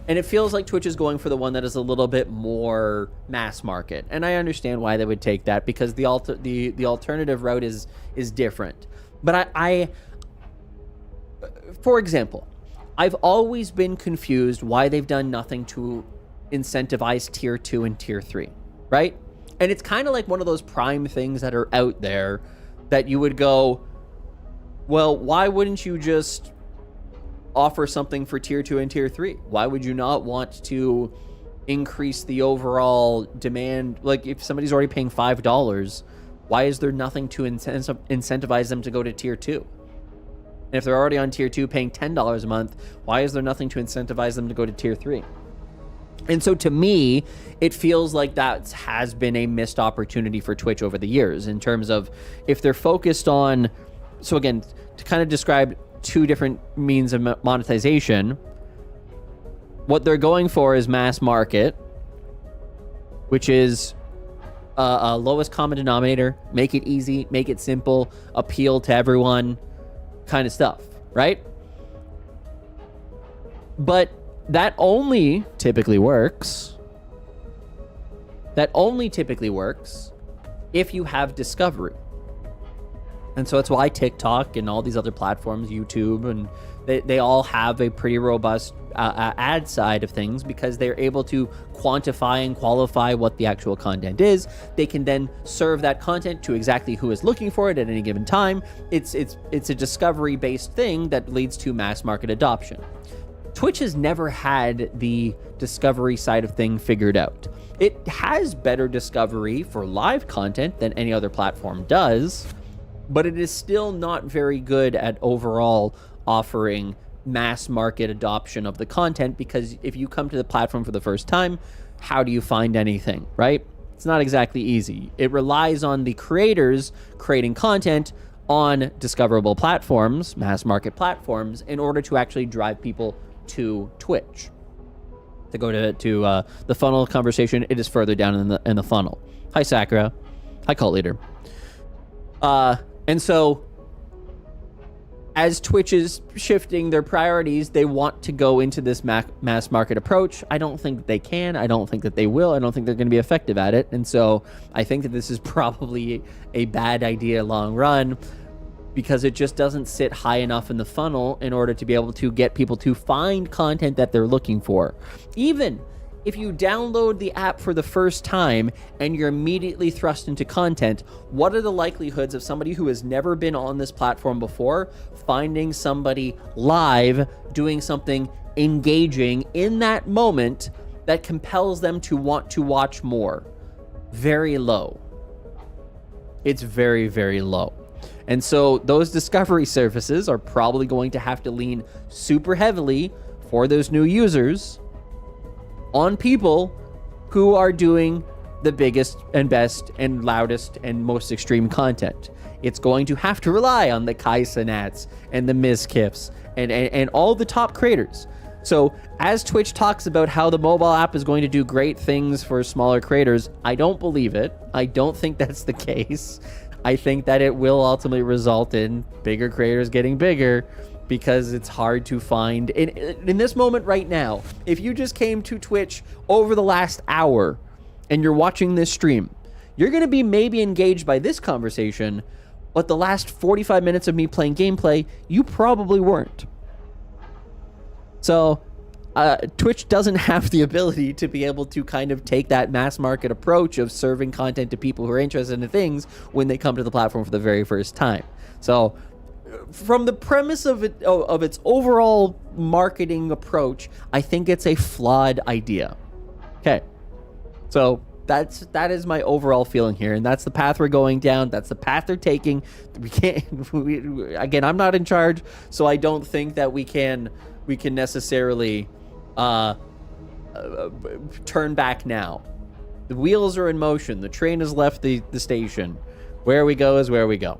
And it feels like Twitch is going for the one that is a little bit more mass market. And I understand why they would take that, because the alternative route is different. But I for example, I've always been confused why they've done nothing to incentivize tier 2 and tier 3, right? And it's kind of like one of those prime things that are out there that you would go, well, why wouldn't you just offer something for tier 2 and tier 3? Why would you not want to increase the overall demand? Like, if somebody's already paying $5, why is there nothing to incentivize them to go to tier 2? And if they're already on tier 2 paying $10 a month, why is there nothing to incentivize them to go to tier 3? And so to me, it feels like that has been a missed opportunity for Twitch over the years, in terms of if they're focused on, so again, to kind of describe two different means of monetization, what they're going for is mass market, which is a lowest common denominator, make it easy, make it simple, appeal to everyone kind of stuff, right? But that only typically works if you have discovery. And so that's why TikTok and all these other platforms, YouTube, and they all have a pretty robust ad side of things, because they're able to quantify and qualify what the actual content is. They can then serve that content to exactly who is looking for it at any given time. It's a discovery-based thing that leads to mass market adoption. Twitch has never had the discovery side of thing figured out. It has better discovery for live content than any other platform does, but it is still not very good at overall offering mass market adoption of the content, because if you come to the platform for the first time, how do you find anything, right? It's not exactly easy. It relies on the creators creating content on discoverable platforms, mass market platforms, in order to actually drive people to Twitch. To go to the funnel conversation, it is further down in the funnel. Hi, Sakura. Hi, Cult Leader. And so as Twitch is shifting their priorities, they want to go into this mass market approach. I don't think that they can. I don't think that they will. I don't think they're going to be effective at it. And so I think that this is probably a bad idea long run, because it just doesn't sit high enough in the funnel in order to be able to get people to find content that they're looking for. Even if you download the app for the first time and you're immediately thrust into content, what are the likelihoods of somebody who has never been on this platform before finding somebody live doing something engaging in that moment that compels them to want to watch more? Very low. It's very, very low. And so those discovery services are probably going to have to lean super heavily for those new users on people who are doing the biggest and best and loudest and most extreme content. It's going to have to rely on the Kai Cenats and the Mizkiffs and all the top creators. So as Twitch talks about how the mobile app is going to do great things for smaller creators, I don't believe it. I don't think that's the case. I think that it will ultimately result in bigger creators getting bigger, because it's hard to find in this moment right now. If you just came to Twitch over the last hour and you're watching this stream, you're going to be maybe engaged by this conversation, but the last 45 minutes of me playing gameplay, you probably weren't. So Twitch doesn't have the ability to be able to kind of take that mass market approach of serving content to people who are interested in things when they come to the platform for the very first time. So from the premise of its overall marketing approach, I think it's a flawed idea. Okay, so that is my overall feeling here, and that's the path we're going down. That's the path they're taking. We can't. Again, I'm not in charge, so I don't think that we can necessarily turn back now. The wheels are in motion. The train has left the station. Where we go is where we go.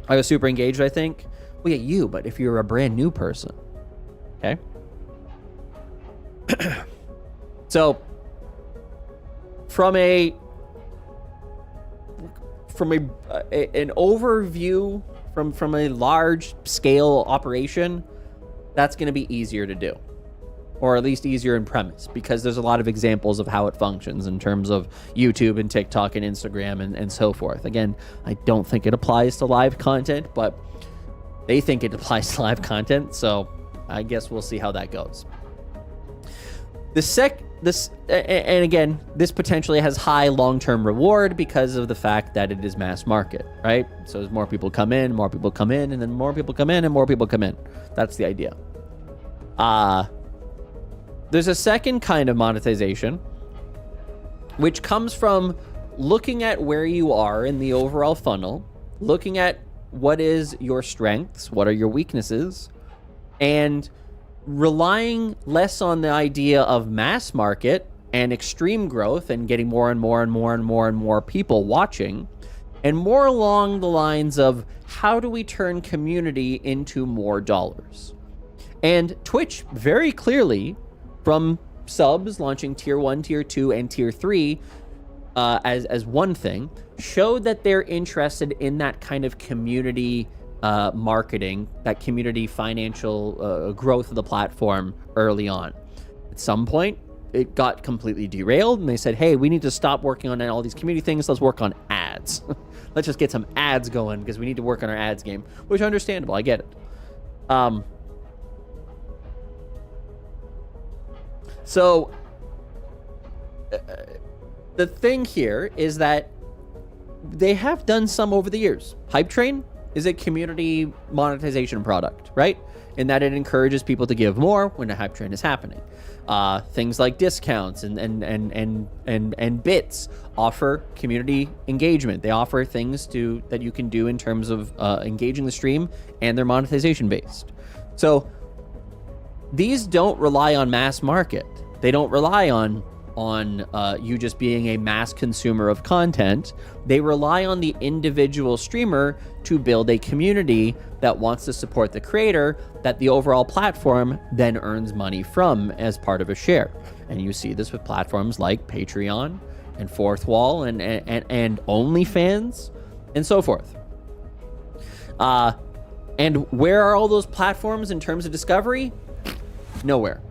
I was super engaged, I think. Well, yeah, you, but if you're a brand new person. Okay? So, from an overview, from a large scale operation, that's going to be easier to do. Or at least easier in premise, because there's a lot of examples of how it functions in terms of YouTube and TikTok and Instagram and so forth. Again, I don't think it applies to live content, but they think it applies to live content, so I guess we'll see how that goes. And again, this potentially has high long-term reward because of the fact that it is mass market, right? So as more people come in, and then more people come in, and more people come in. That's the idea. There's a second kind of monetization, which comes from looking at where you are in the overall funnel, looking at what is your strengths, what are your weaknesses, and relying less on the idea of mass market and extreme growth and getting more and more and more and more and more people watching, and more along the lines of how do we turn community into more dollars. And Twitch very clearly, from subs launching tier 1, tier 2, and tier 3 as one thing, showed that they're interested in that kind of community marketing, that community financial growth of the platform early on. At some point, it got completely derailed, and they said, hey, we need to stop working on all these community things. Let's work on ads. Let's just get some ads going because we need to work on our ads game, which is understandable. I get it. So the thing here is that they have done some over the years. Hype Train is a community monetization product, right? In that it encourages people to give more when a hype train is happening. Things like discounts and bits offer community engagement. They offer things that you can do in terms of engaging the stream, and they're monetization based. So these don't rely on mass market. They don't rely on you just being a mass consumer of content. They rely on the individual streamer to build a community that wants to support the creator, that the overall platform then earns money from as part of a share. And you see this with platforms like Patreon and Fourth Wall and OnlyFans and so forth. And where are all those platforms in terms of discovery? Nowhere.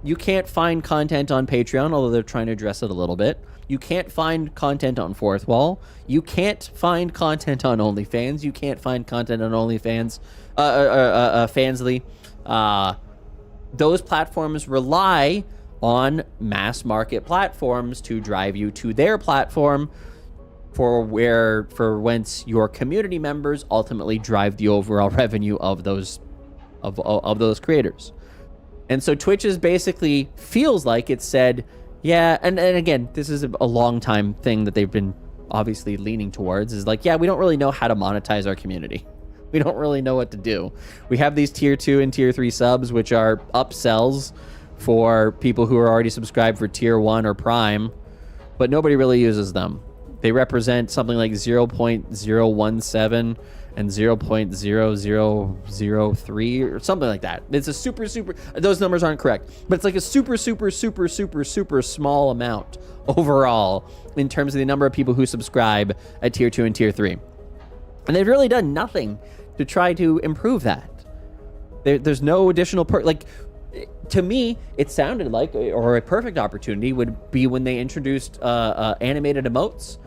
You can't find content on Patreon, although they're trying to address it a little bit. You can't find content on Fourth Wall. You can't find content on OnlyFans. You can't find content on OnlyFans, Fansly. Those platforms rely on mass market platforms to drive you to their platform for whence your community members ultimately drive the overall revenue of those creators. And so Twitch is basically feels like it said, yeah, and again, this is a long time thing that they've been obviously leaning towards, is like, yeah, we don't really know how to monetize our community. We don't really know what to do. We have these tier 2 and tier 3 subs, which are upsells for people who are already subscribed for tier 1 or prime, but nobody really uses them. They represent something like 0.017 and 0.0003 or something like that. It's a super, those numbers aren't correct, but it's like a super small amount overall in terms of the number of people who subscribe at tier 2 and tier 3. And they've really done nothing to try to improve that. There's no additional like, to me, it sounded like, or a perfect opportunity would be when they introduced animated emotes.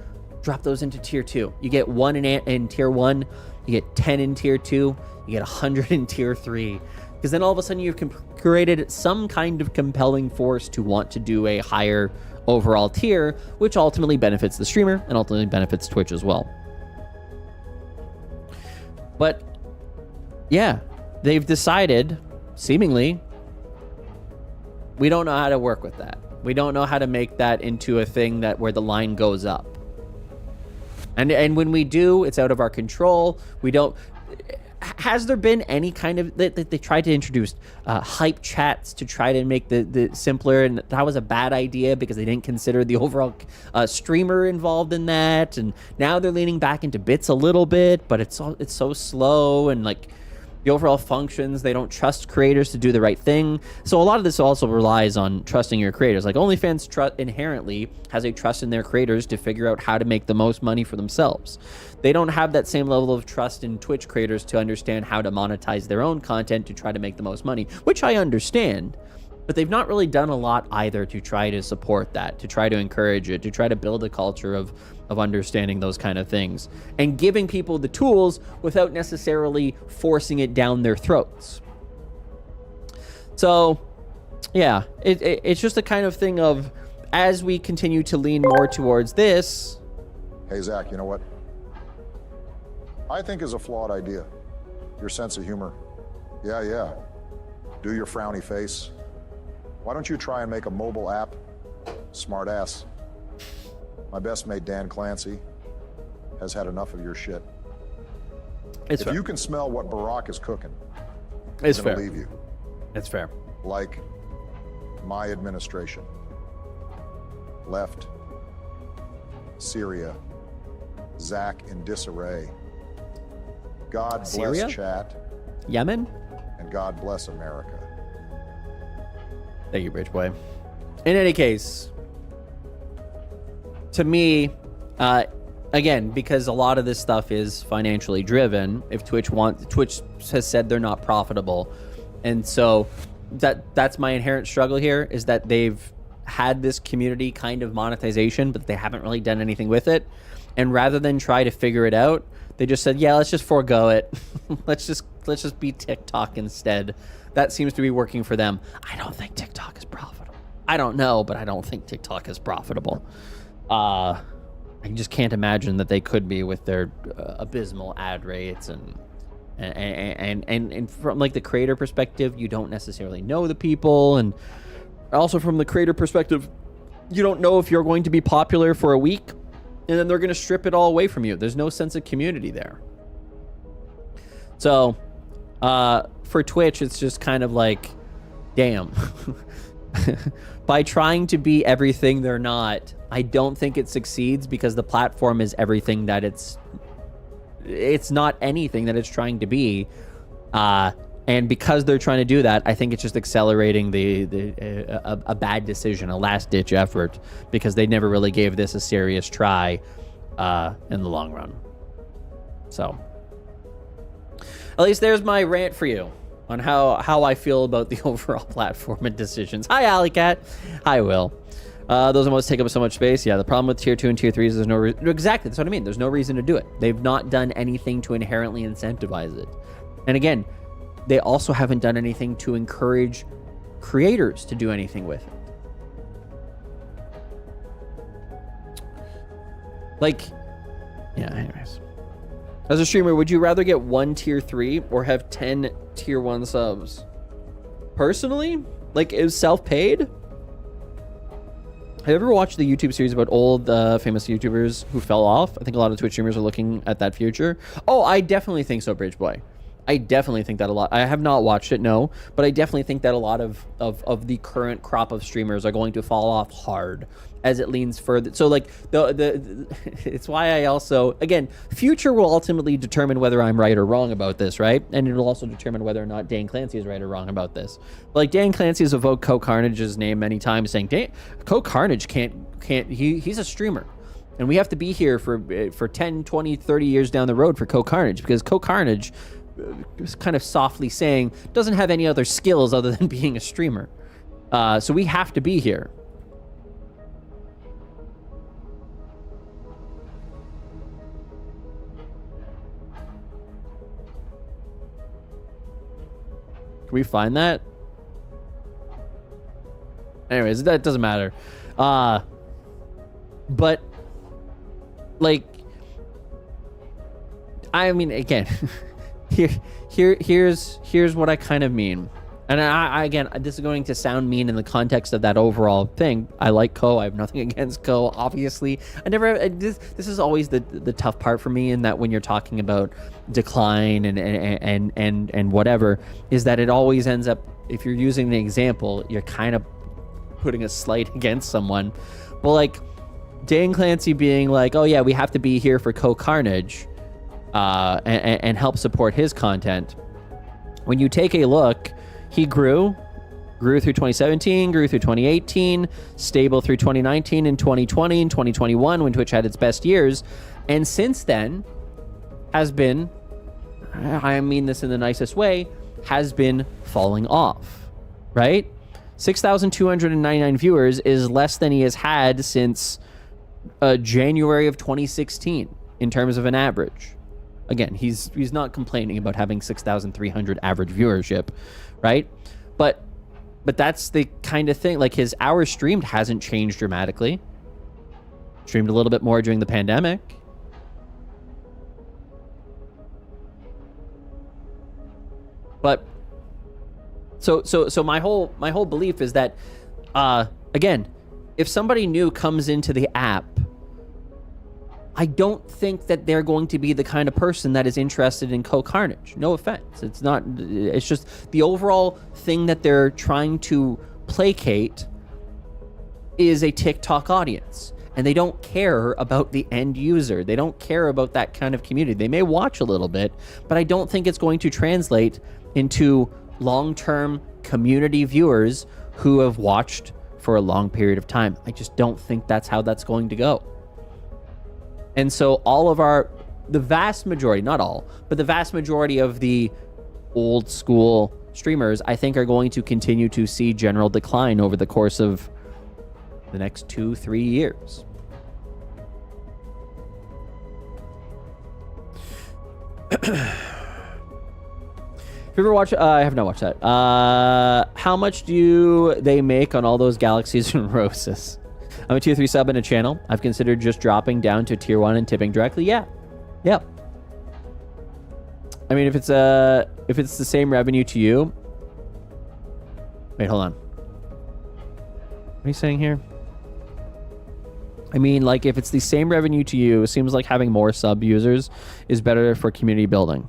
Drop those into tier 2. You get 1 in tier 1, you get 10 in tier 2, you get 100 in tier 3. Because then all of a sudden you've created some kind of compelling force to want to do a higher overall tier, which ultimately benefits the streamer and ultimately benefits Twitch as well. But yeah, they've decided, seemingly, we don't know how to work with that. We don't know how to make that into a thing that where the line goes up. And when we do, it's out of our control. We don't. Has there been any kind of they tried to introduce hype chats to try to make the simpler, and that was a bad idea because they didn't consider the overall streamer involved in that. And now they're leaning back into bits a little bit, but it's so slow, and like the overall functions, they don't trust creators to do the right thing. So a lot of this also relies on trusting your creators. Like OnlyFans inherently has a trust in their creators to figure out how to make the most money for themselves. They don't have that same level of trust in Twitch creators to understand how to monetize their own content to try to make the most money, which I understand. But they've not really done a lot either to try to support that, to try to encourage it, to try to build a culture of understanding those kind of things and giving people the tools without necessarily forcing it down their throats. So, yeah, it's just a kind of thing of, as we continue to lean more towards this. Hey, Zach, you know what? I think is a flawed idea. Your sense of humor. Yeah. Do your frowny face. Why don't you try and make a mobile app? Smart ass. My best mate Dan Clancy has had enough of your shit. If you can smell what Barack is cooking, it's gonna fair. Leave you. It's fair. Like my administration. Left. Syria. Zach in disarray. God bless Syria? chat. Yemen? And God bless America. Thank you, Breachway. In any case, to me, again, because a lot of this stuff is financially driven, if Twitch has said they're not profitable, and so that's my inherent struggle here, is that they've had this community kind of monetization, but they haven't really done anything with it. And rather than try to figure it out, they just said, yeah, let's just forego it. let's just be TikTok instead. That seems to be working for them. I don't think TikTok is profitable. I don't know, but I don't think TikTok is profitable. I just can't imagine that they could be with their abysmal ad rates and from like the creator perspective, you don't necessarily know the people, and also from the creator perspective, you don't know if you're going to be popular for a week and then they're going to strip it all away from you. There's no sense of community there. So for Twitch, it's just kind of like, damn. By trying to be everything they're not, I don't think it succeeds, because the platform is everything that it's not anything that it's trying to be. And because they're trying to do that, I think it's just accelerating a bad decision, a last-ditch effort, because they never really gave this a serious try in the long run. So, At least there's my rant for you on how I feel about the overall platform and decisions. Hi, Alley Cat. Hi, Will. Those almost take up so much space. Yeah, the problem with tier 2 and tier 3 is there's no exactly, that's what I mean. There's no reason to do it. They've not done anything to inherently incentivize it. And again, they also haven't done anything to encourage creators to do anything with it. Like, yeah, anyways. As a streamer, would you rather get 1 tier 3 or have 10 tier 1 subs? Personally, like, it was self-paid. Have you ever watched the YouTube series about old famous YouTubers who fell off? I think a lot of Twitch streamers are looking at that future. Oh, I definitely think so, Breachway. I definitely think that a lot. I have not watched it, no, but I definitely think that a lot of the current crop of streamers are going to fall off hard as it leans further. So like it's why I also, again, future will ultimately determine whether I'm right or wrong about this, right? And it'll also determine whether or not Dan Clancy is right or wrong about this. But like Dan Clancy has evoked Co Carnage's name many times, saying Co Carnage can't he's a streamer. And we have to be here for 10, 20, 30 years down the road for Co Carnage, because Co Carnage is kind of softly saying doesn't have any other skills other than being a streamer. So we have to be here. Can we find that? Anyways, that doesn't matter. But like, I mean, again, here's what I kind of mean. And I again, this is going to sound mean in the context of that overall thing. I like Co. I have nothing against Co. Obviously, this is always the tough part for me, in that when you're talking about decline and whatever, is that it always ends up, if you're using an example, you're kind of putting a slight against someone. But like Dan Clancy being like, oh yeah, we have to be here for Co Carnage, and help support his content. When you take a look, he grew through 2017, grew through 2018, stable through 2019 and 2020 and 2021 when Twitch had its best years. And since then has been, I mean this in the nicest way, has been falling off, right? 6,299 viewers is less than he has had since January of 2016 in terms of an average. Again, he's not complaining about having 6,300 average viewership, right? But that's the kind of thing. Like, his hours streamed hasn't changed dramatically. Streamed a little bit more during the pandemic. But so my whole belief is that again, if somebody new comes into the app, I don't think that they're going to be the kind of person that is interested in Co Carnage. No offense. It's not, it's just the overall thing that they're trying to placate is a TikTok audience. And they don't care about the end user. They don't care about that kind of community. They may watch a little bit, but I don't think it's going to translate into long-term community viewers who have watched for a long period of time. I just don't think that's how that's going to go. And so the vast majority, not all, but the vast majority of the old school streamers, I think, are going to continue to see general decline over the course of the next 2-3 years. If you ever watch, I have not watched that. How much do they make on all those galaxies and roses? I'm a tier 3 sub in a channel. I've considered just dropping down to tier 1 and tipping directly. Yeah. Yep. I mean, if it's the same revenue to you. Wait, hold on. What are you saying here? I mean, like, if it's the same revenue to you, it seems like having more sub users is better for community building.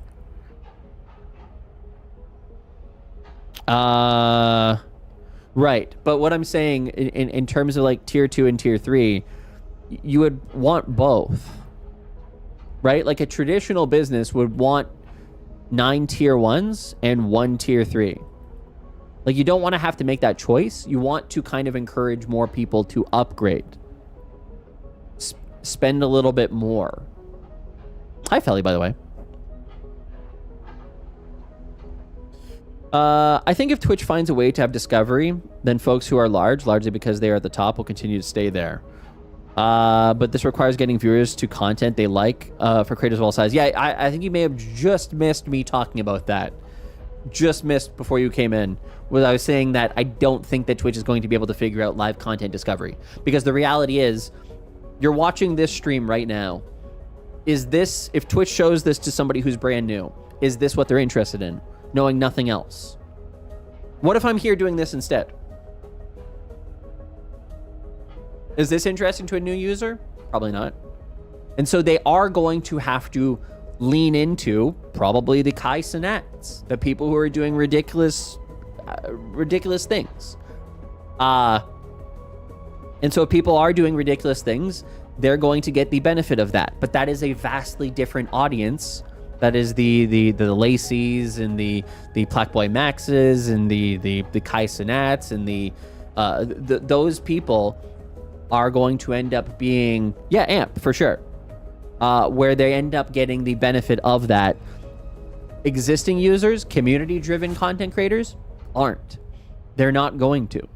Right, but what I'm saying in terms of like tier 2 and tier 3, you would want both, right? Like, a traditional business would want 9 tier 1s and 1 tier 3. Like, you don't want to have to make that choice. You want to kind of encourage more people to upgrade, spend a little bit more. Hi, Felly, by the way. I think if Twitch finds a way to have discovery, then folks who are largely because they are at the top, will continue to stay there. But this requires getting viewers to content they like for creators of all sizes. Yeah, I think you may have just missed me talking about that. Just missed before you came in. Was I was saying that I don't think that Twitch is going to be able to figure out live content discovery. Because the reality is, you're watching this stream right now. Is this, if Twitch shows this to somebody who's brand new, is this what they're interested in? Knowing nothing else? What if I'm here doing this instead? Is this interesting to a new user? Probably not. And so they are going to have to lean into probably the Kai Cenats, the people who are doing ridiculous things. And so if people are doing ridiculous things, they're going to get the benefit of that. But that is a vastly different audience. That is the Lacey's and the Black Boy Maxes and the Kai Cenats and those people are going to end up being, AMP for sure, where they end up getting the benefit of that. Existing users, community-driven content creators, aren't. They're not going to.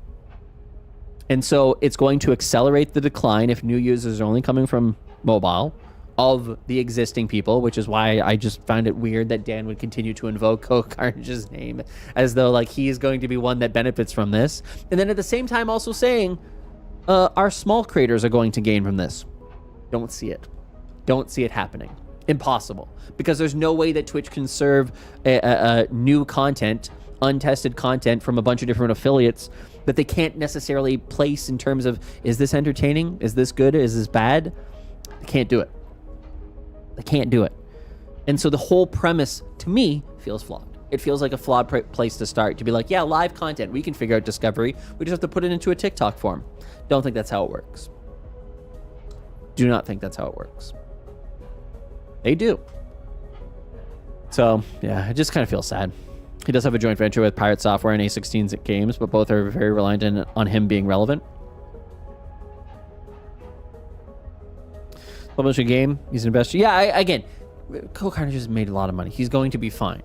And so it's going to accelerate the decline if new users are only coming from mobile of the existing people, which is why I just found it weird that Dan would continue to invoke Carnage's name as though like he is going to be one that benefits from this. And then at the same time also saying our small creators are going to gain from this. Don't see it. Don't see it happening. Impossible. Because there's no way that Twitch can serve a new content, untested content from a bunch of different affiliates that they can't necessarily place in terms of, is this entertaining? Is this good? Is this bad? They can't do it. They can't do it. And so the whole premise, to me, feels flawed. It feels like a flawed place to start. To be like, yeah, live content. We can figure out discovery. We just have to put it into a TikTok form. Don't think that's how it works. Do not think that's how it works. They do. So, yeah, it just kind of feels sad. He does have a joint venture with Pirate Software and A16 Games, but both are very reliant on him being relevant. Publish a game. He's an investor. Yeah, again, Cole Carnage has made a lot of money. He's going to be fine.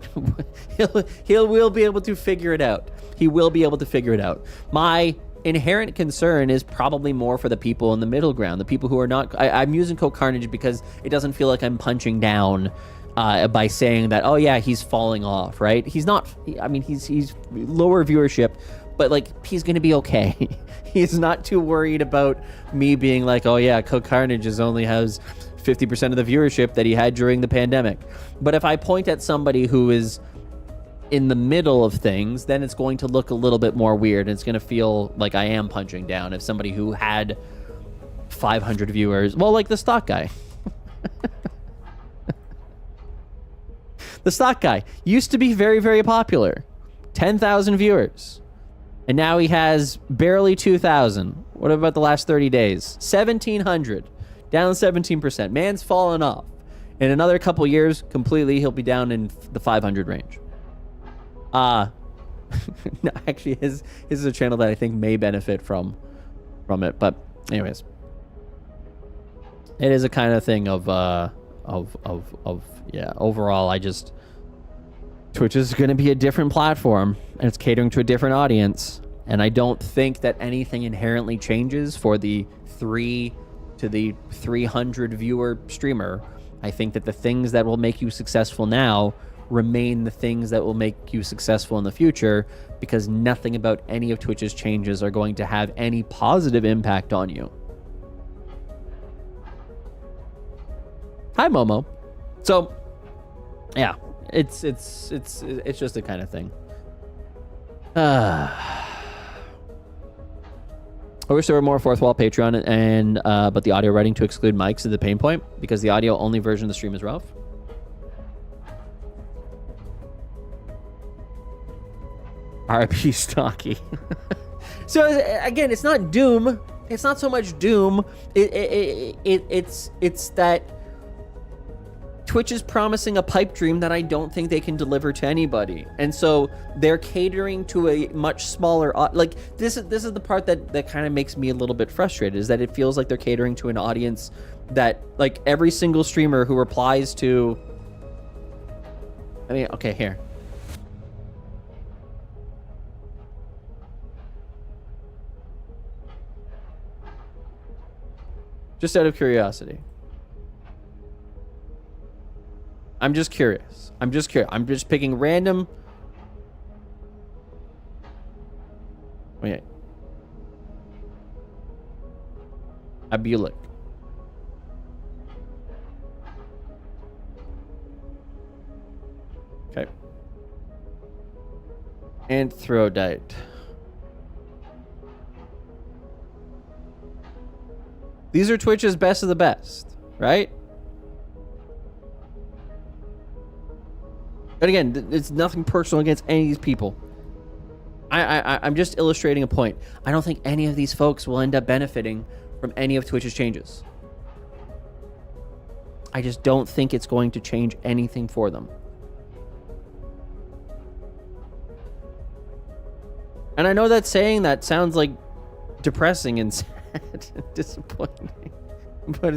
He will be able to figure it out. He will be able to figure it out. My inherent concern is probably more for the people in the middle ground, the people who are not. I'm using Cole Carnage because it doesn't feel like I'm punching down by saying that, oh yeah, he's falling off, right? He's not. I mean, he's lower viewership, but like he's going to be okay. He's not too worried about me being like, oh yeah, Cole Carnage only has 50% of the viewership that he had during the pandemic. But if I point at somebody who is in the middle of things, then it's going to look a little bit more weird. It's going to feel like I am punching down. If somebody who had 500 viewers, well, like the stock guy. The stock guy used to be very, very popular. 10,000 viewers. And now he has barely 2,000. What about the last 30 days? 1,700. Down 17%. Man's fallen off. In another couple years, completely, he'll be down in the 500 range. No, actually, his is a channel that I think may benefit from it. But anyways, it is a kind of thing of yeah. Overall, Twitch is going to be a different platform, and it's catering to a different audience. And I don't think that anything inherently changes for the 3 to the 300 viewer streamer. I think that the things that will make you successful now remain the things that will make you successful in the future, because nothing about any of Twitch's changes are going to have any positive impact on you. Hi, Momo. So, yeah, it's just a kind of thing. I wish there were more fourth wall Patreon and but the audio writing to exclude mics is the pain point, because the audio only version of the stream is rough. RIP Stocky. So again, it's not doom. It's not so much doom. It's that Twitch is promising a pipe dream that I don't think they can deliver to anybody, and so they're catering to a much smaller. Like this is the part that kind of makes me a little bit frustrated, is that it feels like they're catering to an audience that, like, every single streamer who replies to. I mean, okay, here. Just out of curiosity. I'm just curious. I'm just picking random. Wait. Abulik. Okay. Anthrodite. These are Twitch's best of the best, right? And again, it's nothing personal against any of these people. I'm just illustrating a point. I don't think any of these folks will end up benefiting from any of Twitch's changes. I just don't think it's going to change anything for them. And I know that saying that sounds like depressing and sad and disappointing. But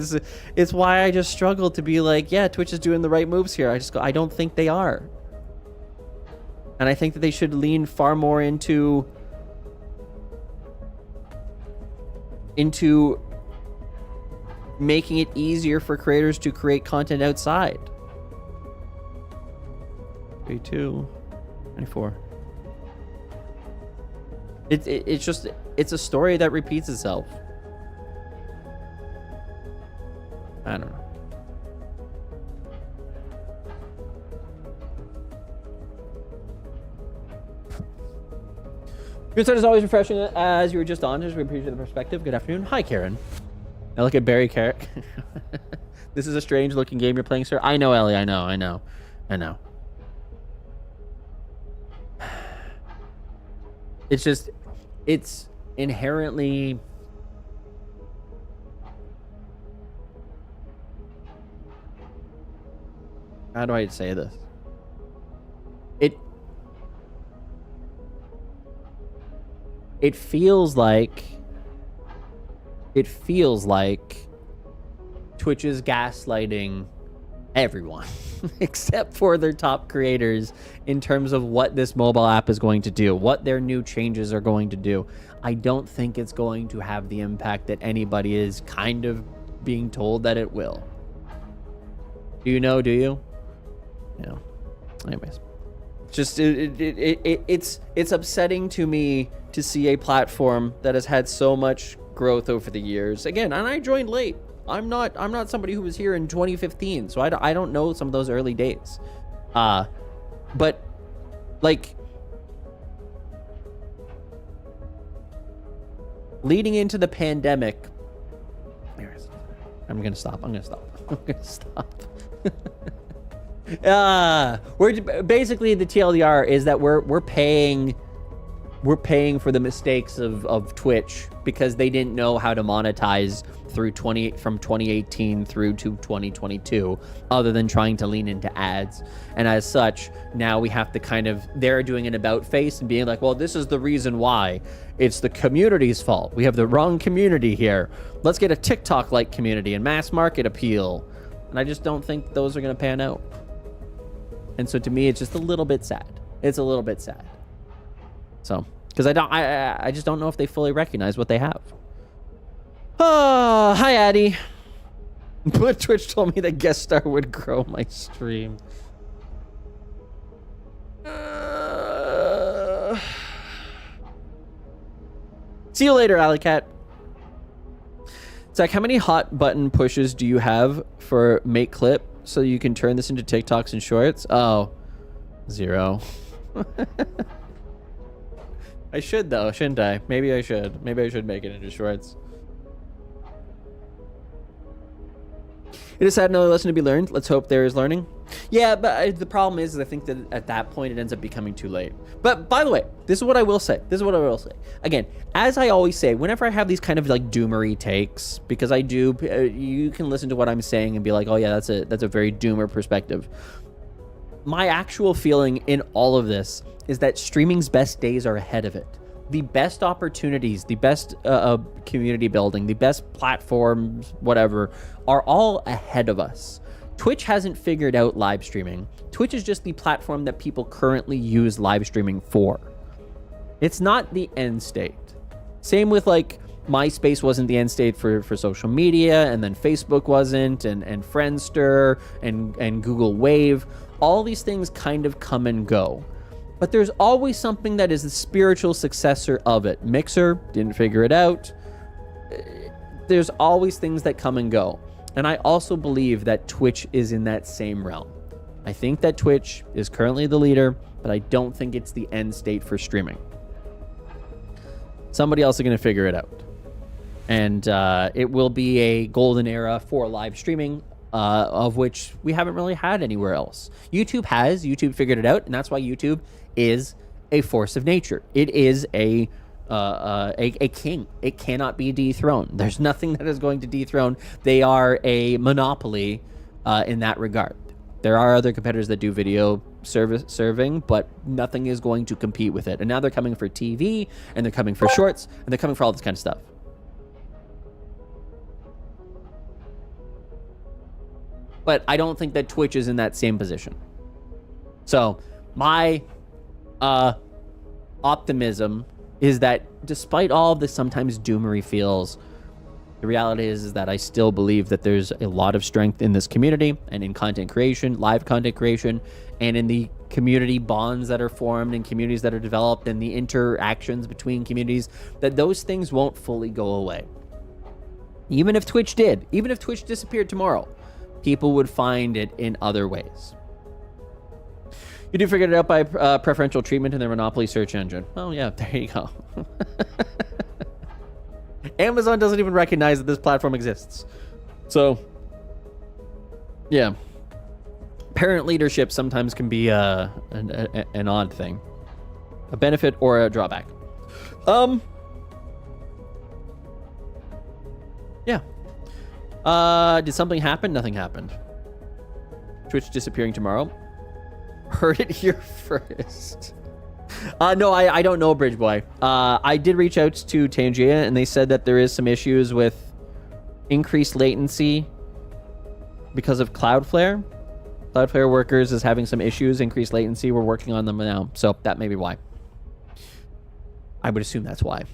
it's why I just struggle to be like, yeah, Twitch is doing the right moves here. I don't think they are. And I think that they should lean far more into making it easier for creators to create content outside. 32, 24. It's a story that repeats itself. I don't know. Good start is always refreshing as you were just on. Just we appreciate the perspective. Good afternoon. Hi, Karen. Now look at Barry Carrick. This is a strange looking game you're playing, sir. I know, Ellie. I know. It's just, it's inherently... How do I say this? It feels like Twitch is gaslighting everyone except for their top creators in terms of what this mobile app is going to do, what their new changes are going to do. I don't think it's going to have the impact that anybody is kind of being told that it will. Do you know? Do you? Yeah. Anyways, just it's upsetting to me to see a platform that has had so much growth over the years. Again, and I joined late. I'm not somebody who was here in 2015, so I don't know some of those early days. But like leading into the pandemic, I'm gonna stop. We're basically, the TLDR is that we're paying for the mistakes of Twitch because they didn't know how to monetize from 2018 through to 2022, other than trying to lean into ads. And as such, now we have to they're doing an about face and being like, well, this is the reason why. It's the community's fault. We have the wrong community here. Let's get a TikTok-like community and mass market appeal. And I just don't think those are going to pan out. And so to me, it's just a little bit sad. It's a little bit sad. So, because I just don't know if they fully recognize what they have. Oh, hi, Addy. But Twitch told me that guest star would grow my stream. See you later, Alleycat. Zach, how many hot button pushes do you have for make clip so you can turn this into TikToks and shorts? Oh, 0. I should though, shouldn't I? Maybe I should. Maybe I should make it into shorts. It is sad, another lesson to be learned. Let's hope there is learning. Yeah, but the problem is I think that at that point it ends up becoming too late. But by the way, this is what I will say. Again, as I always say, whenever I have these kind of like doomery takes, because I do, you can listen to what I'm saying and be like, oh yeah, that's a very doomer perspective. My actual feeling in all of this is that streaming's best days are ahead of it. The best opportunities, the best community building, the best platforms, whatever, are all ahead of us. Twitch hasn't figured out live streaming. Twitch is just the platform that people currently use live streaming for. It's not the end state. Same with like MySpace wasn't the end state for social media, and then Facebook wasn't, and Friendster, and Google Wave. All these things kind of come and go. But there's always something that is the spiritual successor of it. Mixer, didn't figure it out. There's always things that come and go. And I also believe that Twitch is in that same realm. I think that Twitch is currently the leader, but I don't think it's the end state for streaming. Somebody else is going to figure it out. And it will be a golden era for live streaming, of which we haven't really had anywhere else. YouTube has. YouTube figured it out, and that's why YouTube is a force of nature. It is a king. It cannot be dethroned. There's nothing that is going to dethrone. They are a monopoly in that regard. There are other competitors that do video serving, but nothing is going to compete with it. And now they're coming for TV, and they're coming for shorts, and they're coming for all this kind of stuff. But I don't think that Twitch is in that same position. So my optimism is that despite all of the sometimes doomery feels, the reality is that I still believe that there's a lot of strength in this community and in content creation, live content creation, and in the community bonds that are formed and communities that are developed and the interactions between communities, that those things won't fully go away. Even if Twitch did, even if Twitch disappeared tomorrow, people would find it in other ways. You do figure it out by preferential treatment in the monopoly search engine. Oh yeah, there you go. Amazon doesn't even recognize that this platform exists. So, yeah. Parent leadership sometimes can be an odd thing. A benefit or a drawback. Yeah. Did something happen? Nothing happened. Twitch disappearing tomorrow. Heard it here first. No, I don't know, Bridgeway. I did reach out to Tangia, and they said that there is some issues with increased latency because of Cloudflare. Cloudflare workers is having some issues, increased latency. We're working on them now, so that may be why. I would assume that's why.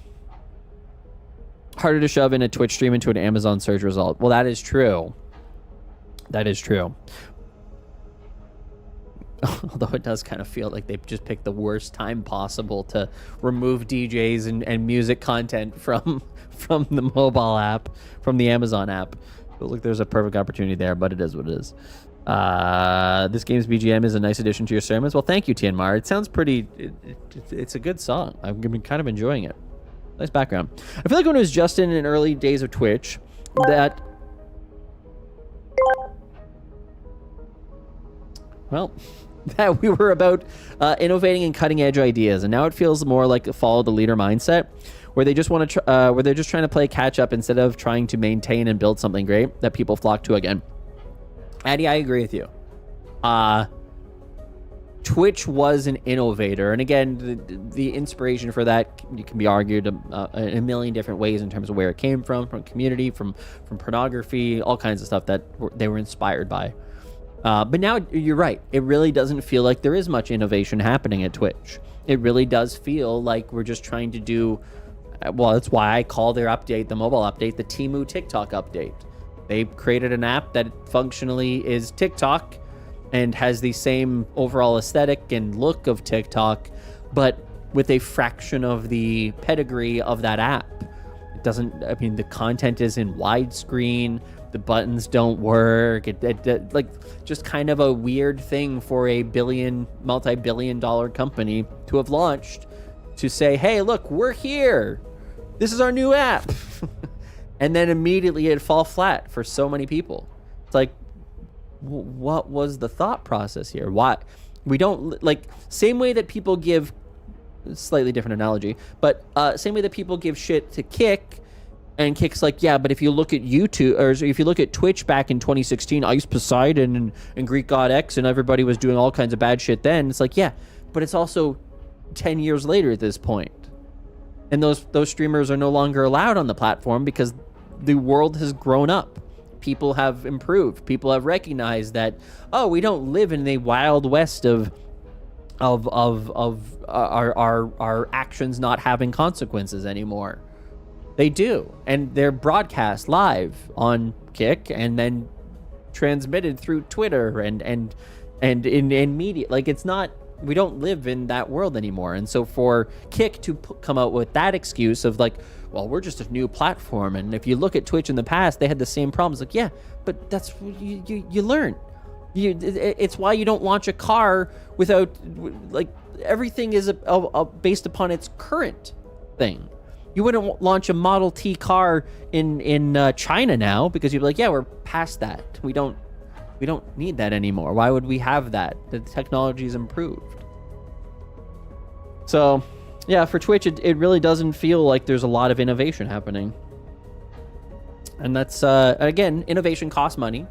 Harder to shove in a Twitch stream into an Amazon search result. Well, that is true. That is true. Although it does kind of feel like they've just picked the worst time possible to remove DJs and music content from the mobile app, from the Amazon app. Feels like there's a perfect opportunity there, but it is what it is. This game's BGM is a nice addition to your sermons. Well, thank you, Tianmar. It sounds pretty... It's a good song. I've been kind of enjoying it. Nice background. I feel like when it was Justin in early days of Twitch, that... Well... that we were about innovating and cutting edge ideas, and now it feels more like a follow the leader mindset, where they just want to where they're just trying to play catch up instead of trying to maintain and build something great that people flock to again. Addy, I agree with you. Twitch was an innovator, and again, the inspiration for that can be argued in a million different ways in terms of where it came from community, from pornography, all kinds of stuff that they were inspired by. But now you're right. It really doesn't feel like there is much innovation happening at Twitch. It really does feel like we're just trying to do, well, that's why I call their update, the mobile update, the Temu TikTok update. They created an app that functionally is TikTok and has the same overall aesthetic and look of TikTok, but with a fraction of the pedigree of that app. It doesn't, I mean, the content is in widescreen. The buttons don't work. It like just kind of a weird thing for a multi-billion-dollar company to have launched to say, hey, look, we're here. This is our new app. And then immediately it'd fall flat for so many people. It's like, what was the thought process here? Why? We don't, like, same way that people give, slightly different analogy, but same way that people give shit to Kick. And Kick's like, yeah, but if you look at YouTube, or if you look at Twitch back in 2016, Ice Poseidon and Greek God X, and everybody was doing all kinds of bad shit then. It's like, yeah, but it's also 10 years later at this point. And those streamers are no longer allowed on the platform because the world has grown up. People have improved. People have recognized that, oh, we don't live in the wild west of our actions not having consequences anymore. They do, and they're broadcast live on Kick and then transmitted through Twitter and in media. Like, it's not, we don't live in that world anymore. And so for Kick to come out with that excuse of like, well, we're just a new platform, and if you look at Twitch in the past, they had the same problems. Like, yeah, but that's you learn. It's why you don't launch a car without, like, everything is based upon its current thing. You wouldn't launch a Model T car in China now because you'd be like, yeah, we're past that. We don't need that anymore. Why would we have that? The technology's improved. So, yeah, for Twitch, it really doesn't feel like there's a lot of innovation happening. And that's, again, innovation costs money.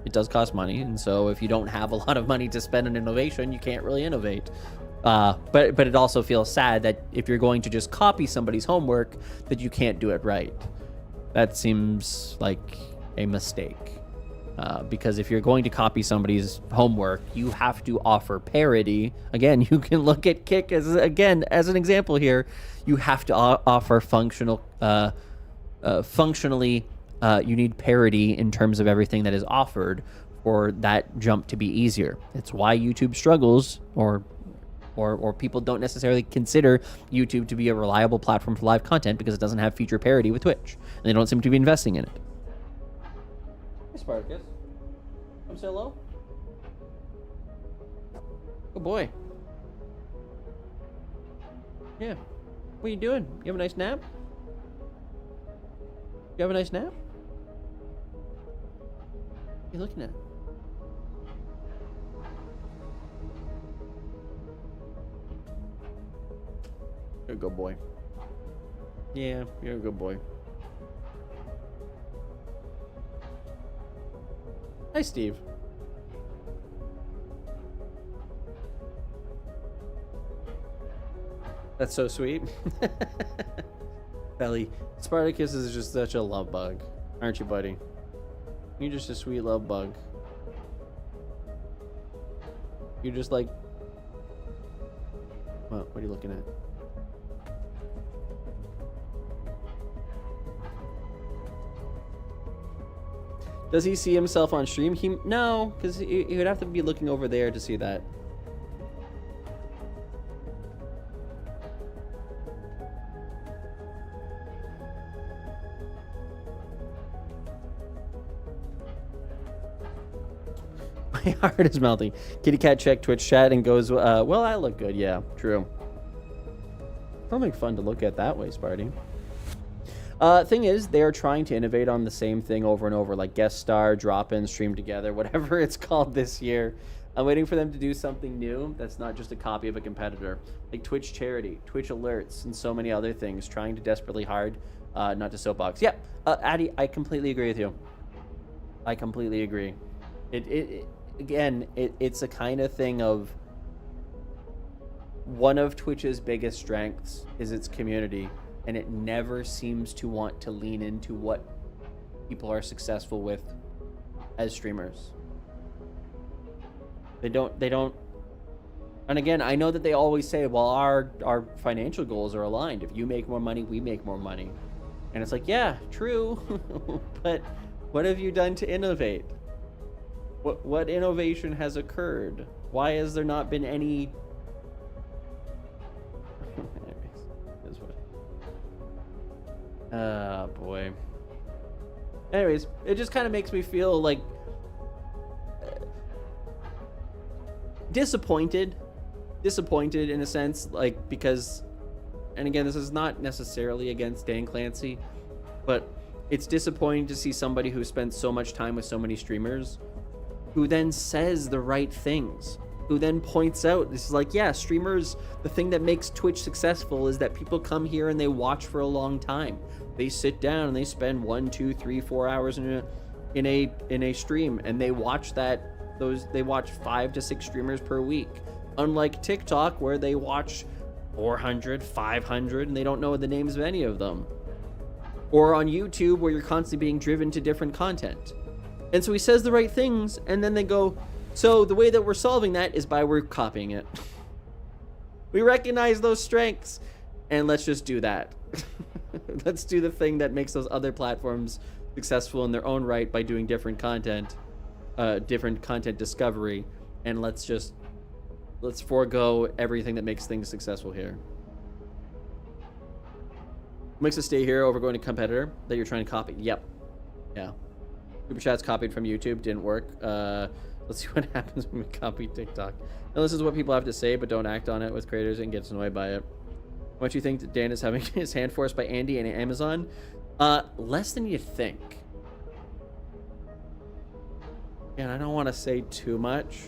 It does cost money. And so if you don't have a lot of money to spend on innovation, you can't really innovate. But it also feels sad that if you're going to just copy somebody's homework, that you can't do it right. That seems like a mistake. Because if you're going to copy somebody's homework, you have to offer parity. Again, you can look at Kick as an example here. You have to offer functionally, you need parity in terms of everything that is offered for that jump to be easier. It's why YouTube struggles, or people don't necessarily consider YouTube to be a reliable platform for live content because it doesn't have feature parity with Twitch, and they don't seem to be investing in it. Hey, Spartacus. Come say hello. Good boy. Yeah. What are you doing? You have a nice nap? You have a nice nap? What are you looking at? You're a good boy. Yeah, you're a good boy. Hi, Steve. That's so sweet. Belly. Spartacus is just such a love bug. Aren't you, buddy? You're just a sweet love bug. You're just like... What are you looking at? Does he see himself on stream? No, because he would have to be looking over there to see that. My heart is melting. Kitty Cat check Twitch chat and goes, well, I look good. Yeah, true. Probably fun to look at that way, Sparty. Thing is, they are trying to innovate on the same thing over and over, like guest star, drop-in, stream together, whatever it's called this year. I'm waiting for them to do something new that's not just a copy of a competitor, like Twitch charity, Twitch alerts, and so many other things, trying to desperately hard not to soapbox. Yeah, Addy, I completely agree with you. I completely agree. It's a kind of thing of one of Twitch's biggest strengths is its community. And it never seems to want to lean into what people are successful with as streamers. They don't. And again, I know that they always say, well, our financial goals are aligned. If you make more money, we make more money. And it's like, yeah, true. But what have you done to innovate? What innovation has occurred? Why has there not been any... boy. Anyways, it just kind of makes me feel like disappointed in a sense, like, because, and again, this is not necessarily against Dan Clancy, but it's disappointing to see somebody who spent so much time with so many streamers who then says the right things, who then points out, this is like, yeah, streamers, the thing that makes Twitch successful is that people come here and they watch for a long time. They sit down and they spend 1, 2, 3, 4 hours in a stream, and they watch they watch 5 to 6 streamers per week. Unlike TikTok, where they watch 400, 500, and they don't know the names of any of them. Or on YouTube, where you're constantly being driven to different content. And so he says the right things, and then they go, so the way that we're solving that is by we're copying it. We recognize those strengths, and let's just do that. Let's do the thing that makes those other platforms successful in their own right by doing different content discovery, and let's forego everything that makes things successful here. Makes us stay here over going to competitor that you're trying to copy. Yep. Yeah. Super chats copied from YouTube didn't work. Let's see what happens when we copy TikTok. Now, this is what people have to say, but don't act on it with creators and gets annoyed by it. What do you think that Dan is having his hand forced by Andy and Amazon? Less than you think. And I don't want to say too much.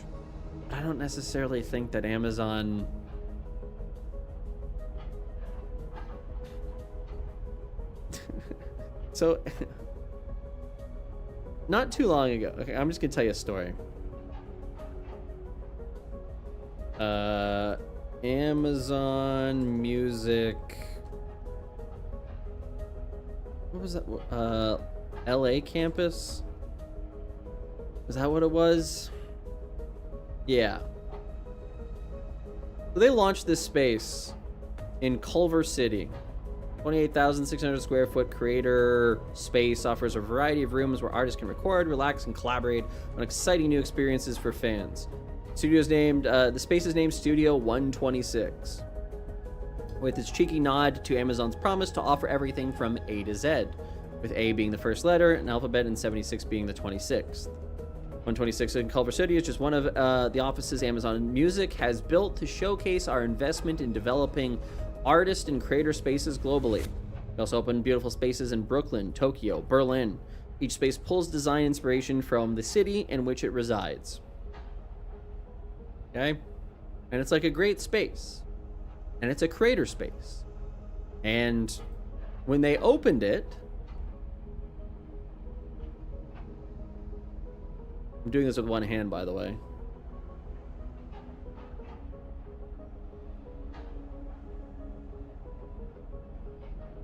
I don't necessarily think that Amazon... So, not too long ago, okay, I'm just gonna tell you a story. Amazon Music. What was that? LA campus? Is that what it was? Yeah. So they launched this space in Culver City. 28,600 square foot creator space offers a variety of rooms where artists can record, relax, and collaborate on exciting new experiences for fans. The space is named Studio 126, with its cheeky nod to Amazon's promise to offer everything from A to Z, with A being the first letter, an alphabet, and 76 being the 26th. 126 in Culver City is just one of the offices Amazon Music has built to showcase our investment in developing artist and creator spaces globally. We also opened beautiful spaces in Brooklyn, Tokyo, Berlin. Each space pulls design inspiration from the city in which it resides. Okay? And it's like a great space. And it's a creator space. And when they opened it, I'm doing this with one hand, by the way.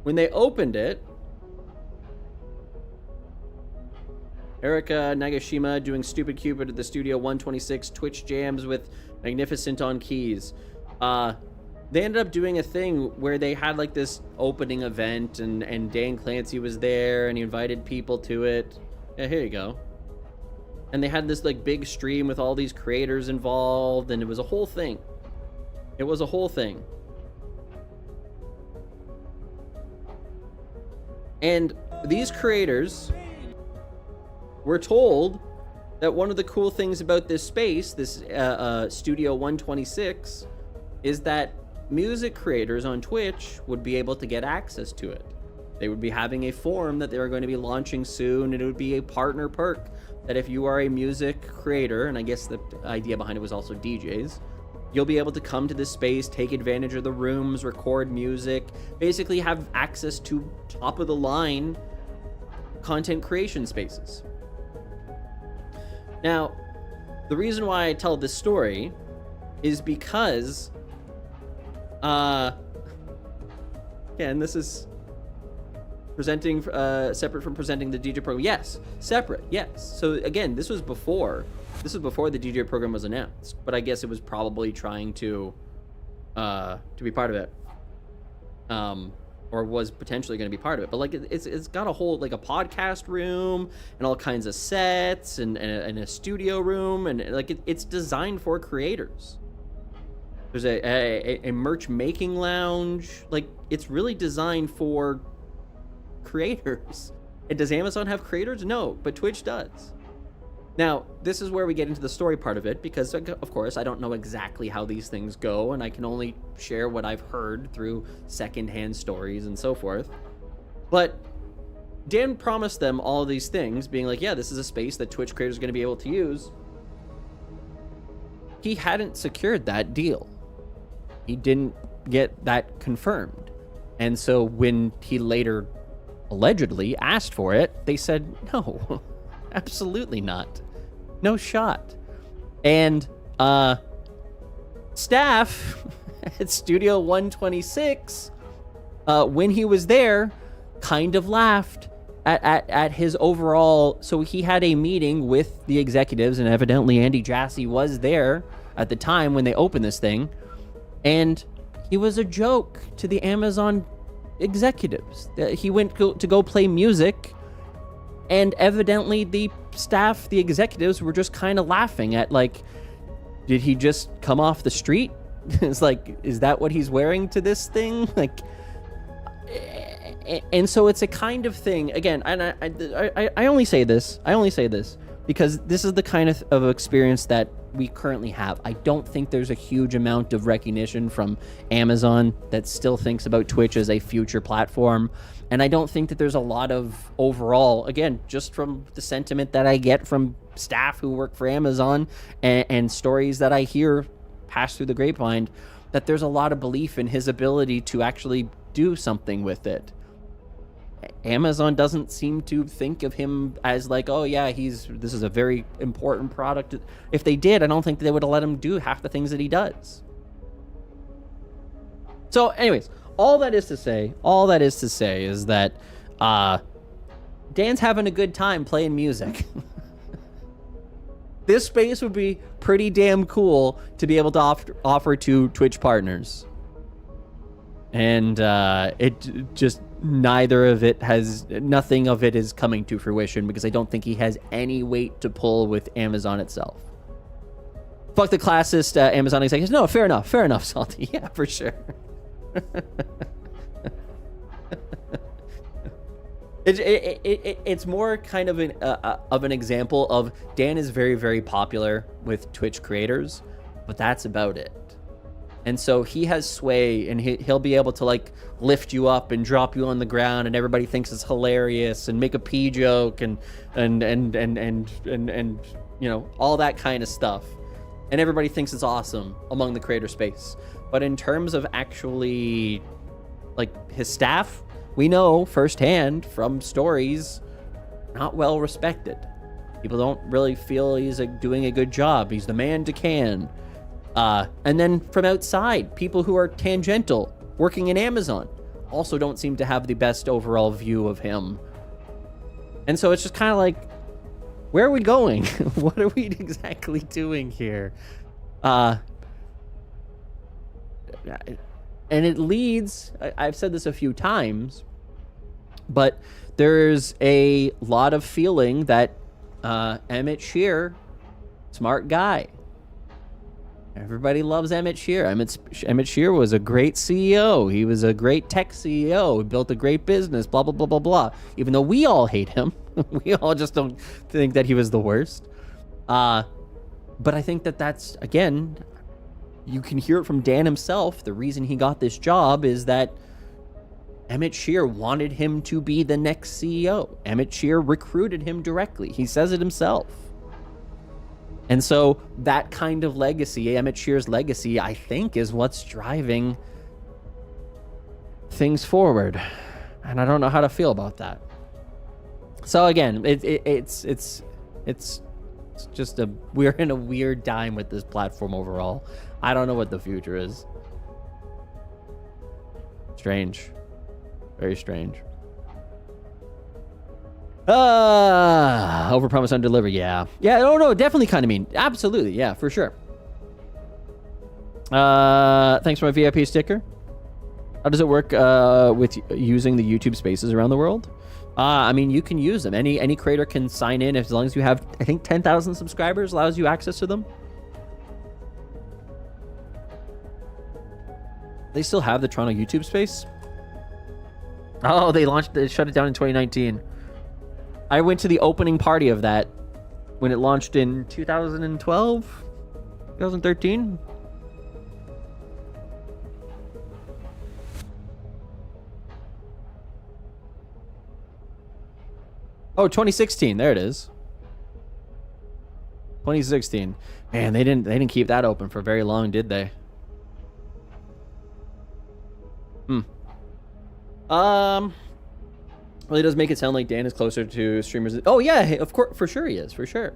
When they opened it, Erika Nagashima doing Stupid Cupid at the Studio 126 Twitch jams with Magnificent on keys. They ended up doing a thing where they had like this opening event, and Dan Clancy was there and he invited people to it. Yeah, here you go. And they had this like big stream with all these creators involved, and it was a whole thing. It was a whole thing. And these creators were told that one of the cool things about this space, this Studio 126, is that music creators on Twitch would be able to get access to it. They would be having a forum that they were going to be launching soon, and it would be a partner perk that if you are a music creator, and I guess the idea behind it was also DJs, you'll be able to come to this space, take advantage of the rooms, record music, basically have access to top-of-the-line content creation spaces. Now, the reason why I tell this story is because, again, this is presenting, separate from presenting the DJ program. Yes, separate, yes. So again, this was before the DJ program was announced, but I guess it was probably trying to be part of it, or was potentially going to be part of it. But like, it's got a whole like a podcast room and all kinds of sets and a studio room, and like it's designed for creators. There's a merch making lounge. Like, it's really designed for creators. And does Amazon have creators? No, but Twitch does. Now, this is where we get into the story part of it, because, of course, I don't know exactly how these things go, and I can only share what I've heard through secondhand stories and so forth. But Dan promised them all these things, being like, yeah, this is a space that Twitch creators are going to be able to use. He hadn't secured that deal. He didn't get that confirmed. And so when he later allegedly asked for it, they said, no, absolutely not. No shot. And staff at Studio 126, when he was there, kind of laughed at his overall. So he had a meeting with the executives, and evidently Andy Jassy was there at the time when they opened this thing, and he was a joke to the Amazon executives. He went to go play music, and evidently the staff, the executives, were just kind of laughing at, like, did he just come off the street? It's like, is that what he's wearing to this thing? Like, and so it's a kind of thing, again, and I only say this because this is the kind of experience that we currently have. I don't think there's a huge amount of recognition from Amazon that still thinks about Twitch as a future platform. And I don't think that there's a lot of overall, again, just from the sentiment that I get from staff who work for Amazon and stories that I hear pass through the grapevine, that there's a lot of belief in his ability to actually do something with it. Amazon doesn't seem to think of him as like, oh yeah, this is a very important product. If they did, I don't think they would have let him do half the things that he does. So anyways, all that is to say is that Dan's having a good time playing music. This space would be pretty damn cool to be able to offer to Twitch partners. And it just, nothing of it is coming to fruition because I don't think he has any weight to pull with Amazon itself. Fuck the classist Amazon executives. No, fair enough, Salty. Yeah, for sure. It's more kind of an example of Dan is very, very popular with Twitch creators, but that's about it. And so he has sway, and he'll be able to like lift you up and drop you on the ground, and everybody thinks it's hilarious, and make a pee joke, and you know, all that kind of stuff, and everybody thinks it's awesome among the creator space. But in terms of actually, like, his staff, we know firsthand from stories, not well respected. People don't really feel he's doing a good job. He's the man to can. And then from outside, people who are tangential, working in Amazon, also don't seem to have the best overall view of him. And so it's just kind of like, where are we going? What are we exactly doing here? And it leads, I've said this a few times, but there's a lot of feeling that Emmett Shear, smart guy. Everybody loves Emmett Shear. Emmett Shear was a great CEO. He was a great tech CEO. He built a great business, blah, blah, blah, blah, blah. Even though we all hate him. We all just don't think that he was the worst. But I think that that's, again, you can hear it from Dan himself. The reason he got this job is that Emmett Shear wanted him to be the next CEO. Emmett Shear recruited him directly. He says it himself. And so that kind of legacy, Emmett Shear's legacy, I think, is what's driving things forward. And I don't know how to feel about that. So again, it's just we're in a weird time with this platform overall. I don't know what the future is. Strange. Very strange. Overpromise, underdeliver. Yeah. No, definitely kind of mean. Absolutely. Yeah, for sure. Thanks for my VIP sticker. How does it work with using the YouTube spaces around the world? I mean, you can use them. Any creator can sign in as long as you have, I think, 10,000 subscribers allows you access to them. They still have the Toronto YouTube space? Oh, they shut it down in 2019. I went to the opening party of that when it launched in 2012, 2013. Oh, 2016. There it is. 2016. Man, they didn't keep that open for very long, did they? Really does make it sound like Dan is closer to streamers. Oh yeah, of course, for sure he is, for sure.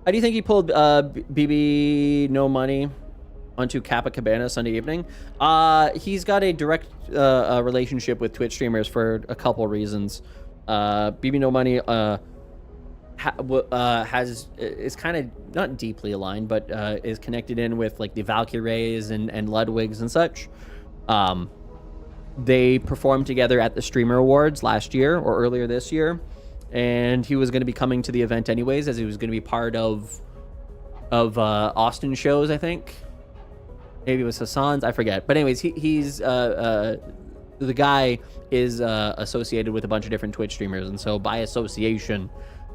How do you think he pulled BB No Money onto Kappa Cabana Sunday evening? He's got a direct relationship with Twitch streamers for a couple reasons. BB No Money is kind of not deeply aligned, but is connected in with like the Valkyries and Ludwigs and such. they performed together at the Streamer Awards last year or earlier this year, and he was going to be coming to the event anyways, as he was going to be part of Austin shows, I think. Maybe it was Hassan's, I forget. But anyways, he's the guy is associated with a bunch of different Twitch streamers, and so by association,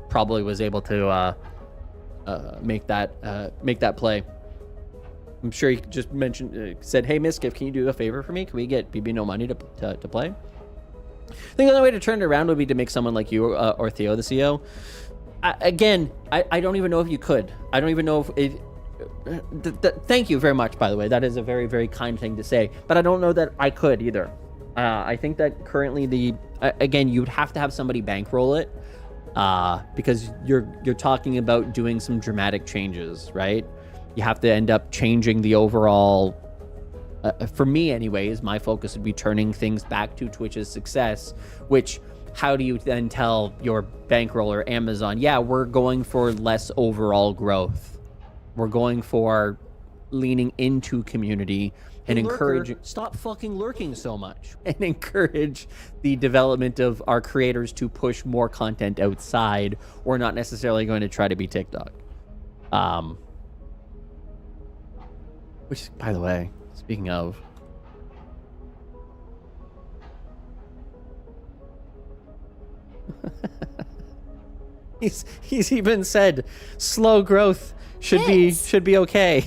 probably was able to make that play. I'm sure he just said, "Hey, Miskiff, can you do a favor for me? Can we get BB No Money to play?" I think the only way to turn it around would be to make someone like you or Theo the CEO. I don't even know if you could. I don't even know if it. Thank you very much, by the way. That is a very, very kind thing to say. But I don't know that I could either. I think that currently again, you'd have to have somebody bankroll it, because you're talking about doing some dramatic changes, right? You have to end up changing the overall. For me, anyways, my focus would be turning things back to Twitch's success. Which, how do you then tell your bankroll or Amazon, yeah, we're going for less overall growth. We're going for leaning into community and encouraging. Stop fucking lurking so much. And encourage the development of our creators to push more content outside. We're not necessarily going to try to be TikTok. Which, by the way, speaking of, he's even said slow growth should be okay.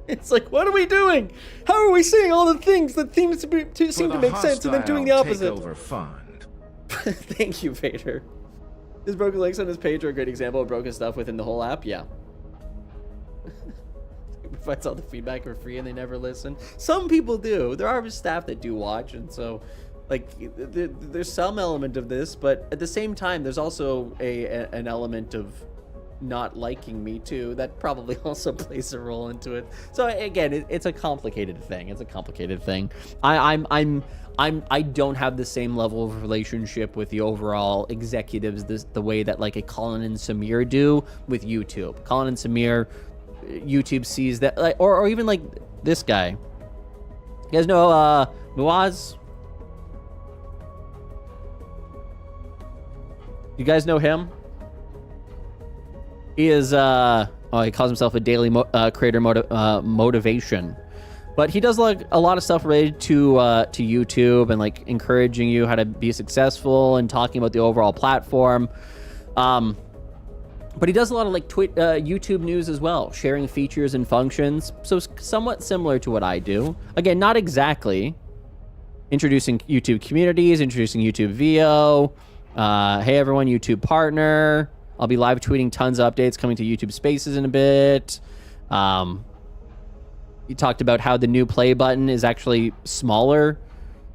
It's like, what are we doing? How are we saying all the things that seem to make sense and then doing the opposite? Thank you, Vader. His broken links on his page are a great example of broken stuff within the whole app. Yeah. Provides all the feedback for free and they never listen. Some people do. There are staff that do watch, and so like there's some element of this, but at the same time there's also an element of not liking me too that probably also plays a role into it. So again, it's a complicated thing. I don't have the same level of relationship with the overall executives the way that like a Colin and Samir do with YouTube. Colin and Samir, YouTube sees that, like, or even like this guy. You guys know Muaz? You guys know him? He is he calls himself a daily creator motivation, but he does like a lot of stuff related to YouTube and like encouraging you how to be successful and talking about the overall platform. But he does a lot of like YouTube news as well, sharing features and functions. So somewhat similar to what I do. Again, not exactly. Introducing YouTube communities, introducing YouTube VO. Hey everyone, YouTube partner. I'll be live tweeting tons of updates coming to YouTube Spaces in a bit. He talked about how the new play button is actually smaller.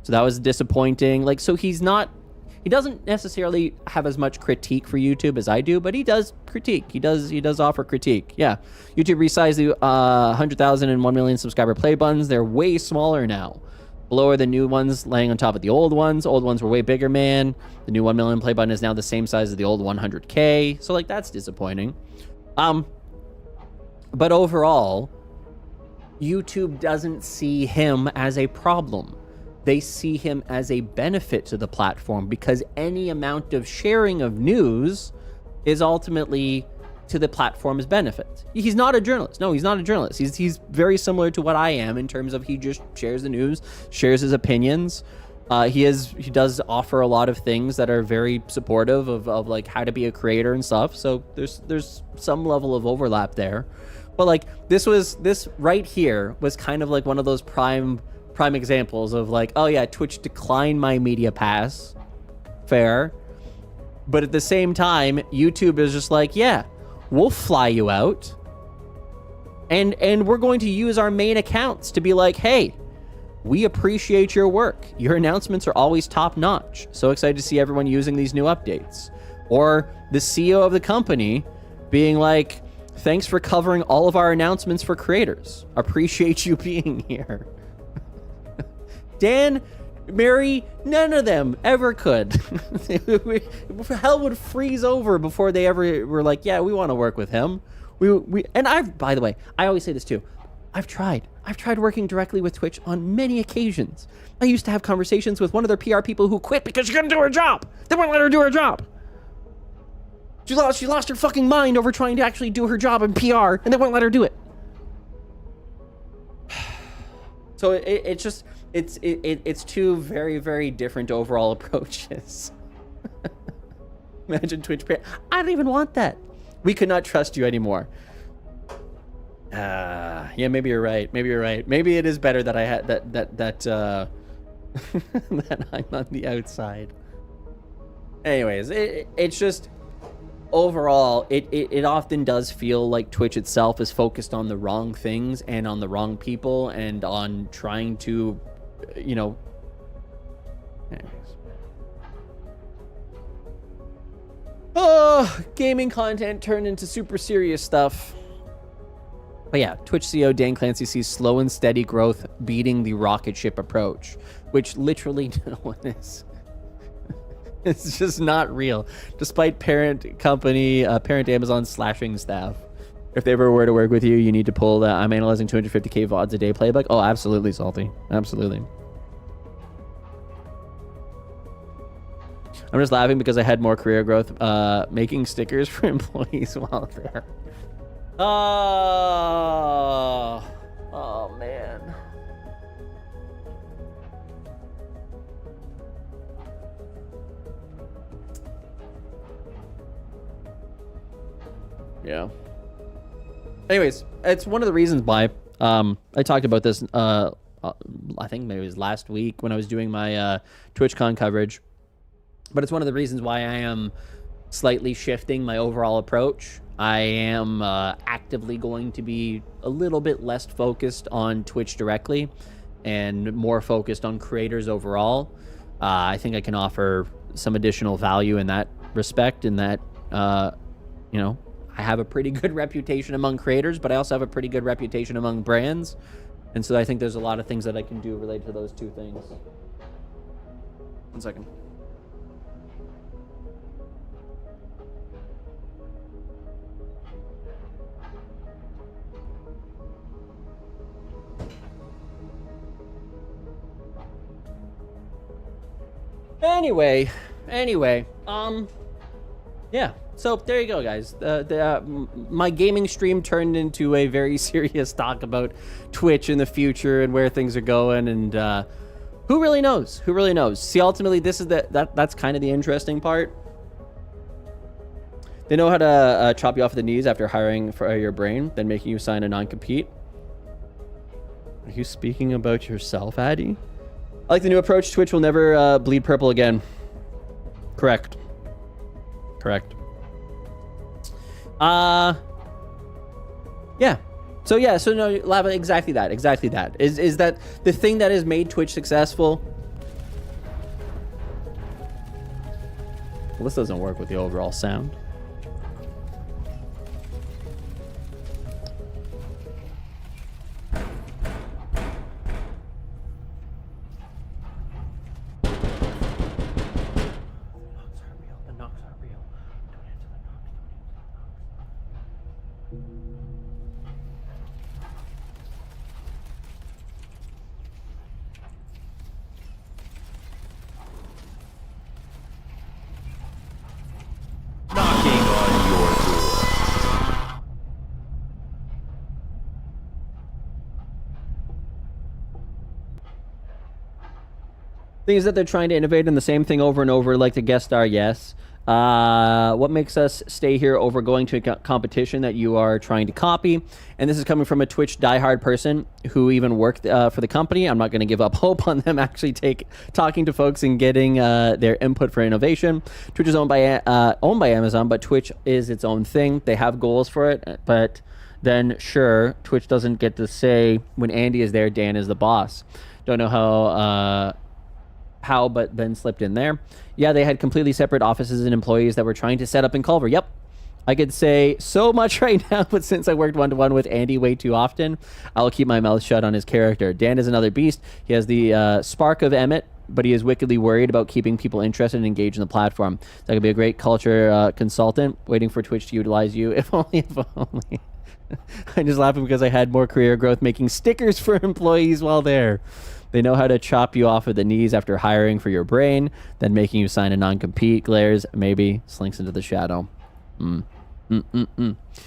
So that was disappointing. Like, so he doesn't necessarily have as much critique for YouTube as I do, but he does critique. He does offer critique. Yeah. YouTube resized the 100,000 and 1 million subscriber play buttons. They're way smaller now. Below are the new ones laying on top of the old ones. Old ones were way bigger, man. The new 1 million play button is now the same size as the old 100K. So like that's disappointing. But overall, YouTube doesn't see him as a problem. They see him as a benefit to the platform because any amount of sharing of news is ultimately to the platform's benefit. He's not a journalist. No, he's not a journalist. He's very similar to what I am in terms of he just shares the news, shares his opinions. He does offer a lot of things that are very supportive of like how to be a creator and stuff. So there's some level of overlap there. But like this right here was kind of like one of those prime examples of like, oh yeah, Twitch declined my media pass. Fair. But at the same time, YouTube is just like, yeah, we'll fly you out. And we're going to use our main accounts to be like, hey, we appreciate your work. Your announcements are always top notch. So excited to see everyone using these new updates. Or the CEO of the company being like, thanks for covering all of our announcements for creators. Appreciate you being here. Dan, Mary, none of them ever could. Hell would freeze over before they ever were like, yeah, we want to work with him. By the way, I always say this too. I've tried working directly with Twitch on many occasions. I used to have conversations with one of their PR people who quit because she couldn't do her job. They wouldn't let her do her job. She lost her fucking mind over trying to actually do her job in PR, and they wouldn't let her do it. So it's two very, very different overall approaches. Imagine Twitch. I don't even want that. We could not trust you anymore. Yeah, maybe you're right. Maybe it is better that I had that that I'm on the outside. Anyways, it's just overall, it often does feel like Twitch itself is focused on the wrong things and on the wrong people and on trying to, you know. Anyways. Oh, gaming content turned into super serious stuff. But yeah, Twitch CEO Dan Clancy sees slow and steady growth beating the rocket ship approach, which literally no one is. It's just not real, despite parent Amazon slashing staff. If they ever were to work with you, you need to pull the I'm analyzing 250k VODs a day playbook. Oh, absolutely, Salty. Absolutely. I'm just laughing because I had more career growth making stickers for employees while there. Oh man. Yeah. Anyways, it's one of the reasons why I talked about this. I think maybe it was last week when I was doing my TwitchCon coverage. But it's one of the reasons why I am slightly shifting my overall approach. I am actively going to be a little bit less focused on Twitch directly and more focused on creators overall. I think I can offer some additional value in that respect, in that, you know, I have a pretty good reputation among creators, but I also have a pretty good reputation among brands. And so I think there's a lot of things that I can do related to those two things. 1 second. Anyway, yeah. So there you go, guys. My gaming stream turned into a very serious talk about Twitch in the future and where things are going, and who really knows? Who really knows? See, ultimately, this is that's kind of the interesting part. They know how to chop you off at the knees after hiring for your brain, then making you sign a non-compete. Are you speaking about yourself, Addy? I like the new approach. Twitch will never bleed purple again. Correct. Yeah. So no, Lava, exactly that. Is that the thing that has made Twitch successful? Well, this doesn't work with the overall sound. Thing is that they're trying to innovate in the same thing over and over, like the guest star, yes. What makes us stay here over going to a competition that you are trying to copy? And this is coming from a Twitch diehard person who even worked for the company. I'm not going to give up hope on them actually talking to folks and getting their input for innovation. Twitch is owned by Amazon, but Twitch is its own thing. They have goals for it, but then sure, Twitch doesn't get to say when Andy is there, Dan is the boss. Don't know how, but then slipped in there. Yeah, they had completely separate offices and employees that were trying to set up in Culver. Yep. I could say so much right now, but since I worked one-to-one with Andy way too often, I'll keep my mouth shut on his character. Dan is another beast. He has the spark of Emmett, but he is wickedly worried about keeping people interested and engaged in the platform. That could be a great culture consultant, waiting for Twitch to utilize you, if only. I'm just laughing because I had more career growth making stickers for employees while there. They know how to chop you off at the knees after hiring for your brain, then making you sign a non-compete. Glares, maybe, slinks into the shadow.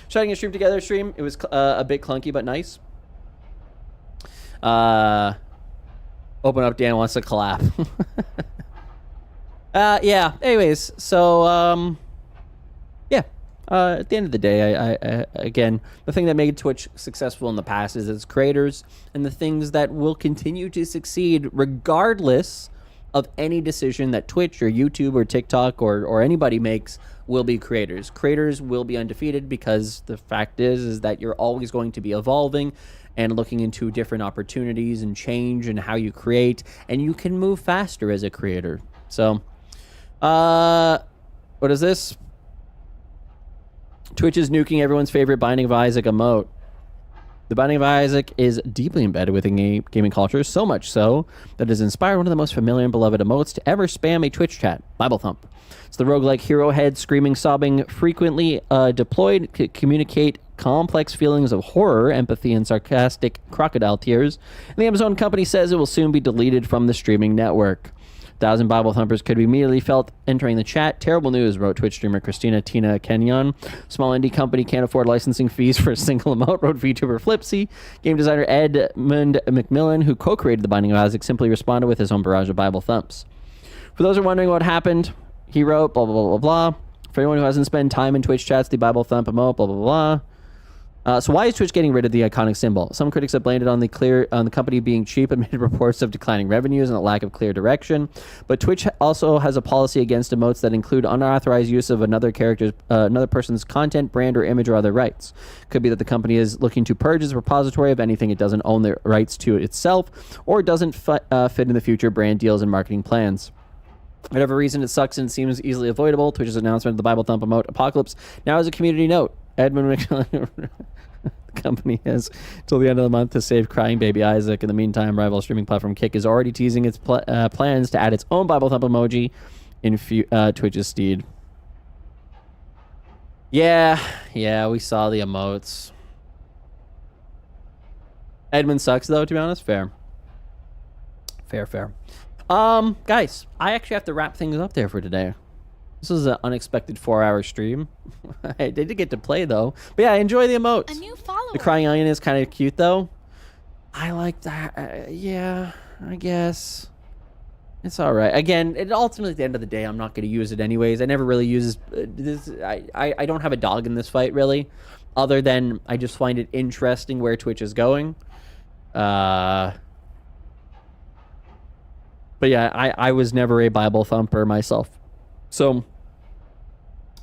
Shutting a stream together stream. It was a bit clunky, but nice. Open up, Dan wants to collab. Yeah, anyways, so, yeah. At the end of the day, I again, the thing that made Twitch successful in the past is its creators, and the things that will continue to succeed regardless of any decision that Twitch or YouTube or TikTok or anybody makes will be creators. Creators will be undefeated because the fact is that you're always going to be evolving and looking into different opportunities and change and how you create, and you can move faster as a creator. So, what is this? Twitch is nuking everyone's favorite Binding of Isaac emote. The Binding of Isaac is deeply embedded within gaming culture, so much so that it has inspired one of the most familiar and beloved emotes to ever spam a Twitch chat, Bible Thump. It's the roguelike hero head screaming, sobbing, frequently deployed to communicate complex feelings of horror, empathy, and sarcastic crocodile tears. And the Amazon company says it will soon be deleted from the streaming network. 1,000 Bible thumpers could be immediately felt entering the chat. Terrible news, wrote Twitch streamer Christina Tina Kenyon. Small indie company can't afford licensing fees for a single emote, wrote VTuber Flipsy. Game designer Edmund McMillan, who co-created The Binding of Isaac, simply responded with his own barrage of Bible thumps. For those who are wondering what happened, he wrote, blah, blah, blah, blah, blah. For anyone who hasn't spent time in Twitch chats, the Bible thump emote, blah, blah, blah. So why is Twitch getting rid of the iconic symbol? Some critics have blamed it on the company being cheap amid reports of declining revenues and a lack of clear direction. But Twitch also has a policy against emotes that include unauthorized use of another person's content, brand, or image, or other rights. Could be that the company is looking to purge its repository of anything it doesn't own the rights to itself, or doesn't fit in the future brand deals and marketing plans. Whatever reason, it sucks and seems easily avoidable. Twitch's announcement of the Bible Thump emote Apocalypse now has a community note. Edmund McMillan, the company has till the end of the month to save crying baby Isaac. In the meantime, rival streaming platform Kick is already teasing its plans to add its own Bible Thump emoji in Twitch's stead. Yeah, we saw the emotes. Edmund sucks though, to be honest. Fair. Guys, I actually have to wrap things up there for today. This was an unexpected 4-hour stream. I did get to play though. But yeah, I enjoy the emotes. A new follower. The crying onion is kind of cute though. I like that. Yeah, I guess. It's all right. Again, ultimately at the end of the day, I'm not going to use it anyways. I never really use this. I don't have a dog in this fight really. Other than I just find it interesting where Twitch is going. But yeah, I was never a Bible thumper myself. So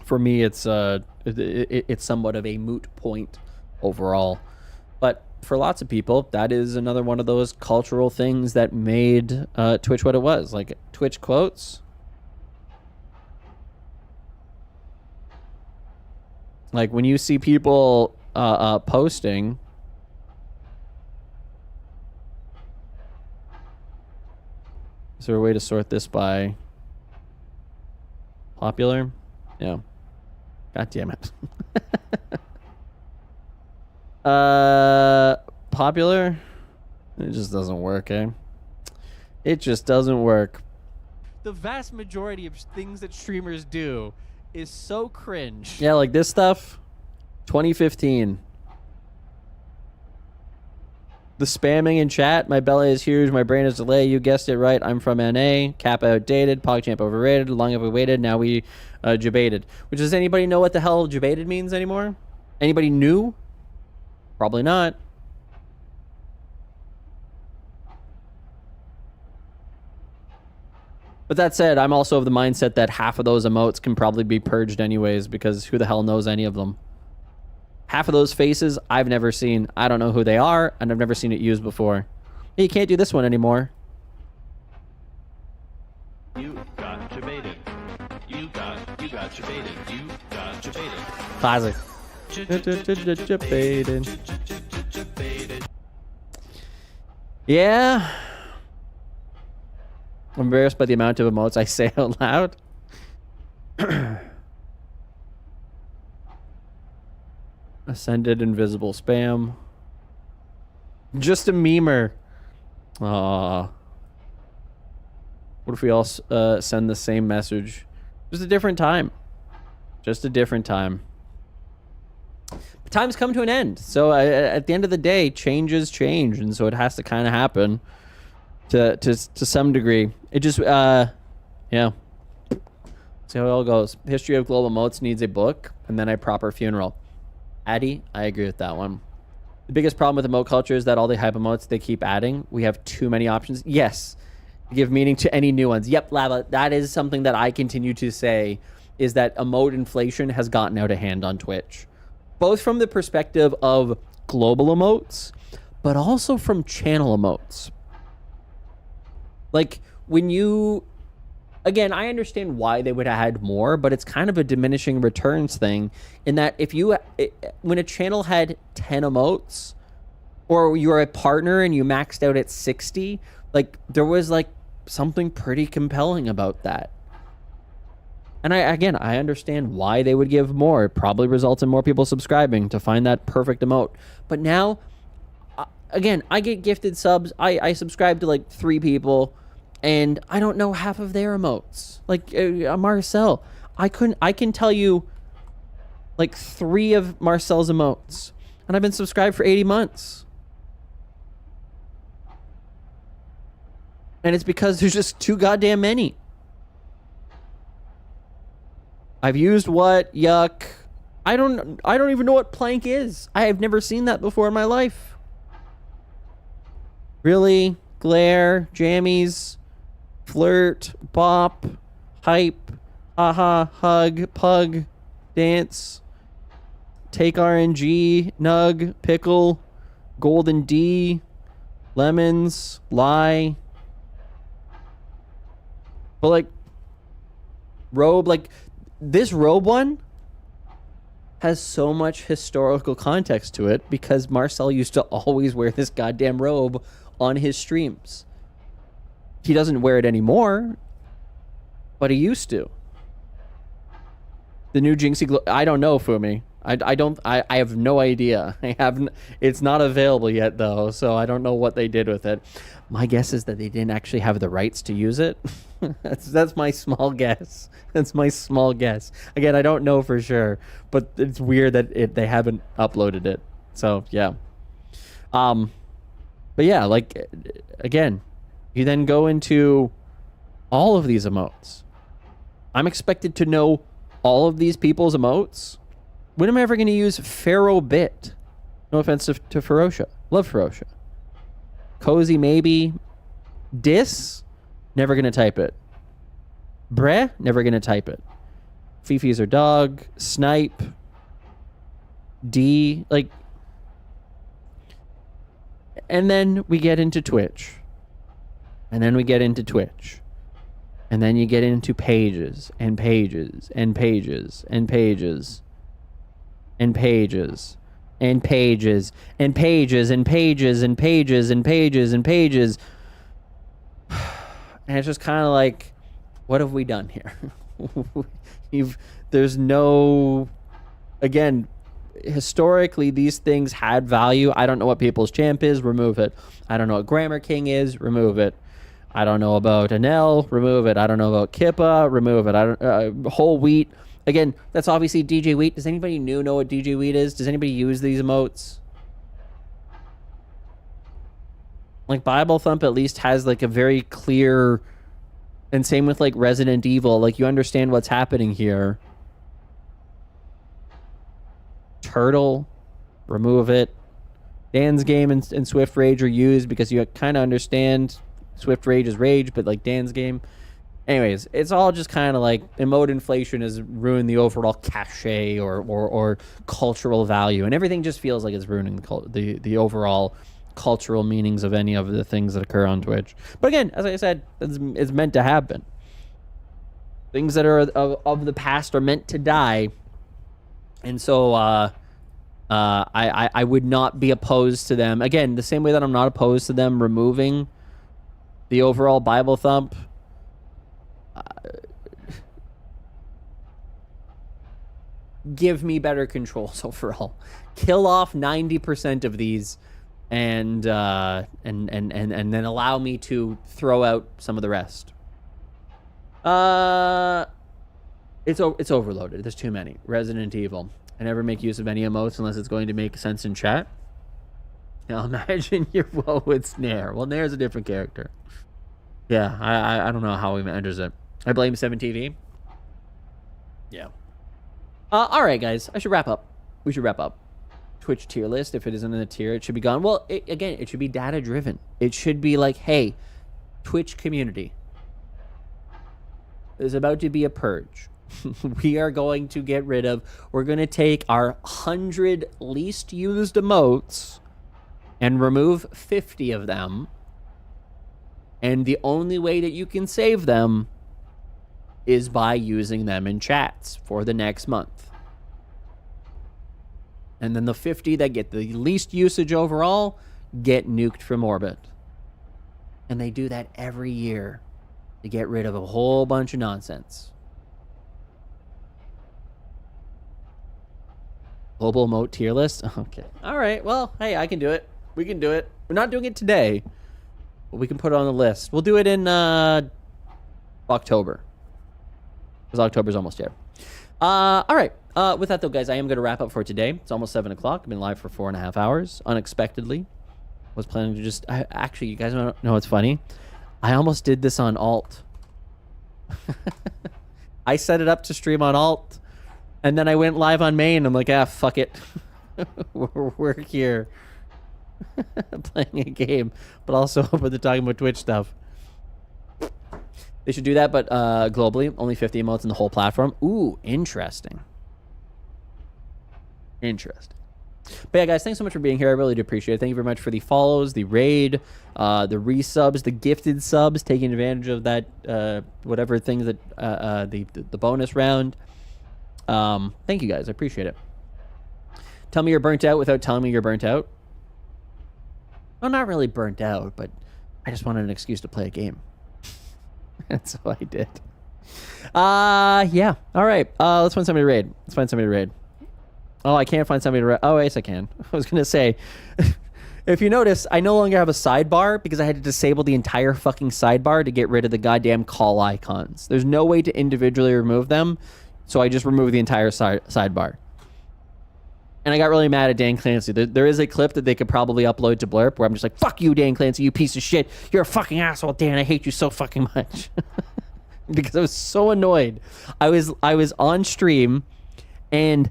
for me, it's somewhat of a moot point overall. But for lots of people, that is another one of those cultural things that made Twitch what it was. Like Twitch quotes. Like when you see people posting. Is there a way to sort this by popular? Yeah. God damn it. Popular? It just doesn't work, eh? It just doesn't work. The vast majority of things that streamers do is so cringe. Yeah, like this stuff. 2015. The spamming in chat. My belly is huge. My brain is delayed. You guessed it right. I'm from NA. Cap outdated. PogChamp overrated. Long have we waited. Now we debated. Which, does anybody know what the hell debated means anymore? Anybody new? Probably not. But that said, I'm also of the mindset that half of those emotes can probably be purged anyways, because who the hell knows any of them? Half of those faces I've never seen. I don't know who they are, and I've never seen it used before. Hey, you can't do this one anymore. You got debated. You got debated. You got debated. Classic. Yeah. I'm embarrassed by the amount of emotes I say out loud. Ascended invisible spam. Just a memer. Aw. What if we all send the same message? Just a different time. Just a different time. But times come to an end. So at the end of the day, changes change. And so it has to kind of happen to some degree. It just, yeah. See how it all goes. History of Global Moats needs a book and then a proper funeral. Addy, I agree with that one. The biggest problem with emote culture is that all the hype emotes they keep adding, we have too many options. Yes. Give meaning to any new ones. Yep, Lava. That is something that I continue to say is that emote inflation has gotten out of hand on Twitch. Both from the perspective of global emotes, but also from channel emotes. Like, when you... Again, I understand why they would add more, but it's kind of a diminishing returns thing in that if you... When a channel had 10 emotes, or you're a partner and you maxed out at 60, like, there was, like, something pretty compelling about that. And I understand why they would give more. It probably results in more people subscribing to find that perfect emote. But now, again, I get gifted subs. I subscribe to like 3 people, and I don't know half of their emotes. Like Marcel, I can tell you like 3 of Marcel's emotes, and I've been subscribed for 80 months. And it's because there's just too goddamn many. I've used what? Yuck. I don't even know what plank is. I have never seen that before in my life. Really? Glare, jammies, flirt, bop, hype, haha, hug, pug, dance, take RNG, nug, pickle, golden D, lemons, lie. But like, robe, like, this robe one has so much historical context to it because Marcel used to always wear this goddamn robe on his streams. He doesn't wear it anymore, but he used to. The new Jinxie I don't know, Fumi. I have no idea. It's not available yet though, so I don't know what they did with it. My guess is that they didn't actually have the rights to use it. That's my small guess. That's my small guess. Again, I don't know for sure, but it's weird that they haven't uploaded it. So yeah. But yeah, like again, you then go into all of these emotes. I'm expected to know all of these people's emotes. When am I ever going to use Pharaoh Bit? No offense to Ferocia. Love Ferocia. Cozy maybe. Dis? Never going to type it. Breh? Never going to type it. Fifi's her dog. Snipe. D. Like. And then we get into Twitch. And then we get into Twitch. And then you get into pages and pages and pages and pages. And pages and pages and pages and pages and pages and pages and pages. And it's just kind of like, what have we done here? There's no, again, historically these things had value. I don't know what People's Champ is, remove it. I don't know what Grammar King is, remove it. I don't know about Anel, remove it. I don't know about Kippa, remove it. I don't Whole Wheat. Again, that's obviously DJ Wheat. Does anybody new know what DJ Wheat is? Does anybody use these emotes? Like, Bible Thump at least has, like, a very clear... And same with, like, Resident Evil. Like, you understand what's happening here. Turtle. Remove it. Dan's Game and Swift Rage are used because you kind of understand Swift Rage is Rage, but, like, Dan's Game... Anyways, it's all just kind of like emote inflation has ruined the overall cachet or cultural value, and everything just feels like it's ruining the overall cultural meanings of any of the things that occur on Twitch. But again, as I said, it's meant to happen. Things that are of the past are meant to die, and so I would not be opposed to them. Again, the same way that I'm not opposed to them removing the overall Bible Thump. give me better controls overall. Kill off 90% of these, and then allow me to throw out some of the rest. It's overloaded. There's too many. Resident Evil. I never make use of any emotes unless it's going to make sense in chat. Now imagine your woe with Nair. Well, Nair's a different character. Yeah, I don't know how he enters it. I blame 7TV. Yeah. All right, guys. I should wrap up. We should wrap up. Twitch tier list. If it isn't in a tier, it should be gone. Well, again, it should be data driven. It should be like, hey, Twitch community, there's about to be a purge. We are going to get rid of, we're going to take our 100 least used emotes and remove 50 of them. And the only way that you can save them is by using them in chats for the next month. And then the 50 that get the least usage overall get nuked from orbit. And they do that every year to get rid of a whole bunch of nonsense. Global emote tier list? Okay. All right. Well, hey, I can do it. We can do it. We're not doing it today, but we can put it on the list. We'll do it in October. Because October's almost here. All right. With that, though, guys, I am going to wrap up for today. It's almost 7 o'clock. I've been live for 4.5 hours. Unexpectedly. Was planning to just... actually, you guys know what's funny? I almost did this on alt. I set it up to stream on alt. And then I went live on main. I'm like, fuck it. we're here. Playing a game. But also open to talking about Twitch stuff. They should do that, but globally, only 50 emotes in the whole platform. Ooh, interesting. Interesting. But yeah, guys, thanks so much for being here. I really do appreciate it. Thank you very much for the follows, the raid, the resubs, the gifted subs, taking advantage of that, whatever things that, the bonus round. Thank you, guys. I appreciate it. Tell me you're burnt out without telling me you're burnt out. Well, not really burnt out, but I just wanted an excuse to play a game. And so I did. Yeah. All right. Let's find somebody to raid. Let's find somebody to raid. Oh, I can't find somebody to raid. Oh, yes, I can. I was going to say, if you notice, I no longer have a sidebar because I had to disable the entire fucking sidebar to get rid of the goddamn call icons. There's no way to individually remove them, so I just removed the entire sidebar. And I got really mad at Dan Clancy. There is a clip that they could probably upload to Blurp where I'm just like, fuck you, Dan Clancy, you piece of shit. You're a fucking asshole, Dan. I hate you so fucking much. Because I was so annoyed. I was on stream, and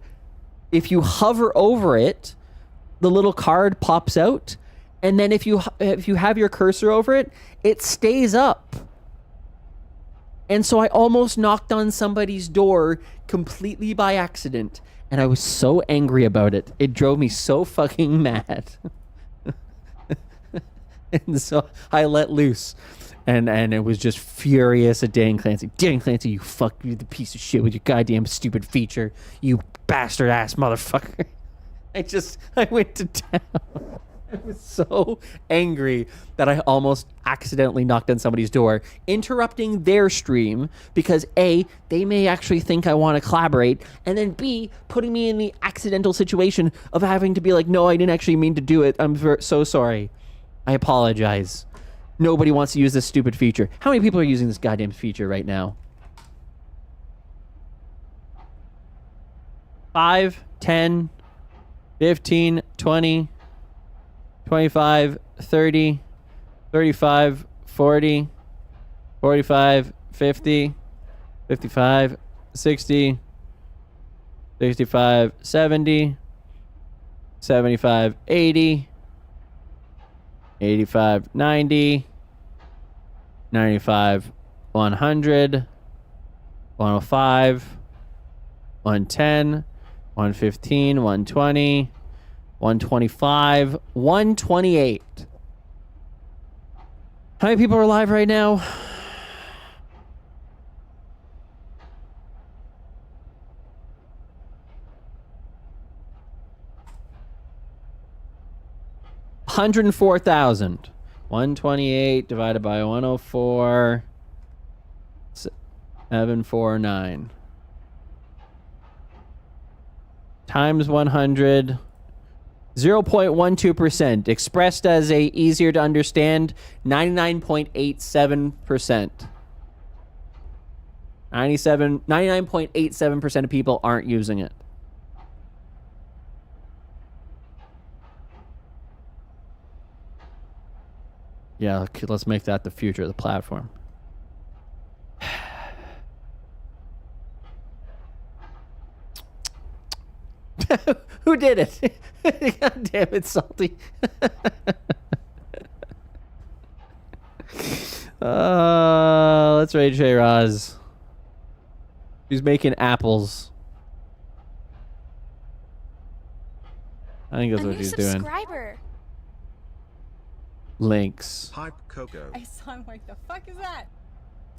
if you hover over it, the little card pops out, and then if you have your cursor over it, it stays up. And so I almost knocked on somebody's door completely by accident, and I was so angry about it. It drove me so fucking mad. And so I let loose. And it was just furious at Dan Clancy. Dan Clancy, you the piece of shit with your goddamn stupid feature. You bastard ass motherfucker. I went to town. I was so angry that I almost accidentally knocked on somebody's door, interrupting their stream because A, they may actually think I want to collaborate, and then B, putting me in the accidental situation of having to be like, no, I didn't actually mean to do it. I'm so sorry. I apologize. Nobody wants to use this stupid feature. How many people are using this goddamn feature right now? 5, 10, 15, 20, 25, 30, 35, 40, 45, 50, 55, 60, 65, 70, 75, 80, 85, 90, 95, 100, 105, 110, 115, 120, 125, 128. How many people are live right now? $104,000. 128 divided by 104, 749. times 100. 0.12%. Expressed as a easier to understand, 99.87%. 99.87% of people aren't using it. Yeah, let's make that the future of the platform. Who did it? God damn it, Salty. Let's raid Raz. He's making apples. I think that's what he's doing. Subscriber. Links. Hype Coco. I saw him like, the fuck is that?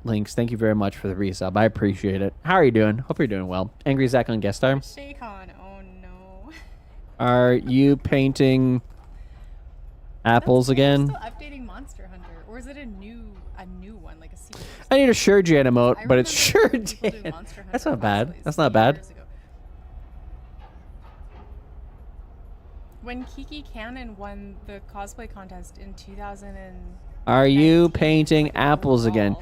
Links, thank you very much for the resub. I appreciate it. How are you doing? Hope you're doing well. Angry Zach on guest star. Shaycon, oh no. Are you painting apples again? Still updating Monster Hunter, or is it a new one, like a secret? I need a Sure-Jan emote, but it's Sure-Jan. That's not bad. That's not bad. When Kiki Cannon won the cosplay contest in 2000 and Are you painting apples again?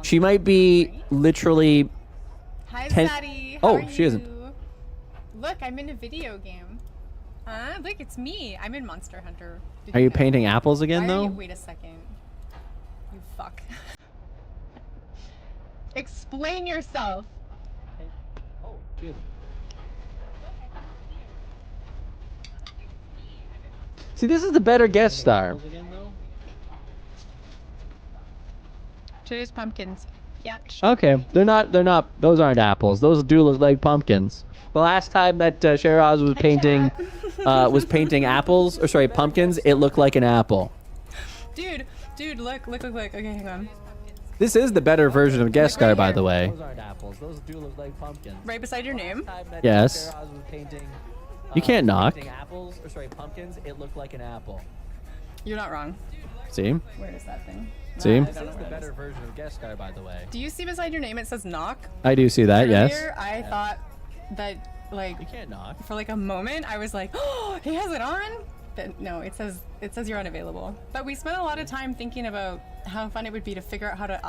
She might be literally. Hi, Zaddy. Oh, she isn't. Look, I'm in a video game. Look, it's me. I'm in Monster Hunter. Are you painting apples again, Why are though? you, wait a second. You fuck. Explain yourself. Oh, shit. See, this is the better guest star. Today's pumpkins. Yeah. Okay, they're not. Those aren't apples. Those do look like pumpkins. The last time that Sheraz was painting, apples, or sorry, pumpkins, it looked like an apple. Dude, look. Okay, hang on. This is the better version of guest star, by the way. Those aren't apples. Those do look like pumpkins. Right beside your name. Yes. You can't knock. Apples, or sorry, pumpkins, it looked like an apple. You're not wrong. See? Where is that thing? See? No, This is the better version of guest star, by the way. Do you see beside your name it says knock? I do see that. Yes. Earlier, I thought that like you can't knock. For like a moment I was like, oh, he has it on. But no, it says you're unavailable. But we spent a lot of time thinking about how fun it would be to figure out how to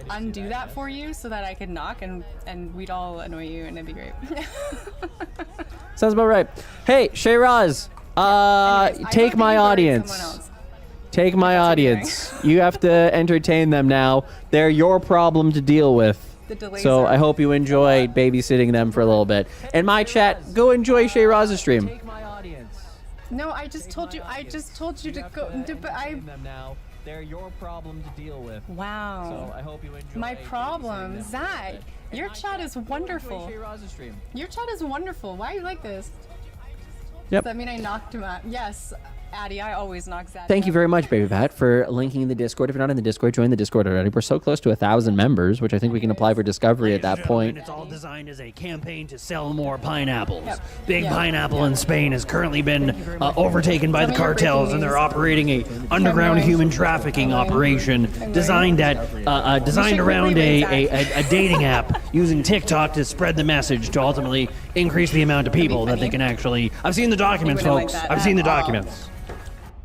undo that for you so that I could knock and we'd all annoy you and it'd be great. Sounds about right. Hey, Sheraz, take my audience. Take my audience. You have to entertain them now. They're your problem to deal with. So I hope you enjoy babysitting them for a little bit. And my chat, go enjoy Shayraz's stream. No, I just told you to go. But They're your problem to deal with. Wow. So I hope you enjoy. My problem, Zach. Your chat is wonderful. Your chat is wonderful. Why are you like this? Yep. Does that mean I knocked him out? Yes, Addie, I always knock Zach. Thank you very much, Baby Pat, for linking the Discord. If you're not in the Discord, join the Discord already. We're so close to 1,000 members, which I think we can apply for Discovery at that point. It's all designed as a campaign to sell more pineapples. Yep. Big Pineapple in Spain has currently been overtaken by the cartels, and they're operating a underground human trafficking operation designed around a dating app using TikTok to spread the message to ultimately increase the amount of people that they can actually. I've seen the documents, folks. I've seen the documents.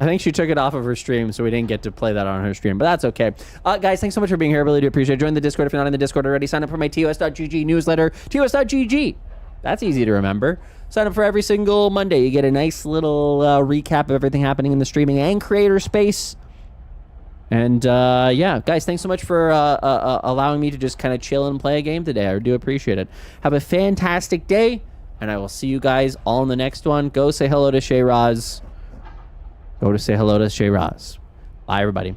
I think she took it off of her stream, so we didn't get to play that on her stream, but that's okay. Guys, thanks so much for being here. I really do appreciate it. Join the Discord if you're not in the Discord already. Sign up for my TOS.GG newsletter, TOS.GG. That's easy to remember. Sign up for every single Monday. You get a nice little recap of everything happening in the streaming and creator space. And yeah, guys, thanks so much for allowing me to just kind of chill and play a game today. I do appreciate it. Have a fantastic day, and I will see you guys all in the next one. Go say hello to Shayraz. Go to say hello to Sheraz. Bye, everybody.